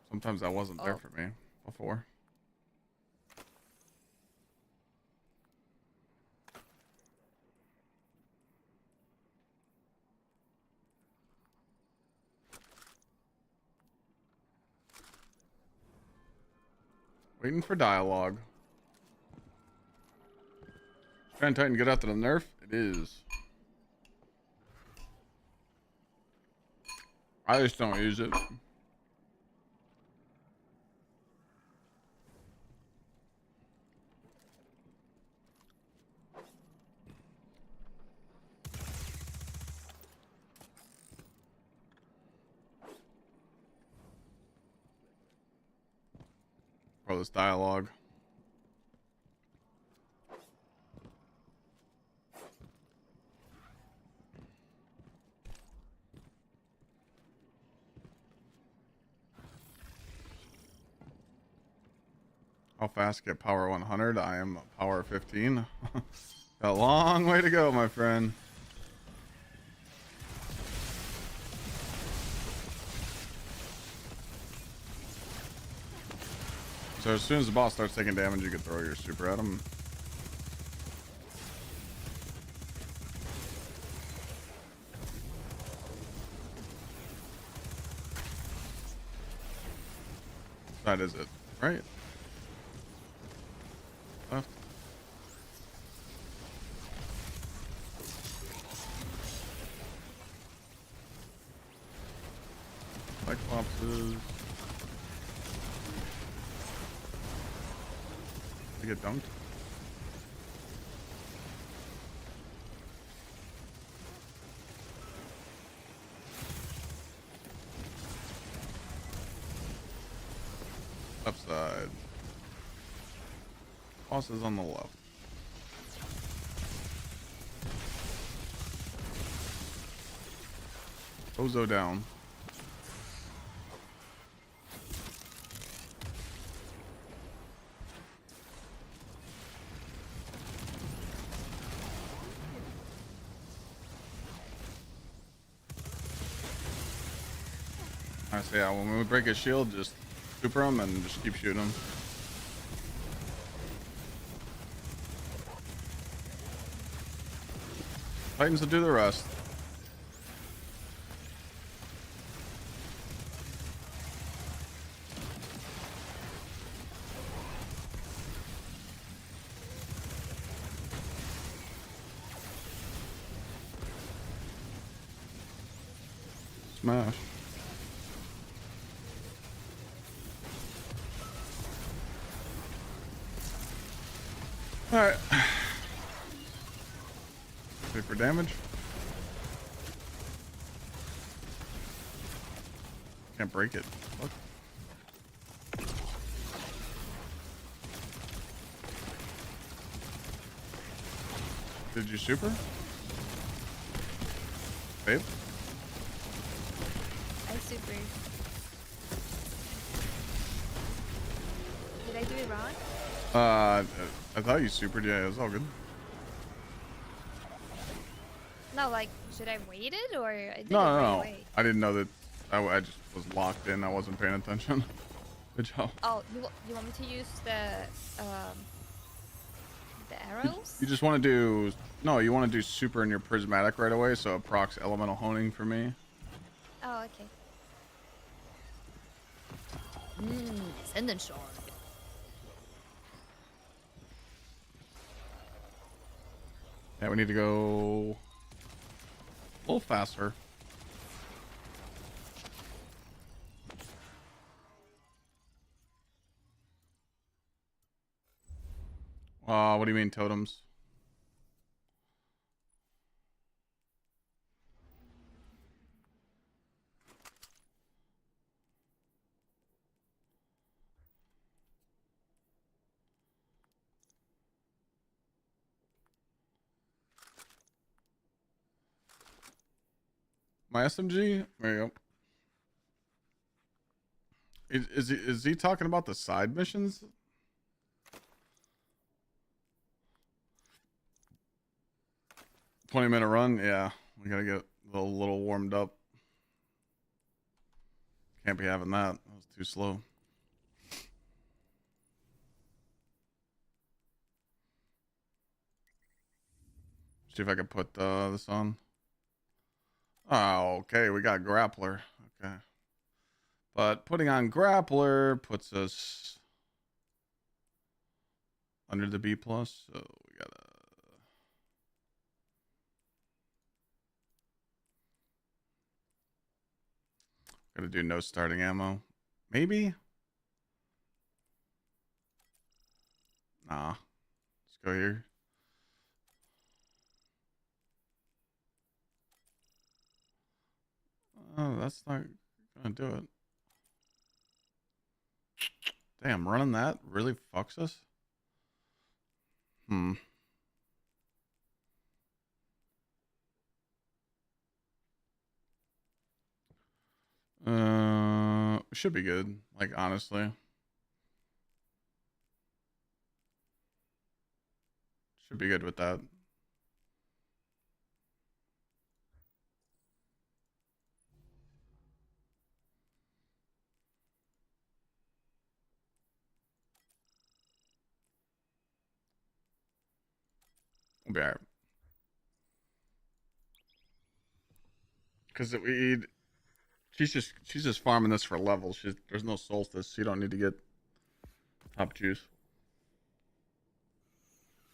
Sometimes that wasn't there Oh. for me before. Waiting for dialogue. Trying Titan get after the nerf? It is. I just don't use it. Oh, this dialogue. How fast get power 100? I am power 15. Got a long way to go, my friend. So as soon as the boss starts taking damage, you can throw your super at him. That is it, right? Left. Cyclopses. They get dunked. Left side. Boss is on the left. Ozo down. I say, yeah, when we break his shield, just super him and just keep shooting him. Titans will do the rest. Smash. All right. Ready for damage? Can't break it. What? Did you super? Babe? I super. Did I do it wrong? I thought you supered. Yeah, it was all good. No, like, should I wait it or I did No, it no, right no. away? I didn't know that. I just was locked in. I wasn't paying attention. Good job. Oh, you want me to use the arrows? You just want to do. No, you want to do super in your prismatic right away. So it procs elemental honing for me. Oh, okay. Ascendant shard. Yeah, we need to go a little faster. What do you mean totems? My SMG? There you go. Is he talking about the side missions? $20-minute run? Yeah. We gotta get a little warmed up. Can't be having that. That was too slow. See if I can put this on. Oh, okay. We got grappler. Okay. But putting on grappler puts us under the B plus. So we gotta do no starting ammo. Maybe? Nah. Let's go here. Oh, that's not gonna do it. Damn, running that really fucks us. Should be good. Like, honestly. Should be good with that. We'll be alright. Because she's just farming this for levels. There's no solstice, so you don't need to get top juice.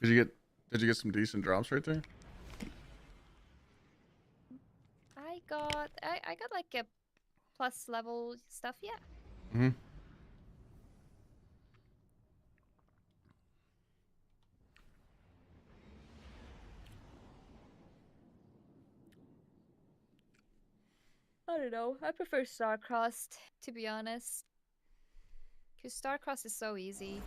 Did you get some decent drops right there? I got like a plus level stuff yet. Mm-hmm. I don't know. I prefer Starcrossed, to be honest. Because Starcrossed is so easy.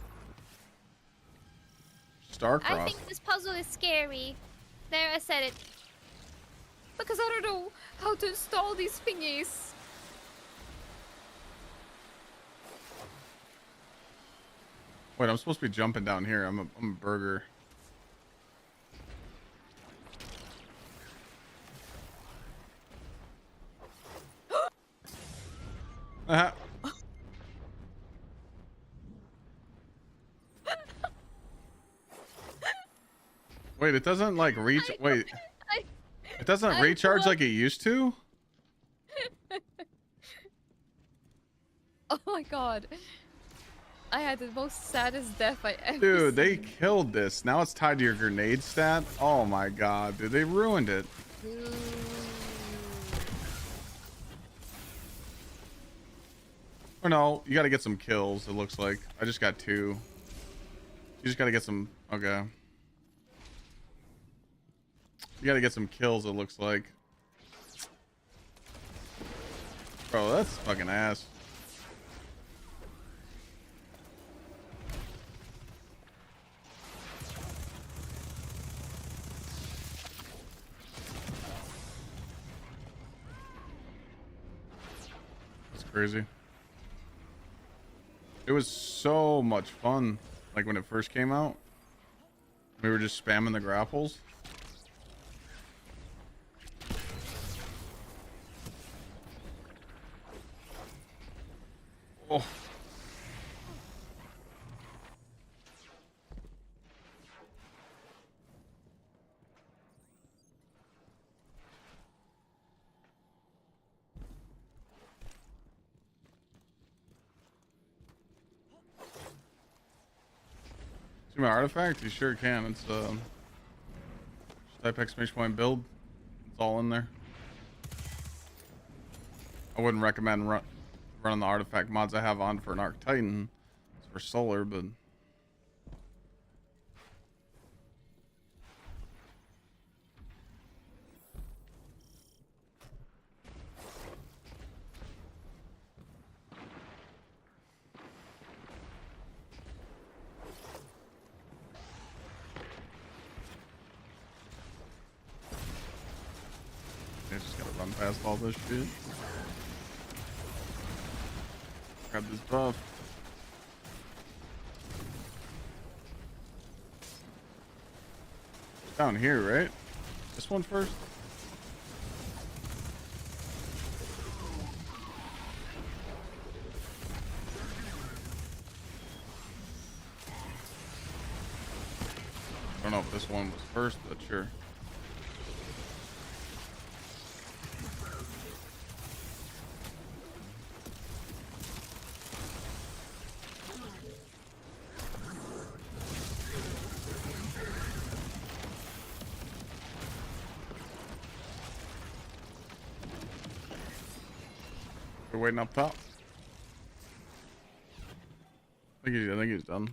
I Starcross. think this puzzle is scary. There, I said it. Because I don't know how to install these thingies. Wait, I'm supposed to be jumping down here. I'm a burger. Uh-huh. Wait, it doesn't like reach. Wait, I, it doesn't I recharge thought- like it used to. Oh my god. I had the most saddest death I ever Dude, they seen. killed this. Now it's tied to your grenade stat. Oh my god, dude, they ruined it. Dude. Or no, you got to get some kills. It looks like I just got 2. You just got to get some. Okay. You got to get some kills. It looks like. Bro, that's fucking ass. That's crazy. It was so much fun. Like when it first came out, we were just spamming the grapples. Oh. See my artifact? You sure can. It's type exclamation point build. It's all in there. I wouldn't recommend running the artifact mods I have on for an Arc Titan. It's for solar, but I just gotta run past all this shit. Grab this buff. Down here, right? This one first? I don't know if this one was first, but sure. We're waiting up top. I think he's done.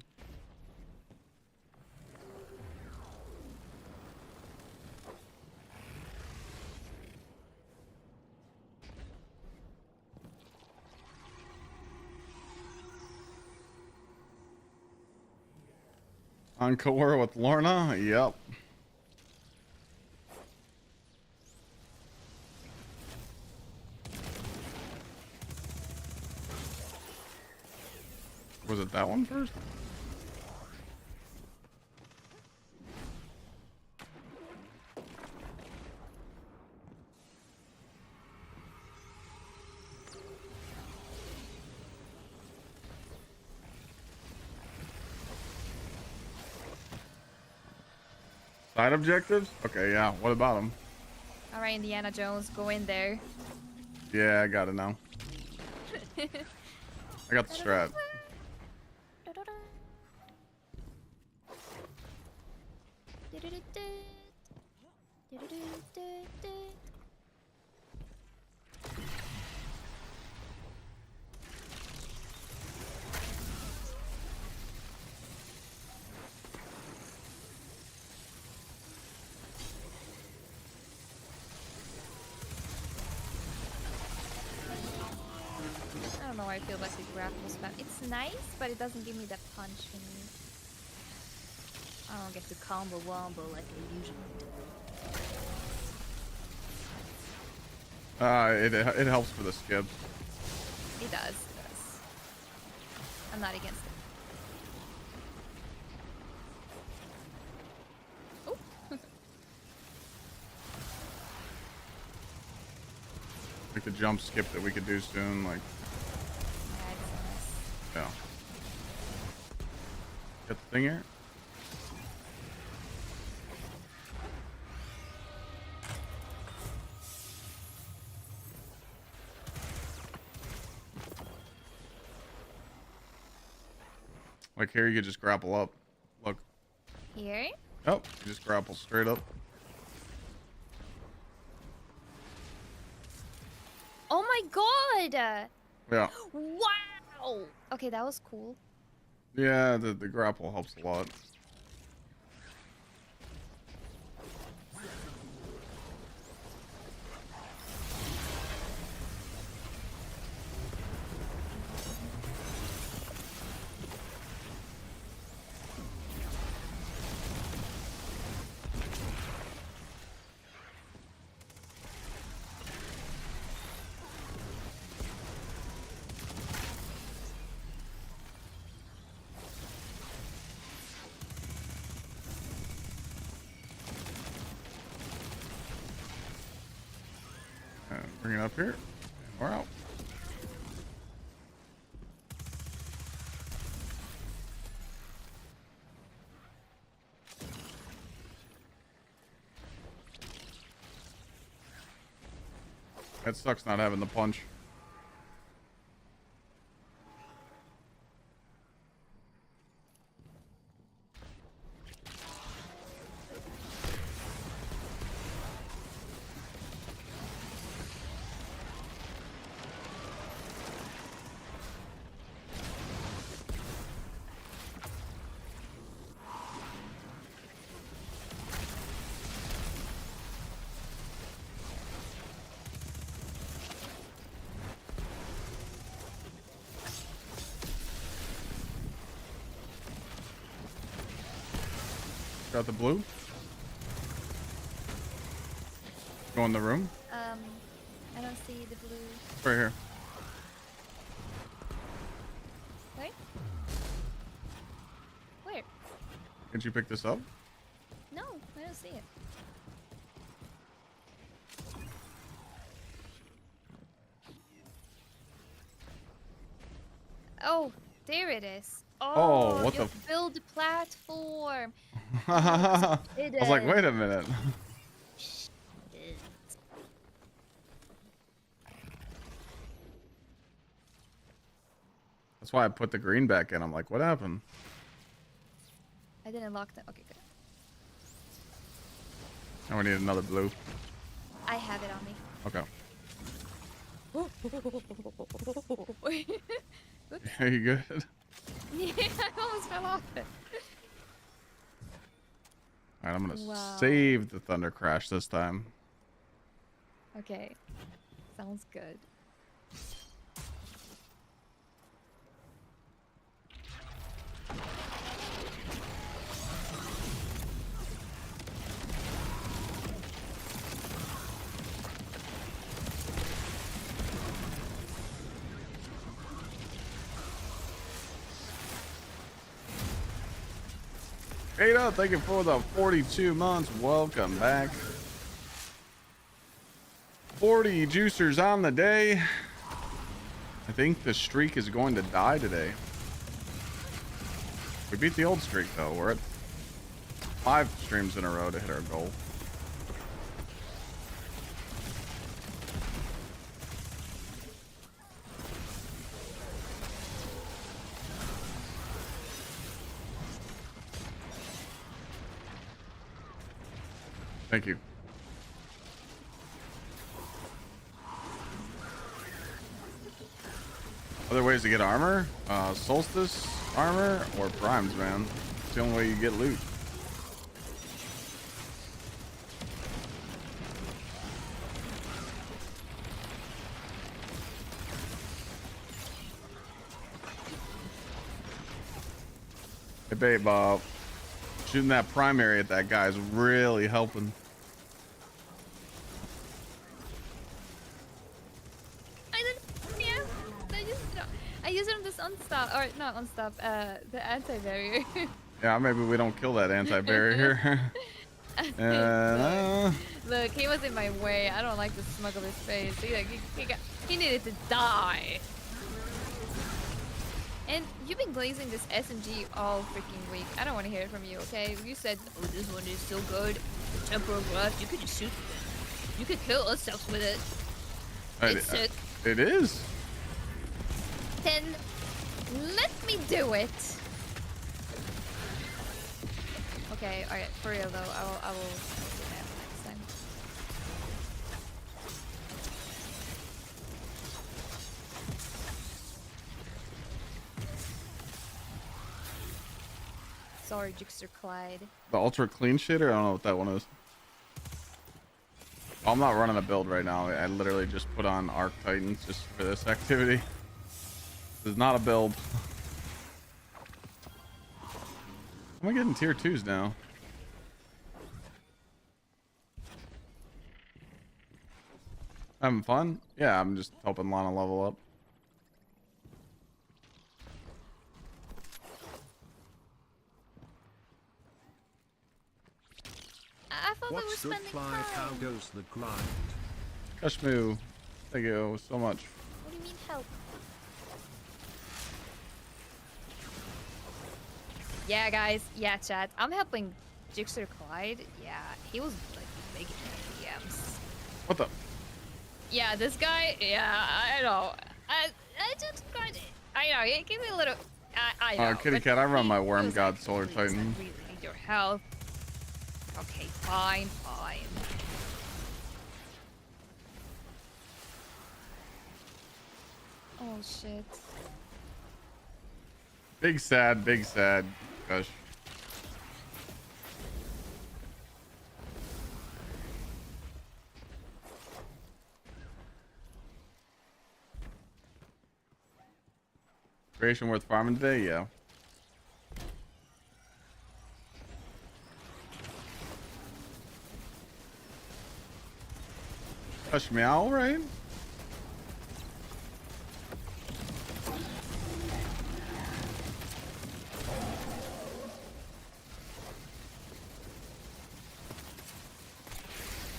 Encore with Lorna? Yep. Was it that one first? Side objectives? Okay, yeah. What about them? Alright, Indiana Jones, go in there. Yeah, I got it now. I got the strat. I feel like the grapple spam. It's nice, but it doesn't give me that punch in me. I don't get to combo wombo like I usually do. It helps for the skip. It does, it does. I'm not against it. Oh! Like the jump skip that we could do soon, like, Yeah, it's nice. yeah. Get the thing here. Like here, you could just grapple up. Look. Here? Oh, you just grapple straight up. Oh my god! Yeah. Wow! Okay, that was cool. Yeah, the grapple helps a lot. Bring it up here. We're out. That sucks not having the punch. Got the blue. Go in the room. I don't see the blue. Right here. Wait? Where? Did you pick this up? No, I don't see it. Oh, there it is. Oh, what you the build the platform. I was like, wait a minute. That's why I put the green back in. I'm like, what happened? I didn't lock that. Okay, good. Now we need another blue. I have it on me. Okay. Are you good? Yeah, I almost fell off it. Alright, I'm gonna Wow. save the Thunder Crash this time. Okay, sounds good. Ada, thank you for the 42 months. Welcome back. 40 juicers on the day. I think the streak is going to die today. We beat the old streak though. We're at 5 streams in a row to hit our goal. Thank you. Other ways to get armor? Solstice armor or primes, man. It's the only way you get loot. Hey, babe, shooting that primary at that guy is really helping. I didn't. Yeah. I used it on this unstop, or not unstop. The anti-barrier. Yeah, maybe we don't kill that anti-barrier. Look, he was in my way. I don't like the smug of his face. He needed to die. And you've been glazing this SMG all freaking week. I don't want to hear it from you, okay? You said, oh, this one is so good. The temporal graph, you could just shoot it. You could kill ourselves with it. It's sick. It is. Then let me do it. Okay, alright, for real though, I will do that next time. Sorry, GsxrClyde. The ultra clean shader? I don't know what that one is. I'm not running a build right now. I literally just put on Arc Titans just for this activity. This is not a build. Am I getting tier 2s now? Having fun? Yeah, I'm just helping Lana level up. I thought we were What's good, spending Clyde? time. How goes the grind? Kashmu, thank you so much. What do you mean help? Yeah, guys. Yeah, chat. I'm helping GsxrClyde. Yeah, he was like making DMs. What the? Yeah, this guy. Yeah, I know. I just kind of. I know. He gave me a little. I know. Kitty but cat, I run my he Worm was God like, Solar "Please, I Titan. really need your help. Okay, fine, fine. Oh shit. Big sad, Gosh. Creation worth farming today? Yeah. Hush meow, right?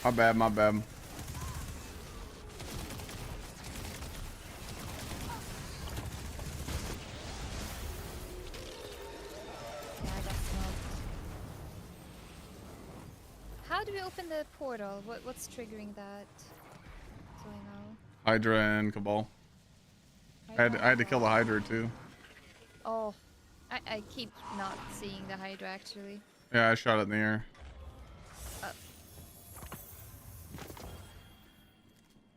My bad, my bad. Yeah, I got smoked. How do we open the portal? What's triggering that? So I know. Hydra and Cabal. I had to kill the Hydra too. Oh, I keep not seeing the Hydra actually. Yeah, I shot it in the air.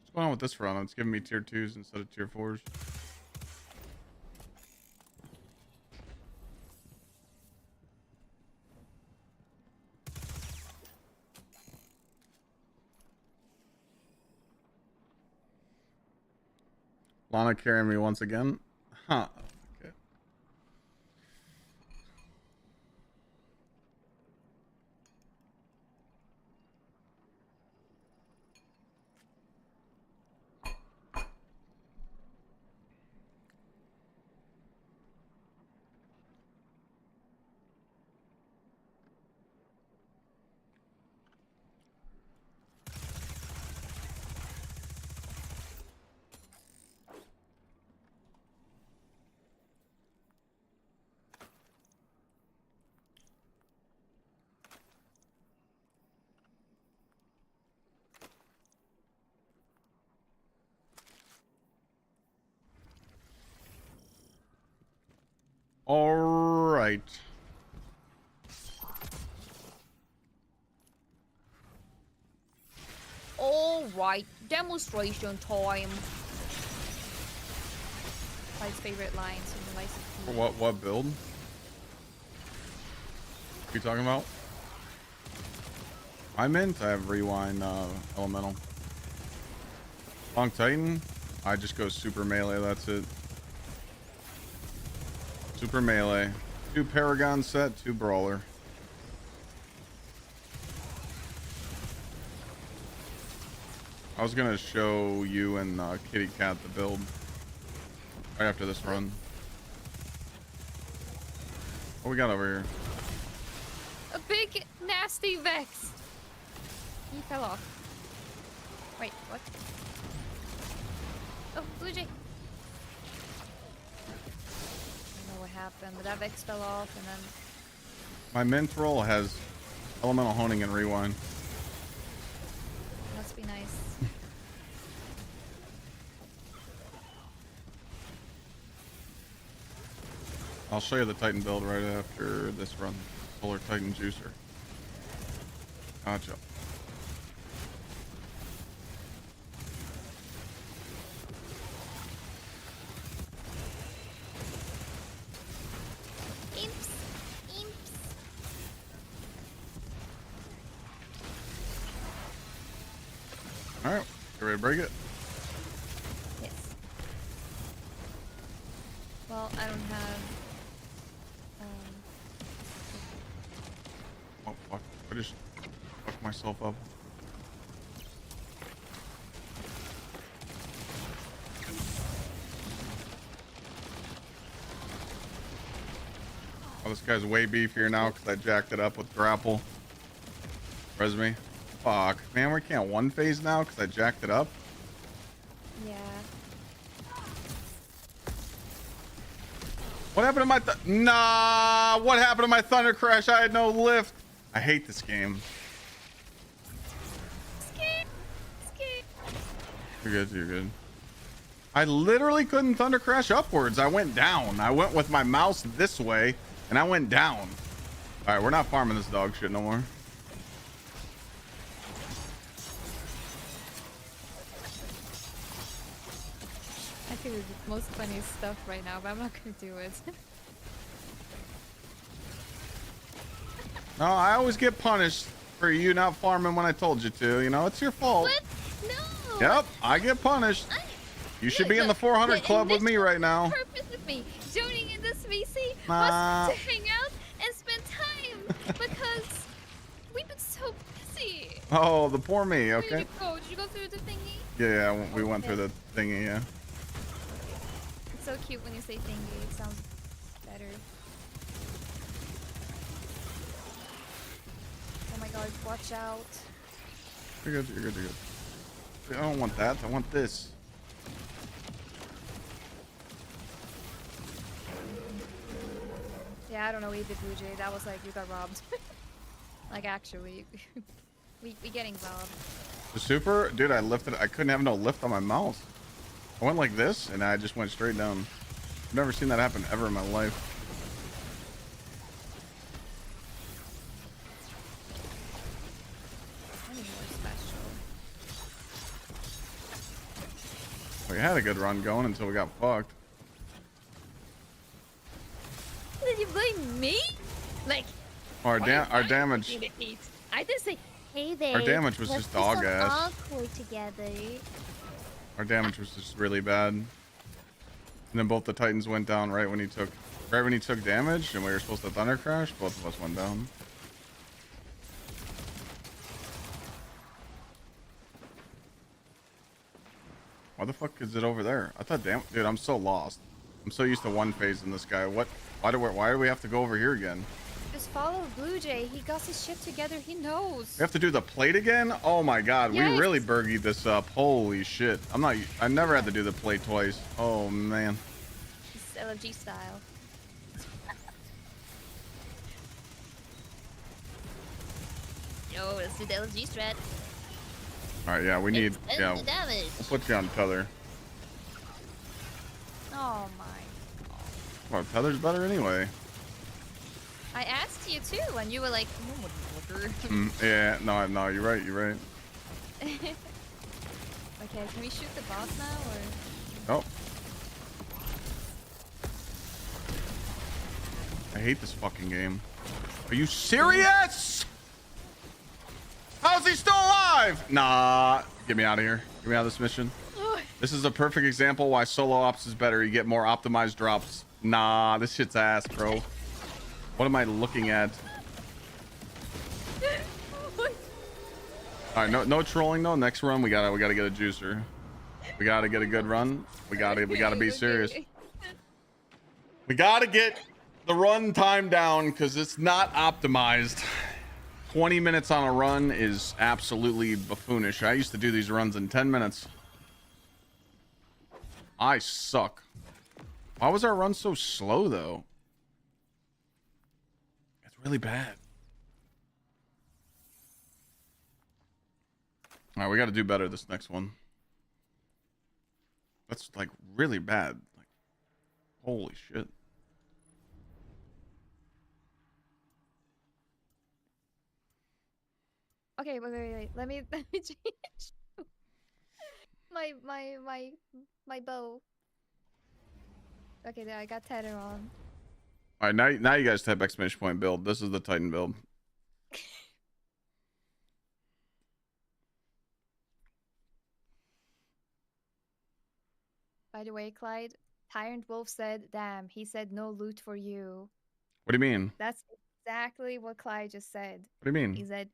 What's going on with this run? It's giving me tier 2s instead of tier 4s. Lana carrying me once again. Huh. Okay. All right. All right, demonstration time. Clyde's favorite lines from the license. What build? What are you talking about? I meant I have rewind elemental. Long Titan, I just go super melee, that's it. Super melee. 2 Paragon set, 2 Brawler. I was gonna show you and Kitty Cat the build right after this run. What we got over here? A big nasty Vex. He fell off. Wait, what? Oh, Blue Jay. I don't know what happened, but that Vex fell off and then... My Minthroll has elemental honing and rewind. Must be nice. I'll show you the Titan build right after this run. Solar Titan Juicer. Gotcha. Imps. Imps. Alright, you ready to break it? Yes. Well, I don't have... Oh fuck, I just fucked myself up. Oh, this guy's way beefier now because I jacked it up with grapple. Res me. Fuck, man, we can't one phase now because I jacked it up. Yeah. What happened to my nah? What happened to my Thunder Crash? I had no lift. I hate this game. Skip. Skip. You're good. You're good. I literally couldn't Thunder Crash upwards. I went down. I went with my mouse this way, and I went down. All right, we're not farming this dog shit no more. I feel the most funniest stuff right now, but I'm not gonna do it. No, I always get punished for you not farming when I told you to. You know, it's your fault. What? No. Yep, I get punished. You should be in the 400 club with me right now. Purpose with me joining in this VC Nah. was to hang out and spend time because we've been so busy. Oh, the poor me. Where did Okay. you go? Did you go through the thingy? Yeah, we went through the thingy. Yeah. It's so cute when you say thingy. It sounds better. Oh my god! Watch out! You're good. You're good. You're good. I don't want that. I want this. Yeah, I don't know either, Blue Jay. That was like you got robbed. Like actually, we getting robbed. The super, dude. I lifted. I couldn't have no lift on my mouse. I went like this, and I just went straight down. I've never seen that happen ever in my life. I need more special. We had a good run going until we got fucked. Did you blame me? Like Our why our did I damage. need to eat? I didn't say, hey there. Our damage was let's just do dog some ass. encore together. Our damage was just really bad. And then both the Titans went down right when he took damage, and we were supposed to Thunder Crash. Both of us went down. Why the fuck is it over there? I thought, damn, dude, I'm so lost. I'm so used to one phase in this guy. What? Why do we have to go over here again? Just follow Blue Jay. He got his shit together. He knows. We have to do the plate again? Oh my god, Yes. we really burgied this up. Holy shit. I never had to do the plate twice. Oh man. It's LFG style. Yo, let's do the LFG strat. Alright, yeah, we need, Extend yeah, the damage. we'll put you on tether. Oh my. Well, tether's better anyway. I asked you too, and you were like, "No, motherfucker." Yeah, no, you're right, Okay, can we shoot the boss now, or? Oh. I hate this fucking game. Are you serious? How's he still alive? Nah, get me out of here. Get me out of this mission. This is a perfect example why solo ops is better. You get more optimized drops. Nah, this shit's ass, bro. What am I looking at? All right, no trolling though. Next run, we gotta get a juicer. We gotta get a good run. We gotta be serious. We gotta get the run time down because it's not optimized. 20 minutes on a run is absolutely buffoonish. I used to do these runs in 10 minutes. I suck. Why was our run so slow though? It's really bad. All right, we got to do better this next one. That's like really bad. Like, holy shit. Okay, wait. Let me change my bow. Okay, there I got tether on. All right, now you guys type exclamation point build. This is the Titan build. By the way, Clyde, Tyrant Wolf said, "Damn," he said, "No loot for you." What do you mean? That's exactly what Clyde just said. What do you mean? He said,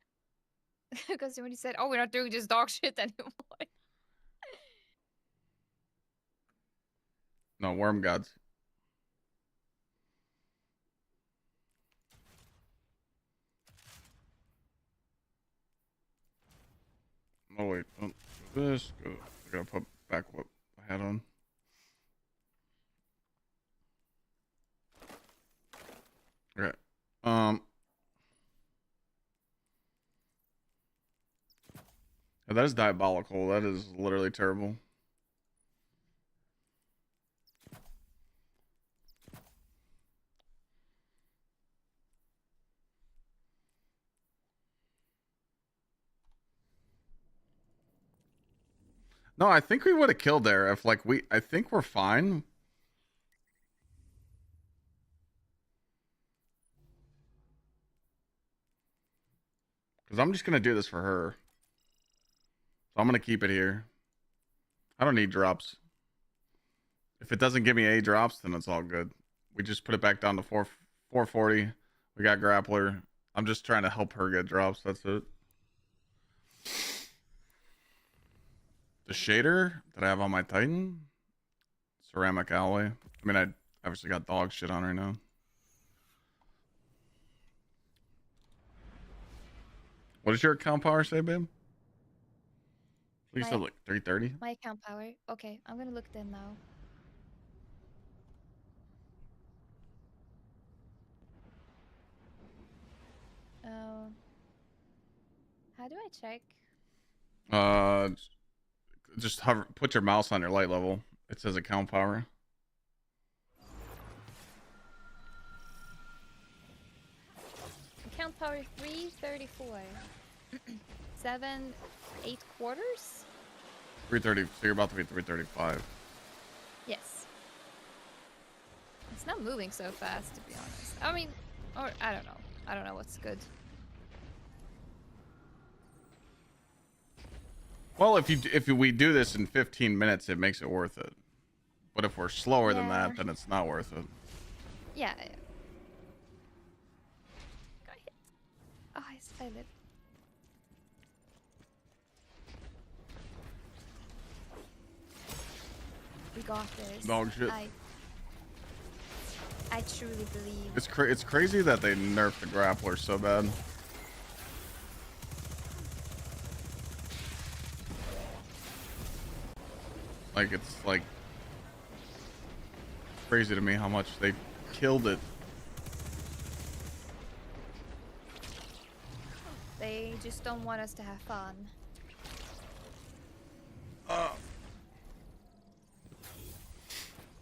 because when he said, "Oh, we're not doing this dog shit anymore." No, worm gods. Oh wait, don't do this. Go. I gotta put back what I had on. Okay. Yeah, that is diabolical. That is literally terrible. No, I think we would have killed there if like I think we're fine. Because I'm just gonna do this for her. So I'm gonna keep it here. I don't need drops. If it doesn't give me A drops, then it's all good. We just put it back down to 440. We got grappler. I'm just trying to help her get drops. That's it. The shader that I have on my Titan, ceramic alloy. I mean, I obviously got dog shit on right now. What does your account power say, babe? You said like 330. My account power. Okay, I'm gonna look then now. How do I check? Just hover. Put your mouse on your light level. It says account power. Account power 334. 7, 8 quarters? 330. So you're about to be 335. Yes. It's not moving so fast, to be honest. I mean, or I don't know. I don't know what's good. Well, if we do this in 15 minutes, it makes it worth it. But if we're slower than that, then it's not worth it. Yeah. Got hit. Oh, I spilled it. We got this. Dog shit. I truly believe. It's crazy that they nerfed the grappler so bad. Like it's like crazy to me how much they killed it. They just don't want us to have fun.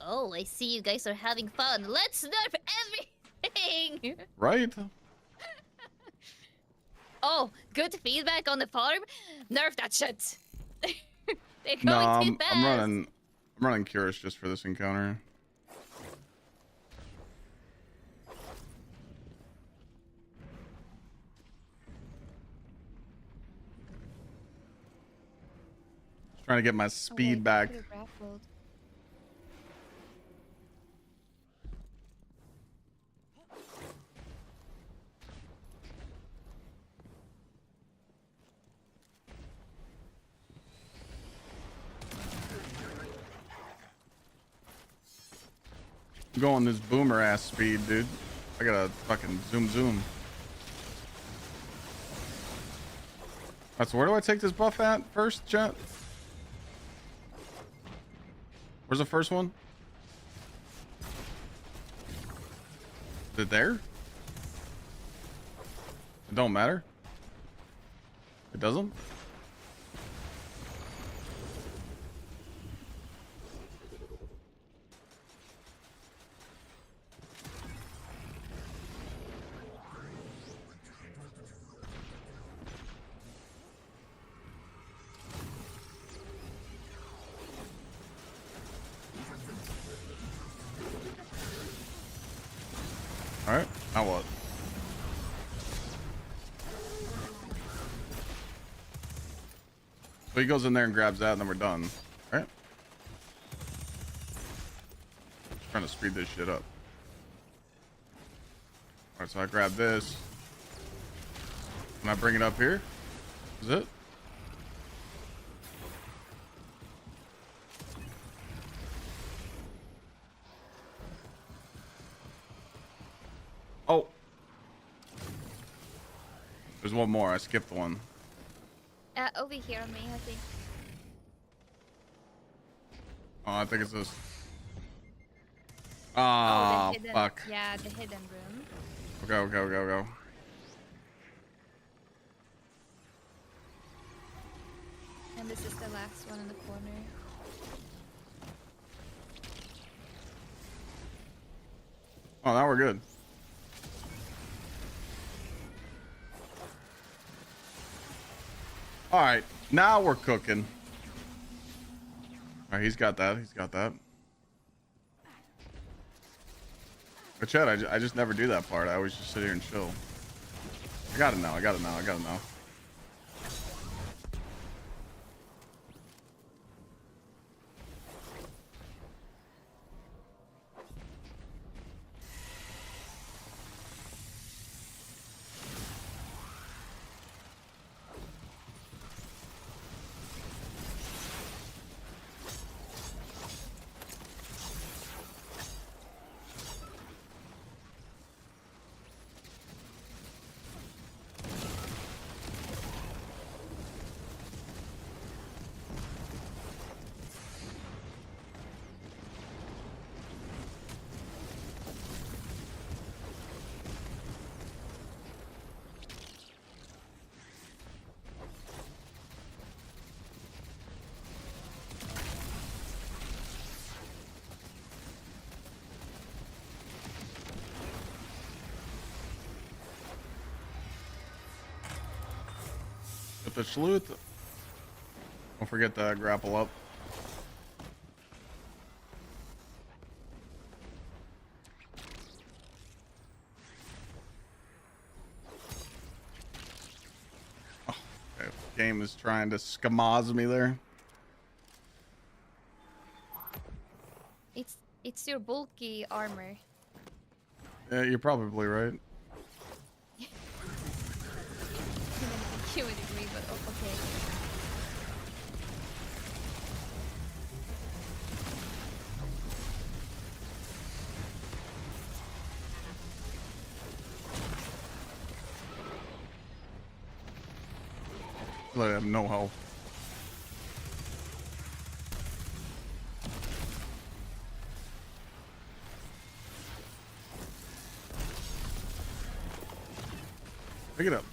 Oh, I see you guys are having fun. Let's nerf everything! Right? Oh, good feedback on the farm? Nerf that shit! They're going No, too fast! I'm running Curious just for this encounter. Just trying to get my speed back. I'm going this boomer ass speed, dude. I gotta fucking zoom. That's where do I take this buff at first, chat? Where's the first one? Is it there? It don't matter. It doesn't? All right, now what? So he goes in there and grabs that, and then we're done. All right. Trying to speed this shit up. All right, so I grab this. Can I bring it up here? Is it? Oh. There's one more. I skipped one. Over here on me, I think. Oh, I think it's this. Oh, Ah, the hidden, fuck. yeah, the hidden room. Go. And this is the last one in the corner. Oh, now we're good. All right, now we're cooking. All right, he's got that. But Chad, I just never do that part. I always just sit here and chill. I got it now. With the sleuth, don't forget to grapple up. Oh, okay. Game is trying to scamaz me there. It's your bulky armor. Yeah, you're probably right. You would agree, but okay. I have no health. Pick it up.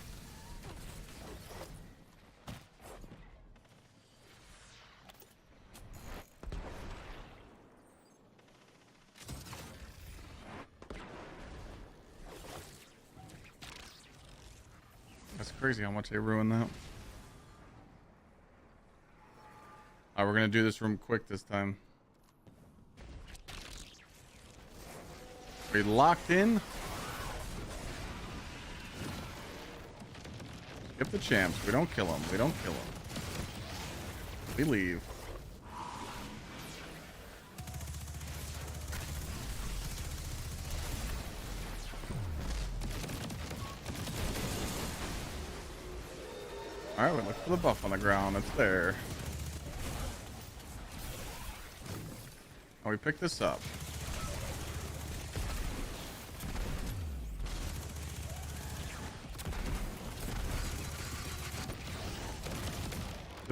That's crazy how much they ruined that. Alright, we're gonna do this room quick this time. We locked in. Skip the champs. We don't kill them. We leave. Alright, we look for the buff on the ground. It's there. Oh, we picked this up.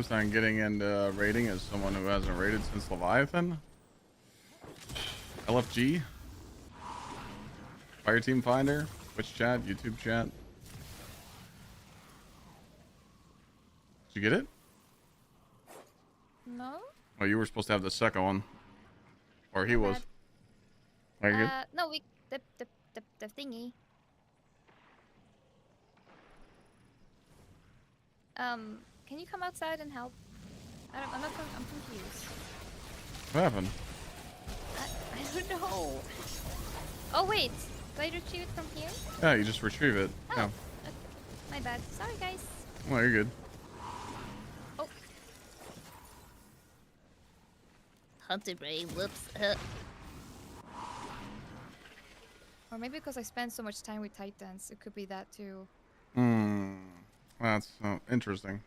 focused on getting into raiding as someone who hasn't raided since Leviathan. LFG. Fire Team Finder. Twitch chat. YouTube chat. Did you get it? No? Oh, you were supposed to have the second one. Or he My was. Are you good? No, we the thingy. Can you come outside and help? I'm confused. What happened? I don't know. Oh wait, do I retrieve it from here? Yeah, you just retrieve it. Oh, Yeah. okay. My bad. Sorry, guys. Well, you're good. Oh. Hunter brain, whoops. Or maybe because I spend so much time with Titans, it could be that too. Hmm. That's interesting.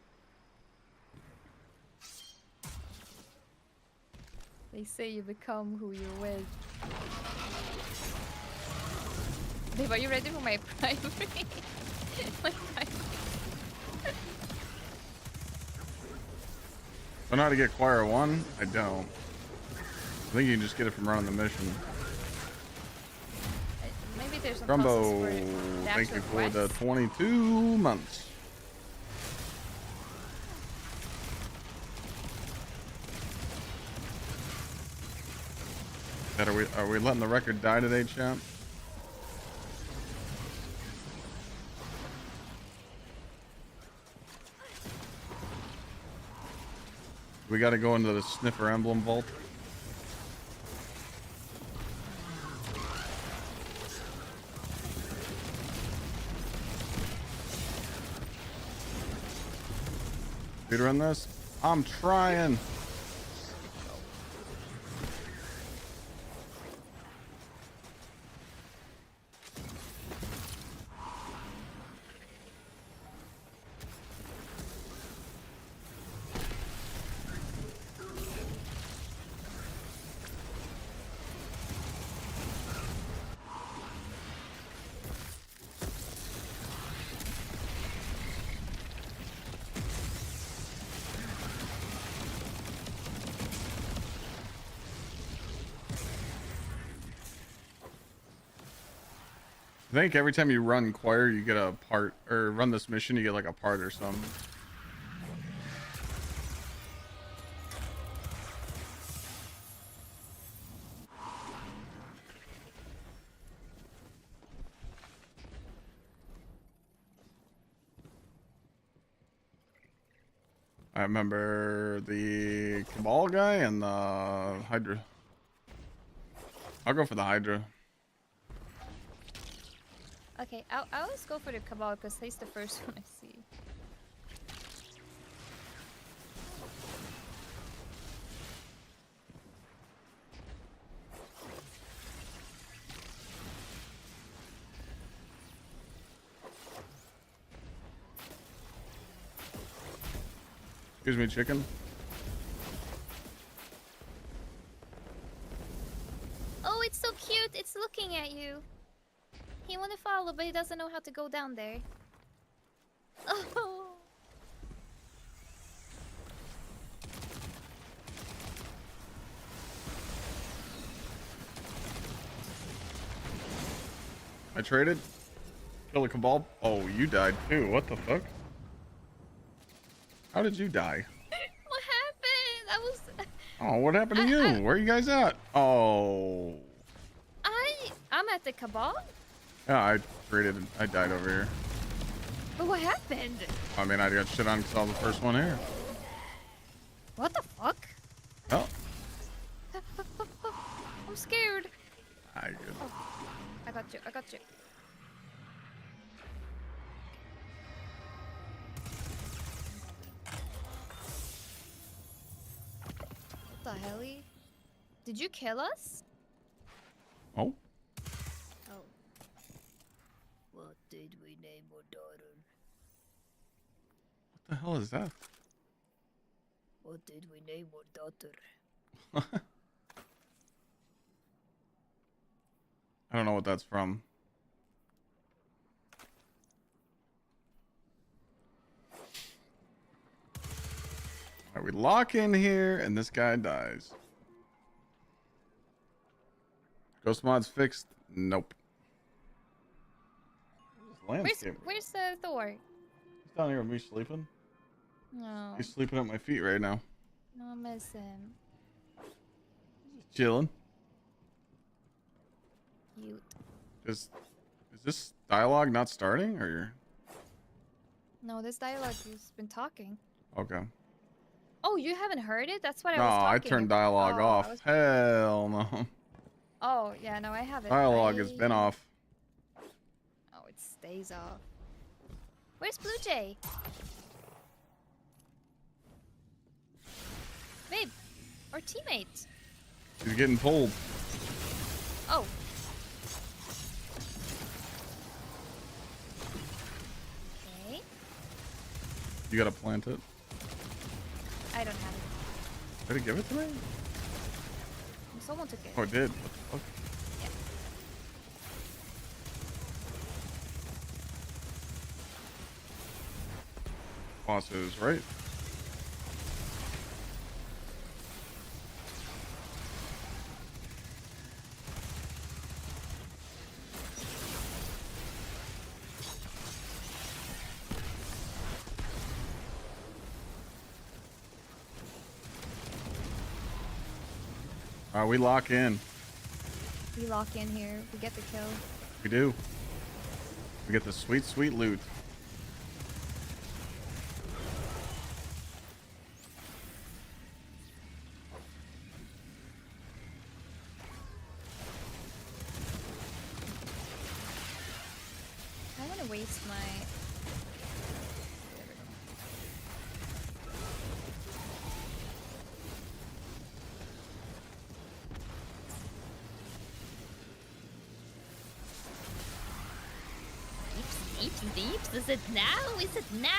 They say you become who you're with. Babe, are you ready for my primary? My primary. I know how to get Choir 1? I don't. I think you can just get it from running the mission. Maybe there's some Grumbo, process for the thank you actual for the quest. 22 months. That are we letting the record die today, champ? We got to go into the Sniffer Emblem Vault. Speedrun this? I'm trying. I think every time you run Choir, you get a part, or run this mission, you get like a part or something. I remember the Cabal guy and the Hydra. I'll go for the Hydra. Okay, I always go for the Cabal because he's the first one I see. Excuse me, chicken. Oh, it's so cute. It's looking at you. He wanna follow, but he doesn't know how to go down there. Oh. I traded. Kill a Cabal. Oh, you died too. What the fuck? How did you die? What happened? I was. Oh, what happened to you? Where are you guys at? Oh. I'm at the Cabal? Yeah, I traded. I died over here. But what happened? I mean, I got shit on because I was the first one here. What the fuck? Oh. I'm scared. I good. Oh, I got you. I got you. What the hell? Did you kill us? Oh. Oh. What did we name our daughter? What the hell is that? What did we name our daughter? I don't know what that's from. All right, we lock in here, and this guy dies. Ghost mod's fixed. Nope. Landscape. Where's the Thor? He's down here with me sleeping. No. He's sleeping at my feet right now. No, I miss him. Just chilling. Cute. Is this dialogue not starting, or you're... No, this dialogue has been talking. Okay. Oh, you haven't heard it? That's what No, I was I talking turned about. dialogue Oh, off. Hell no. Oh, yeah, no, I haven't. Dialogue has been off. Oh, it stays off. Where's Blue Jay? Babe, our teammate. He's getting pulled. Oh. Okay. You gotta plant it. I don't have it. Did it give it to me? Someone took it. Oh, it did. What the fuck? Yeah. Boss is right. All right, we lock in. We lock in here. We get the kill. We do. We get the sweet, sweet loot. I want to waste my... Deeps? Is it now? Is it now?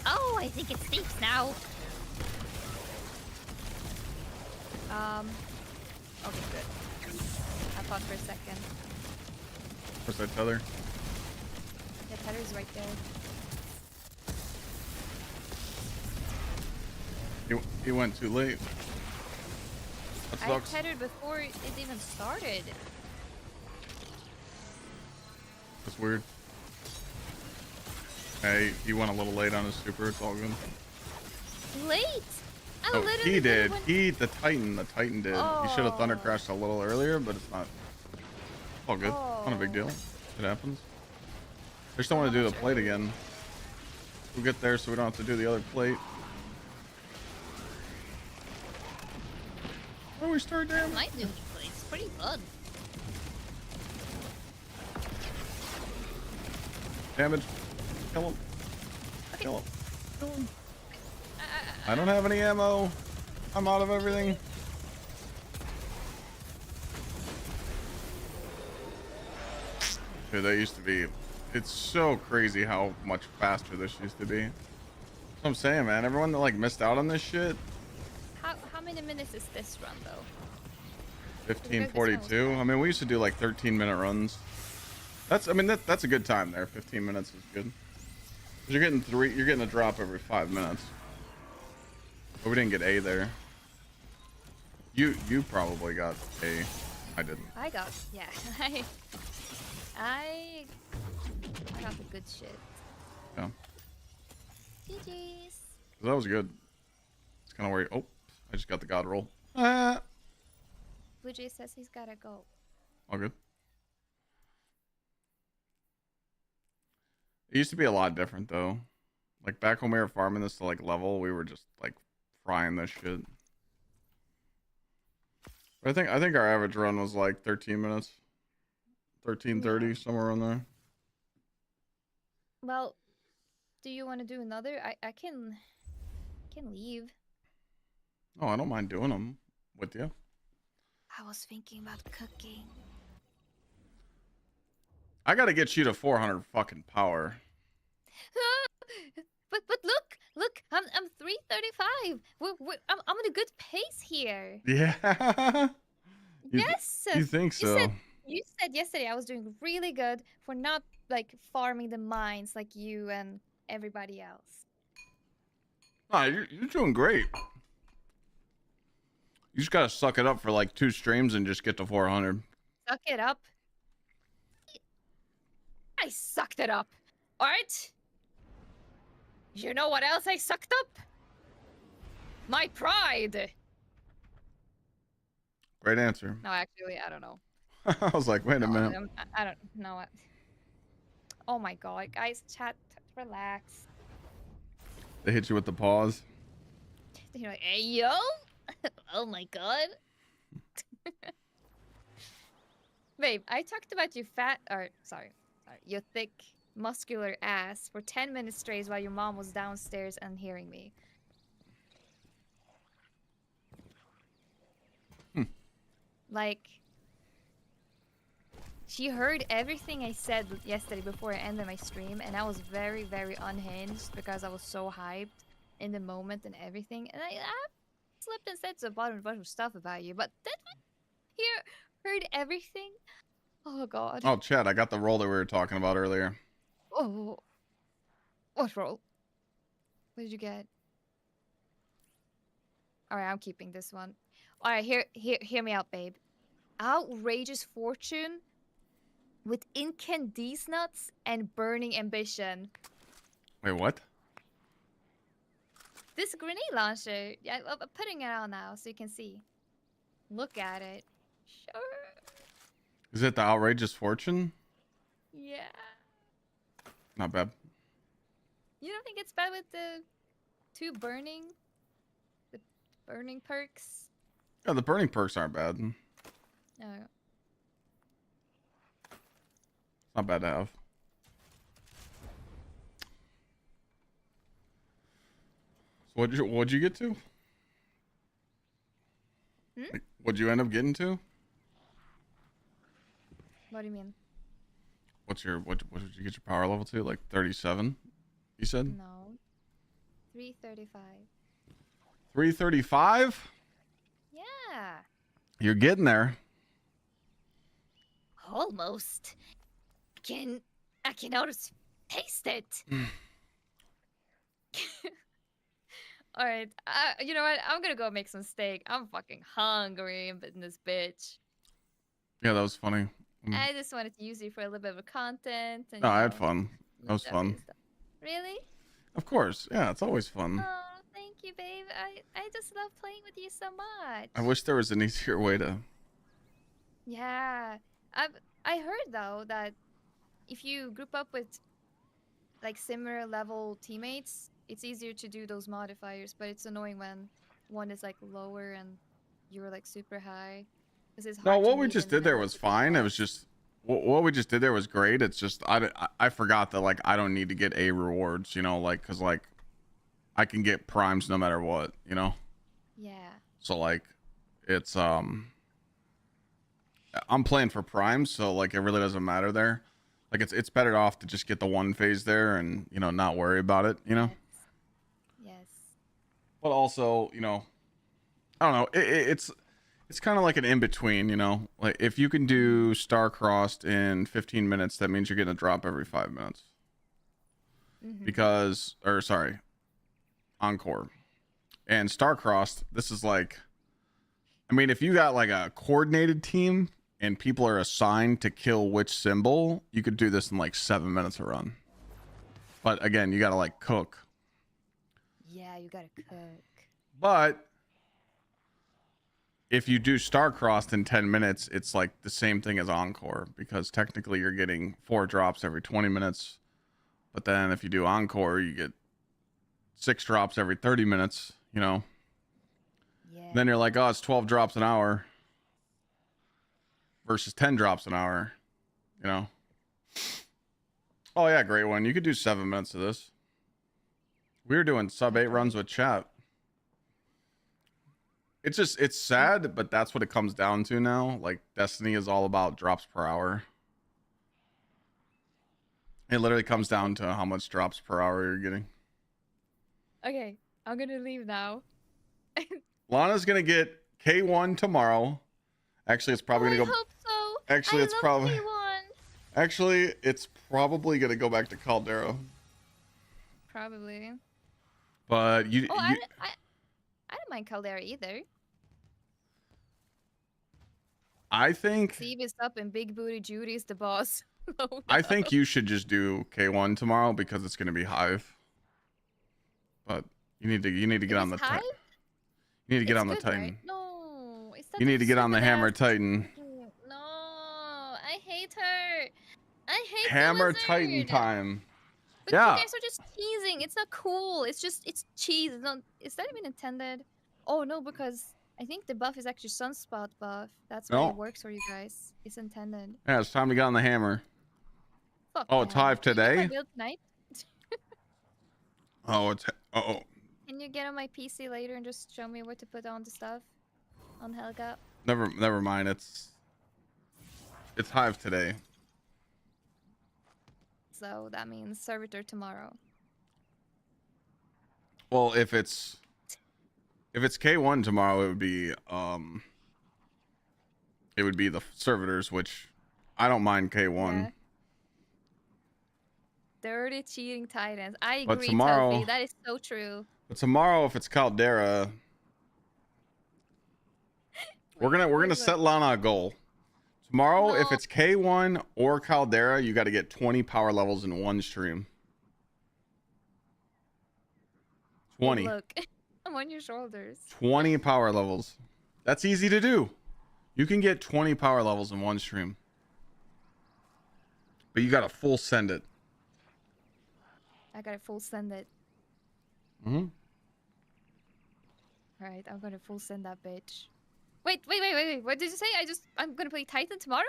Oh, I think it's Deeps now. Okay, good. I thought for a second. Where's that tether? The tether's right there. He went too late. That I sucks. tethered before it even started. That's weird. Hey, he went a little late on his super. It's all good. Late. I Oh, literally he did. went- The Titan did. He should have thunder Oh. crashed a little earlier, but it's not. All good. Not a big deal. It happens. I just don't want to do the plate again. We'll get there so we don't have to do the other plate. Where we start, damn? My new place. Pretty fun. Damage. Kill him. Okay. Kill him. I don't have any ammo. I'm out of everything. Dude, that used to be... It's so crazy how much faster this used to be. That's what I'm saying, man. Everyone that like missed out on this shit. How many minutes is this run though? 15:42. I mean, we used to do like 13-minute runs. That's a good time there. 15 minutes is good. 'Cause you're getting a drop every 5 minutes. But we didn't get A there. You probably got A. I didn't. I got, yeah. I got the good shit. Yeah. GG's. That was good. It's kind of where. Oh, I just got the god roll. Ah. Blue Jay says he's gotta go. All good. It used to be a lot different though. Like back when we were farming this to like level, we were just like frying this shit. But I think our average run was like 13 minutes. 13:30, somewhere on there. Well, do you want to do another? I can leave. Oh, I don't mind doing them with you. I was thinking about cooking. I gotta get you to 400 fucking power. But look, I'm 335. I'm on a good pace here. Yeah. Yes. You think so? You said yesterday I was doing really good for not like farming the mines like you and everybody else. Ah, you're doing great. You just gotta suck it up for like 2 streams and just get to 400. Suck it up. I sucked it up. Alright? You know what else I sucked up? My pride. Great answer. No, actually, I don't know. I was like, wait a minute. I don't know what. Oh my god, guys, chat, relax. They hit you with the pause. You're like, hey, yo? Oh my god. Babe, I talked about your sorry, your thick, muscular ass for 10 minutes straight while your mom was downstairs and hearing me. Like, she heard everything I said yesterday before I ended my stream, and I was very, very unhinged because I was so hyped in the moment and everything. And I slipped and said a bunch of stuff about you, but that one here heard everything. Oh god. Oh, Chad, I got the roll that we were talking about earlier. Oh, what roll? What did you get? All right, I'm keeping this one. All right, hear me out, babe. Outrageous fortune with incandescent nuts and burning ambition. Wait, what? This grenade launcher, yeah, I'm putting it on now so you can see. Look at it. Sure. Is it the outrageous fortune? Yeah. Not bad. You don't think it's bad with the burning perks? Yeah, the burning perks aren't bad. No. Not bad to have. So what'd you get to? Like, what'd you end up getting to? What do you mean? What did you get your power level to? Like 37? You said? No. 335. 335? Yeah. You're getting there. Almost. I can almost taste it. All right. You know what? I'm gonna go make some steak. I'm fucking hungry in this bitch. Yeah, that was funny. I just wanted to use you for a little bit of content. And, No, I had fun. That was fun. Really? Of course. Yeah, it's always fun. Oh, thank you, babe. I just love playing with you so much. I wish there was an easier way to... Yeah. I heard, though, that if you group up with, like, similar level teammates, it's easier to do those modifiers, but it's annoying when one is, like, lower and you're, like, super high. No, what we just did there was fine. It was just... What we just did there was great. It's just... I forgot that, like, I don't need to get A rewards, you know? Like, because, like, I can get primes no matter what, you know? Yeah. So, like, it's... I'm playing for primes, so, like, it really doesn't matter there. Like, it's better off to just get the one phase there and, you know, not worry about it, you know? Yes. But also, you know, I don't know. It's kind of like an in-between, you know? Like, if you can do Star-Crossed in 15 minutes, that means you're getting a drop every 5 minutes. Because, or sorry, Encore. And Star-Crossed, this is like, I mean, if you got like a coordinated team and people are assigned to kill which symbol, you could do this in like 7 minutes a run. But again, you gotta like cook. Yeah, you gotta cook. But if you do Star-Crossed in 10 minutes, it's like the same thing as Encore, because technically you're getting 4 drops every 20 minutes. But then if you do Encore, you get 6 drops every 30 minutes, you know? Yeah. Then you're like, oh, it's 12 drops an hour versus 10 drops an hour, you know? Oh, yeah, great one. You could do 7 minutes of this. We were doing sub 8 runs with chat. It's just, it's sad, but that's what it comes down to now. Like, Destiny is all about drops per hour. It literally comes down to how much drops per hour you're getting. Okay, I'm gonna leave now. Lana's gonna get K1 tomorrow. Actually, it's probably gonna go. I hope so. Actually, I it's love probably. K1. Actually, it's probably gonna go back to Caldera. Probably. But Oh, I don't mind Caldera either. I think Steve is up and Big Booty Judy is the boss. Oh, I no. think you should just do K1 tomorrow because it's gonna be Hive. But you need to get It on is the Hive? you need to get It's on the good, right? Titan. No, it's You need to get on the Hammer stupid-ass- Titan. No, I hate her. I hate Hammer the Titan wizard. time. But Yeah. you guys are just teasing. It's not cool. It's cheese. It's not, is that even intended? Oh no, because I think the buff is actually Sunspot buff. That's why No. it works for you guys. It's intended. Yeah, it's time to get on the hammer. Fuck Oh, the it's hammer. Hive Can you get my today? build tonight? Oh, it's Can you get on my PC later and just show me what to put on the stuff on Helga? never mind. It's Hive today. So that means servitor tomorrow. Well, if it's K1 tomorrow, it would be the servitors, which I don't mind K1. Yeah. Dirty cheating titans. I But agree, tomorrow- Tofi. That is so true. But tomorrow, if it's Caldera, we're gonna settle on a goal. Tomorrow, if No. it's K1 or Caldera, you got to get 20 power levels in one stream. Hey, 20. look, I'm on your shoulders. 20 power levels. That's easy to do. You can get 20 power levels in one stream. But you got to full send it. I gotta full send it. Mm-hmm. Alright, I'm gonna full send that bitch. Wait. What did you say? I'm gonna play Titan tomorrow?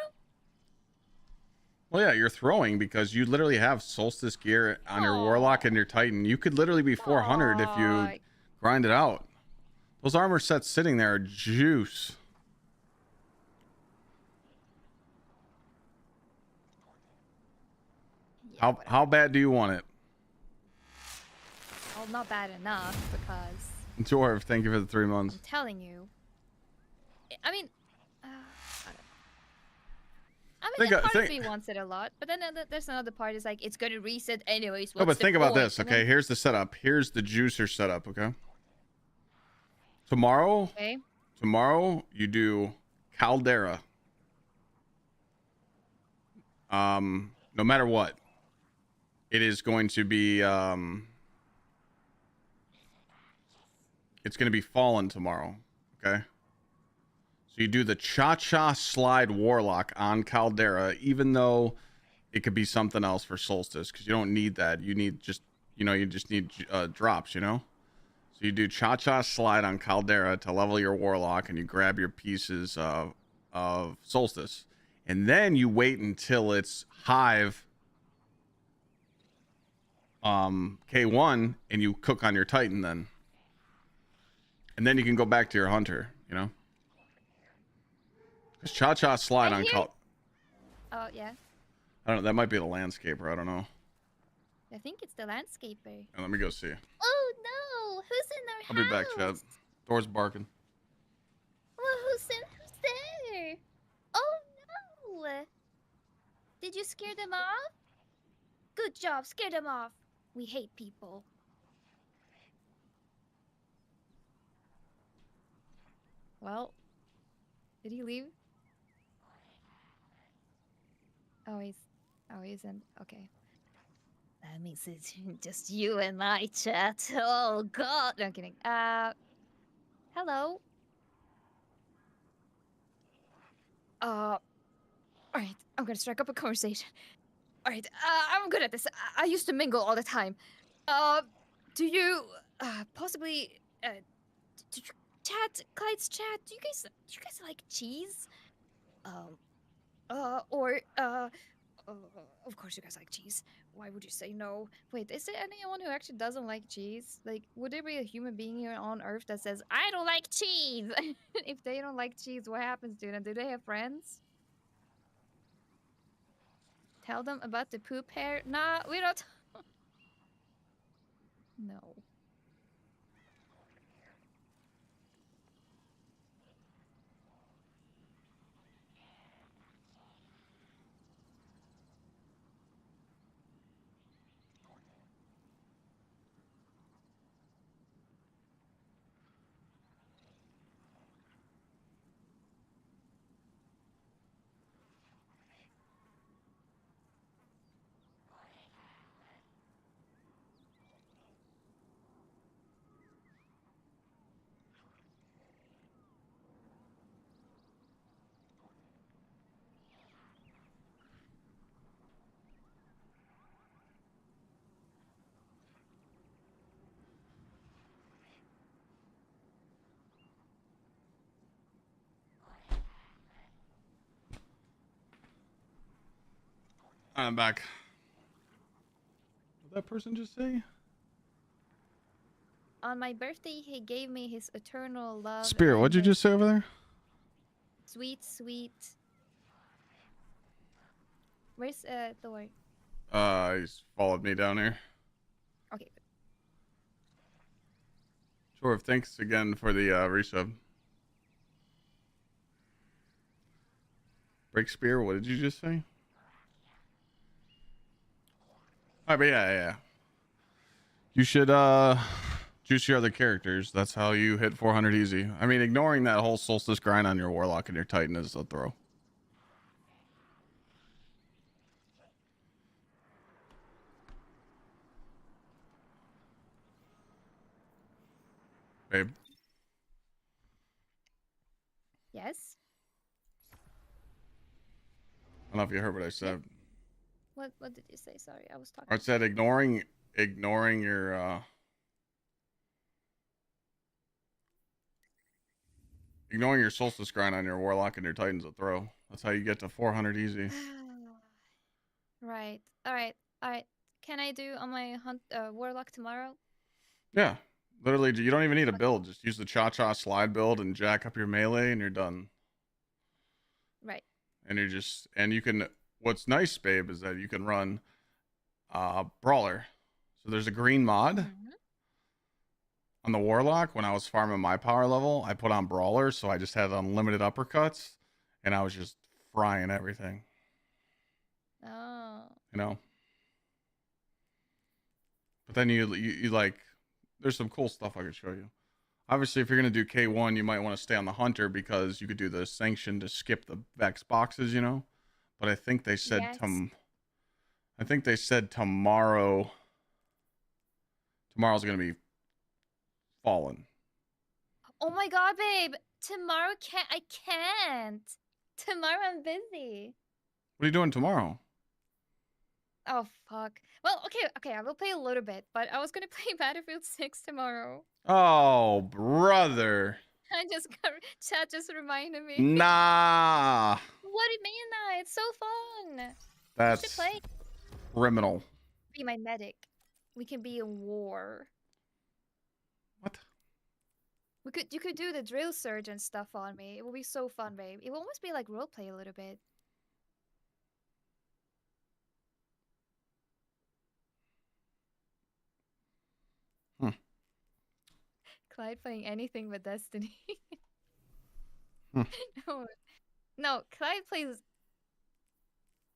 Well, yeah, you're throwing because you literally have Solstice gear on your Warlock and your Titan. You could literally be 400 if you Aw. grind it out. Those armor sets sitting there are juice. Yeah, How bad do you want it? well, not bad enough because Dwarf, thank you for the 3 months. I'm telling you. I mean, Think a of- part of think- me wants it a lot, but then there's another part is like it's gonna reset anyways. No, but what's the think about point? this, And okay? then- Here's the setup. Here's the juicer setup, okay? Tomorrow, Okay. you do Caldera. No matter what, it is going to be it's going to be Fallen tomorrow, okay? So you do the Cha-Cha Slide Warlock on Caldera, even though it could be something else for Solstice, because you don't need that. You need just, you just need drops, you know? So you do Cha-Cha Slide on Caldera to level your Warlock, and you grab your pieces of Solstice. And then you wait until it's Hive K1, and you cook on your Titan then. And then you can go back to your Hunter, you know? Because Cha-Cha Slide I on hear- Cal... Oh yeah. I don't know, that might be the Landscaper, I don't know. I think it's the landscaper. Let me go see. Oh no! Who's in our I'll be back, house? Chad. Door's barking. Well, who's there? Oh no! Did you scare them off? Good job, scare them off. We hate people. Well, did he leave? Oh, he's in. Okay. That means it's just you and I, chat. Oh God, no I'm kidding. Hello. All right, I'm gonna strike up a conversation. All right, I'm good at this. I used to mingle all the time. Do you possibly do you chat, Clyde's chat? Do you guys like cheese? Of course you guys like cheese. Why would you say no? Wait, is there anyone who actually doesn't like cheese? Like, would there be a human being here on Earth that says, I don't like cheese? If they don't like cheese, what happens to them? Do they have friends? Tell them about the poop hair? Nah, we don't. No. I'm back. What did that person just say? On my birthday, he gave me his eternal love. Spirit, what'd you and just say over there? Sweet, sweet. Where's Thor? He's followed me down here. Okay. Sure, thanks again for the resub. Break Spear, what did you just say? Alright, but yeah. You should juice your other characters. That's how you hit 400 easy. I mean, ignoring that whole Solstice grind on your Warlock and your Titan is a throw. Babe. Yes. I don't know if you heard what I said. What did you say? Sorry, I was talking. I said ignoring your ignoring your Solstice grind on your Warlock and your Titan's a throw. That's how you get to 400 easy. Right. All right. Can I do on my Warlock tomorrow? Yeah. Literally, you don't even need a build. Just use the cha-cha slide build and jack up your melee and you're done. Right. And you can, what's nice, babe, is that you can run Brawler. So there's a green mod on the Warlock. When I was farming my power level, I put on Brawler, so I just had unlimited uppercuts, and I was just frying everything. Oh. You know? But then you like, there's some cool stuff I could show you. Obviously, if you're going to do K1, you might want to stay on the Hunter because you could do the Sanction to skip the Vex boxes, you know? But I think they said tomorrow's going to be Fallen. Oh my god, babe! Tomorrow I can't. Tomorrow I'm busy. What are you doing tomorrow? Oh fuck. Well, okay, I will play a little bit, but I was gonna play Battlefield 6 tomorrow. Oh, brother. Chat just reminded me. Nah. What do you mean that? It's so fun. That's play. criminal. Be my medic. We can be in war. What? You could do the drill surge and stuff on me. It will be so fun, babe. It will almost be like roleplay a little bit. Clyde playing anything but Destiny. No, Clyde plays.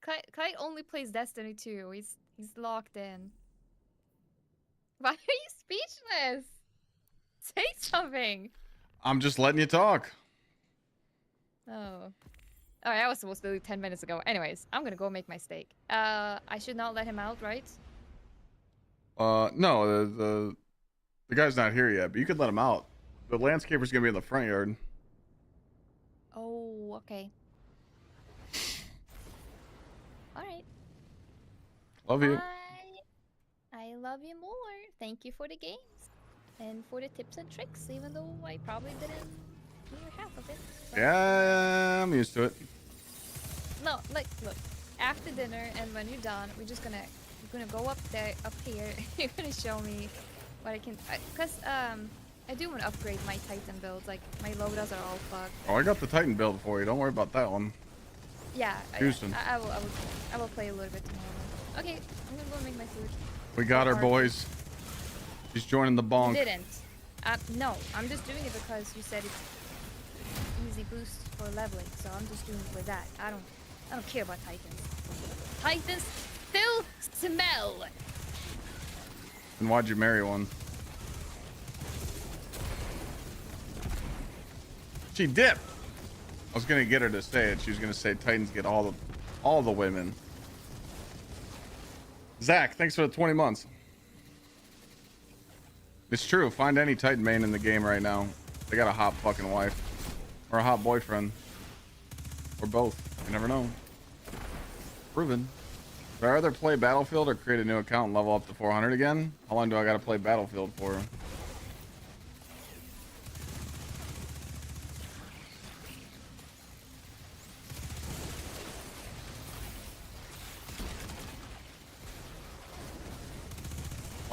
Clyde only plays Destiny 2. He's locked in. Why are you speechless? Say something. I'm just letting you talk. Oh. Alright, I was supposed to leave 10 minutes ago. Anyways, I'm gonna go make my steak. I should not let him out, right? No, the guy's not here yet, but you could let him out. The landscaper's gonna be in the front yard. Oh, okay. Alright. Love you. I love you more. Thank you for the games. And for the tips and tricks, even though I probably didn't hear half of it. But... Yeah, I'm used to it. No, like, look. After dinner and when you're done, we're gonna go up here. You're gonna show me what I can, cause I do want to upgrade my Titan builds. Like my loadouts are all fucked. Oh, I got the Titan build for you. Don't worry about that one. Yeah, Houston. I will play a little bit tomorrow. Okay, I'm gonna go make my food. We got her, boys. She's joining the bonk. You didn't. No, I'm just doing it because you said it's easy boost for leveling, so I'm just doing it for that. I don't care about Titans. Titans still smell. And why'd you marry one? She dipped. I was gonna get her to say it. She was gonna say Titans get all the women. Zach, thanks for the 20 months. It's true. Find any Titan main in the game right now. They got a hot fucking wife. Or a hot boyfriend. Or both. You never know. Proven. Would I rather play Battlefield or create a new account and level up to 400 again? How long do I gotta play Battlefield for?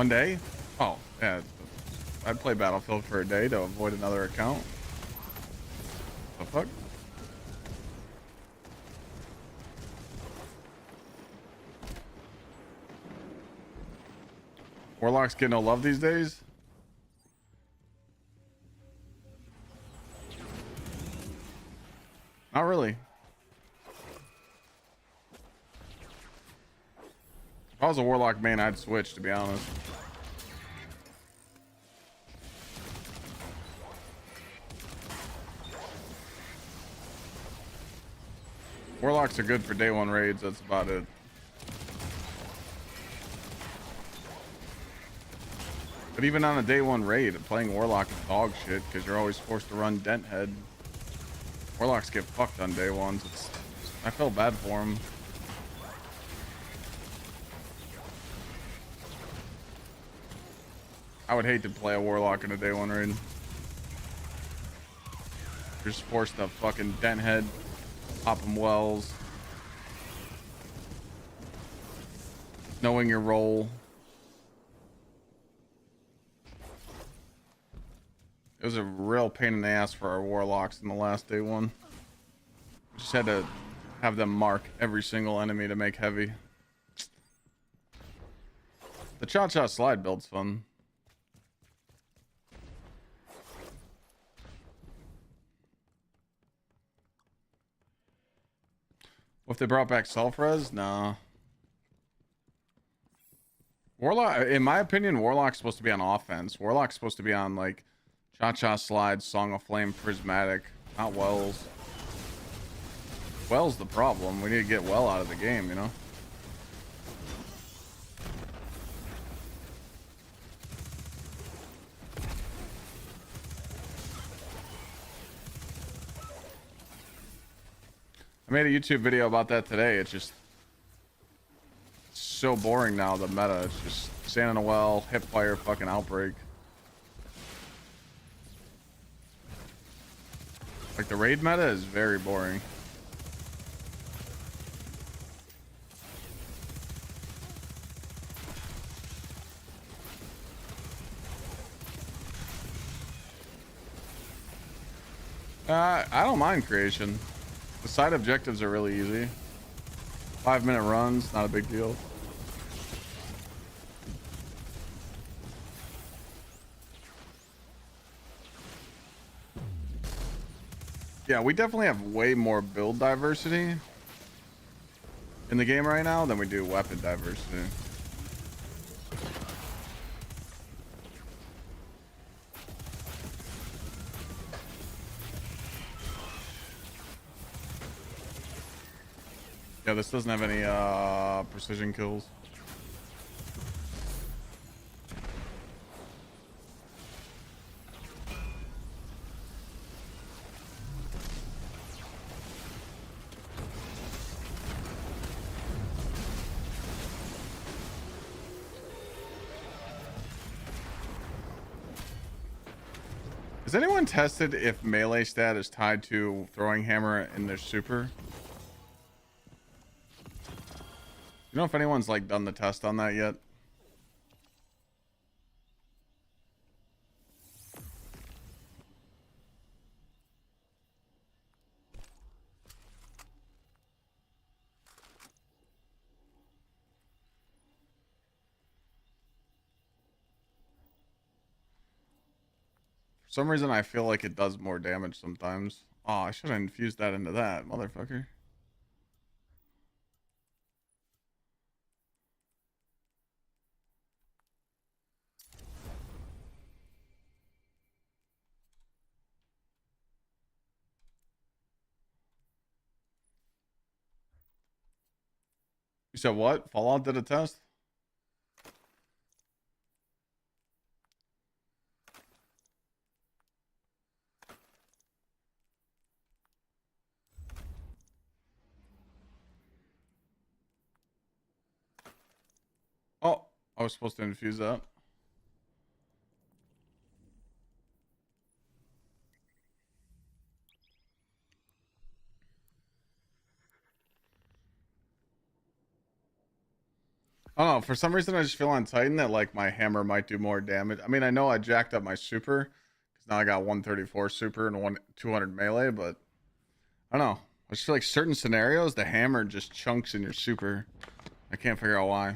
1 day? Oh, yeah. I'd play Battlefield for a day to avoid another account. The fuck? Warlocks get no love these days? Not really. If I was a Warlock main, I'd switch, to be honest. Warlocks are good for day 1 raids, that's about it. But even on a day 1 raid, playing Warlock is dog shit because you're always forced to run Dent Head. Warlocks get fucked on day 1s. I feel bad for them. I would hate to play a Warlock in a day 1 raid. You're just forced to fucking Dent Head, pop them wells, knowing your role. It was a real pain in the ass for our Warlocks in the last day 1. We just had to have them mark every single enemy to make heavy. The GsxrClyde build's fun. What if they brought back self-res? Nah. Warlock, in my opinion, Warlock's supposed to be on offense. Warlock's supposed to be on like GsxrClyde, Song of Flame, Prismatic, not Wells. Wells the problem. We need to get Well out of the game, you know? I made a YouTube video about that today. It's just so boring now, the meta. It's just stand in a well, hip fire, fucking outbreak. Like the raid meta is very boring. I don't mind creation. The side objectives are really easy. 5-minute runs, not a big deal. Yeah, we definitely have way more build diversity in the game right now than we do weapon diversity. Yeah, this doesn't have any precision kills. Has anyone tested if melee stat is tied to throwing hammer in their super? You know if anyone's like done the test on that yet? For some reason I feel like it does more damage sometimes. Oh, I should have infused that into that, motherfucker. You said what? Fallout did a test? Oh, I was supposed to infuse that. I don't know. For some reason, I just feel on Titan that like my hammer might do more damage. I mean, I know I jacked up my super because now I got 134 super and 200 melee, but I don't know. I just feel like certain scenarios, the hammer just chunks in your super. I can't figure out why.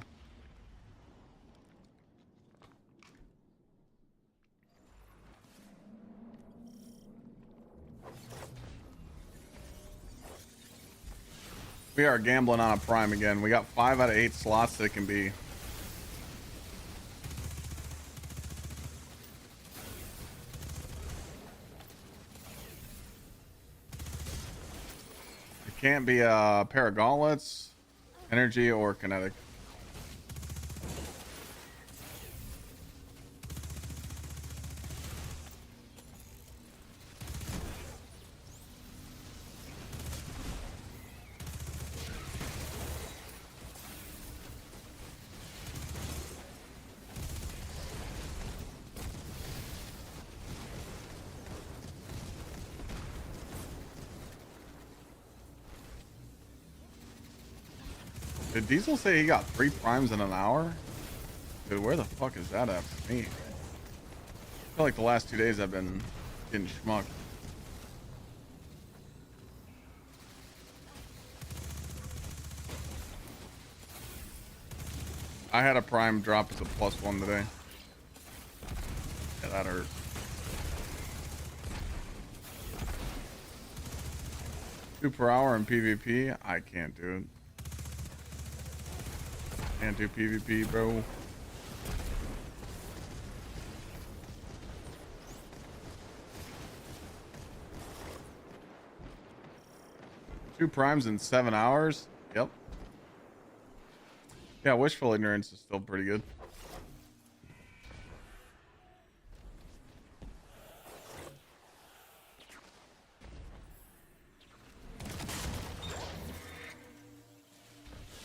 We are gambling on a prime again. We got 5 out of 8 slots that it can be. It can't be a pair of gauntlets, energy, or kinetic. Did Diesel say he got 3 primes in an hour? Dude, where the fuck is that at for me? I feel like the last 2 days I've been getting schmucked. I had a prime drop as a +1 today. Yeah, that hurt. Two per hour in PvP? I can't do it. Can't do PvP, bro. Two primes in 7 hours? Yep. Yeah, wishful ignorance is still pretty good.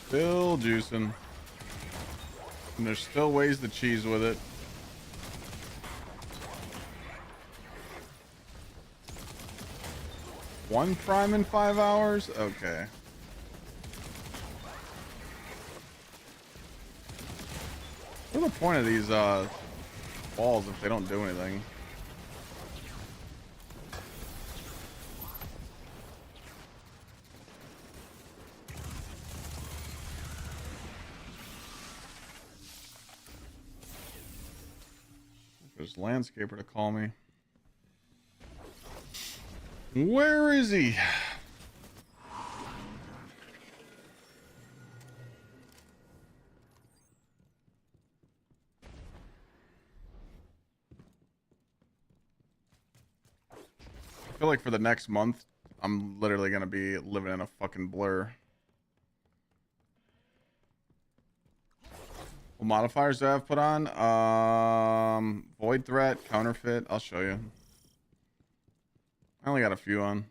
Still juicing. And there's still ways to cheese with it. One prime in 5 hours? Okay. What's the point of these balls if they don't do anything? There's landscaper to call me. Where is he? I feel like for the next month, I'm literally gonna be living in a fucking blur. What modifiers do I have put on? Void threat, counterfeit. I'll show you. I only got a few on.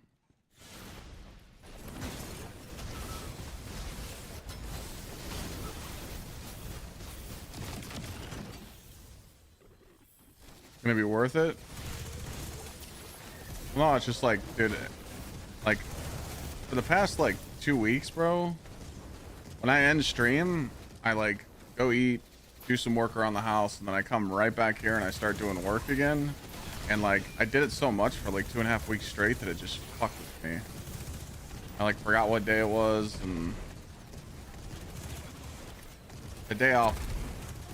Gonna be worth it? No, it's just like, dude, like for the past like 2 weeks, bro, when I end stream, I like go eat, do some work around the house, and then I come right back here and I start doing work again. And like I did it so much for like 2.5 weeks straight that it just fucked with me. I like forgot what day it was, and the day off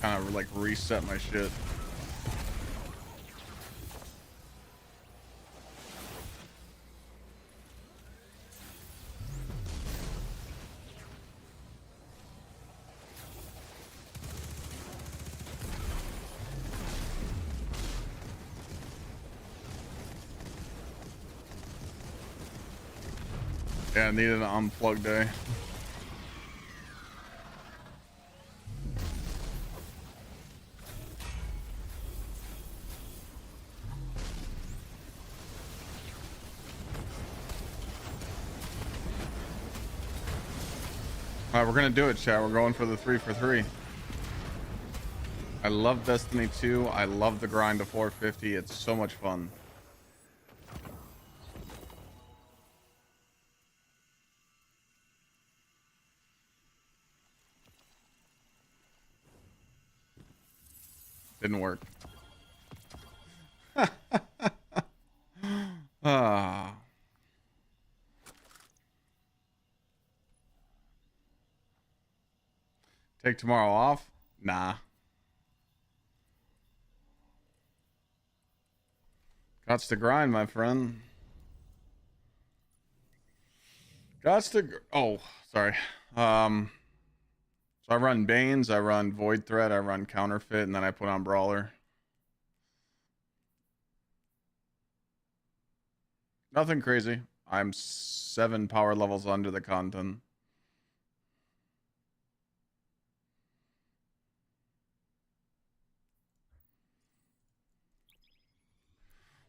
kind of like reset my shit. Yeah, I needed an unplug day. Alright, we're gonna do it, chat. We're going for the 3 for 3. I love Destiny 2. I love the grind to 450. It's so much fun. Didn't work. Ah. Take tomorrow off? Nah. Gots to grind, my friend. Oh, sorry. So I run Banes, I run Void Threat, I run Counterfeit, and then I put on Brawler. Nothing crazy. I'm 7 power levels under the content.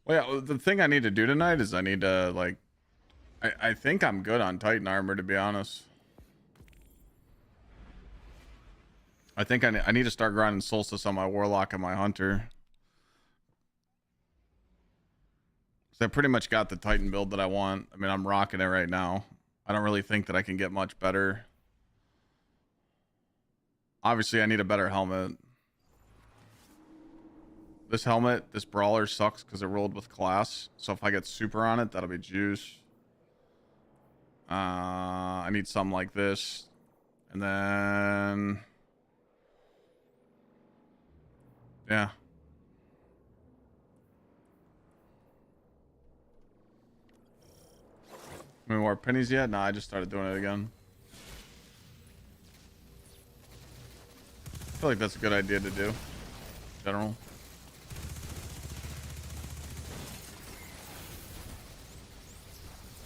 Well, yeah, the thing I need to do tonight is I need to, like, I think I'm good on Titan armor, to be honest. I think I need to start grinding Solstice on my Warlock and my Hunter. So I pretty much got the Titan build that I want. I mean, I'm rocking it right now. I don't really think that I can get much better. Obviously, I need a better helmet. This helmet, this Brawler sucks because it rolled with class. So if I get super on it, that'll be juice. I need something like this. And then... yeah. Any more pennies yet? Nah, I just started doing it again. I feel like that's a good idea to do. In general.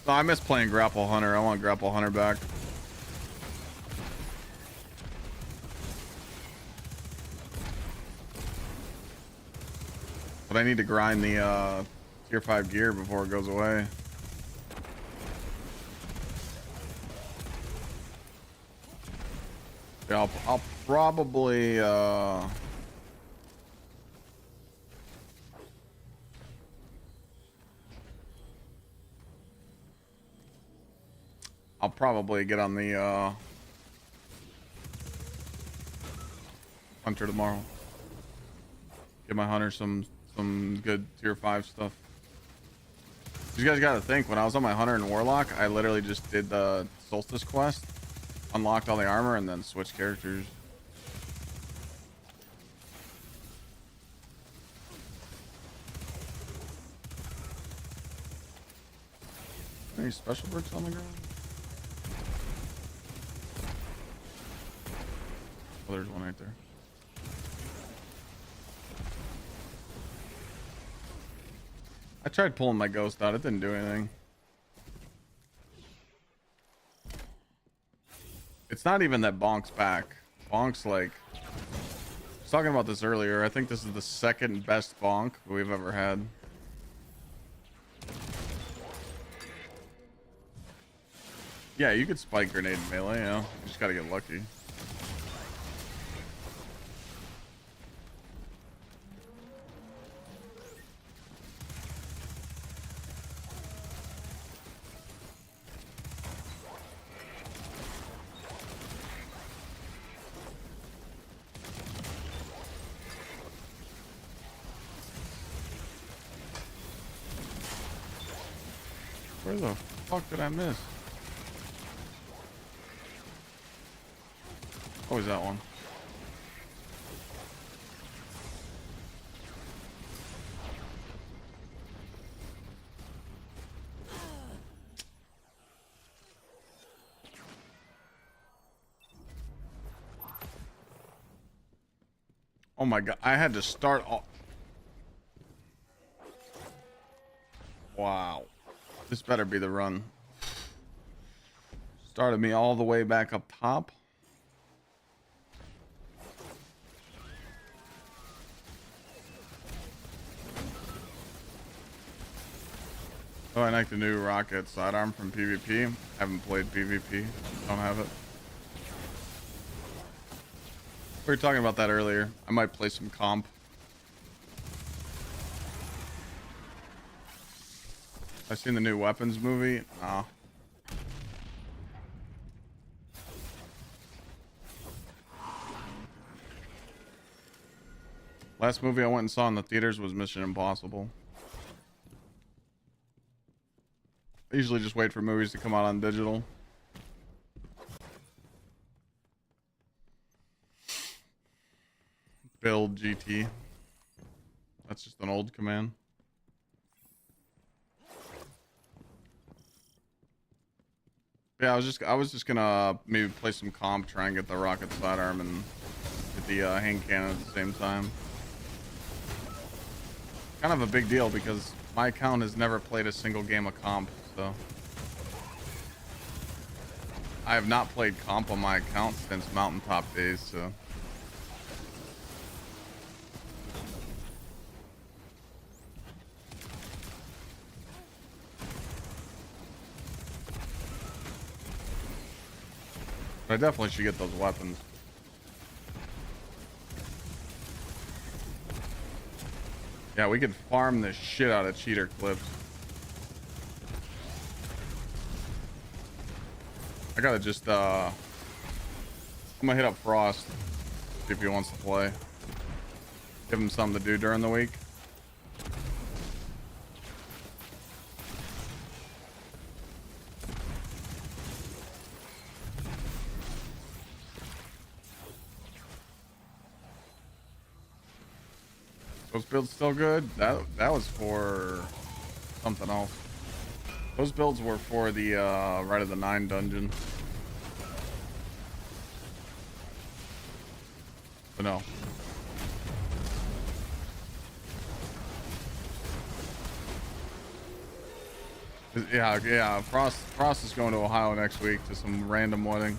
No, I miss playing Grapple Hunter. I want Grapple Hunter back. But I need to grind the tier 5 gear before it goes away. Yeah, I'll probably get on the Hunter tomorrow. Give my Hunter some good tier 5 stuff. You guys gotta think, when I was on my Hunter and Warlock, I literally just did the Solstice quest, unlocked all the armor, and then switched characters. Any special bricks on the ground? Oh, there's one right there. I tried pulling my ghost out. It didn't do anything. It's not even that Bonk's back. Bonk's like... I was talking about this earlier. I think this is the second best Bonk we've ever had. Yeah, you could spike grenade in melee, you know. You just gotta get lucky. Where the fuck did I miss? What was that one? Oh my god, I had to start all... Wow. This better be the run. Started me all the way back up top. Oh, I like the new rocket sidearm from PvP. Haven't played PvP. Don't have it. We were talking about that earlier. I might play some comp. I've seen the new weapons movie. Nah. Last movie I went and saw in the theaters was Mission Impossible. I usually just wait for movies to come out on digital. Build GT. That's just an old command. Yeah, I was just gonna maybe play some comp, try and get the rocket sidearm and get the hand cannon at the same time. Kind of a big deal because my account has never played a single game of comp, so I have not played comp on my account since Mountaintop days, so I definitely should get those weapons. Yeah, we could farm the shit out of cheater clips. I gotta just I'm gonna hit up Frost, see if he wants to play. Give him something to do during the week. Those builds still good? That was for something else. Those builds were for the Right of the Nine dungeon. But no. Yeah. Frost is going to Ohio next week to some random wedding.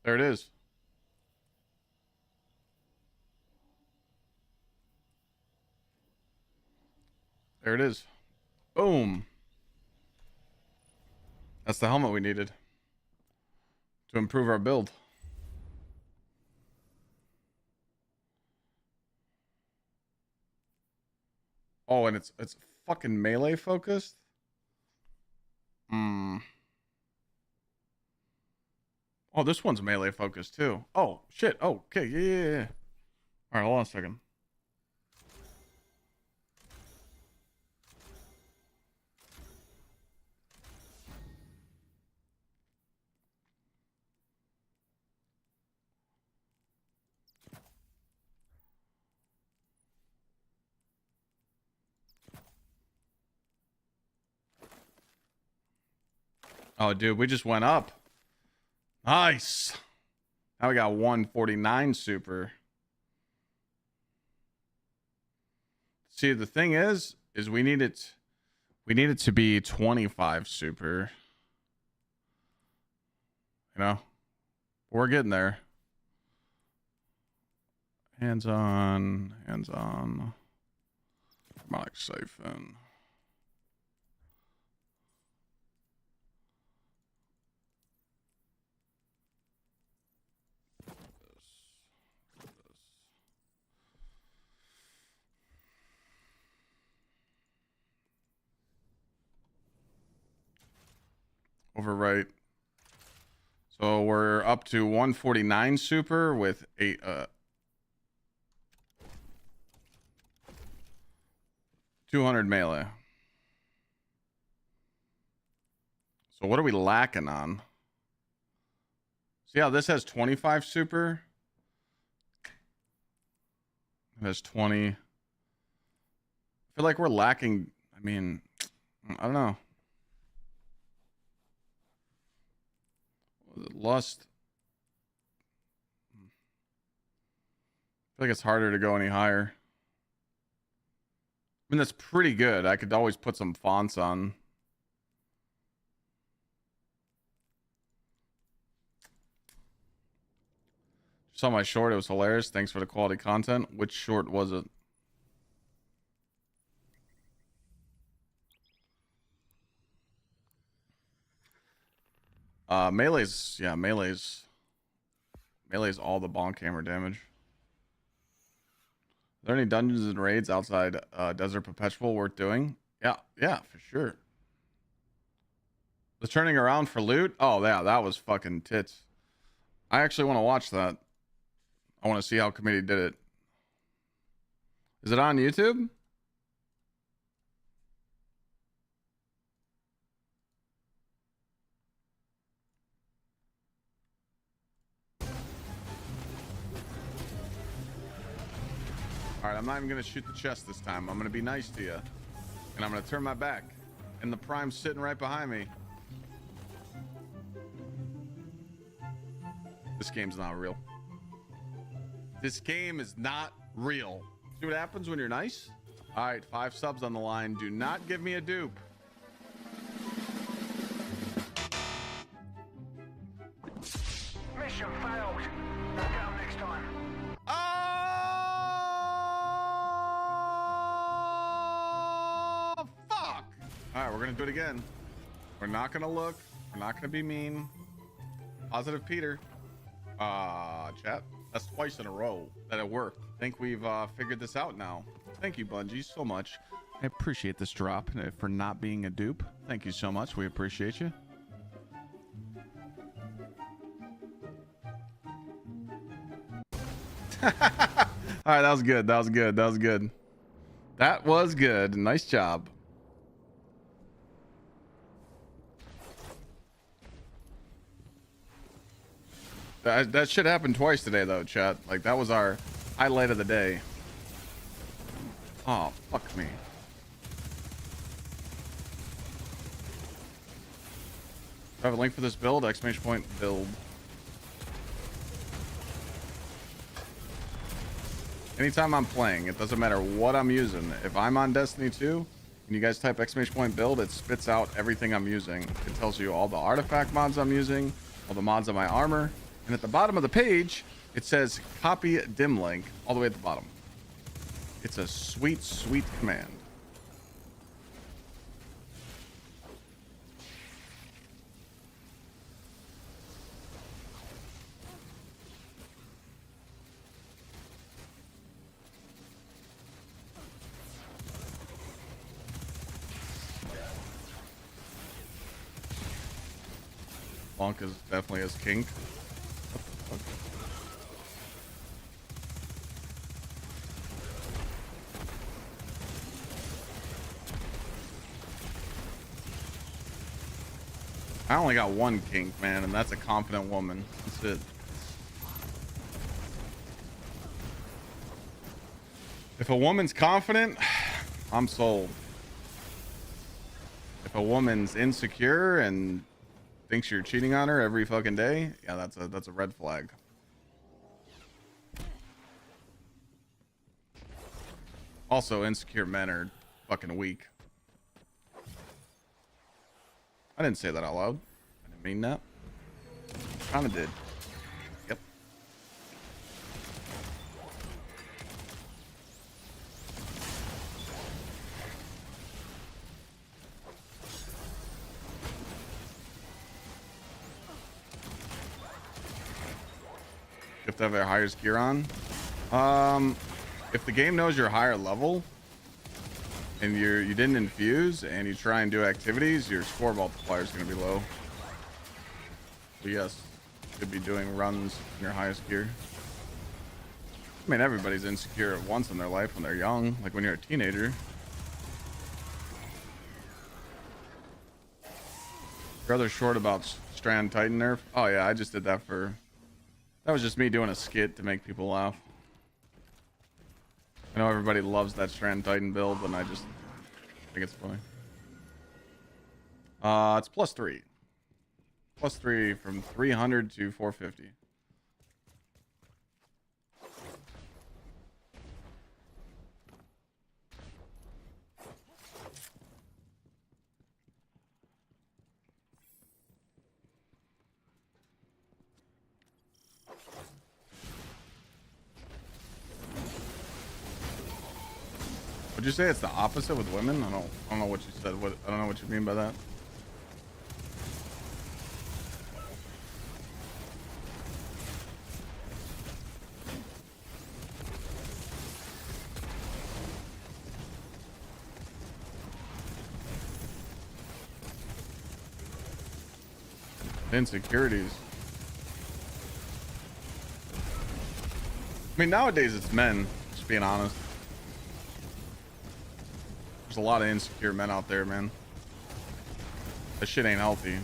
There it is. There it is. Boom. That's the helmet we needed to improve our build. Oh, and it's fucking melee focused. Oh, this one's melee focused too. Oh shit. Oh, okay. Yeah. All right, hold on a second. Oh, dude, we just went up. Nice. Now we got 149 super. See, the thing is we need it to be 25 super. You know? We're getting there. Hands on. Harmonic siphon. Overwrite. So we're up to 149 super with 200 melee. So what are we lacking on? See how this has 25 super? It has 20. I feel like we're lacking. I mean, I don't know. Lust. I feel like it's harder to go any higher. I mean, that's pretty good. I could always put some fonts on. Saw my short. It was hilarious. Thanks for the quality content. Which short was it? Melee's, yeah, Melee's all the bonk hammer damage. Are there any dungeons and raids outside Desert Perpetual worth doing? Yeah, for sure. The turning around for loot? Oh, yeah, that was fucking tits. I actually want to watch that. I want to see how committee did it. Is it on YouTube? All right, I'm not even going to shoot the chest this time. I'm going to be nice to you. And I'm going to turn my back. And the prime's sitting right behind me. This game's not real. This game is not real. See what happens when you're nice? All right, 5 subs on the line. Do not give me a dupe. Mission failed. We'll get 'em next time. Oh, fuck. All right, we're going to do it again. We're not going to look. We're not going to be mean. Positive Peter. Chat. That's twice in a row that it worked. I think we've figured this out now. Thank you, Bungie, so much. I appreciate this drop for not being a dupe. Thank you so much. We appreciate you. All right, that was good. That was good. That was good. That was good. Nice job. That shit happened twice today, though, chat. Like, that was our highlight of the day. Oh, fuck me. Do I have a link for this build? Exclamation point build. Anytime I'm playing, it doesn't matter what I'm using. If I'm on Destiny 2, and you guys type exclamation point build, it spits out everything I'm using. It tells you all the artifact mods I'm using, all the mods on my armor. And at the bottom of the page, it says copy dim link all the way at the bottom. It's a sweet, sweet command. Bonk is definitely his kink. I only got one kink, man, and that's a confident woman. That's it. If a woman's confident, I'm sold. If a woman's insecure and thinks you're cheating on her every fucking day, yeah, that's a red flag. Also, insecure men are fucking weak. I didn't say that out loud. I didn't mean that. Kinda did. Yep. You have to have their highest gear on. If the game knows you're higher level and you didn't infuse and you try and do activities, your score multiplier is going to be low. But yes, you could be doing runs in your highest gear. I mean, everybody's insecure at once in their life when they're young, like when you're a teenager. Rather short about Strand Titan nerf. Oh yeah, I just did that for... That was just me doing a skit to make people laugh. I know everybody loves that Strand Titan build, and I just think it's funny. It's +3. +3 from 300 to 450. Would you say it's the opposite with women? I don't know what you said. I don't know what you mean by that. Insecurities. I mean, nowadays it's men, just being honest. There's a lot of insecure men out there, man. That shit ain't healthy.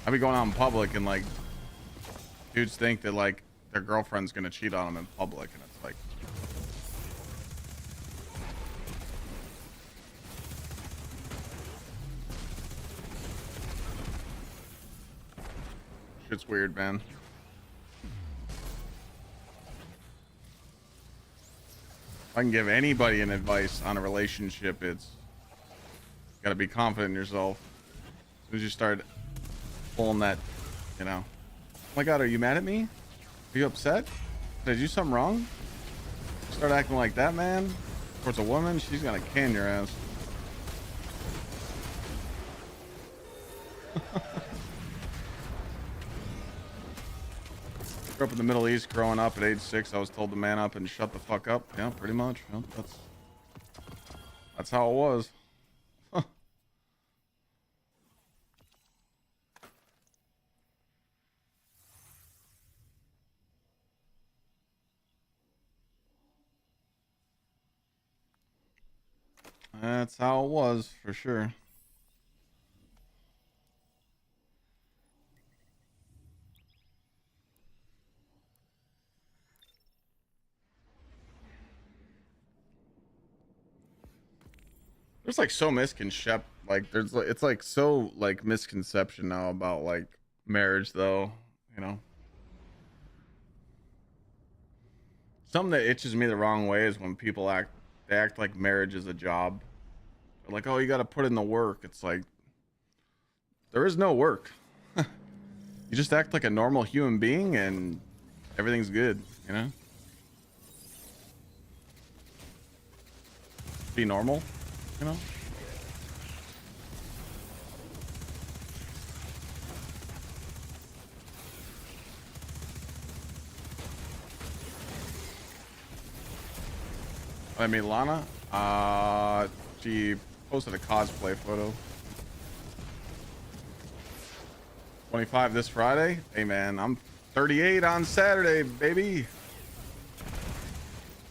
I be going out in public and like dudes think that like their girlfriend's gonna cheat on them in public, and it's like, shit's weird, man. If I can give anybody an advice on a relationship, it's gotta be confident in yourself. As soon as you start pulling that, you know, oh my god, are you mad at me? Are you upset? Did I do something wrong? Start acting like that, man, towards a woman, she's gonna can your ass. Grew up in the Middle East. Growing up at age 6, I was told to man up and shut the fuck up. Yeah, pretty much. Yep, that's how it was. Huh. That's how it was, for sure. There's like so misconception, like there's like, it's like so like misconception now about like marriage, though, you know. Something that itches me the wrong way is when people act like marriage is a job. They're like, oh, you got to put in the work. It's like, there is no work. You just act like a normal human being and everything's good, you know. Be normal, you know. I mean, Lana, she posted a cosplay photo. 25 this Friday. Hey man, I'm 38 on Saturday, baby.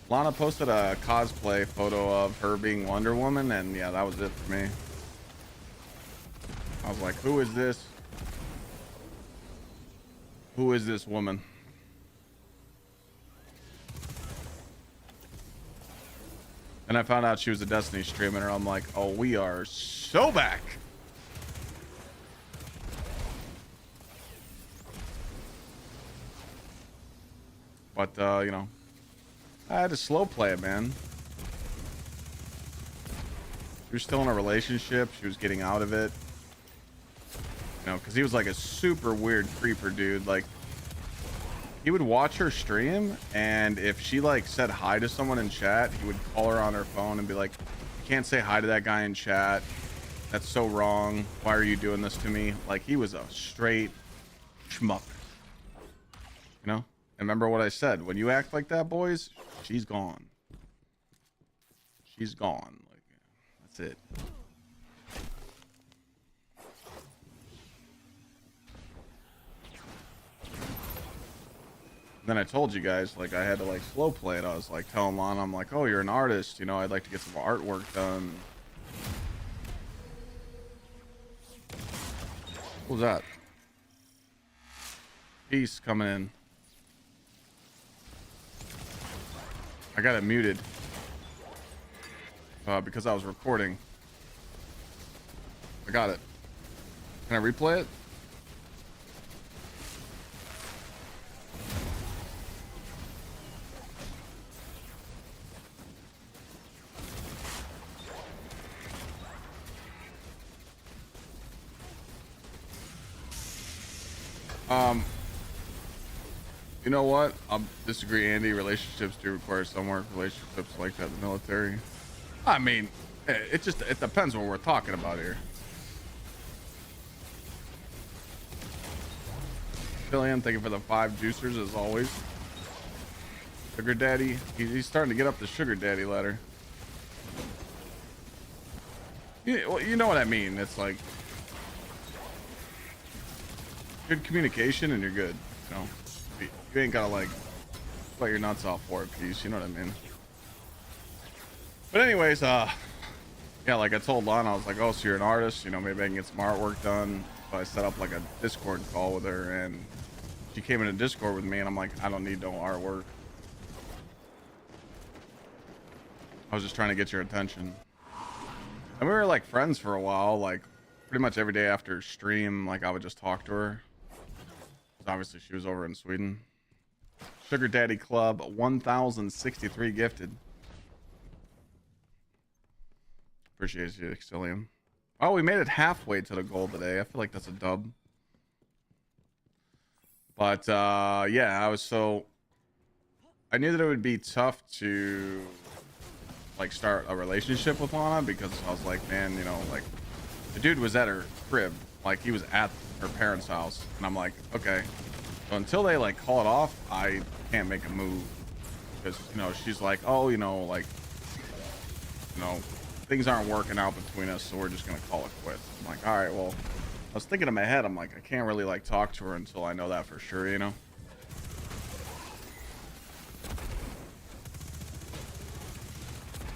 Lana posted a cosplay photo of her being Wonder Woman, and yeah, that was it for me. I was like, who is this? Who is this woman? And I found out she was a Destiny streamer, and I'm like, oh, we are so back. But, you know, I had to slow play it, man. She was still in a relationship. She was getting out of it. You know, because he was like a super weird creeper, dude. Like, he would watch her stream, and if she like said hi to someone in chat, he would call her on her phone and be like, you can't say hi to that guy in chat. That's so wrong. Why are you doing this to me? Like, he was a straight schmuck. You know? And remember what I said. When you act like that, boys, she's gone. She's gone. Like, that's it. Then I told you guys, like, I had to like slow play it. I was like telling Lana, I'm like, oh, you're an artist, you know, I'd like to get some artwork done. What was that? Peace coming in. I got it muted because I was recording. I got it. Can I replay it? You know what? I'll disagree, Andy. Relationships do require some work. Relationships like that in the military. I mean, it depends what we're talking about here. Billion, thank you for the 5 juicers as always. Sugar daddy. He's starting to get up the sugar daddy ladder. Well, you know what I mean. It's like, good communication and you're good. You know, you ain't gotta like sweat your nuts off for it, piece. You know what I mean? But anyways, yeah, like I told Lana, I was like, oh, so you're an artist, you know, maybe I can get some artwork done. So I set up like a Discord call with her, and she came into Discord with me, and I'm like, I don't need no artwork. I was just trying to get your attention. And we were like friends for a while, like pretty much every day after stream, like I would just talk to her. 'Cause obviously she was over in Sweden. Sugar Daddy Club 1063 gifted. Appreciate you, Exilium. Oh, we made it halfway to the goal today. I feel like that's a dub. But yeah, I knew that it would be tough to like start a relationship with Lana, because I was like, man, you know, like the dude was at her crib, like he was at her parents' house, and I'm like, okay, so until they like call it off, I can't make a move, because you know she's like, oh, you know, like, you know, things aren't working out between us, so we're just gonna call it quits. I'm like, all right, well, I was thinking in my head, I'm like, I can't really like talk to her until I know that for sure, you know.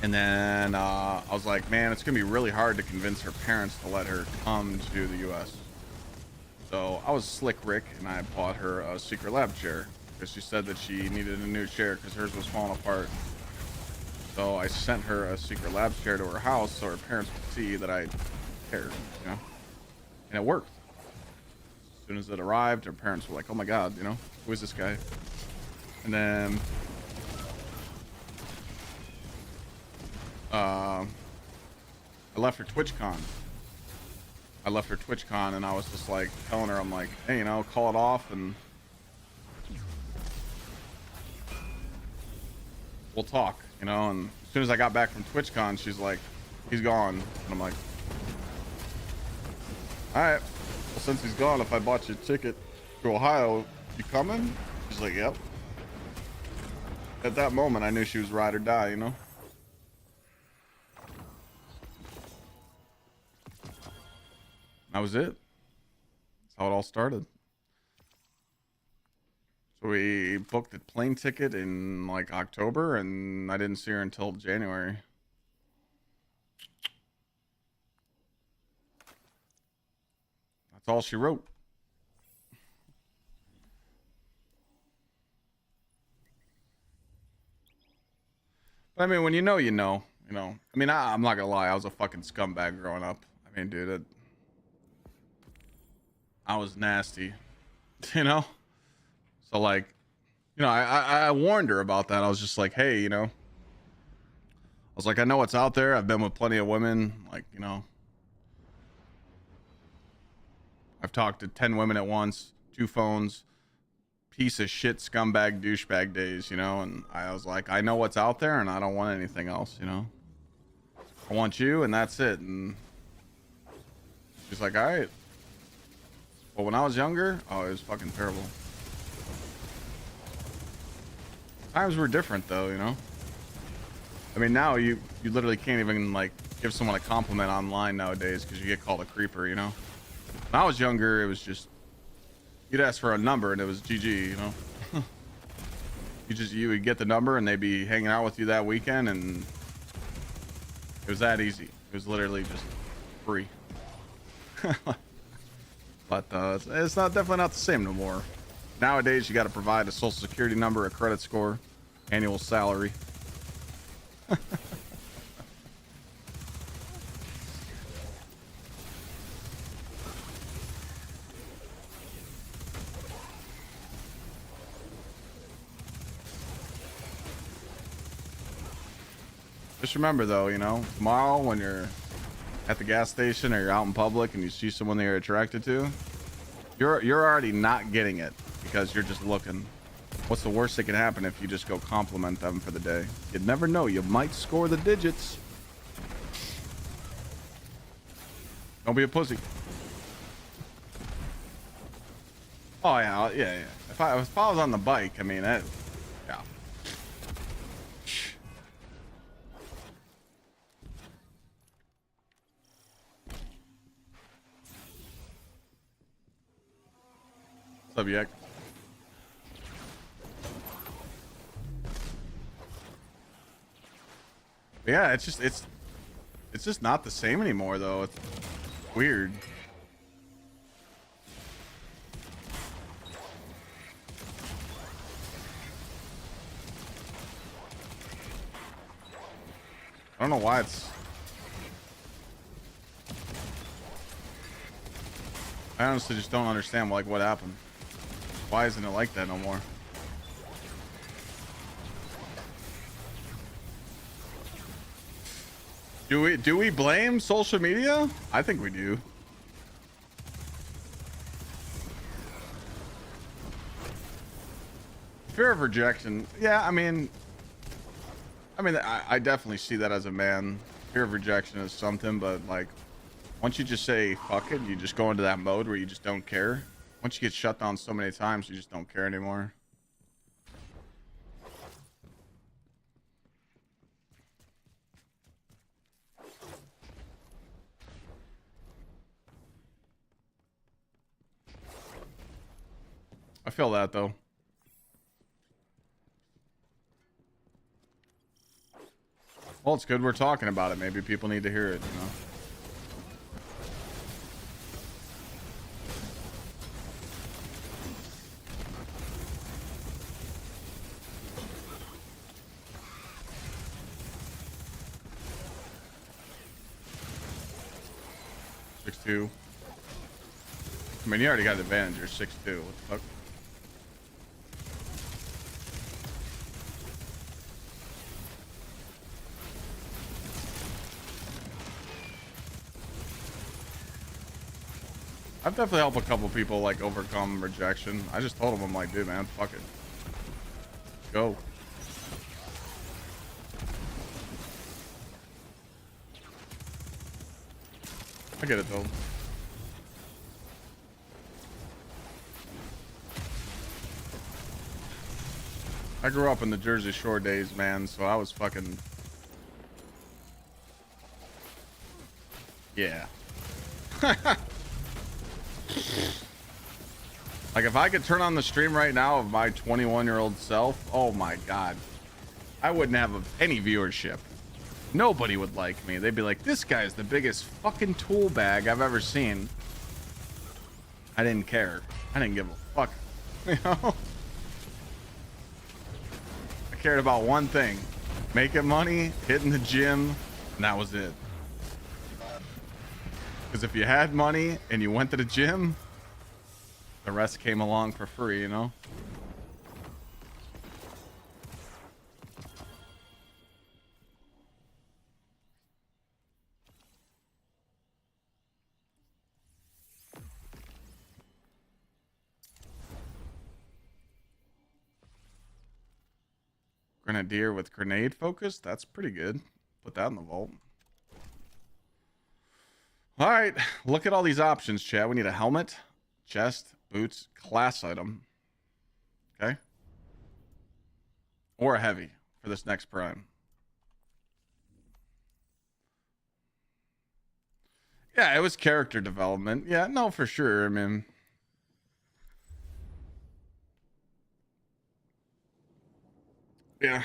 And then I was like, man, it's gonna be really hard to convince her parents to let her come to the US. So I was slick Rick, and I bought her a secret lab chair, because she said that she needed a new chair because hers was falling apart. So I sent her a secret lab chair to her house so her parents could see that I cared, you know. And it worked. As soon as it arrived, her parents were like, oh my god, you know, who is this guy? And then I left her TwitchCon. And I was just like telling her, I'm like, hey, you know, call it off and we'll talk, you know. And as soon as I got back from TwitchCon, she's like, he's gone. And I'm like, all right, well, since he's gone, if I bought you a ticket to Ohio, you coming? She's like, yep. At that moment, I knew she was ride or die, you know. That was it. That's how it all started. So we booked a plane ticket in like October, and I didn't see her until January. That's all she wrote. But I mean, when you know, you know, you know. I mean, I'm not gonna lie, I was a fucking scumbag growing up. I mean, dude, I was nasty, you know? So like, you know, I warned her about that. I was just like, hey, you know, I was like, I know what's out there. I've been with plenty of women. Like, you know, I've talked to 10 women at once, 2 phones, piece of shit, scumbag, douchebag days, you know? And I was like, I know what's out there and I don't want anything else, you know? I want you and that's it. And she's like, all right. Well, when I was younger, oh, it was fucking terrible. Times were different though, you know? I mean, now you literally can't even like give someone a compliment online nowadays because you get called a creeper, you know? When I was younger, it was just, you'd ask for a number and it was GG, you know? You would get the number and they'd be hanging out with you that weekend, and it was that easy. It was literally just free. But it's not definitely not the same no more. Nowadays, you got to provide a social security number, a credit score, annual salary. Just remember though, you know, tomorrow when you're at the gas station or you're out in public and you see someone that you're attracted to, you're already not getting it because you're just looking. What's the worst that can happen if you just go compliment them for the day? You'd never know. You might score the digits. Don't be a pussy. Oh yeah, yeah. If I was on the bike, I mean, yeah. What's up, Yak? Yeah, it's just not the same anymore though. It's weird. I don't know why it's. I honestly just don't understand like what happened. Why isn't it like that no more? Do we blame social media? I think we do. Fear of rejection. Yeah, I mean, I definitely see that as a man. Fear of rejection is something, but like, once you just say fuck it, you just go into that mode where you just don't care. Once you get shut down so many times, you just don't care anymore. I feel that though. Well, it's good we're talking about it. Maybe people need to hear it, you know. Two. I mean, you already got the advantage. You're 6'2". What the fuck? I've definitely helped a couple people like overcome rejection. I just told them, I'm like, dude, man, fuck it. Go. I get it though. I grew up in the Jersey Shore days, man, so I was fucking... Yeah. Like, if I could turn on the stream right now of my 21-year-old self, oh my god. I wouldn't have any viewership. Nobody would like me. They'd be like, this guy's the biggest fucking tool bag I've ever seen. I didn't care. I didn't give a fuck. You know? I cared about one thing. Making money, hitting the gym, and that was it. Because if you had money and you went to the gym, the rest came along for free, you know? Grenadier with grenade focus? That's pretty good. Put that in the vault. All right, look at all these options, chat. We need a helmet, chest, boots, class item. Okay? Or a heavy for this next prime. Yeah, it was character development. Yeah, no, for sure. I mean... Yeah.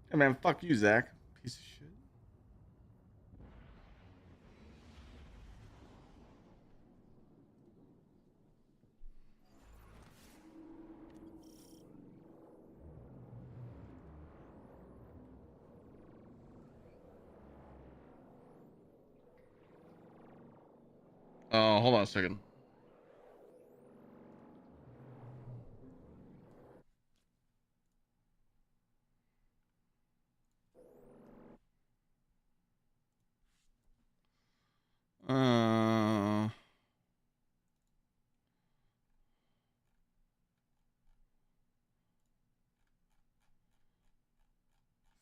Hey man, fuck you, Zach. Piece of shit. Oh, hold on a second.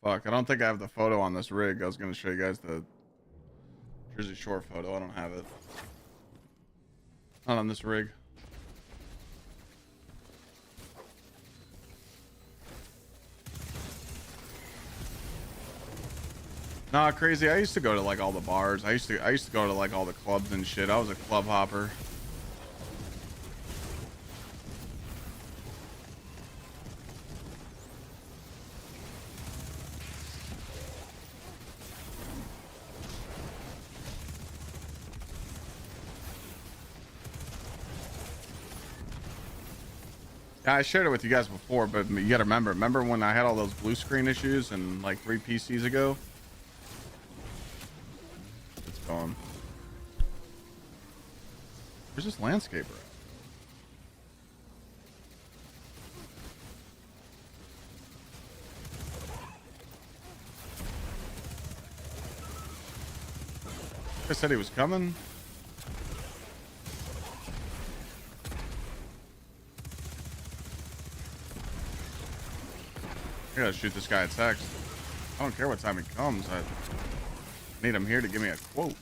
Fuck, I don't think I have the photo on this rig. I was gonna show you guys the Jersey Shore photo. I don't have it. Not on this rig. Nah, crazy. I used to go to like all the bars. I used to go to like all the clubs and shit. I was a club hopper. Yeah, I shared it with you guys before, but you gotta remember when I had all those blue screen issues and like 3 PCs ago? It's gone. Where's this landscaper at? I said he was coming. I gotta shoot this guy a text. I don't care what time he comes. I need him here to give me a quote.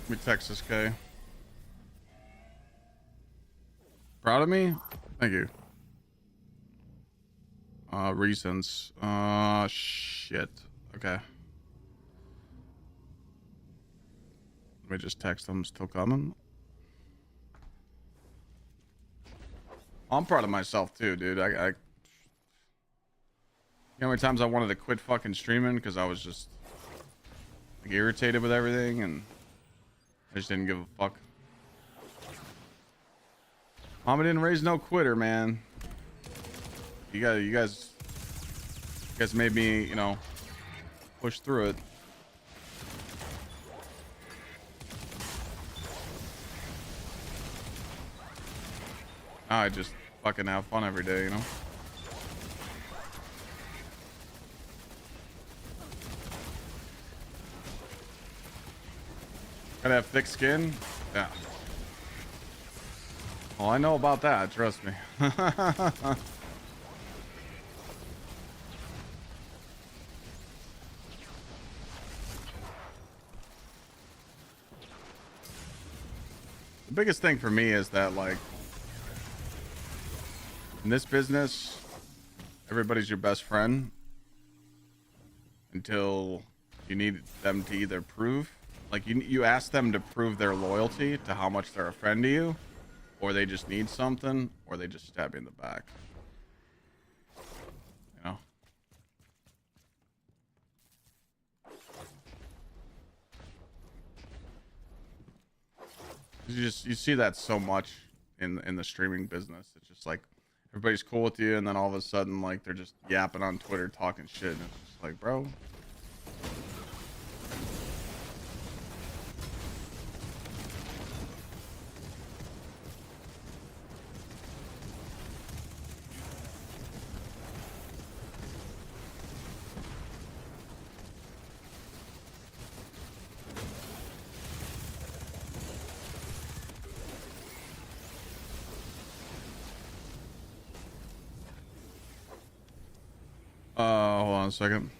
Let me text this guy. Proud of me? Thank you. Reasons. Shit. Okay. Let me just text him. Still coming. I'm proud of myself too, dude. You know how many times I wanted to quit fucking streaming because I was just like irritated with everything and I just didn't give a fuck. Mama didn't raise no quitter, man. You guys made me, you know, push through it. Now I just fucking have fun every day, you know. Gotta have thick skin? Yeah. Well, I know about that, trust me. The biggest thing for me is that, like, in this business, everybody's your best friend until you need them to either prove, like, you ask them to prove their loyalty to how much they're a friend to you, or they just need something, or they just stab you in the back. You know? You see that so much in the streaming business. It's just like everybody's cool with you, and then all of a sudden, like, they're just yapping on Twitter, talking shit, and it's just like, bro. Hold on a second.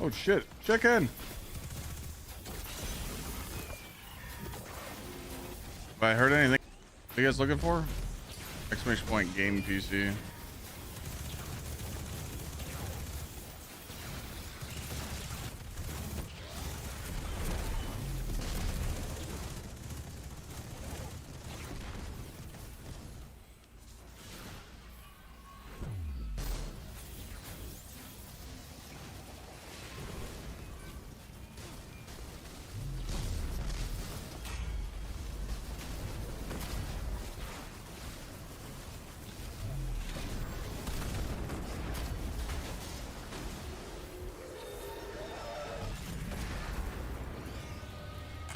Oh shit, check in. Have I heard anything? What are you guys looking for? Exclamation point game PC.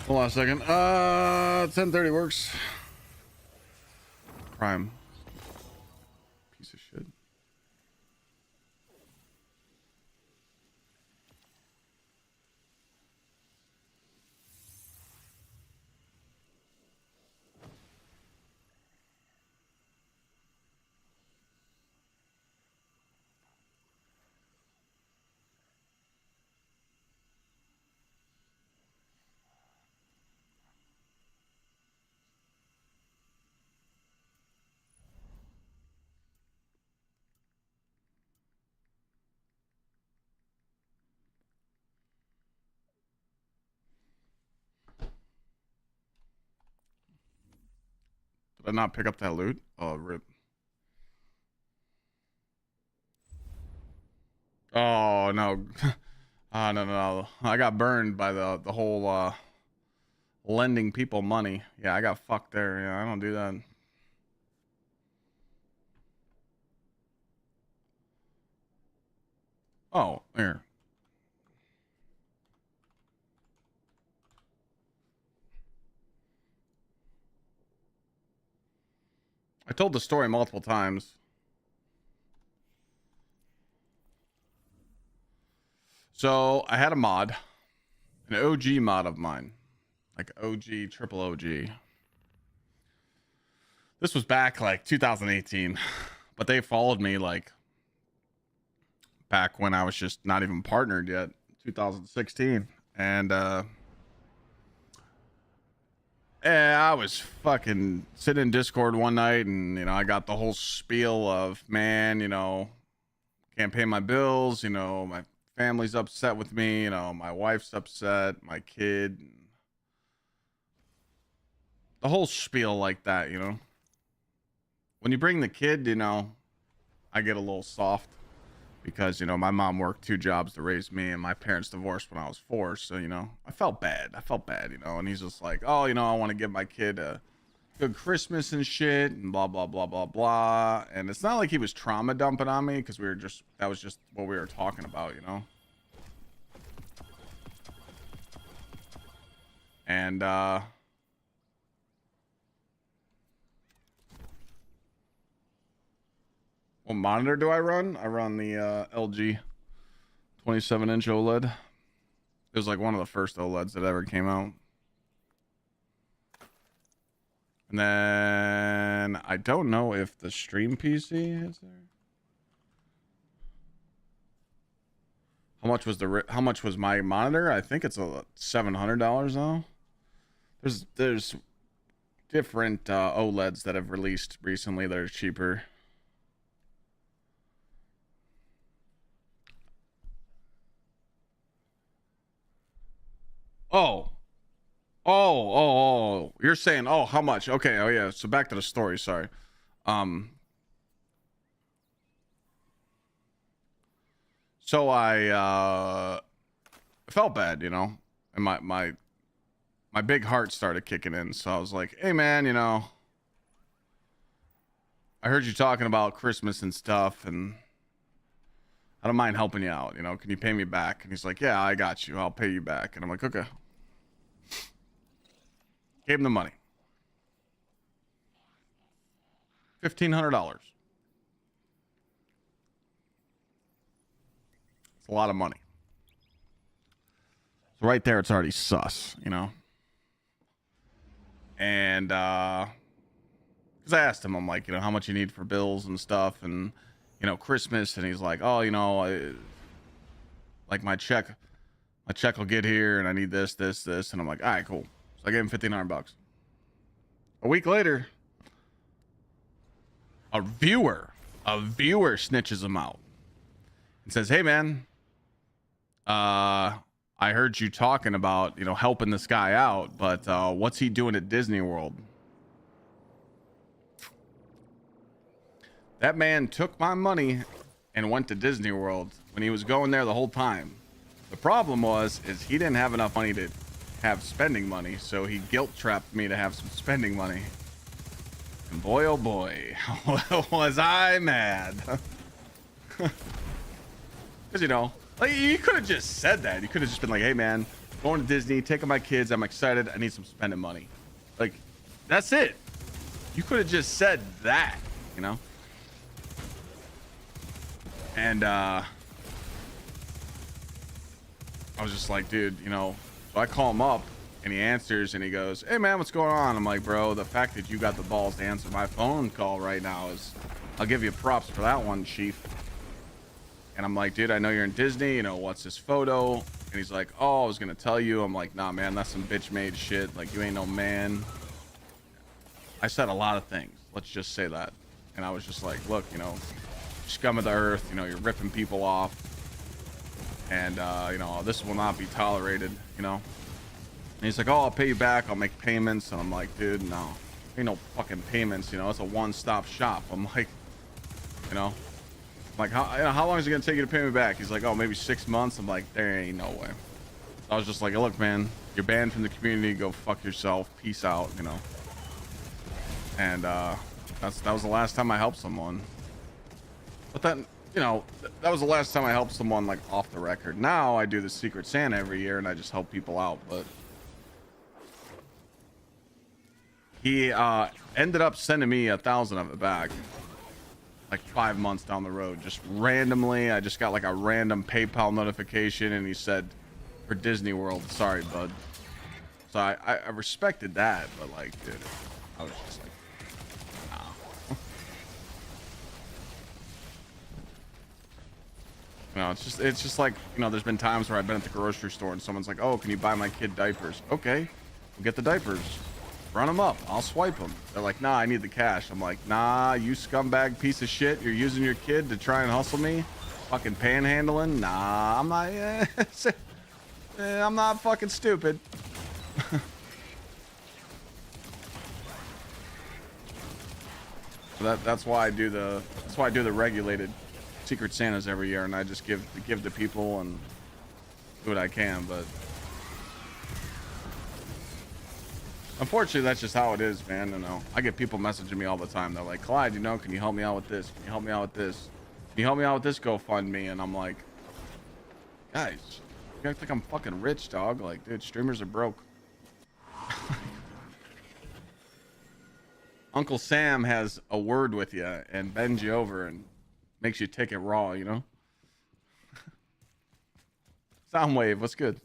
Hold on a second. 10:30 works. Prime. Piece of shit. Did I not pick up that loot? Oh, rip. Oh no. No. I got burned by the whole lending people money. Yeah, I got fucked there. Yeah, I don't do that. Oh, here. I told the story multiple times. So I had a mod, an OG mod of mine, like OG, triple OG. This was back like 2018, but they followed me like back when I was just not even partnered yet, 2016. And I was fucking sitting in Discord one night, and I got the whole spiel of, man, can't pay my bills, my family's upset with me, my wife's upset, my kid, the whole spiel like that. When you bring the kid, I get a little soft because my mom worked 2 jobs to raise me, and my parents divorced when I was 4, so I felt bad, and he's just like, oh, I want to give my kid a good Christmas and shit and blah blah blah blah blah. And it's not like he was trauma dumping on me, because that was just what we were talking about. And what monitor do I run? I run the LG 27-inch OLED. It was like one of the first OLEDs that ever came out. And then I don't know if the stream PC is there. How much was my monitor? I think it's $700 though. There's different OLEDs that have released recently that are cheaper. Oh, you're saying, oh, how much? Okay, oh yeah, so back to the story, sorry. So I felt bad, and my big heart started kicking in, so I was like, hey man, I heard you talking about Christmas and stuff, and I don't mind helping you out, can you pay me back? And he's like, yeah, I got you, I'll pay you back. And I'm like, okay. Gave him the money. $1,500. It's a lot of money. So right there, it's already sus, And because I asked him, I'm like, how much you need for bills and stuff, and Christmas, and he's like, oh, like my check will get here, and I need this, and I'm like, all right, cool. So I gave him $1,500. A week later, a viewer snitches him out and says, hey man, I heard you talking about, helping this guy out, but what's he doing at Disney World? That man took my money and went to Disney World when he was going there the whole time. The problem is he didn't have enough money to have spending money, so he guilt trapped me to have some spending money. And boy, oh boy, was I mad. Because, like, you could have just said that. You could have just been like, hey man, going to Disney, taking my kids, I'm excited, I need some spending money. Like, that's it. You could have just said that, And I was just like, dude, so I call him up and he answers and he goes, hey man, what's going on? I'm like, bro, the fact that you got the balls to answer my phone call right now I'll give you props for that one, chief. And I'm like, dude, I know you're in Disney, what's this photo? And he's like, oh, I was gonna tell you. I'm like, nah man, that's some bitch made shit, like you ain't no man. I said a lot of things, let's just say that. And I was just like, look, scum of the earth, you're ripping people off, and this will not be tolerated. And he's like, oh, I'll pay you back, I'll make payments. And I'm like, dude, no, ain't no fucking payments, you know, it's a one-stop shop. I'm like, you know, like how long is it gonna take you to pay me back? He's like, oh, maybe 6 months. I'm like, there ain't no way. I was just like, look, man, you're banned from the community. Go fuck yourself. Peace out, you know. And that was the last time I helped someone. But then, you know, that was the last time I helped someone like off the record. Now I do the Secret Santa every year and I just help people out. But he ended up sending me 1,000 of it back like 5 months down the road, just randomly. I just got like a random PayPal notification and he said, for Disney World, sorry bud. So I respected that, but like, dude, I was just like, nah. You know, it's just like, you know, there's been times where I've been at the grocery store and someone's like, oh, can you buy my kid diapers? Okay, we'll get the diapers, run them up, I'll swipe them. They're like, nah, I need the cash. I'm like, nah, you scumbag piece of shit, you're using your kid to try and hustle me, fucking panhandling. Nah, I'm not I'm not fucking stupid. That's why I do the regulated Secret Santas every year, and I just give to people and do what I can. But unfortunately, that's just how it is, man. You know, I get people messaging me all the time. They're like, Clyde, you know, can you help me out with this? Can you help me out with this? Can you help me out with this GoFundMe? And I'm like, guys, you act like I'm fucking rich, dog. Like, dude, streamers are broke. Uncle Sam has a word with you and bends you over and makes you take it raw, you know? Soundwave, what's good?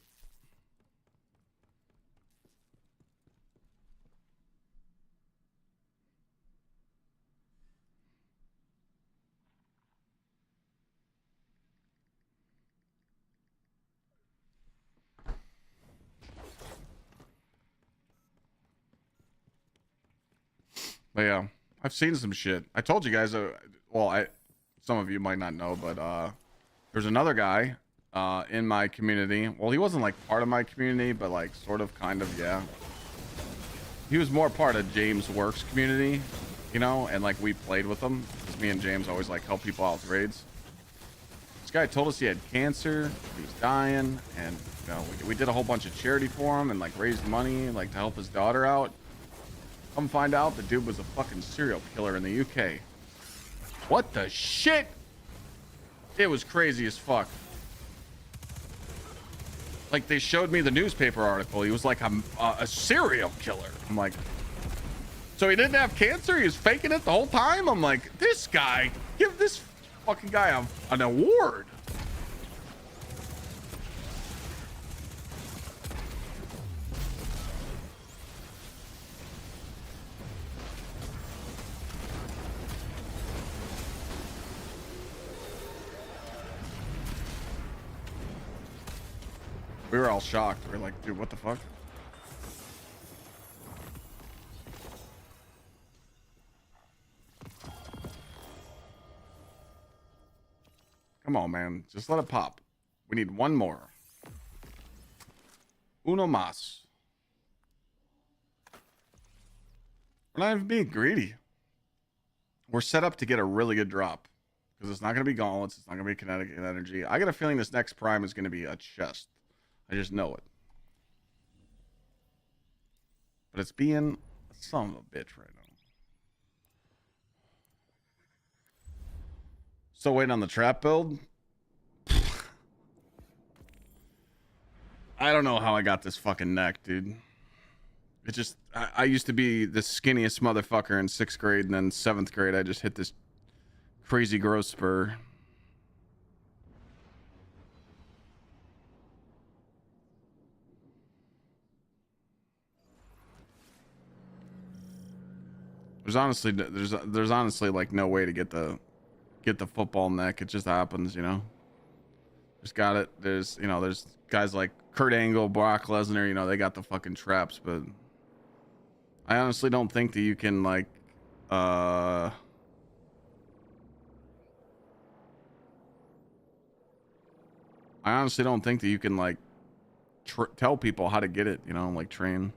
But yeah, I've seen some shit. I told you guys, well, some of you might not know, but there's another guy in my community. Well, he wasn't like part of my community, but like sort of, kind of, yeah. He was more part of James' Works community, you know, and like we played with him because me and James always like help people out with raids. This guy told us he had cancer, he was dying, and you know, we did a whole bunch of charity for him and like raised money like to help his daughter out. Come find out the dude was a fucking serial killer in the UK. What the shit? It was crazy as fuck. Like, they showed me the newspaper article. He was like a serial killer. I'm like, so he didn't have cancer? He was faking it the whole time? I'm like, this guy, give this fucking guy an award. We were all shocked. We were like, dude, what the fuck? Come on, man. Just let it pop. We need one more. Uno mas. We're not even being greedy. We're set up to get a really good drop. Because it's not going to be gauntlets. It's not going to be kinetic energy. I got a feeling this next prime is going to be a chest. I just know it. But it's being a son of a bitch right now. Still waiting on the trap build. I don't know how I got this fucking neck, dude. It just, I used to be the skinniest motherfucker in 6th grade, and then 7th grade, I just hit this crazy growth spur. There's honestly like no way to get the football neck. It just happens, you know. Just got it. There's guys like Kurt Angle, Brock Lesnar, you know, they got the fucking traps, but I honestly don't think that you can like I honestly don't think that you can like tell people how to get it, you know, like train.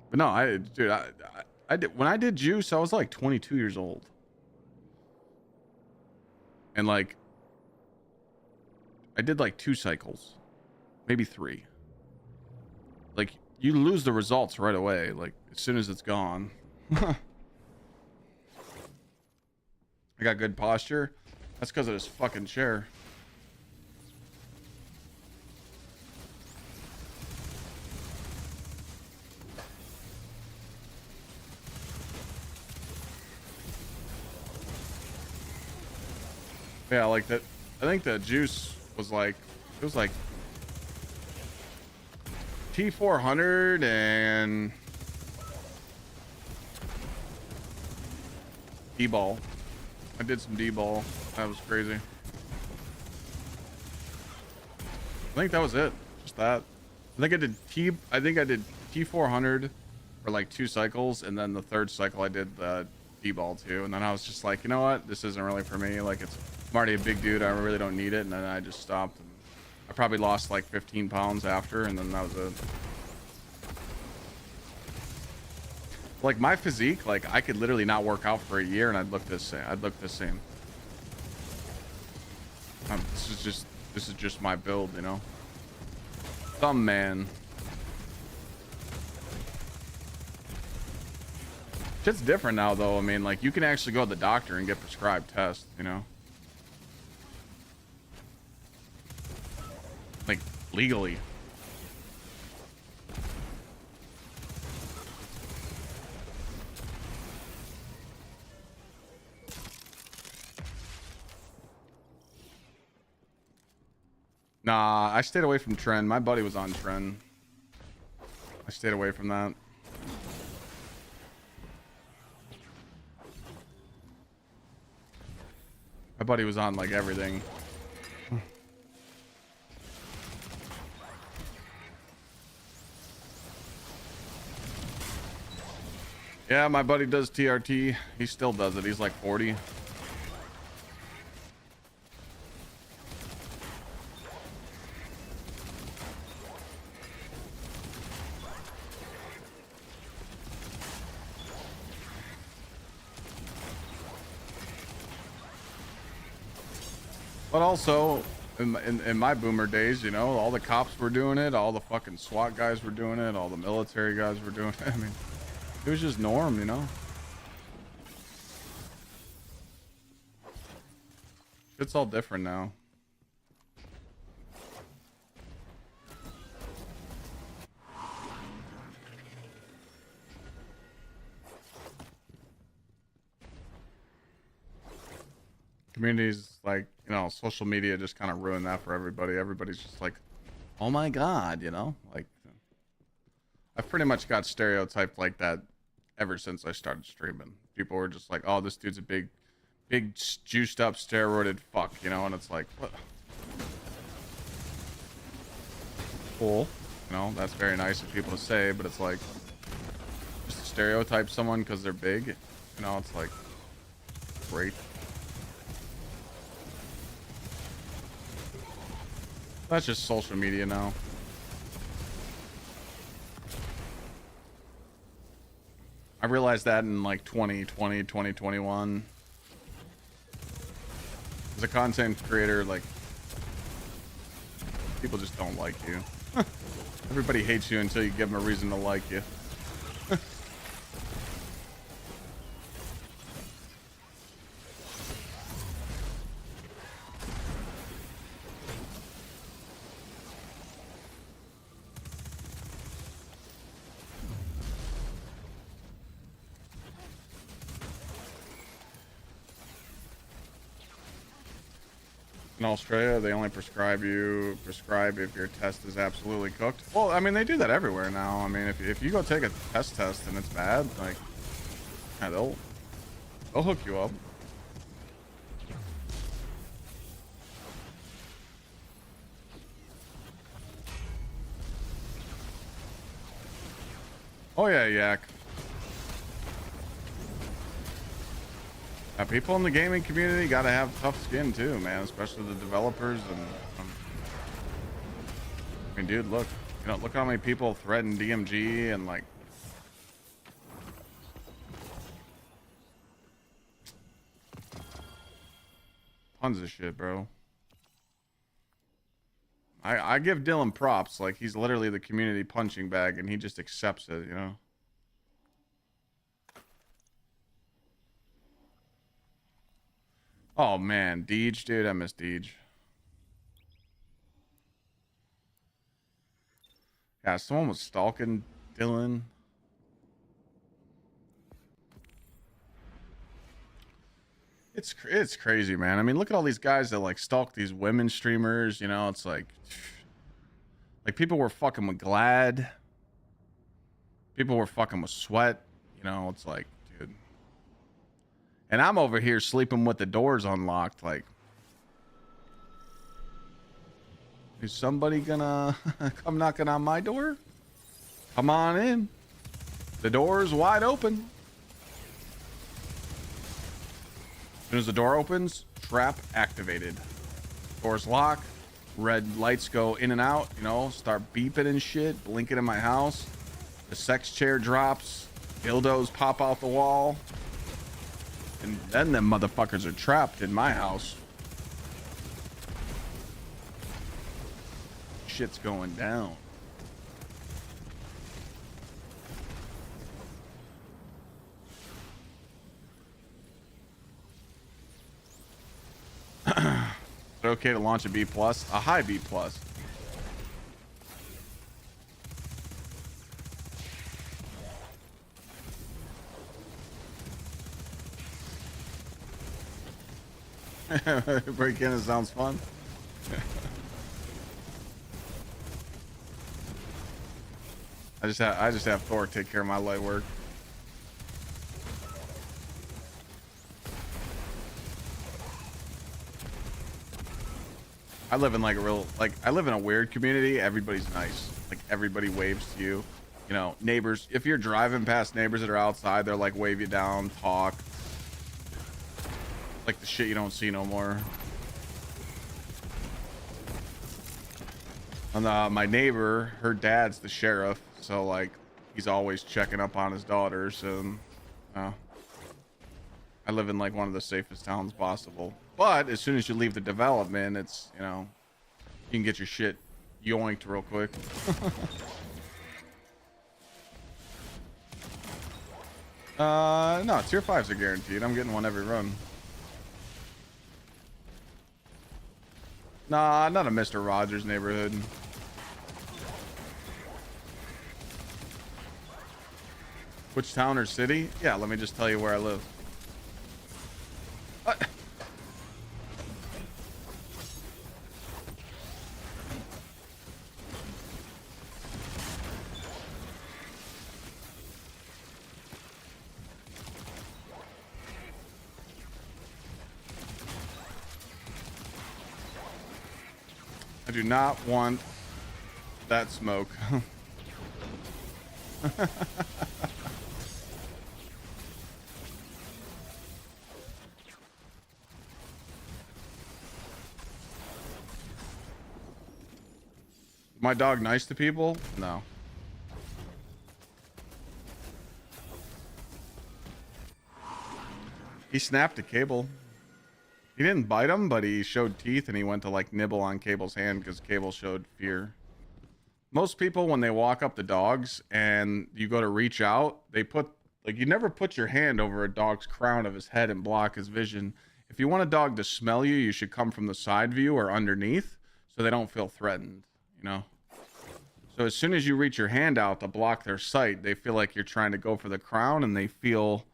But no, dude, I did when I did juice, I was like 22 years old, and like I did like 2 cycles, maybe 3. Like you lose the results right away, like as soon as it's gone. I got good posture. That's because of this fucking chair. Yeah, like that. I think the juice was like, it was like T400 and D-ball. I did some D-ball. That was crazy. I think that was it. Just that. I think I did T400 for like 2 cycles, and then the 3rd cycle I did the D-ball too. And then I was just like, you know what? This isn't really for me. Like I'm already a big dude. I really don't need it. And then I just stopped. And I probably lost like 15 pounds after, and then that was it. Like my physique, like I could literally not work out for a year and I'd look the same. This is just my build, you know. Some man. Shit's different now though. I mean, like you can actually go to the doctor and get prescribed tests, you know. Like legally. Nah, I stayed away from Trend. My buddy was on Trend. I stayed away from that. My buddy was on like everything. Yeah, my buddy does TRT. He still does it. He's like 40. But also, in my boomer days, you know, all the cops were doing it, all the fucking SWAT guys were doing it, all the military guys were doing it. I mean, it was just norm, you know? It's all different now. Communities like, you know, social media just kind of ruined that for everybody. Everybody's just like, oh my God, you know? Like, I've pretty much got stereotyped like that ever since I started streaming. People were just like, oh, this dude's a big juiced up steroided fuck, you know? And it's like, what? Cool. You know, that's very nice of people to say, but it's like, just to stereotype someone because they're big, you know, it's like, great. That's just social media now. I realized that in like 2020, 2021. As a content creator, like, people just don't like you. Everybody hates you until you give them a reason to like you. In Australia, they only prescribe if your test is absolutely cooked. Well, I mean, they do that everywhere now. I mean, if you go take a test and it's bad, like, yeah, they'll hook you up. Oh yeah, Yak. People in the gaming community gotta have tough skin too, man, especially the developers. And I mean, dude, look, you know, look how many people threaten DMG and like Tons of shit, bro. I give Dylan props. Like, he's literally the community punching bag, and he just accepts it, you know? Oh, man. Deej, dude. I miss Deej. Yeah, someone was stalking Dylan. It's crazy, man. I mean, look at all these guys that like stalk these women streamers. You know, it's like people were fucking with Glad. People were fucking with Sweat. You know, it's like, dude. And I'm over here sleeping with the doors unlocked. Like, is somebody gonna come knocking on my door? Come on in. The door's wide open. As soon as the door opens, trap activated. Doors lock, red lights go in and out, you know, start beeping and shit, blinking in my house. The sex chair drops, dildos pop out the wall. And then them motherfuckers are trapped in my house. Shit's going down. Is it okay to launch a B+? A high B+. Break in, it sounds fun. I just have Thor take care of my light work. I live in like a real, like, I live in a weird community. Everybody's nice. Like, everybody waves to you. You know, neighbors, if you're driving past neighbors that are outside, they're like wave you down, talk. Like the shit you don't see no more. And my neighbor, her dad's the sheriff, so like he's always checking up on his daughters. And I live in like one of the safest towns possible. But as soon as you leave the development, it's, you know, you can get your shit yoinked real quick. No, tier 5s are guaranteed. I'm getting one every run. Nah, not a Mr. Rogers neighborhood. Which town or city? Yeah, let me just tell you where I live. I do not want that smoke. My dog nice to people? No. He snapped a Cable. He didn't bite him, but he showed teeth and he went to like nibble on Cable's hand because Cable showed fear. Most people, when they walk up to dogs and you go to reach out, they put, like, you never put your hand over a dog's crown of his head and block his vision. If you want a dog to smell you, you should come from the side view or underneath so they don't feel threatened, you know? So as soon as you reach your hand out to block their sight, they feel like you're trying to go for the crown, and they feel,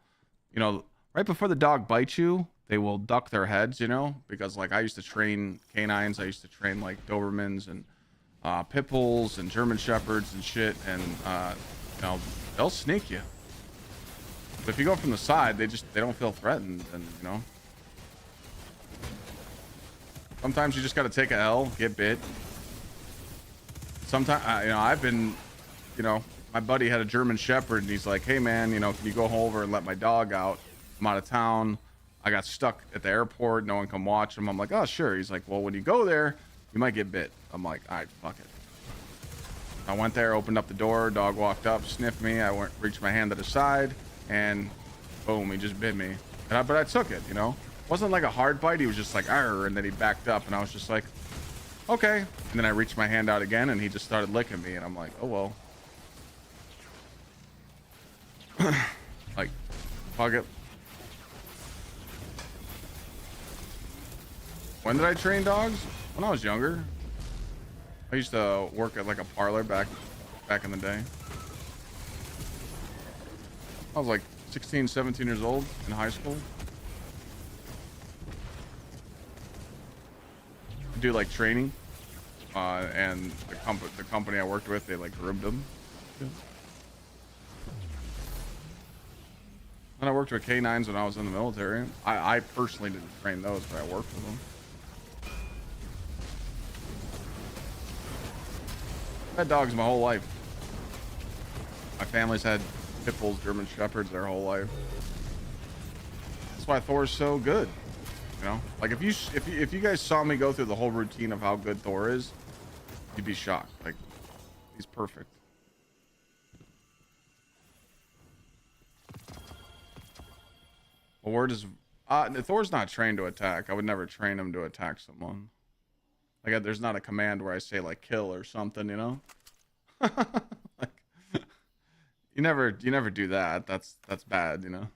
you know, right before the dog bites you, they will duck their heads, you know, because like I used to train canines. I used to train like Dobermans and pit bulls and German shepherds and shit. And, you know, they'll sneak you. But if you go from the side, they don't feel threatened. And, you know, sometimes you just got to take a L, get bit. Sometimes, you know, I've been, you know, my buddy had a German shepherd and he's like, hey man, you know, can you go over and let my dog out? I'm out of town. I got stuck at the airport. No one can watch him. I'm like, oh, sure. He's like, well, when you go there, you might get bit. I'm like, all right, fuck it. I went there, opened up the door. Dog walked up, sniffed me. I reached my hand to the side, and boom, he just bit me. But I took it, you know. Wasn't like a hard bite. He was just like, arr, and then he backed up, and I was just like, okay. And then I reached my hand out again, and he just started licking me, and I'm like, oh well. Like, fuck it. When did I train dogs? When I was younger. I used to work at like a parlor back in the day. I was like 16, 17 years old in high school. I do like training, and the company I worked with, they like groomed them. Yeah. And I worked with canines when I was in the military. I personally didn't train those, but I worked with them. I had dogs my whole life. My family's had pit bulls, German shepherds their whole life. That's why Thor's so good. You know, like if you guys saw me go through the whole routine of how good Thor is, you'd be shocked. Like, he's perfect. Well, where does Thor's not trained to attack. I would never train him to attack someone. Like, there's not a command where I say like kill or something, you know. Like, you never do that. That's bad, you know.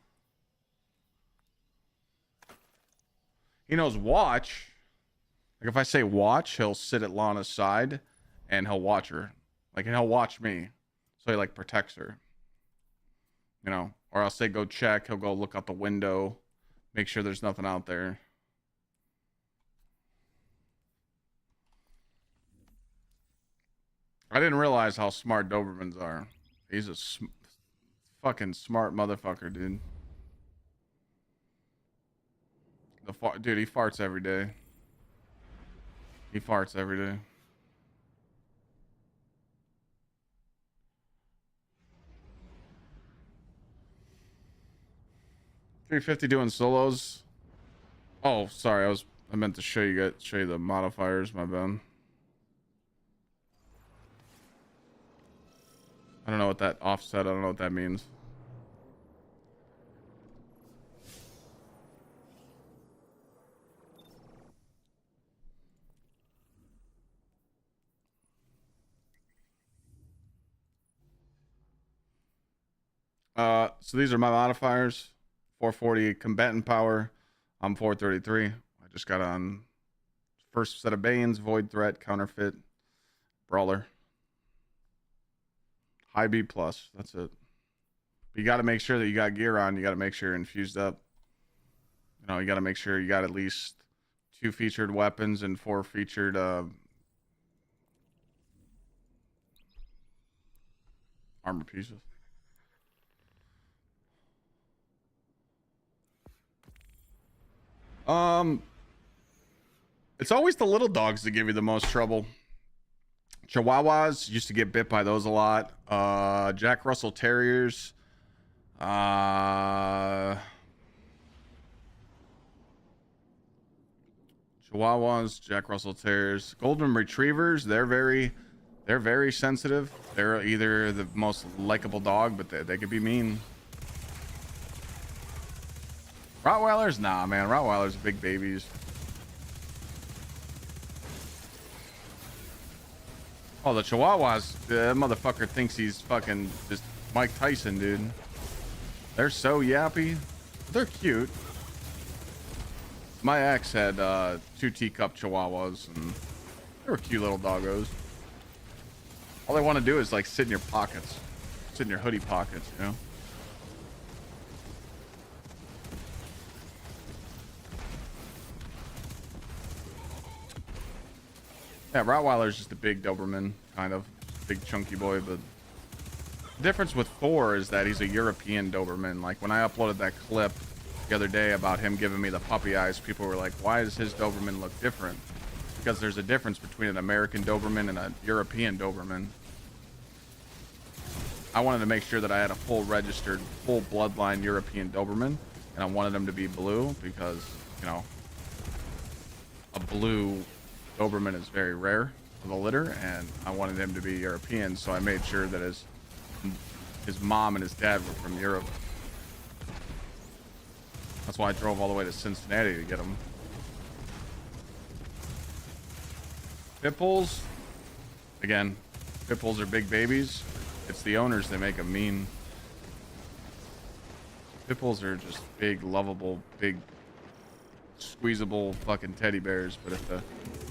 He knows watch. Like, if I say watch, he'll sit at Lana's side and he'll watch her. Like, and he'll watch me. So he like protects her. You know, or I'll say go check, he'll go look out the window, make sure there's nothing out there. I didn't realize how smart Dobermans are. He's a fucking smart motherfucker, dude. Dude, he farts every day. He farts every day. $350 doing solos. Oh, sorry, I meant to show you the modifiers, my bad. I don't know what that offset, I don't know what that means. So these are my modifiers. 440 combatant power. I'm 433. I just got on first set of Banes, void threat, counterfeit, brawler. High B plus. That's it. But you got to make sure that you got gear on. You got to make sure you're infused up. You know, you got to make sure you got at least 2 featured weapons and 4 featured armor pieces. It's always the little dogs that give you the most trouble. Chihuahuas, used to get bit by those a lot. Jack Russell Terriers. Chihuahuas, Jack Russell Terriers. Golden Retrievers, they're very sensitive. They're either the most likable dog, but they could be mean. Rottweilers? Nah, man. Rottweilers are big babies. Oh, the Chihuahuas. The motherfucker thinks he's fucking just Mike Tyson, dude. They're so yappy. They're cute. My ex had 2 teacup Chihuahuas, and they were cute little doggos. All they want to do is like sit in your pockets. Sit in your hoodie pockets, you know? Yeah, Rottweiler's just a big Doberman, kind of. Big chunky boy, but the difference with Thor is that he's a European Doberman. Like, when I uploaded that clip the other day about him giving me the puppy eyes, people were like, why does his Doberman look different? Because there's a difference between an American Doberman and a European Doberman. I wanted to make sure that I had a full registered, full bloodline European Doberman, and I wanted him to be blue because, you know, a blue Doberman is very rare for the litter, and I wanted him to be European, so I made sure that his mom and his dad were from Europe. That's why I drove all the way to Cincinnati to get them. Pitbulls, again, pitbulls are big babies. It's the owners that make them mean. Pitbulls are just big, lovable, big, squeezable fucking teddy bears. But if the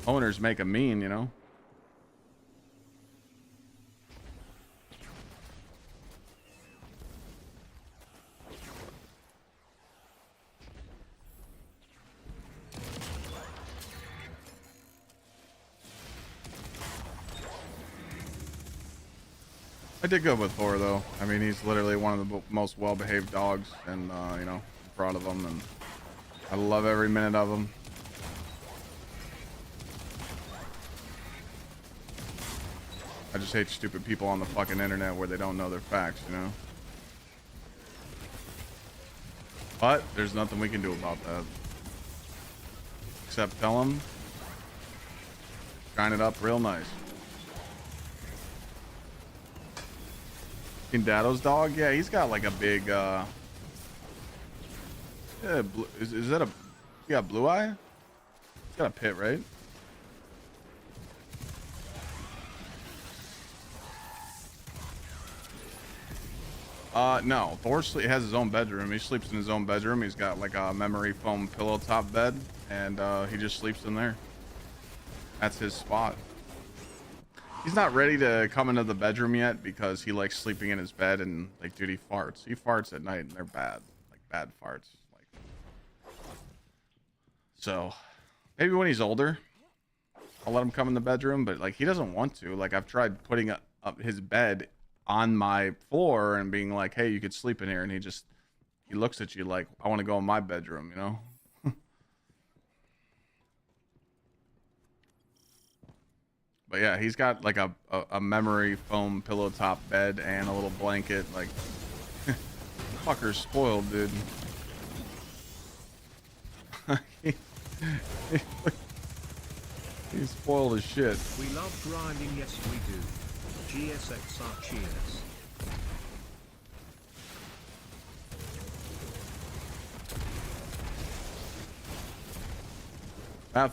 owners make them mean, you know. I did good with Thor, though. I mean, he's literally one of the most well-behaved dogs, and you know, I'm proud of him, and I love every minute of him. I just hate stupid people on the fucking internet where they don't know their facts, you know. But there's nothing we can do about that, except tell them, shine it up real nice. Dado's dog, yeah, he's got like a big yeah, is that a, he got blue eye? He's got a pit, right? No, Thor has his own bedroom. He sleeps in his own bedroom. He's got like a memory foam pillow top bed, and he just sleeps in there. That's his spot. He's not ready to come into the bedroom yet because he likes sleeping in his bed, and like, dude, he farts at night, and they're bad, like bad farts. Like, so maybe when he's older, I'll let him come in the bedroom, but like, he doesn't want to. Like, I've tried putting up his bed on my floor and being like, hey, you could sleep in here, and he looks at you like, I want to go in my bedroom, you know. But yeah, he's got like a memory foam pillow top bed and a little blanket. Like, fucker's spoiled, dude. He's spoiled as shit. We love grinding, yes we do. GsxR cheers.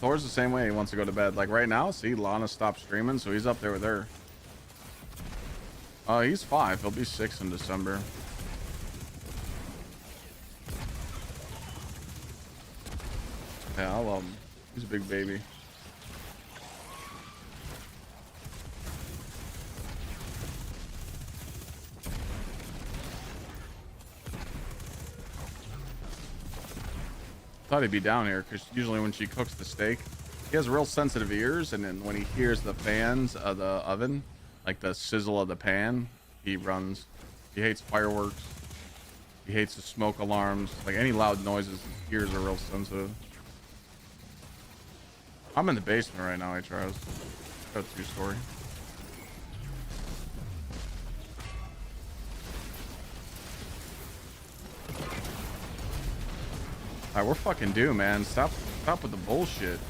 Thor's the same way. He wants to go to bed. Like right now, see, Lana stopped streaming, so he's up there with her. He's 5. He'll be 6 in December. Yeah, I love him. He's a big baby. Thought he'd be down here because usually when she cooks the steak, he has real sensitive ears, and then when he hears the fans of the oven, like the sizzle of the pan, he runs. He hates fireworks. He hates the smoke alarms. Like any loud noises, his ears are real sensitive. I'm in the basement right now, Charles. Got a 2-story. Alright, we're fucking due, man. Stop with the bullshit.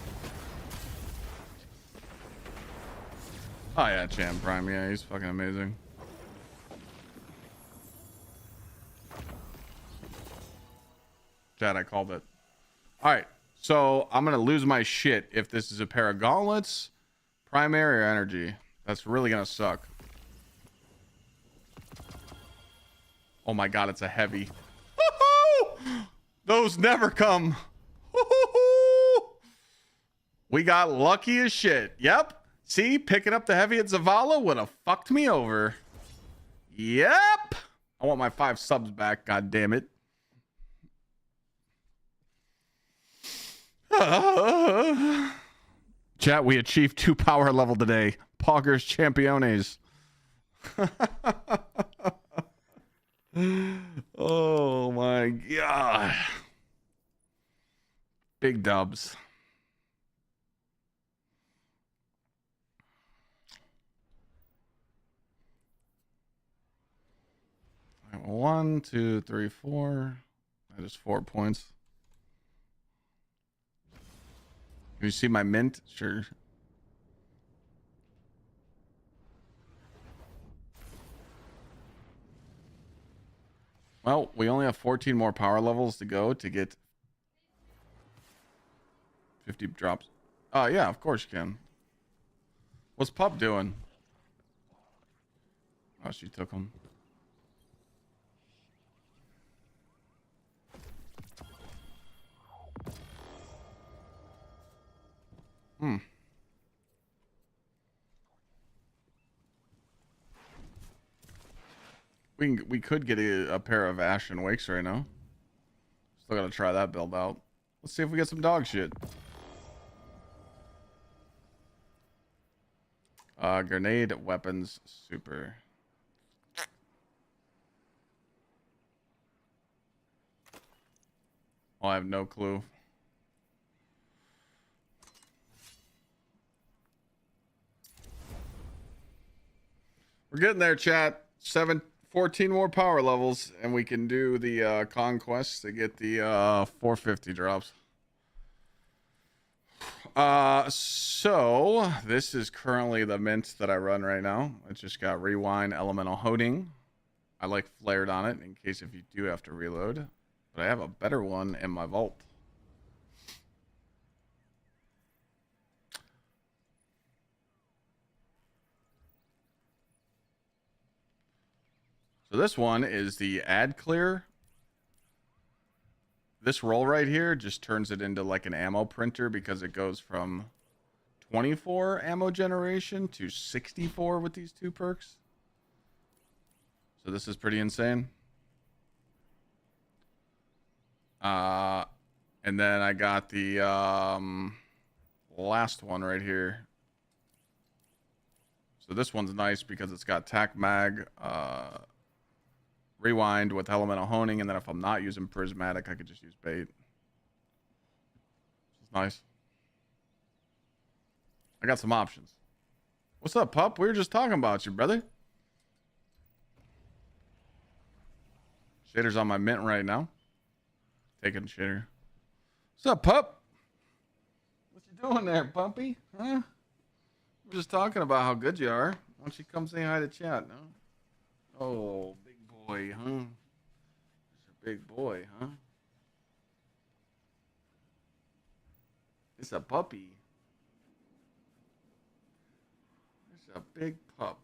Oh yeah, Champ Prime. Yeah, he's fucking amazing. Chad, I called it. Alright, so I'm gonna lose my shit if this is a pair of gauntlets, primary, or energy. That's really gonna suck. Oh my god, it's a heavy. Those never come. We got lucky as shit. Yep. See, picking up the heavy at Zavala would have fucked me over. Yep. I want my 5 subs back. God damn it. Chat, we achieved 2 power level today. Poggers Championes. Oh my god. Big dubs. All right, 1, 2, 3, 4. That is 4 points. Can you see my mint? Sure. Well, we only have 14 more power levels to go to get 50 drops. Yeah, of course you can. What's Pup doing? Oh, she took him. We could get a pair of Ashen Wakes right now. Still gotta try that build out. Let's see if we get some dog shit. Grenade weapons super. Oh, I have no clue. We're getting there, chat. 14 more power levels, and we can do the conquest to get the 450 drops. So this is currently the mint that I run right now. It just got rewind elemental honing. I like flared on it in case if you do have to reload, but I have a better one in my vault. So this one is the ad clear. This roll right here just turns it into like an ammo printer because it goes from 24 ammo generation to 64 with these two perks. So this is pretty insane. And then I got the last one right here. So this one's nice because it's got tac mag, rewind with elemental honing, and then if I'm not using prismatic, I could just use bait. It's nice. I got some options. What's up, pup? We were just talking about you, brother. Shader's on my mint right now. Taking shader. What's up, pup? What you doing there, puppy? Huh? We're just talking about how good you are. Why don't you come say hi to chat, no? Oh, big boy, huh? It's a big boy, huh? It's a puppy. It's a big pup.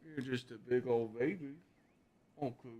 You're just a big old baby. Okay.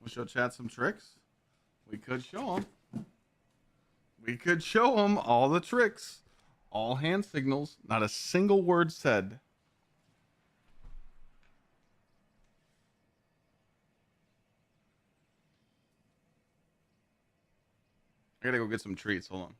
We'll show chat some tricks. We could show them. We could show them all the tricks. All hand signals. Not a single word said. I gotta go get some treats. Hold on.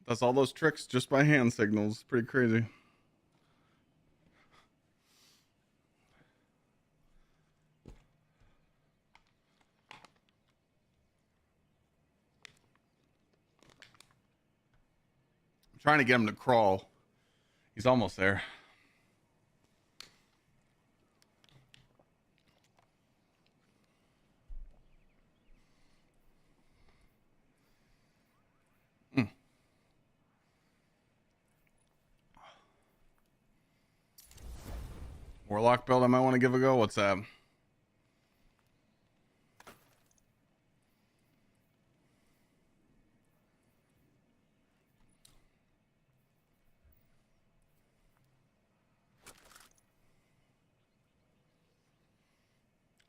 Does all those tricks just by hand signals. Pretty crazy. I'm trying to get him to crawl. He's almost there. Warlock build I might want to give a go. What's that?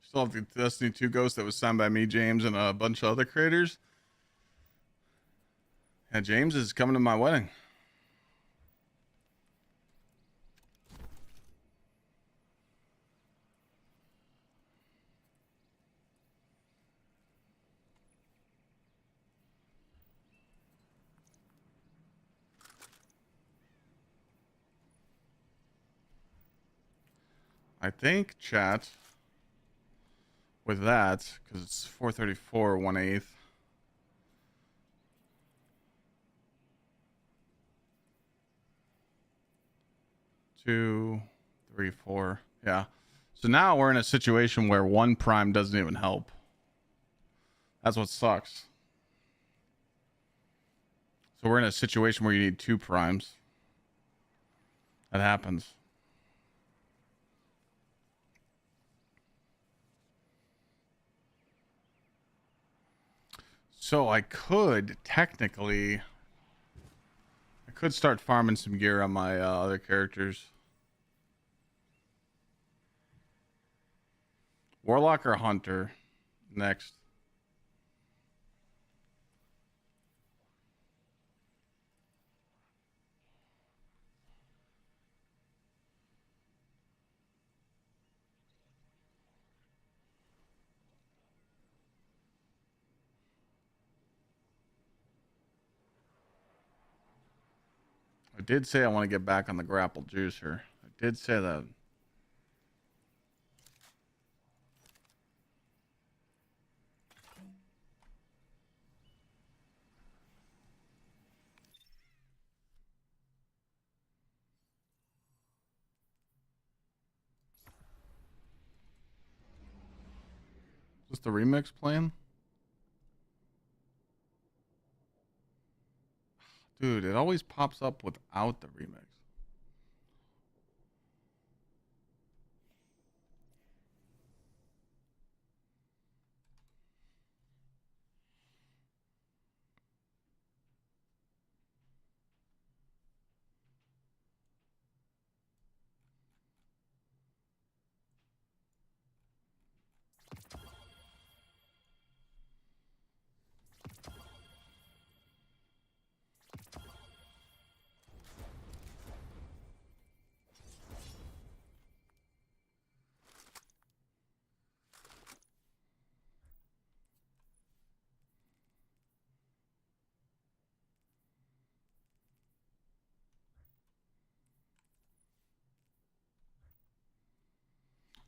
Still have the Destiny 2 Ghost that was signed by me, James, and a bunch of other creators. Yeah, James is coming to my wedding. I think, chat, with that, because it's 434 1/8. Two, three, four. Yeah. So now we're in a situation where one prime doesn't even help. That's what sucks. So we're in a situation where you need two primes. That happens. So I could technically, I could start farming some gear on my other characters. Warlock or Hunter next. I did say I want to get back on the grapple juicer. I did say that. Is this the remix playing? Dude, it always pops up without the remix.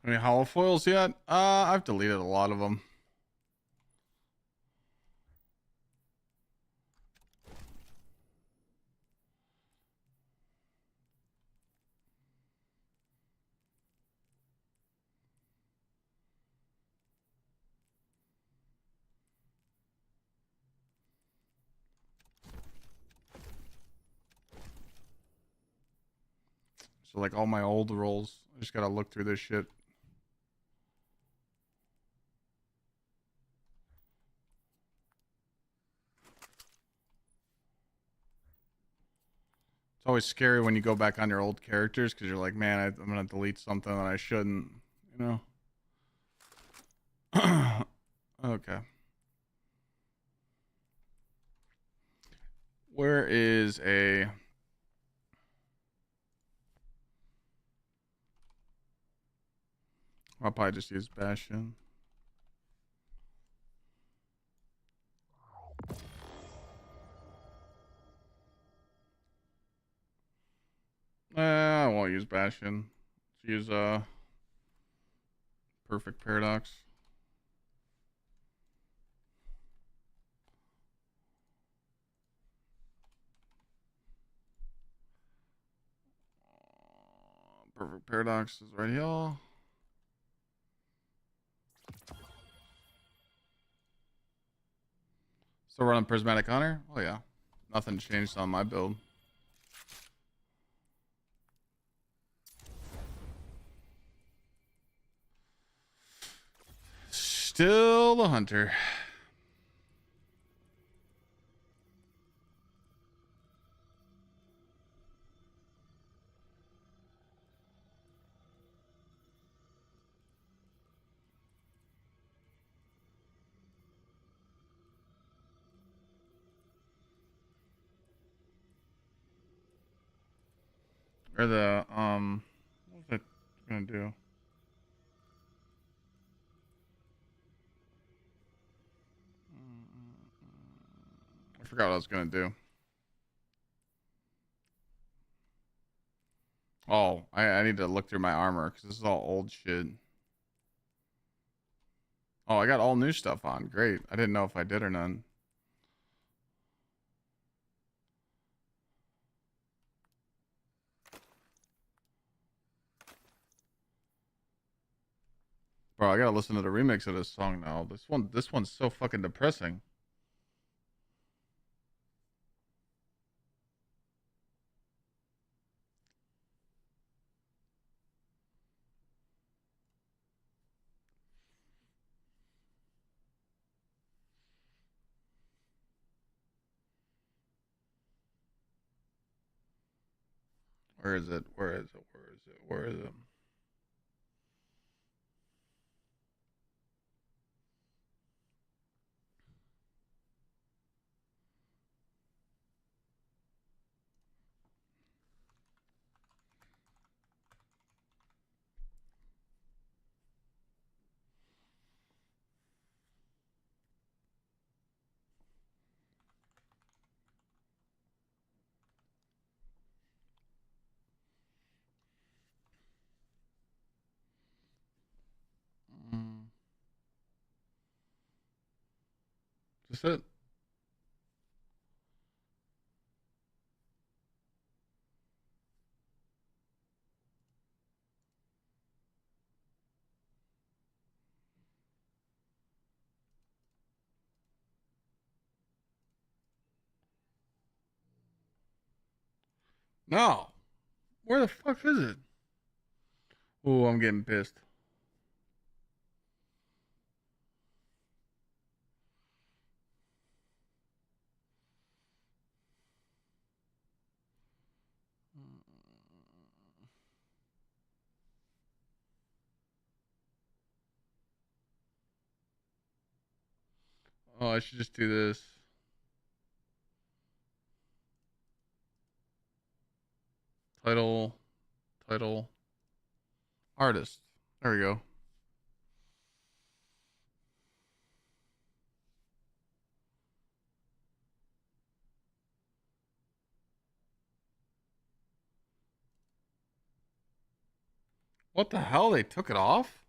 Any hollow foils yet? I've deleted a lot of them. So like all my old rolls, I just gotta look through this shit. It's always scary when you go back on your old characters because you're like, man, I'm gonna delete something that I shouldn't, you know. Okay. Where is a... I'll probably just use Bastion. won't use Bastion. Let's use Perfect Paradox. Perfect Paradox is right here. Still running Prismatic Hunter? Oh yeah. Nothing changed on my build. Still the Hunter. Or the what was it gonna do? I forgot what I was gonna do. Oh, I need to look through my armor because this is all old shit. Oh, I got all new stuff on. Great. I didn't know if I did or not. Bro, I gotta listen to the remix of this song now. This one's so fucking depressing. Where is it? Where is it? Where is it? Where is it? Mm. Is this it? No. Where the fuck is it? Oh, I'm getting pissed. Oh, I should just do this. Title, title, artist. There we go. What the hell? They took it off?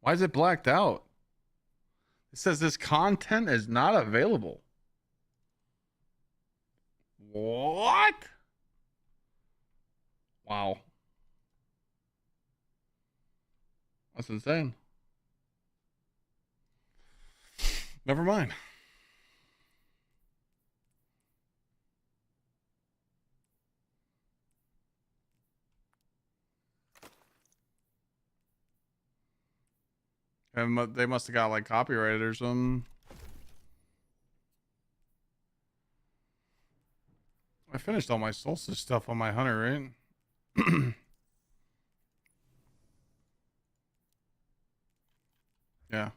Why is it blacked out? It says this content is not available. What? Wow. That's insane. Never mind. And they must have got like copyrighted or something. I finished all my solstice stuff on my hunter, right? Yeah.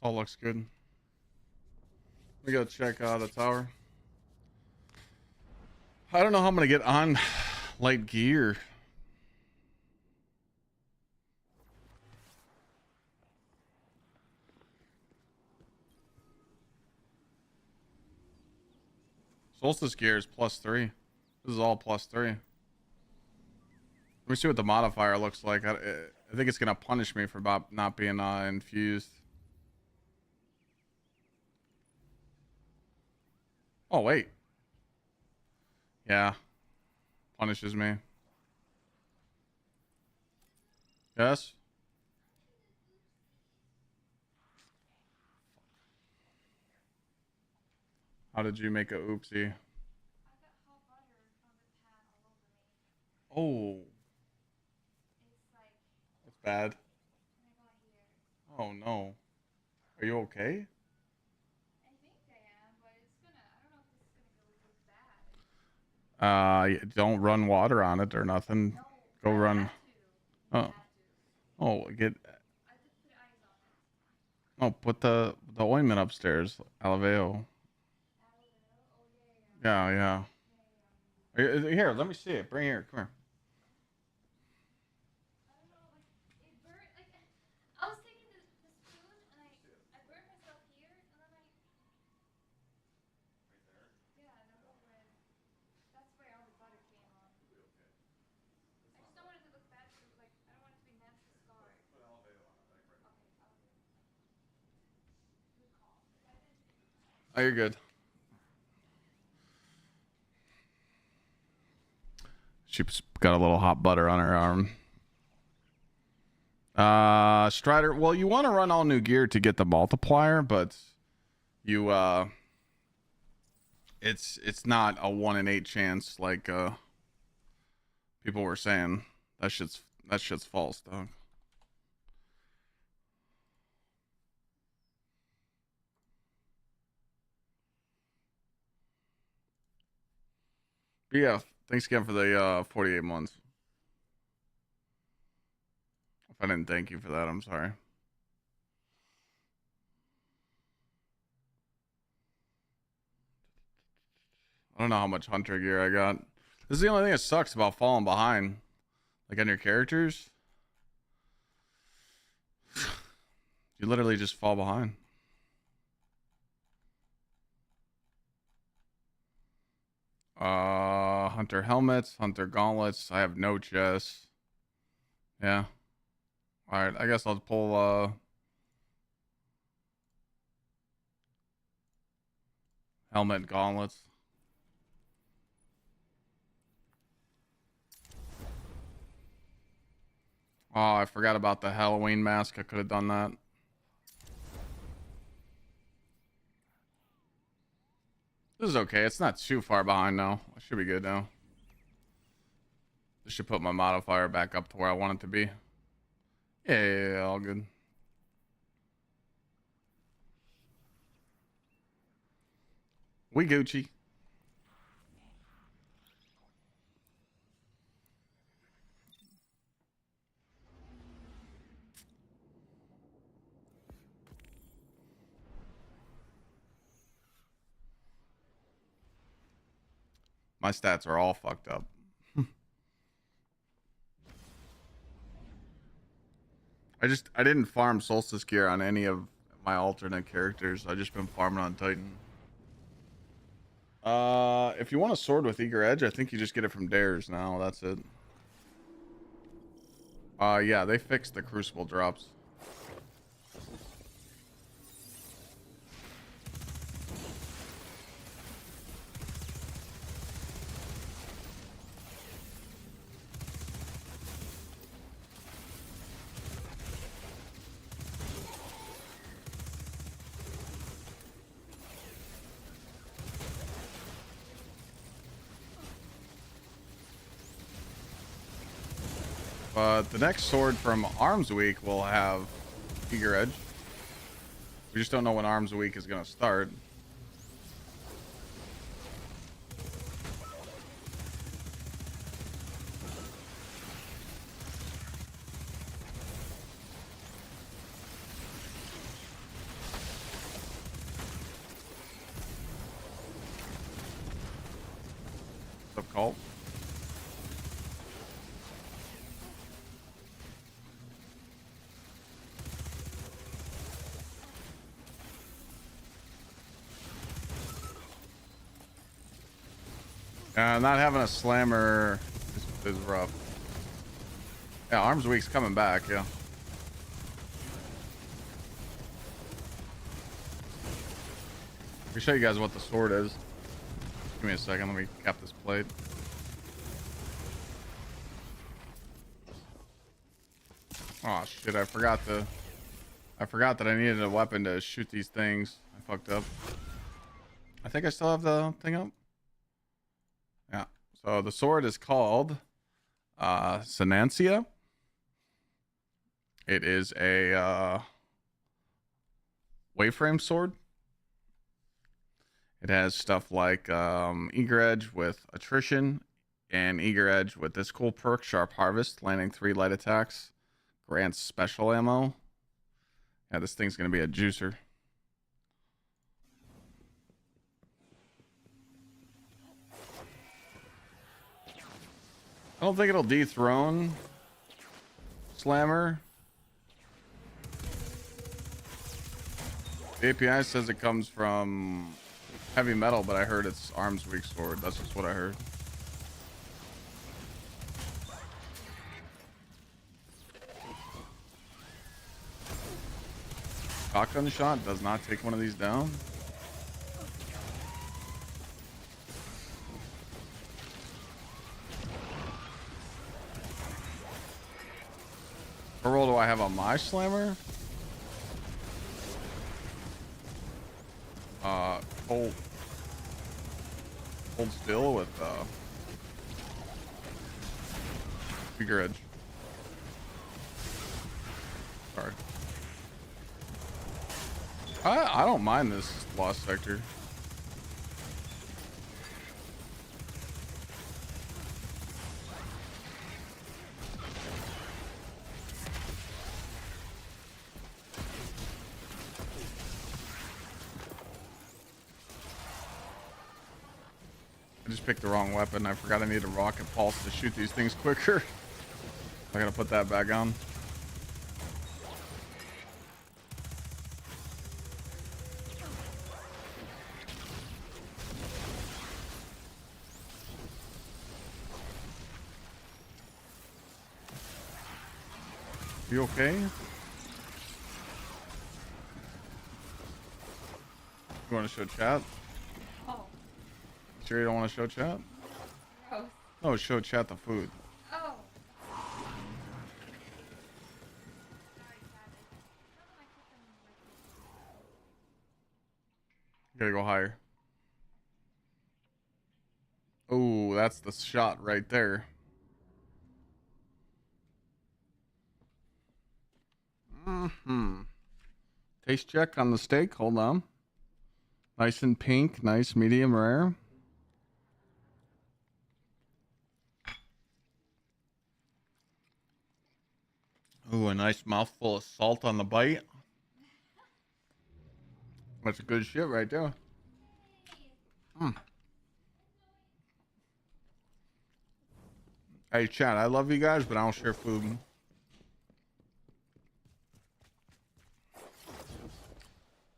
all looks good. We gotta check the tower. I don't know how I'm gonna get on light gear. Solstice gear is +3. This is all +3. Let me see what the modifier looks like. I think it's gonna punish me for not being infused. Oh wait. Yeah. Punishes me. Yes. How did you make a oopsie? Oh. That's bad. Oh no. Are you okay? Don't run water on it or nothing. Go run. Oh. Oh, get. Oh, put the ointment upstairs. Aleveo. Yeah, yeah. Here, let me see it. Bring it here. Come here. Oh, you're good. She's got a little hot butter on her arm. Strider. Well, you want to run all new gear to get the multiplier, but you it's not a 1 in 8 chance like people were saying. That shit's false, dog. But yeah, thanks again for the 48 months. If I didn't thank you for that, I'm sorry. I don't know how much hunter gear I got. This is the only thing that sucks about falling behind. Like on your characters. You literally just fall behind. Hunter helmets, hunter gauntlets. I have no chests. Yeah. Alright, I guess I'll pull helmet and gauntlets. Oh, I forgot about the Halloween mask. I could have done that. This is okay. It's not too far behind now. I should be good now. This should put my modifier back up to where I want it to be. Yeah, all good. We Gucci. My stats are all fucked up. I didn't farm Solstice gear on any of my alternate characters. I just been farming on Titan. If you want a sword with eager edge, I think you just get it from Dares now. That's it. Yeah, they fixed the crucible drops. But the next sword from Arms Week will have eager edge. We just don't know when Arms Week is going to start. cult. Not having a slammer is rough. Yeah, Arms Week's coming back, yeah. Let me show you guys what the sword is. Give me a second, let me cap this plate. Oh shit, I forgot that I needed a weapon to shoot these things. I fucked up. I think I still have the thing up. Yeah. So the sword is called Sinancia. It is a waveframe sword. It has stuff like eager edge with attrition and eager edge with this cool perk, Sharp Harvest, landing 3 light attacks, grants special ammo. Yeah, this thing's gonna be a juicer. I don't think it'll dethrone Slammer. The API says it comes from heavy metal, but I heard it's Arms Weak sword. That's just what I heard. Shotgun shot does not take one of these down. What roll do I have on my slammer? Hold still with figure edge. Sorry. I don't mind this lost sector. I just picked the wrong weapon. I forgot I need a rocket pulse to shoot these things quicker. I gotta put that back on. You okay? You want to show chat? Oh. Sure you don't want to show chat? Gross. No, show chat the food. Oh. You gotta go higher. Oh, that's the shot right there. Taste check on the steak. Hold on. Nice and pink. Nice medium rare. Ooh, a nice mouthful of salt on the bite. That's good shit right there. Hey, chat, I love you guys, but I don't share food.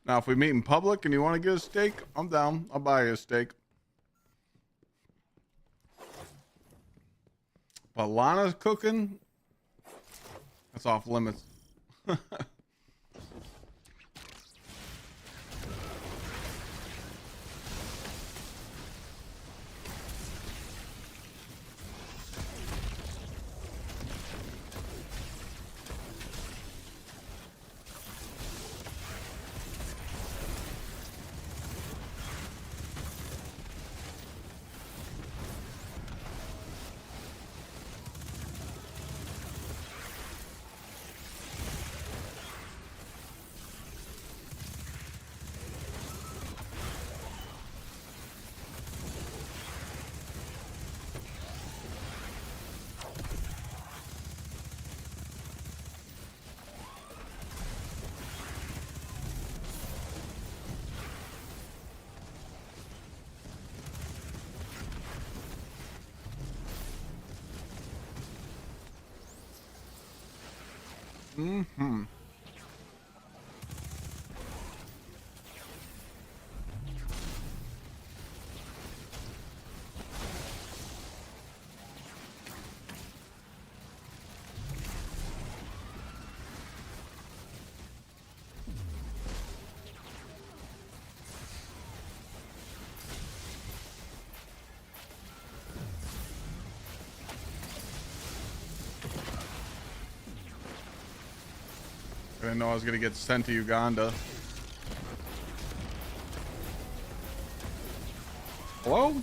Now, if we meet in public and you want to get a steak, I'm down. I'll buy you a steak. But Lana's cooking, that's off limits. Mm-hmm. I didn't know I was gonna get sent to Uganda. Hello?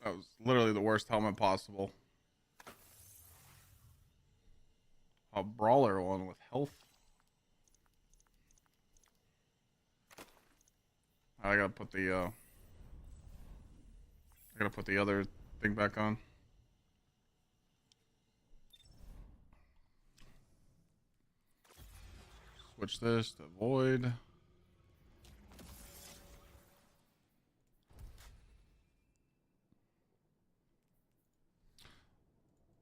That was literally the worst helmet possible. A brawler one with health. I gotta put the other thing back on. Switch this to void.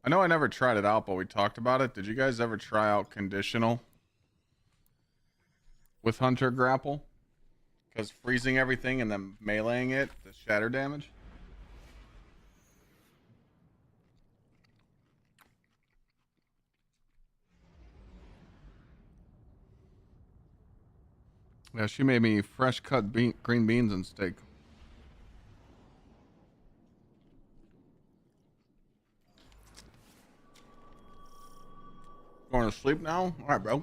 I know I never tried it out, but we talked about it. Did you guys ever try out conditional with Hunter Grapple? Because freezing everything and then meleeing it, the shatter damage. Yeah, she made me fresh cut green beans and steak. Going to sleep now? All right, bro.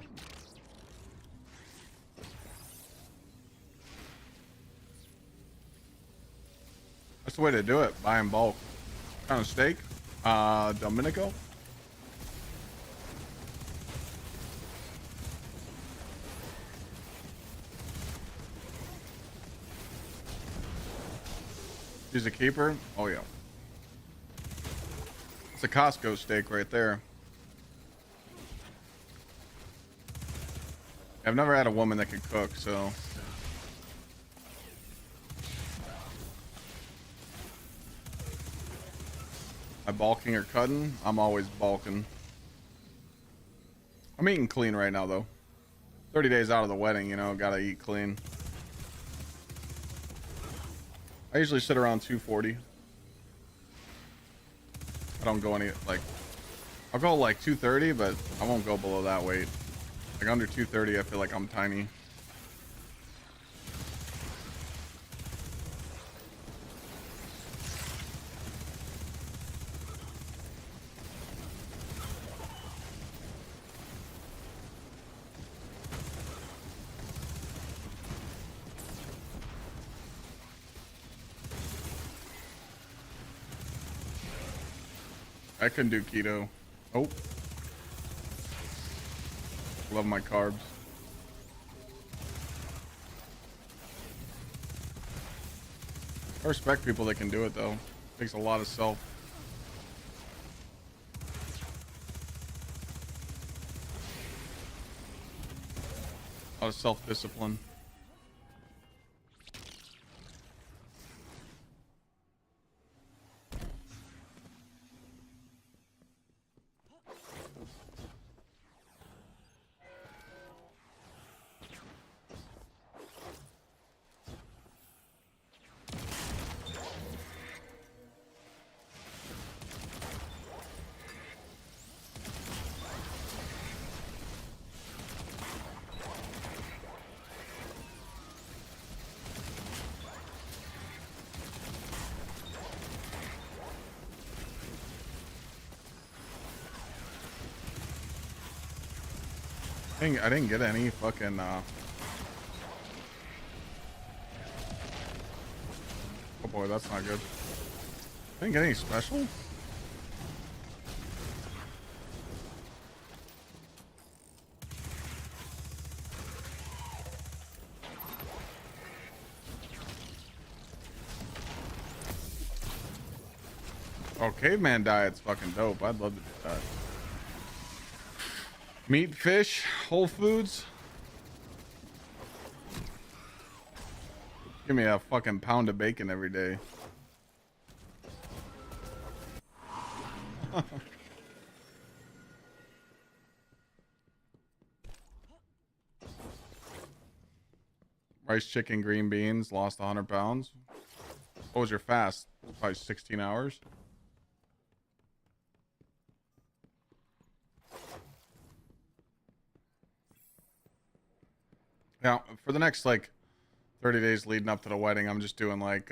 That's the way to do it. Buy in bulk. What kind of steak? Domenico. She's a keeper. Oh yeah. It's a Costco steak right there. I've never had a woman that could cook, so. I bulking or cutting? I'm always bulking. I'm eating clean right now, though. 30 days out of the wedding, you know, gotta eat clean. I usually sit around 240. I don't go any, like, I'll go like 230, but I won't go below that weight. Like under 230, I feel like I'm tiny. I couldn't do keto. Oh. Love my carbs. I respect people that can do it though. Takes a lot of self. A lot of self-discipline. I didn't get any fucking oh boy, that's not good. I didn't get any special. Oh, caveman diet's fucking dope. I'd love to do that. Meat, fish, Whole Foods. Give me a fucking pound of bacon every day. Rice, chicken, green beans. Lost 100 pounds. What was your fast? Probably 16 hours. Yeah, for the next like 30 days leading up to the wedding, I'm just doing like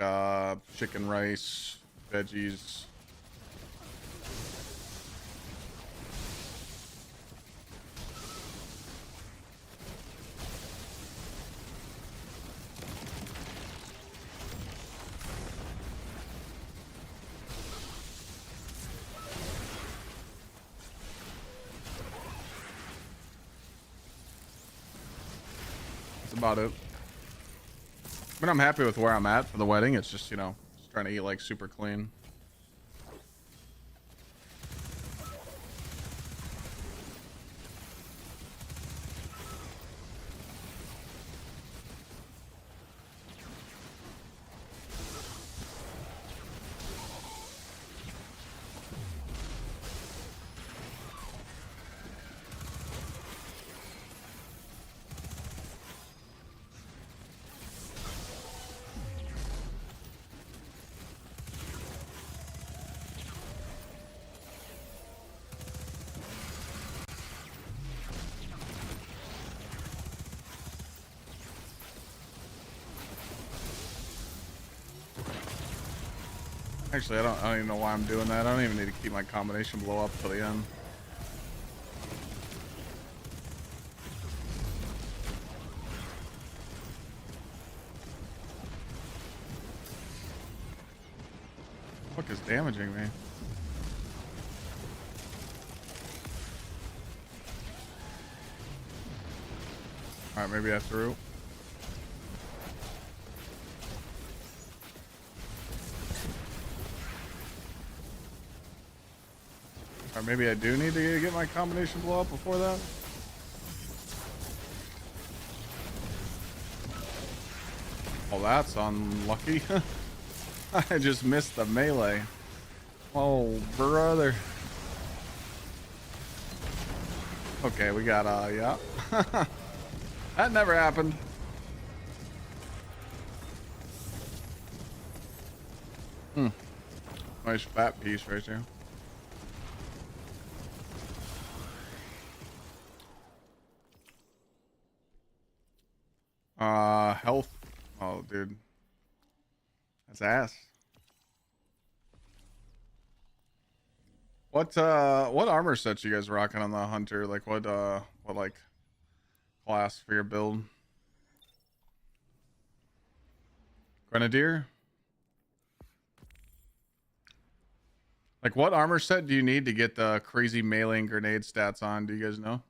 chicken, rice, veggies. That's about it. I mean, I'm happy with where I'm at for the wedding. It's just, you know, just trying to eat like super clean. Actually, I don't even know why I'm doing that. I don't even need to keep my combination blow up till the end. Fuck is damaging me? Alright, maybe I threw. Or maybe I do need to get my combination blow up before that. Oh, that's unlucky. I just missed the melee. Oh, brother. Okay, we got, yeah. That never happened. Nice fat piece right there. Health. Oh, dude. That's ass. What armor sets you guys rocking on the hunter? Like what like class for your build? Grenadier? Like what armor set do you need to get the crazy melee and grenade stats on? Do you guys know?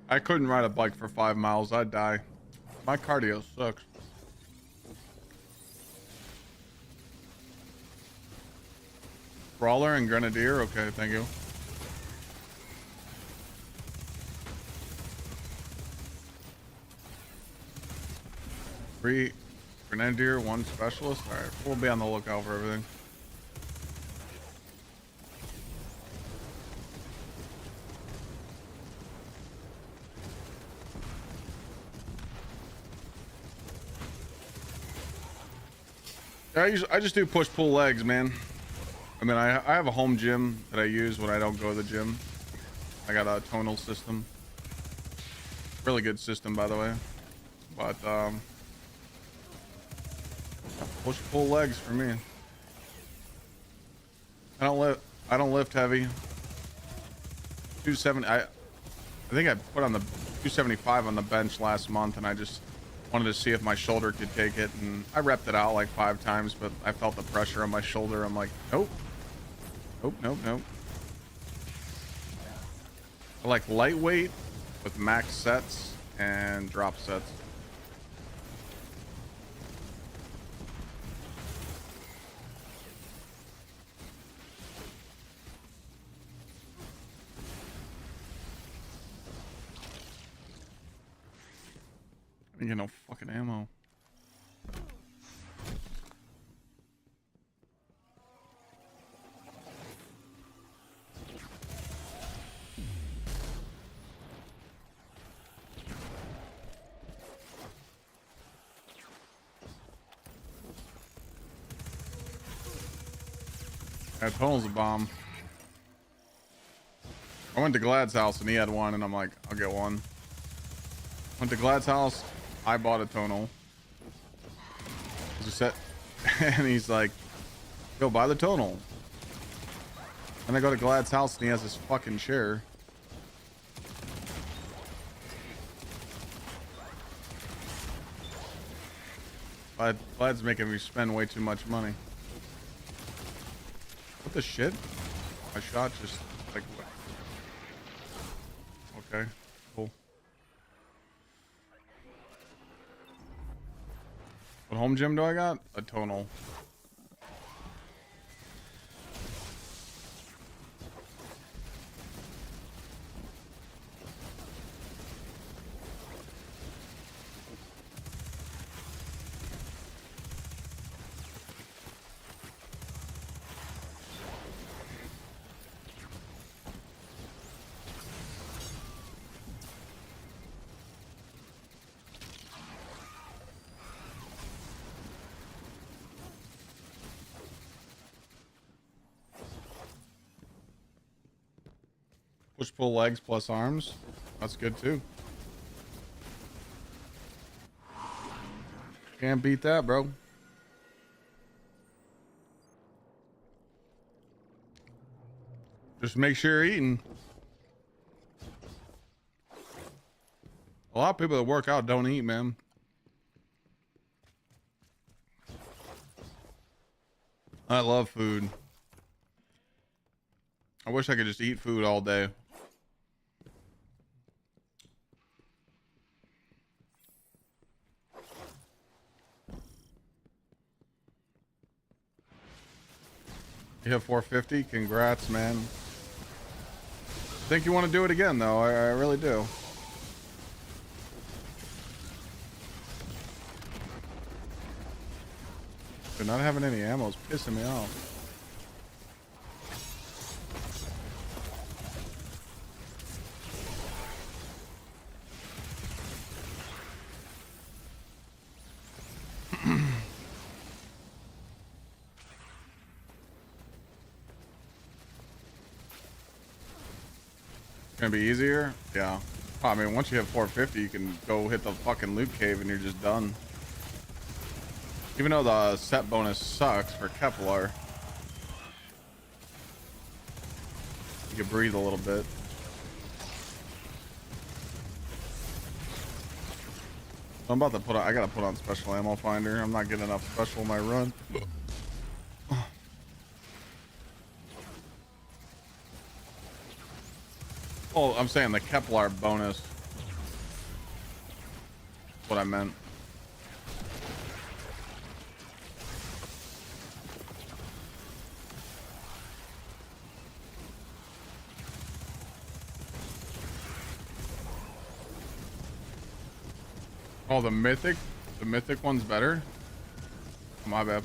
I couldn't ride a bike for 5 miles. I'd die. My cardio sucks. Brawler and Grenadier? Okay, thank you. Three Grenadier, one Specialist. Alright, we'll be on the lookout for everything. I just do push-pull legs, man. I mean, I have a home gym that I use when I don't go to the gym. I got a tonal system. Really good system, by the way. But, push-pull legs for me. I don't lift heavy. 270. I think I put on the 275 on the bench last month, and I just wanted to see if my shoulder could take it, and I repped it out like 5 times, but I felt the pressure on my shoulder. I'm like, nope. Nope, nope, nope. I like lightweight with max sets and drop sets. I didn't get no fucking ammo. That tunnel's a bomb. I went to Glad's house and he had one, and I'm like, I'll get one. Went to Glad's house, I bought a tonal. And he's like, go buy the tonal. And I go to Glad's house and he has this fucking chair. Glad's making me spend way too much money. What the shit? My shot just like... Okay, cool. What home gym do I got? A tonal. Push pull legs plus arms. That's good too. Can't beat that, bro. Just make sure you're eating. A lot of people that work out don't eat, man. I love food. I wish I could just eat food all day. You have 450? Congrats, man. Think you want to do it again, though. I really do. But not having any ammo is pissing me off. Gonna be easier? Yeah. I mean, once you have 450, you can go hit the fucking loot cave and you're just done. Even though the set bonus sucks for Kevlar, you can breathe a little bit. I'm about to put on, I gotta put on special ammo finder. I'm not getting enough special in my run. Oh, I'm saying the Kevlar bonus. That's what I meant. Oh, the mythic one's better. My bad.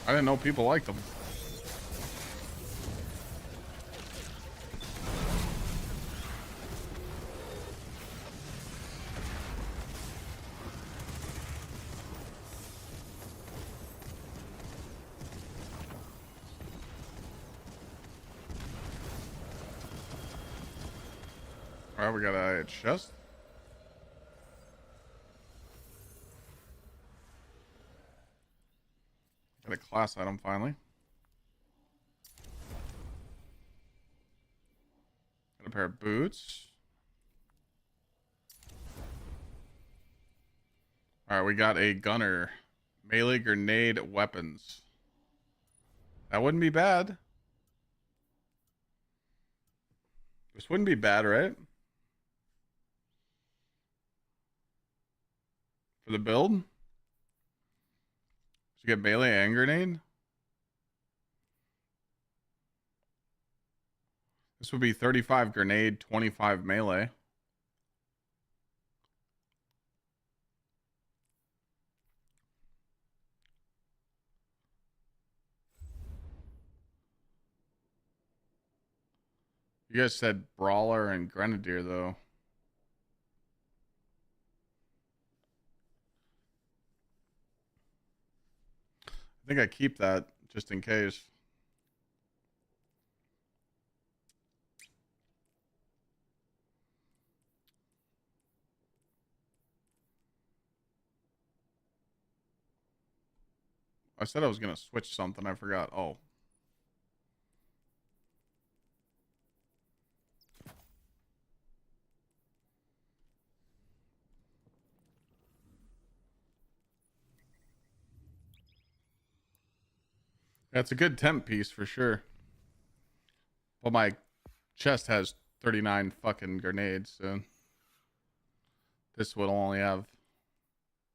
I didn't know people liked them. Alright, we got a chest. Got a class item finally. Got a pair of boots. All right, we got a gunner. Melee grenade weapons. That wouldn't be bad. This wouldn't be bad, right? For the build? So you get melee and grenade? This would be 35 grenade, 25 melee. You guys said brawler and grenadier though. I think I keep that just in case. I said I was going to switch something. I forgot. Oh. That's a good temp piece for sure. Well, my chest has 39 fucking grenades, so this would only have,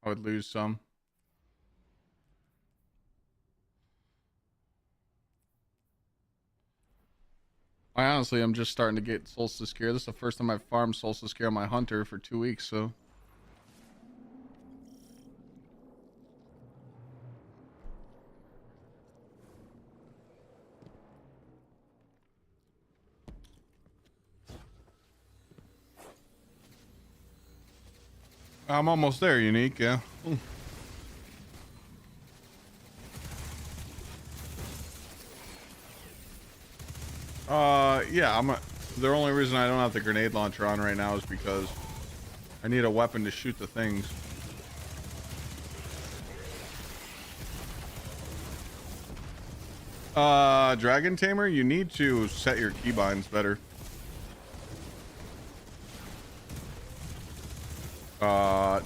I would lose some. I honestly am just starting to get Solstice gear. This is the first time I've farmed Solstice gear on my hunter for 2 weeks, so. I'm almost there, Unique, yeah. Yeah, the only reason I don't have the grenade launcher on right now is because I need a weapon to shoot the things. Dragon Tamer, you need to set your keybinds better.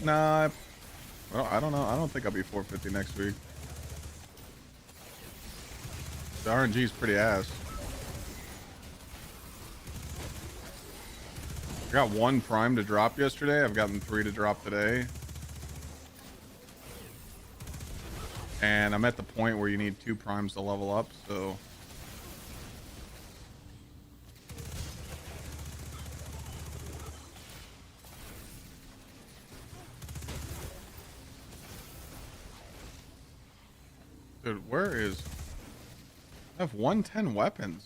Nah, well, I don't know. I don't think I'll be 450 next week. The RNG is pretty ass. I got 1 prime to drop yesterday. I've gotten 3 to drop today. And I'm at the point where you need 2 primes to level up, so. Dude, where is... I have 110 weapons.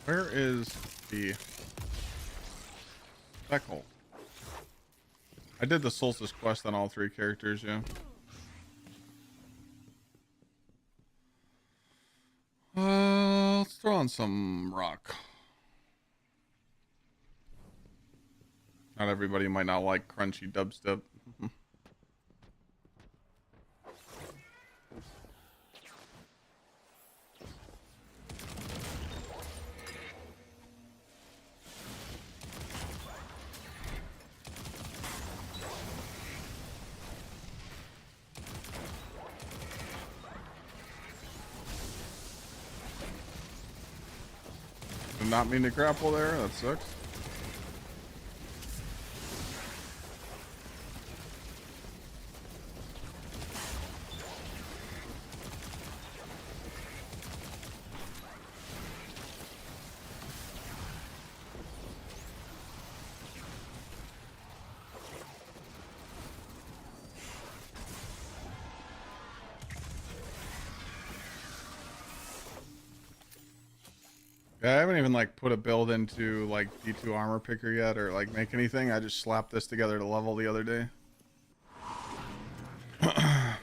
Where is the speckle? I did the Solstice quest on all 3 characters, yeah. Let's throw on some rock. Not everybody might not like crunchy dubstep. Did not mean to grapple there. That sucks. Yeah, I haven't even like put a build into like D2 armor picker yet or like make anything. I just slapped this together to level the other day. I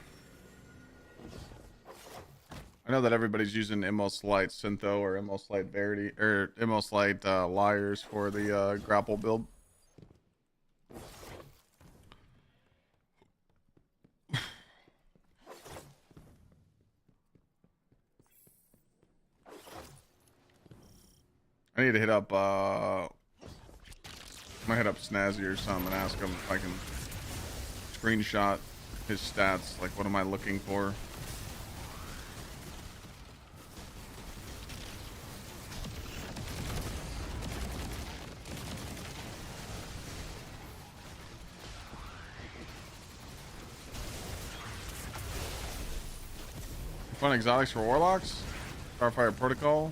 know that everybody's using Immolite Syntho or Immolite Verity or Immolite Liars for the grapple build. I need to hit up I might hit up Snazzy or something and ask him if I can screenshot his stats. Like, what am I looking for? Fun exotics for warlocks. Starfire Protocol.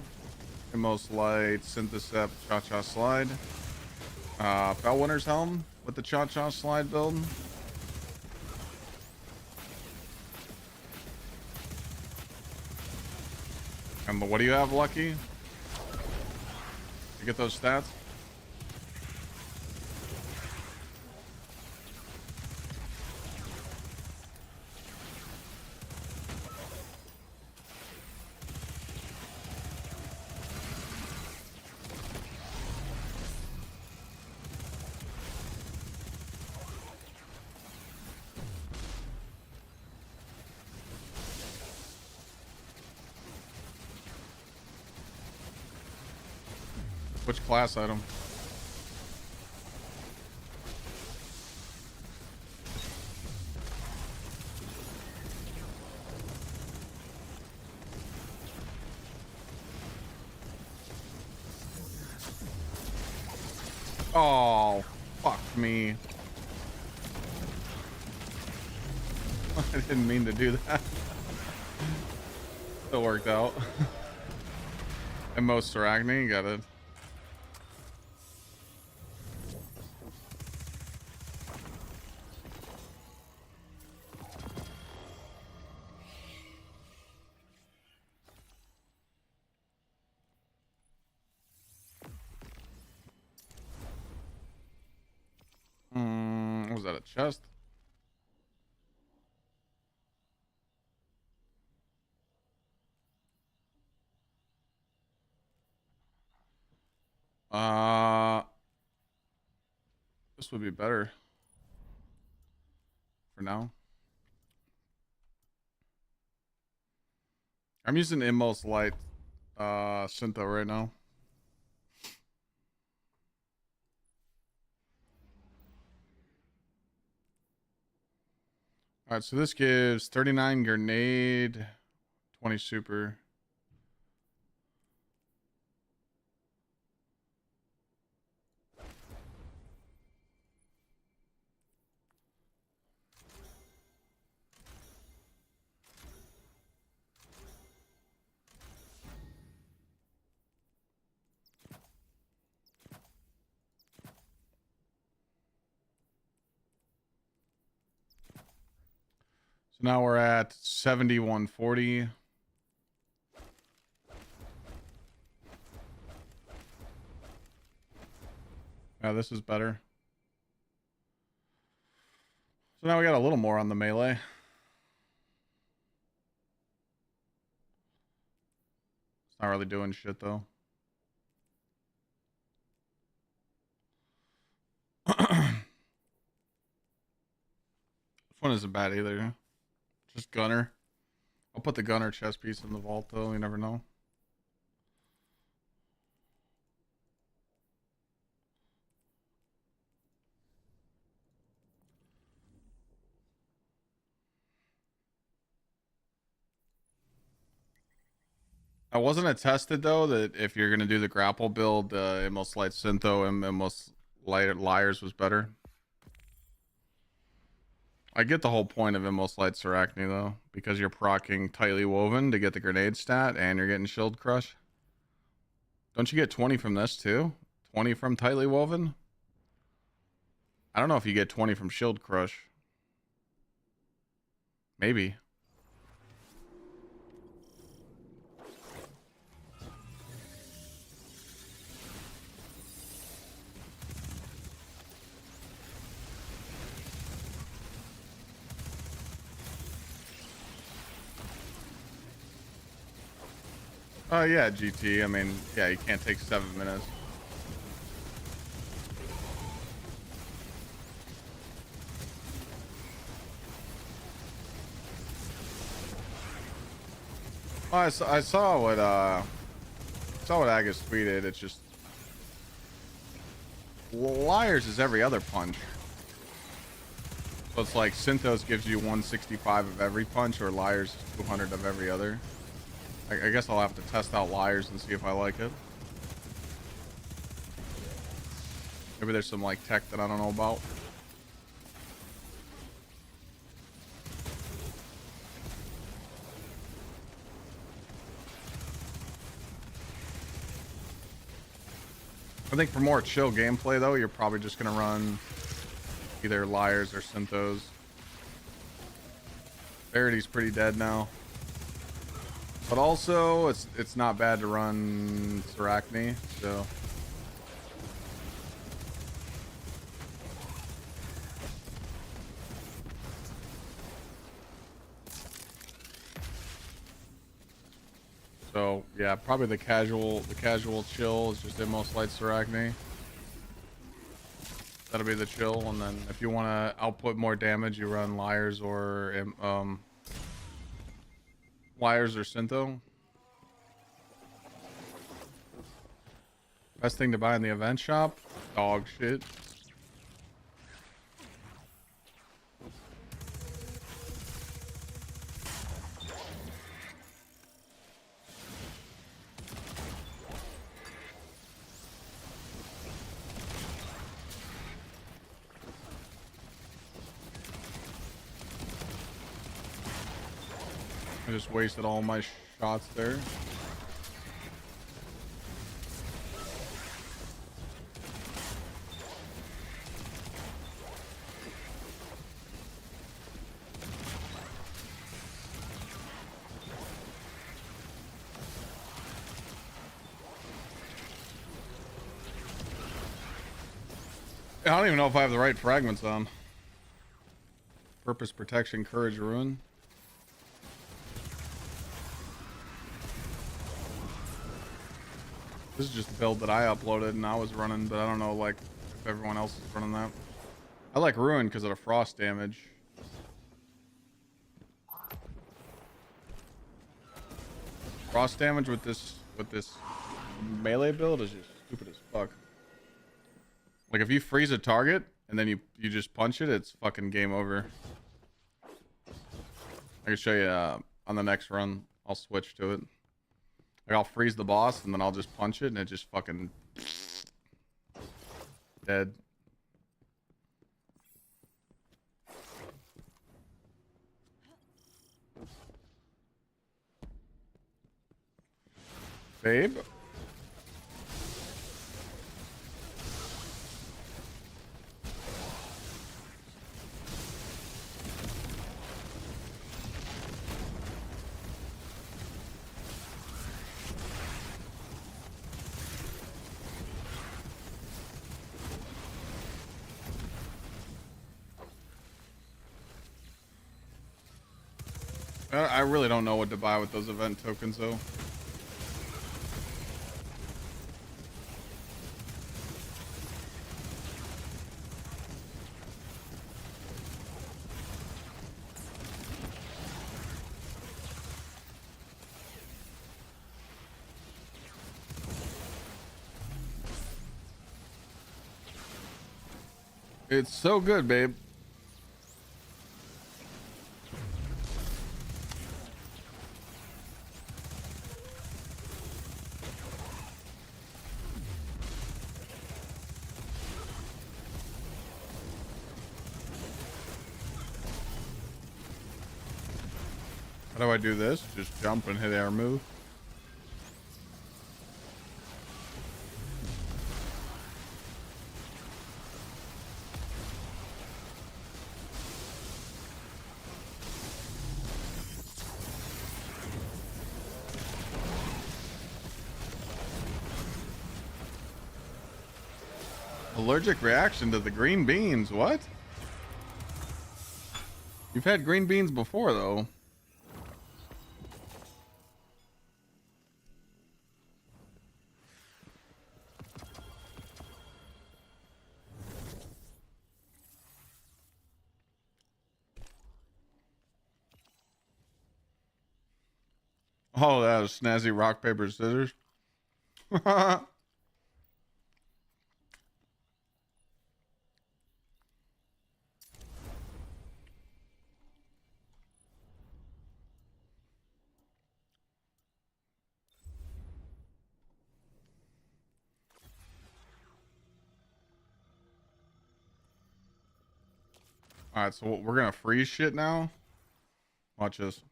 Most Light, Synthecept, GsxrClyde. Fellwinter's Helm with the GsxrClyde build. And what do you have, Lucky? You get those stats? Which class item? Oh, fuck me. I didn't mean to do that. Still worked out. And most Arachne, got it. Was that a chest? This would be better for now. I'm using Inmost Light Syntho right now. All right, so this gives 39 grenade, 20 super. So now we're at 7140. Yeah, this is better. So now we got a little more on the melee. It's not really doing shit though. This one isn't bad either. Just gunner. I'll put the gunner chest piece in the vault though, you never know. I wasn't attested though that if you're gonna do the grapple build, Inmost Light Syntho and Inmost Light Liars was better. I get the whole point of Inmost Light Arachne though, because you're proccing Tightly Woven to get the grenade stat and you're getting Shield Crush. Don't you get 20 from this too? 20 from Tightly Woven? I don't know if you get 20 from Shield Crush. Maybe. Oh yeah, GT. I mean, yeah, you can't take 7 minutes. Oh, I saw what Agus tweeted. It's just Liars is every other punch. So it's like Synthos gives you 165 of every punch, or Liars 200 of every other. I guess I'll have to test out Liars and see if I like it. Maybe there's some like tech that I don't know about. I think for more chill gameplay though, you're probably just gonna run either Liars or Synthos. Verity's pretty dead now. But also it's not bad to run GsxrClyde, so yeah, probably the casual chill is just most light GsxrClyde. That'll be the chill, and then if you want to output more damage, you run Liars or Syntho. Best thing to buy in the event shop? Dog shit. I just wasted all my shots there. I don't even know if I have the right fragments on. Purpose, protection, courage, ruin. This is just a build that I uploaded and I was running, but I don't know like if everyone else is running that. I like ruin because of the frost damage. Frost damage with this melee build is just stupid as fuck. Like if you freeze a target and then you just punch it, it's fucking game over. I can show you on the next run. I'll switch to it. Like I'll freeze the boss and then I'll just punch it and it just fucking dead. Babe? I really don't know what to buy with those event tokens though. It's so good, babe. How do I do this? Just jump and hit air move. Allergic reaction to the green beans. What? You've had green beans before though. Oh, that was snazzy rock, paper, scissors. All right, so we're gonna freeze shit now. Watch this.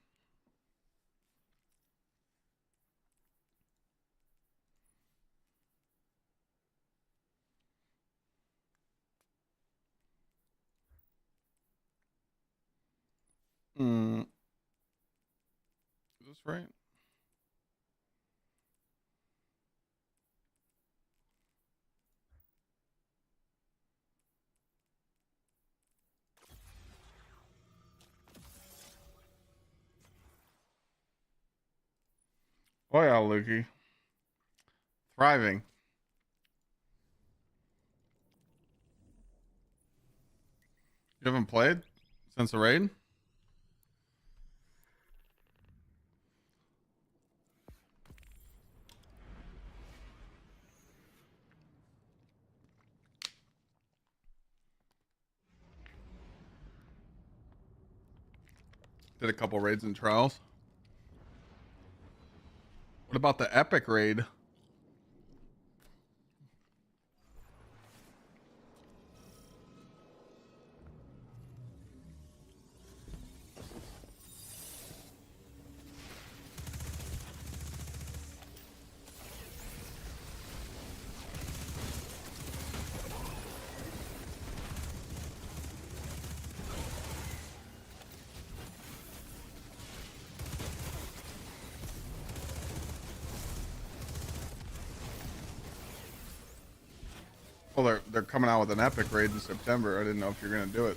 Is this right? Oh yeah, Lukey. Thriving. You haven't played since the raid? Did a couple raids and trials. What about the epic raid? Well, they're coming out with an epic raid in September. I didn't know if you're gonna do it.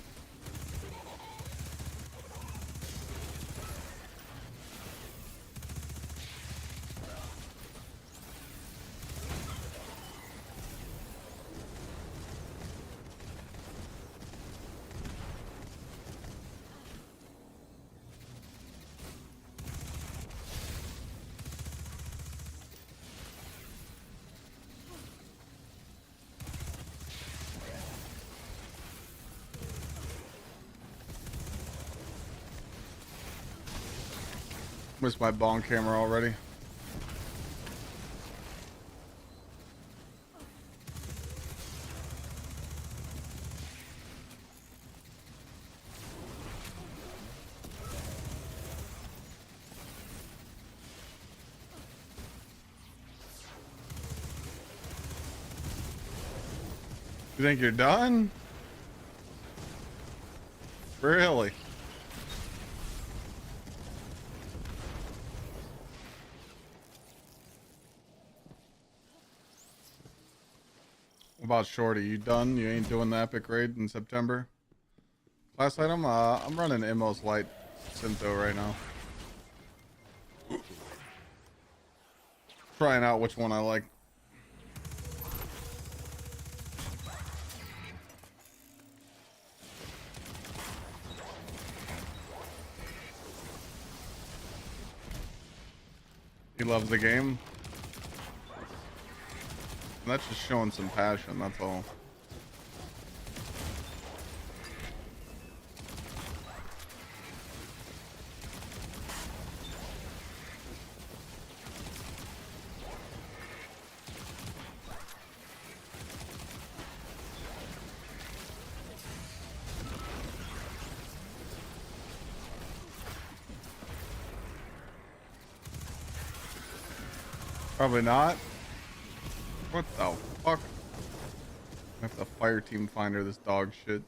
Missed my bong camera already. You think you're done? Really? What about Shorty? You done? You ain't doing the epic raid in September? Last item? I'm running Immos Light Syntho right now. Trying out which one I like. He loves the game. That's just showing some passion, that's all. Probably not. What the fuck? I have to fire team finder this dog shit.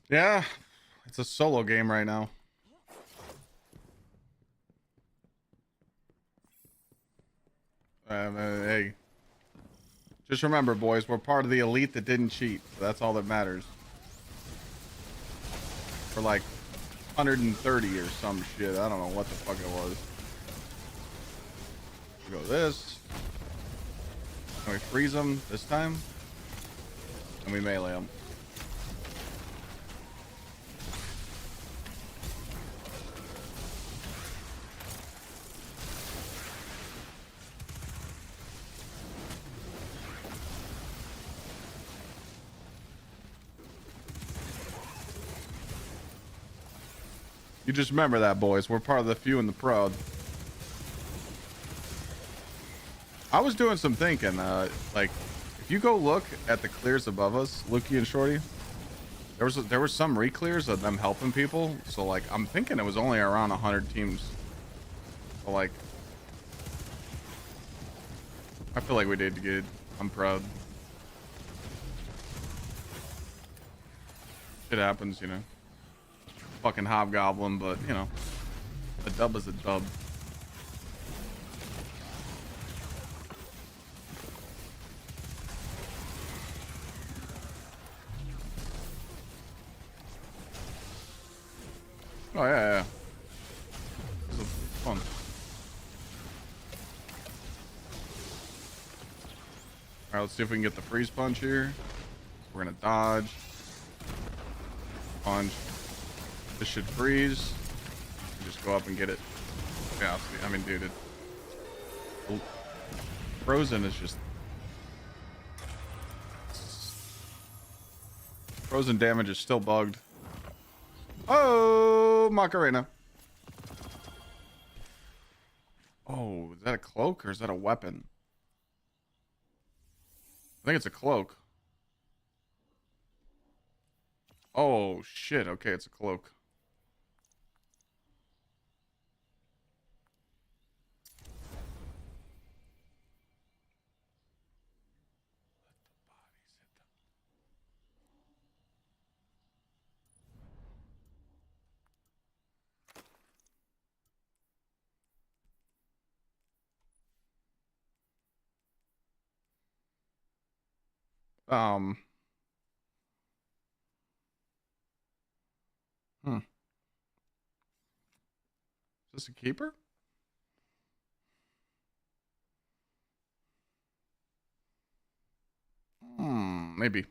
Yeah, it's a solo game right now. Hey, just remember, boys, we're part of the elite that didn't cheat. So that's all that matters. For like 130 or some shit. I don't know what the fuck it was. We go this. And we freeze them this time. And we melee them. You just remember that, boys. We're part of the few and the proud. I was doing some thinking, like, if you go look at the clears above us, Lukey and Shorty, there was some re-clears of them helping people. So, like, I'm thinking it was only around 100 teams. So, like, I feel like we did good. I'm proud. Shit happens, you know. Fucking hobgoblin, but, you know, a dub is a dub. Oh, yeah. This is fun. All right, let's see if we can get the freeze punch here. We're gonna dodge. Punch. This should freeze. Just go up and get it. Yeah, I mean, dude, frozen is just... Frozen damage is still bugged. Oh, Macarena. Oh, is that a cloak or is that a weapon? I think it's a cloak. Oh, shit. Okay, it's a cloak. Is this a keeper? Maybe.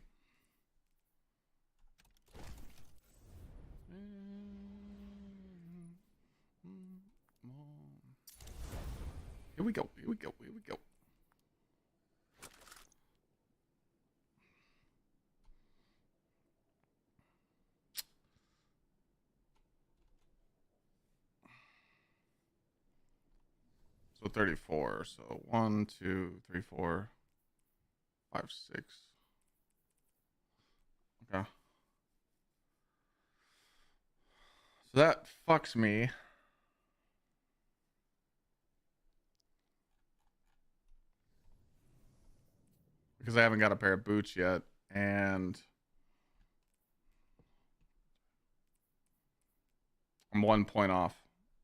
Here we go. Here we go. Here we go. So 34. So 1, 2, 3, 4, 5, 6. Okay. So that fucks me. Because I haven't got a pair of boots yet. And I'm 1 point off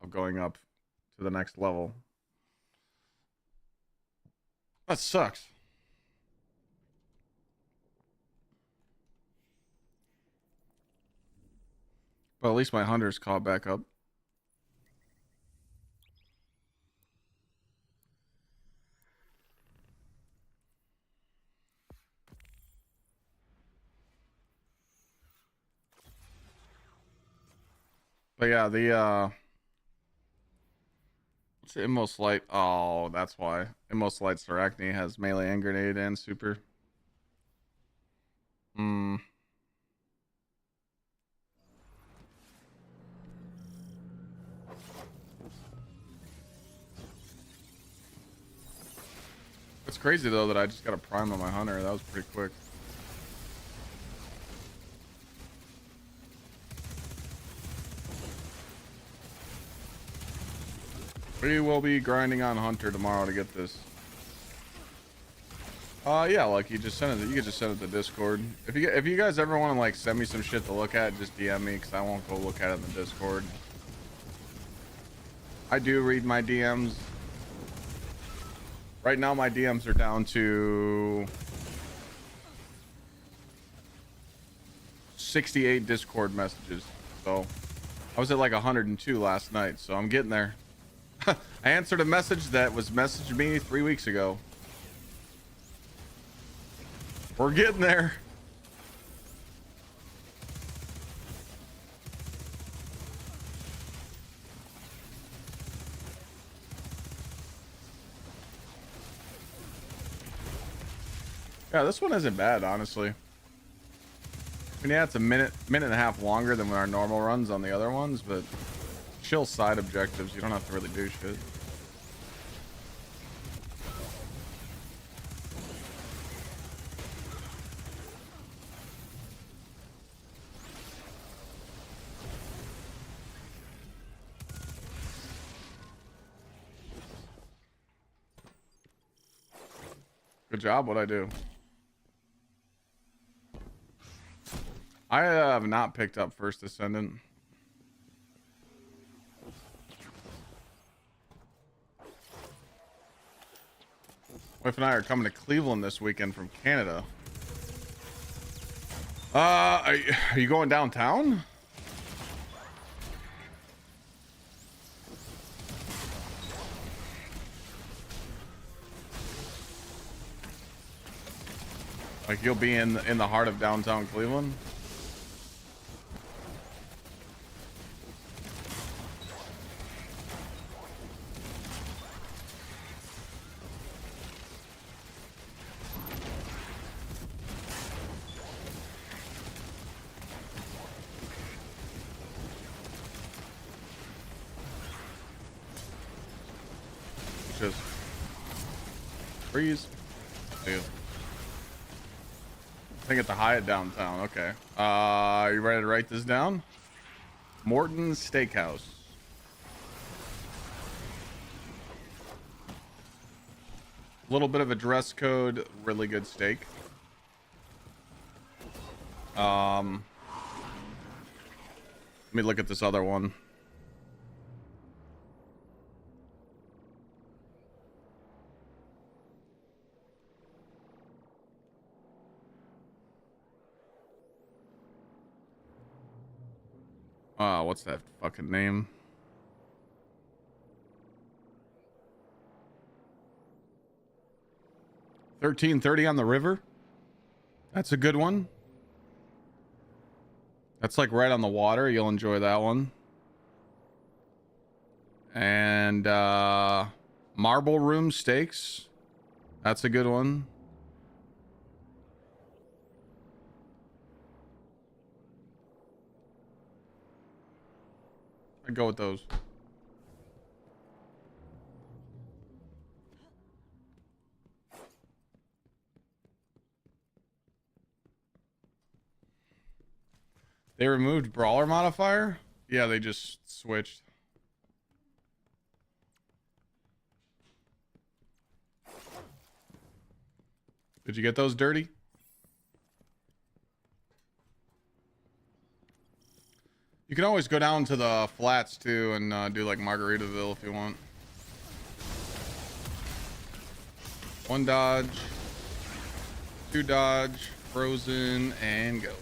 of going up to the next level. That sucks. But at least my hunter's caught back up. But yeah, the what's the Immos Light? Oh, that's why. Immos Light Arachne has melee and grenade and super. It's crazy though that I just got a prime on my hunter. That was pretty quick. We will be grinding on hunter tomorrow to get this. Yeah, like you just send it. You can just send it to Discord. If you guys ever want to like send me some shit to look at, just DM me because I won't go look at it in the Discord. I do read my DMs. Right now, my DMs are down to 68 Discord messages. So I was at like 102 last night. So I'm getting there. I answered a message that was messaged me 3 weeks ago. We're getting there. Yeah, this one isn't bad, honestly. I mean, yeah, it's a minute and a half longer than our normal runs on the other ones, but chill side objectives. You don't have to really do shit. Good job. What'd I do? I have not picked up First Descendant. Wife and I are coming to Cleveland this weekend from Canada. Are you going downtown? Like you'll be in the heart of downtown Cleveland? Just freeze. Dude. I think it's a Hyatt downtown. Okay. You ready to write this down? Morton's Steakhouse. A little bit of a dress code, really good steak. Let me look at this other one. What's that fucking name? $13.30 on the river. That's a good one. That's like right on the water. You'll enjoy that one. And Marble Room Steaks. That's a good one. I'd go with those. They removed Brawler modifier? Yeah, they just switched. Did you get those dirty? You can always go down to the flats too and do like Margaritaville if you want. One dodge, two dodge, frozen, and go.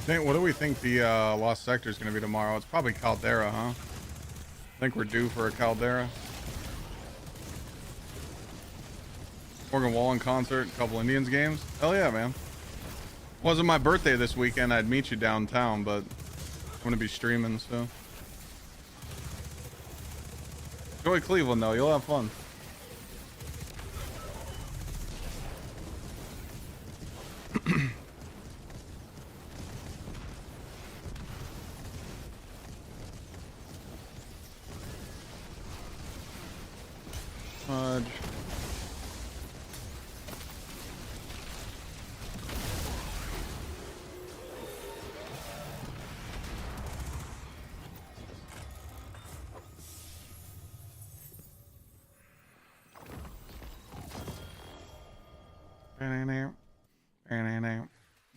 What do we think the Lost Sector is going to be tomorrow? It's probably Caldera, huh? I think we're due for a Caldera. Morgan Wallen concert, a couple Indians games. Hell yeah, man. Wasn't my birthday this weekend. I'd meet you downtown, but I'm going to be streaming, so. Enjoy Cleveland, though. You'll have fun.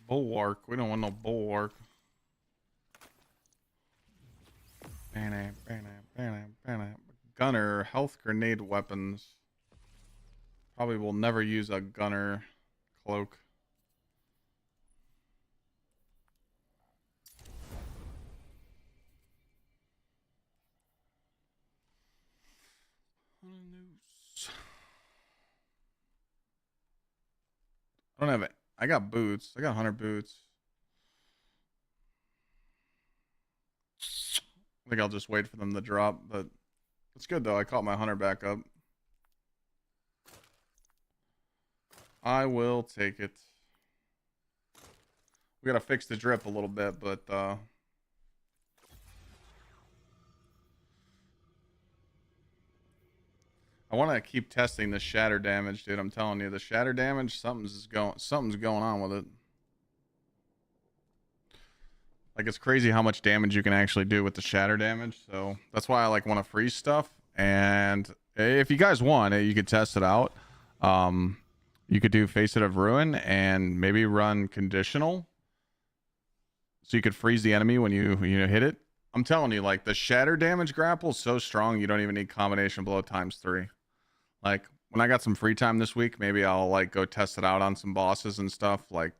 Bulwark. We don't want no bulwark. Gunner. Health grenade weapons. Probably will never use a gunner cloak. I don't have it. I got boots. I got 100 boots. I think I'll just wait for them to drop, but it's good though. I caught my 100 back up. I will take it. We gotta fix the drip a little bit, but I want to keep testing the shatter damage, dude. I'm telling you, the shatter damage, something's going on with it. Like, it's crazy how much damage you can actually do with the shatter damage. So that's why I like want to freeze stuff. And if you guys want, you could test it out. You could do Facet of Ruin and maybe run conditional, so you could freeze the enemy when you hit it. I'm telling you, like, the shatter damage grapple is so strong, you don't even need combination blow ×3. Like, when I got some free time this week, maybe I'll like go test it out on some bosses and stuff. Like,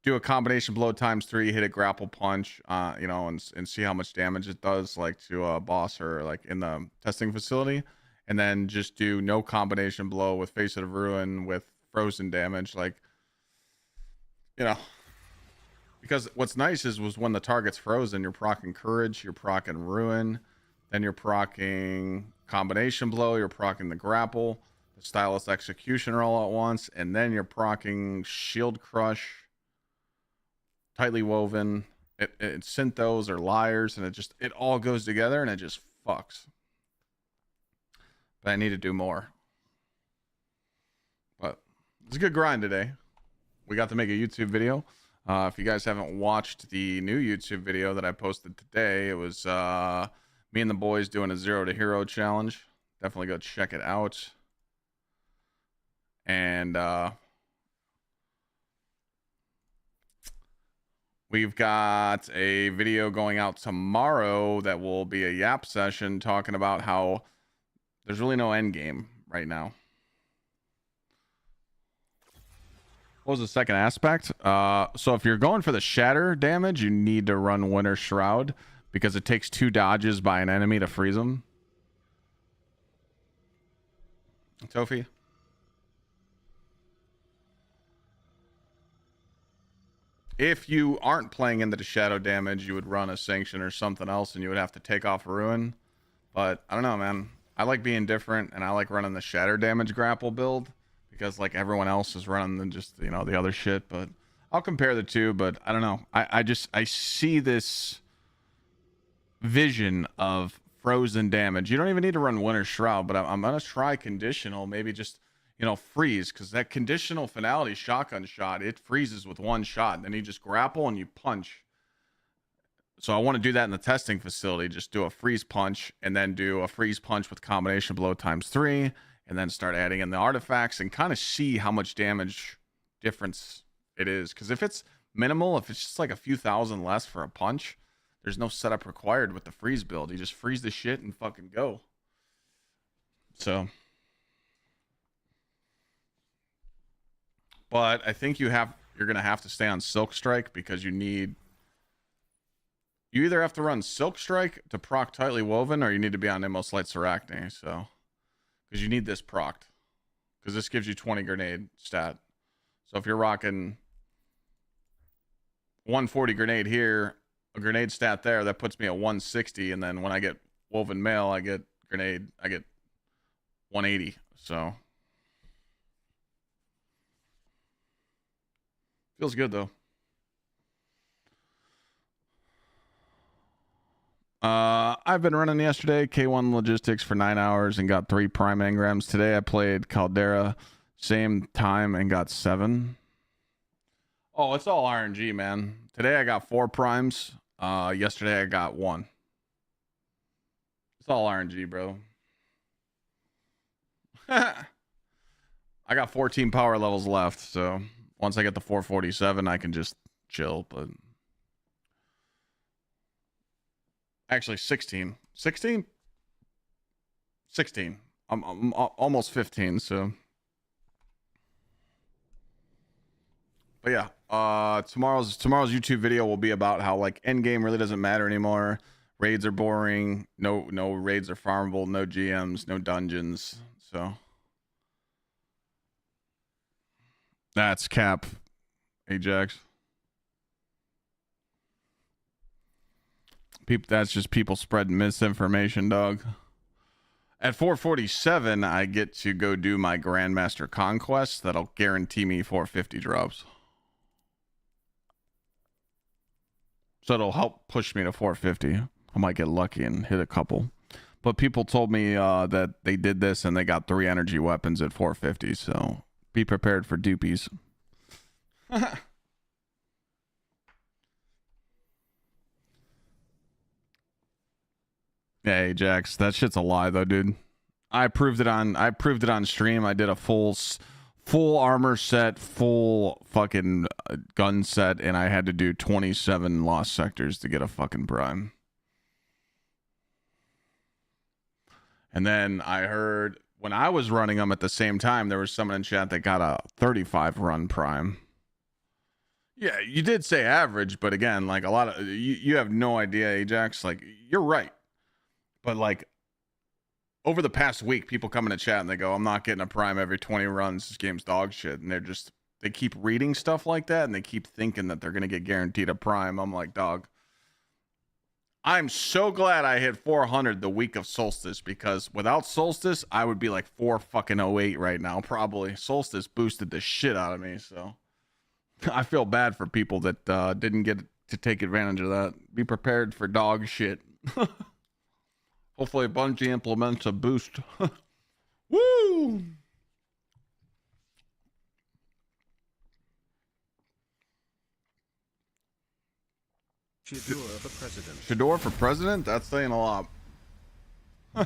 do a combination blow ×3, hit a grapple punch, you know, and see how much damage it does, like, to a boss or like in the testing facility, and then just do no combination blow with Facet of Ruin with frozen damage, like, you know. Because what's nice was when the target's frozen, you're proccing Courage, you're proccing Ruin, then you're proccing Combination Blow, you're proccing the Grapple, the Stylus Executioner all at once, and then you're proccing Shield Crush, Tightly Woven, it Synthos or Liars, and it all goes together and it just fucks. But I need to do more. But it's a good grind today. We got to make a YouTube video. If you guys haven't watched the new YouTube video that I posted today, it was me and the boys doing a 0 to hero challenge. Definitely go check it out. And we've got a video going out tomorrow that will be a yap session talking about how there's really no end game right now. What was the second aspect? So if you're going for the shatter damage, you need to run Winter Shroud because it takes 2 dodges by an enemy to freeze them. Tofi? If you aren't playing into the shadow damage, you would run a Sanction or something else, and you would have to take off Ruin. But I don't know, man. I like being different, and I like running the shatter damage grapple build, because like everyone else is running the just, you know, the other shit. But I'll compare the two. But I don't know, I see this vision of frozen damage. You don't even need to run Winter Shroud, but I'm gonna try conditional, maybe just, you know, freeze, because that conditional finality shotgun shot, it freezes with 1 shot, and then you just grapple and you punch. So I want to do that in the testing facility, just do a freeze punch and then do a freeze punch with combination blow ×3, and then start adding in the artifacts and kind of see how much damage difference it is. Because if it's minimal, if it's just like a few thousand less for a punch, there's no setup required with the freeze build. You just freeze the shit and fucking go. So, but I think you're gonna have to stay on Silk Strike, because you either have to run Silk Strike to proc Tightly Woven, or you need to be on Immoslight Sarachne. So, because you need this procced, because this gives you 20 grenade stat. So if you're rocking 140 grenade here, a grenade stat there, that puts me at 160, and then when I get Woven Mail, I get 180. So feels good though. I've been running yesterday K1 logistics for 9 hours and got 3 prime engrams. Today I played Caldera, same time, and got 7. Oh, it's all RNG, man. Today I got 4 primes. Yesterday I got 1. It's all RNG, bro. I got 14 power levels left, so once I get the 447, I can just chill. But actually 16. I'm almost 15, so. But yeah, tomorrow's YouTube video will be about how like Endgame really doesn't matter anymore. Raids are boring. No raids are farmable. No GMs. No dungeons. So that's cap. Ajax. That's just people spreading misinformation, dog. At 447, I get to go do my Grandmaster conquest. That'll guarantee me 450 drops. So it'll help push me to 450. I might get lucky and hit a couple. But people told me that they did this and they got 3 energy weapons at 450. So be prepared for doopies. Hey, Jax, that shit's a lie though, dude. I proved it on stream. I did a full armor set, full fucking gun set, and I had to do 27 lost sectors to get a fucking prime. And then I heard when I was running them at the same time, there was someone in chat that got a 35 run prime. Yeah, you did say average, but again, like a lot of you have no idea, Ajax. Like you're right. But like over the past week, people come in the chat and they go, I'm not getting a prime every 20 runs. This game's dog shit. And they keep reading stuff like that and they keep thinking that they're going to get guaranteed a prime. I'm like, dog, I'm so glad I hit 400 the week of Solstice, because without Solstice, I would be like 408 right now. Probably. Solstice boosted the shit out of me. So I feel bad for people that didn't get to take advantage of that. Be prepared for dog shit. Hopefully Bungie implements a boost. Woo! Shador for president. Shador for president? That's saying a lot. All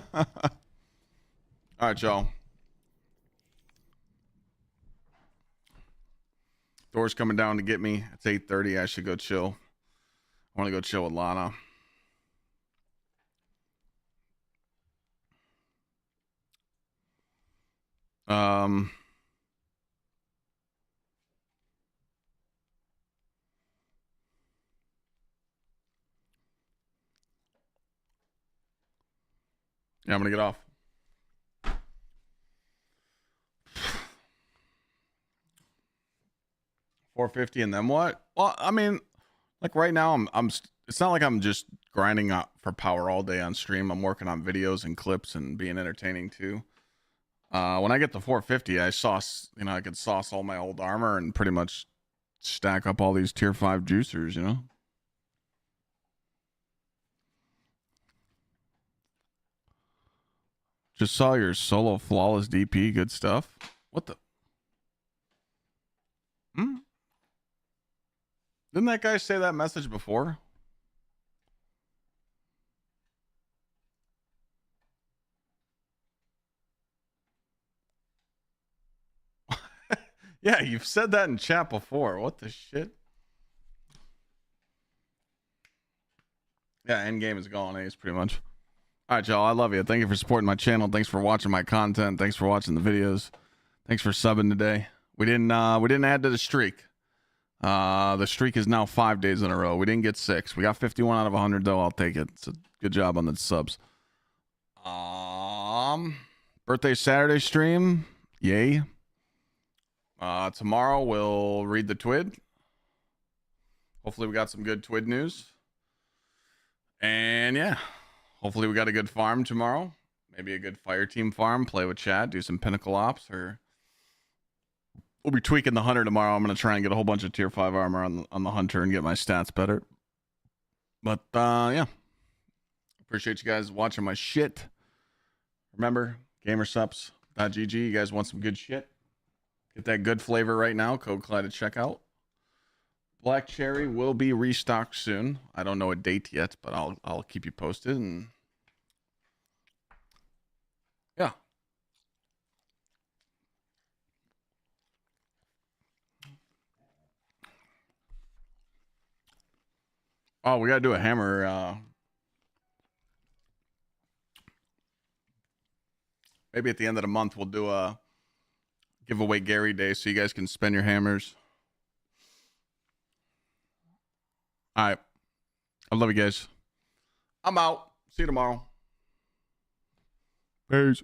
right, y'all. Thor's coming down to get me. It's 8:30. I should go chill. I want to go chill with Lana. Yeah, I'm gonna get off. $450 and then what? Well, I mean, like right now, it's not like I'm just grinding up for power all day on stream. I'm working on videos and clips and being entertaining too. When I get to 450, I could sauce all my old armor and pretty much stack up all these tier 5 juicers, you know? Just saw your solo flawless DP. Good stuff. What the? Didn't that guy say that message before? Yeah, you've said that in chat before. What the shit? Yeah, Endgame is gone, Ace, pretty much. All right, y'all. I love you. Thank you for supporting my channel. Thanks for watching my content. Thanks for watching the videos. Thanks for subbing today. We didn't add to the streak. The streak is now 5 days in a row. We didn't get 6. We got 51 out of 100 though. I'll take it. It's a good job on the subs. Birthday Saturday stream. Yay. Tomorrow we'll read the TWID. Hopefully we got some good TWID news. And yeah, hopefully we got a good farm tomorrow. Maybe a good fire team farm. Play with Chad. Do some pinnacle ops. Or we'll be tweaking the hunter tomorrow. I'm going to try and get a whole bunch of tier 5 armor on the hunter and get my stats better. But yeah. Appreciate you guys watching my shit. Remember, GsxrClyde.gg. You guys want some good shit? Get that good flavor right now. Code Clyde at checkout. Black Cherry will be restocked soon. I don't know a date yet, but I'll keep you posted. And yeah. Oh, we gotta do a hammer. Maybe at the end of the month we'll do a giveaway Gary Day so you guys can spend your hammers. All right. I love you guys. I'm out. See you tomorrow. Peace.